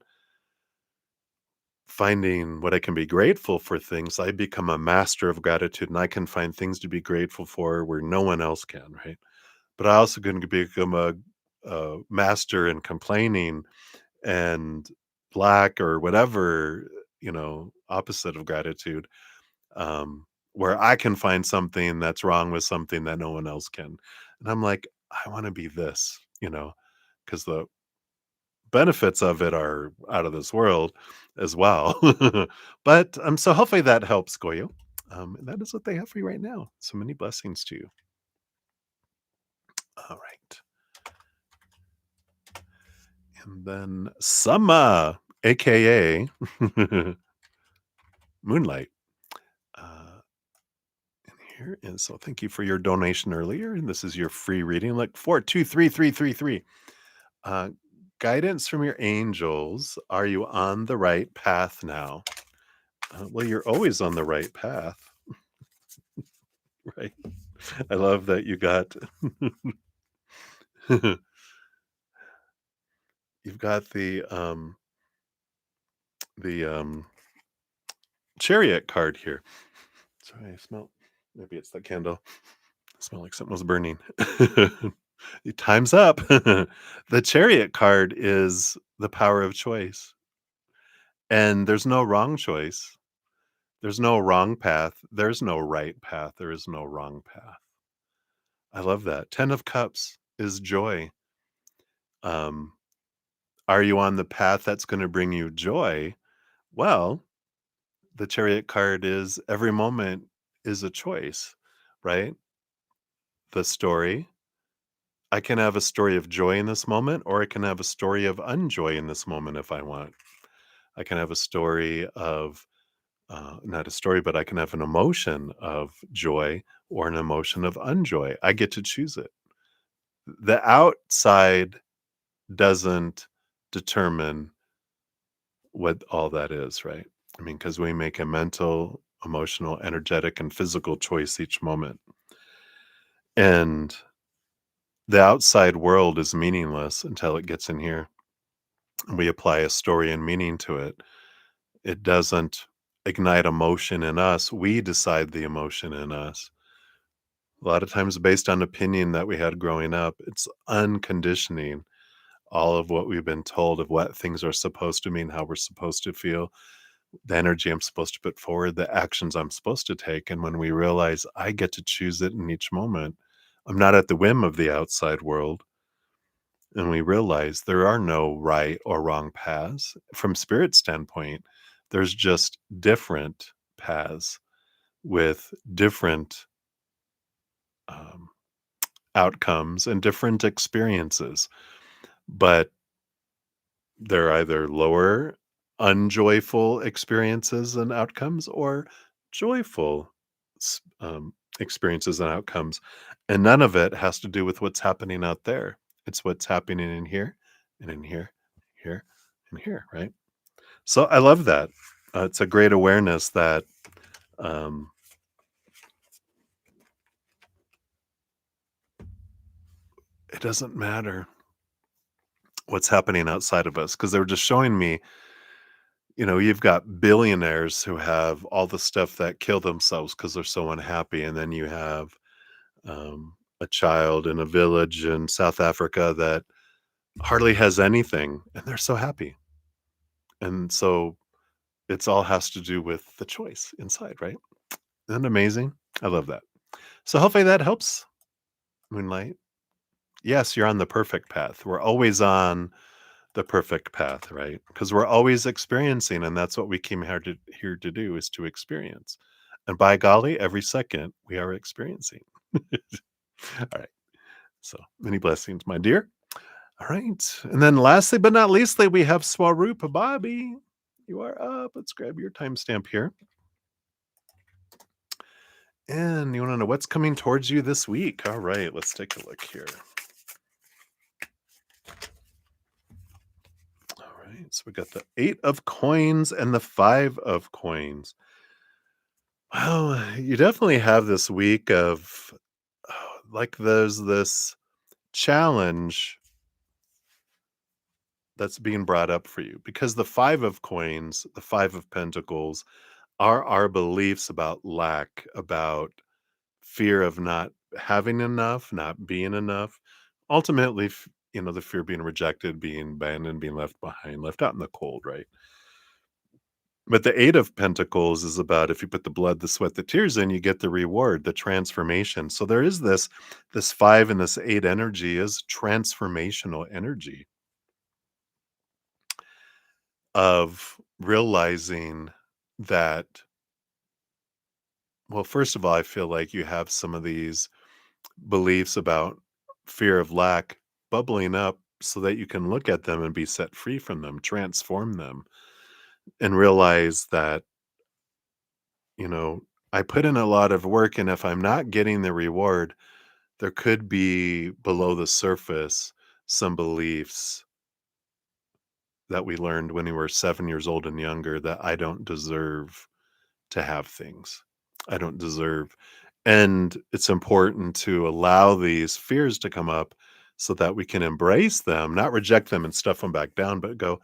finding what I can be grateful for things, I become a master of gratitude and I can find things to be grateful for where no one else can, right? But I also can become a master in complaining and lack or whatever, you know, opposite of gratitude, where I can find something that's wrong with something that no one else can. And I'm like, I want to be this, you know, because the benefits of it are out of this world as well. But so hopefully that helps, Goyo. And that is what they have for you right now. So many blessings to you. All right. And then Sama, aka Moonlight. Uh, and here is so thank you for your donation earlier. And this is your free reading. Look, 423333. Uh, guidance from your angels. Are you on the right path now? Well, you're always on the right path, right? I love that you got you've got the chariot card here. Sorry, I smell maybe it's the candle. I smell like something was burning. Time's up. The chariot card is the power of choice. And there's no wrong choice. There's no wrong path. There's no right path. There is no wrong path. I love that. 10 of Cups is joy. Um, are you on the path that's going to bring you joy? Well, the chariot card is every moment is a choice, right? The story. I can have a story of joy in this moment, or I can have a story of unjoy in this moment if I want. I can have a story of, not a story, but I can have an emotion of joy or an emotion of unjoy. I get to choose it. The outside doesn't determine what all that is, right? I mean, because we make a mental, emotional, energetic, and physical choice each moment. And the outside world is meaningless until it gets in here and we apply a story and meaning to it. It doesn't ignite emotion in us. We decide the emotion in us. A lot of times based on opinion that we had growing up, it's unconditioning all of what we've been told of what things are supposed to mean, how we're supposed to feel, the energy I'm supposed to put forward, the actions I'm supposed to take. And when we realize I get to choose it in each moment, I'm not at the whim of the outside world. And we realize there are no right or wrong paths. From spirit standpoint, there's just different paths with different um, outcomes and different experiences. But they're either lower, unjoyful experiences and outcomes or joyful experiences and outcomes. And none of it has to do with what's happening out there. It's what's happening in here and in here, here, and here, right? So I love that. It's a great awareness that um, it doesn't matter what's happening outside of us because they were just showing me, you've got billionaires who have all the stuff that kill themselves because they're so unhappy. And then you have a child in a village in South Africa that hardly has anything and they're so happy. And so it's all has to do with the choice inside, right? Isn't that amazing? I love that. So hopefully that helps, Moonlight. Yes, you're on the perfect path. We're always on the perfect path, right? Because we're always experiencing, and that's what we came here to do is to experience. And by golly, every second we are experiencing. All right. So many blessings, my dear. All right. And then lastly, but not leastly, we have Swarupa Bobby. You are up. Let's grab your timestamp here. And you want to know what's coming towards you this week? All right, let's take a look here. All right, so we got the 8 of coins and the 5 of coins. Well, you definitely have this week of like there's this challenge that's being brought up for you because the 5 of coins, the 5 of pentacles are our beliefs about lack, about fear of not having enough, not being enough. Ultimately, the fear of being rejected, being abandoned, being left behind, left out in the cold, right? But the 8 of pentacles is about if you put the blood, the sweat, the tears in, you get the reward, the transformation. So there is this 5 and this 8 energy is transformational energy of realizing that, well, first of all, I feel like you have some of these beliefs about fear of lack bubbling up so that you can look at them and be set free from them, transform them, and realize that, you know, I put in a lot of work, and if I'm not getting the reward, there could be below the surface some beliefs that we learned when we were 7 years old and younger that I don't deserve to have things. I don't deserve. And it's important to allow these fears to come up so that we can embrace them, not reject them and stuff them back down, but go,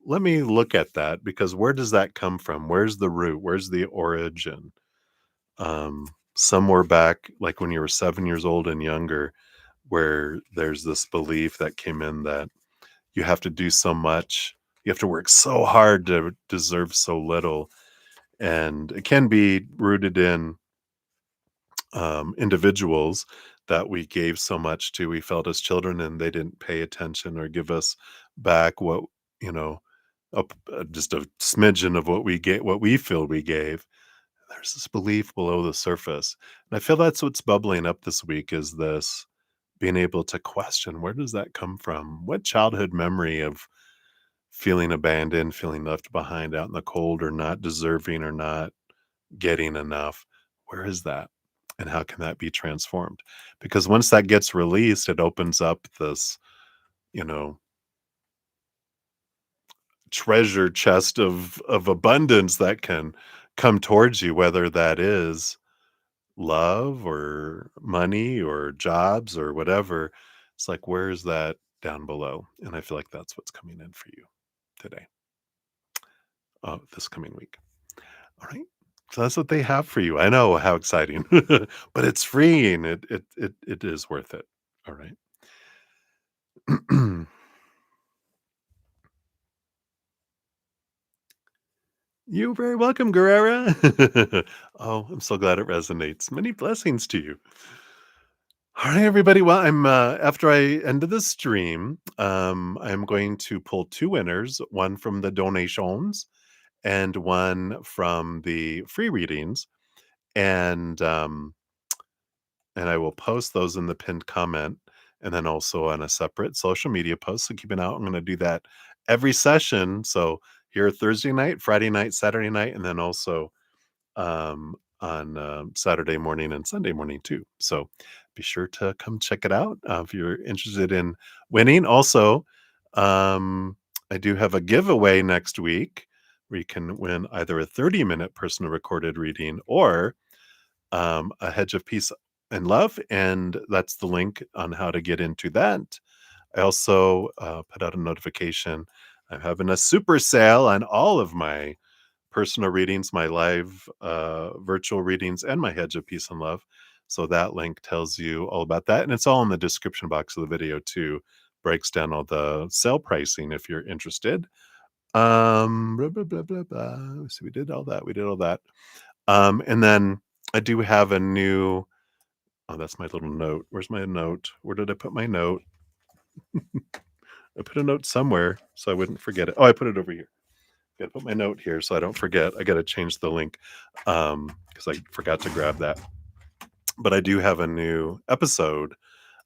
let me look at that because where does that come from? Where's the root? Where's the origin? Somewhere back, like when you were 7 years old and younger, where there's this belief that came in that you have to do so much, you have to work so hard to deserve so little. And it can be rooted in individuals that we gave so much to, we felt as children, and they didn't pay attention or give us back what, you know, just a smidgen of what we get, what we feel we gave. There's this belief below the surface. And I feel that's what's bubbling up this week is this being able to question where does that come from? What childhood memory of feeling abandoned, feeling left behind out in the cold, or not deserving or not getting enough? Where is that? And how can that be transformed? Because once that gets released, it opens up this, you know, treasure chest of abundance that can come towards you, whether that is love or money or jobs or whatever. It's like, where is that down below? And I feel like that's what's coming in for you today, this coming week. All right. So that's what they have for you. I know, how exciting. But it's freeing. It is worth it. All right. You're very welcome, Guerrera. Oh, I'm so glad it resonates. Many blessings to you. All right, everybody. Well, I'm after I ended the stream, I'm going to pull two winners, one from the donations and one from the free readings. And I will post those in the pinned comment and then also on a separate social media post. So keep an eye out. I'm going to do that every session. So here Thursday night, Friday night, Saturday night, and then also on Saturday morning and Sunday morning too. So be sure to come check it out if you're interested in winning. Also, I do have a giveaway next week where you can win either a 30-minute personal recorded reading or a hedge of peace and love. And that's the link on how to get into that. I also put out a notification. I'm having a super sale on all of my personal readings, my live virtual readings, and my hedge of peace and love. So that link tells you all about that. And it's all in the description box of the video too. Breaks down all the sale pricing if you're interested. Blah, blah, blah, blah, blah. So we did all that. We did all that. And then I do have a new. Oh, that's my little note. Where's my note? Where did I put my note? I put a note somewhere so I wouldn't forget it. Oh, I put it over here. Gotta put my note here so I don't forget. I gotta change the link because I forgot to grab that. But I do have a new episode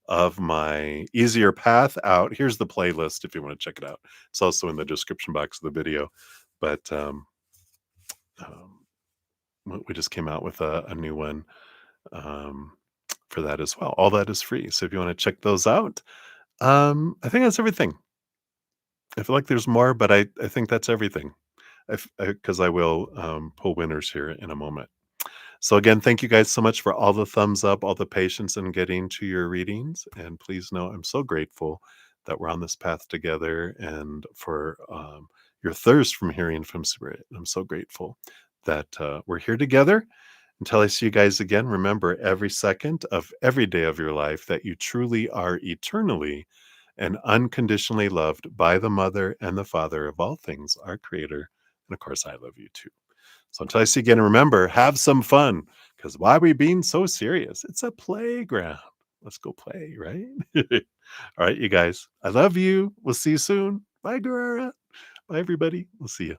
of my Easier Path out. Here's the playlist if you want to check it out. It's also in the description box of the video. But um, we just came out with a new one um, for that as well. All that is free. So if you want to check those out, I think that's everything. I feel like there's more, but I think that's everything. Because I will pull winners here in a moment. So again, thank you guys so much for all the thumbs up, all the patience in getting to your readings. And please know I'm so grateful that we're on this path together and for your thirst from hearing from Spirit. I'm so grateful that we're here together. Until I see you guys again, remember every second of every day of your life that you truly are eternally and unconditionally loved by the Mother and the Father of all things, our Creator. And of course, I love you too. So until I see you again, remember, have some fun. Because why are we being so serious? It's a playground. Let's go play, right? All right, you guys. I love you. We'll see you soon. Bye, Guerrera. Bye, everybody. We'll see you.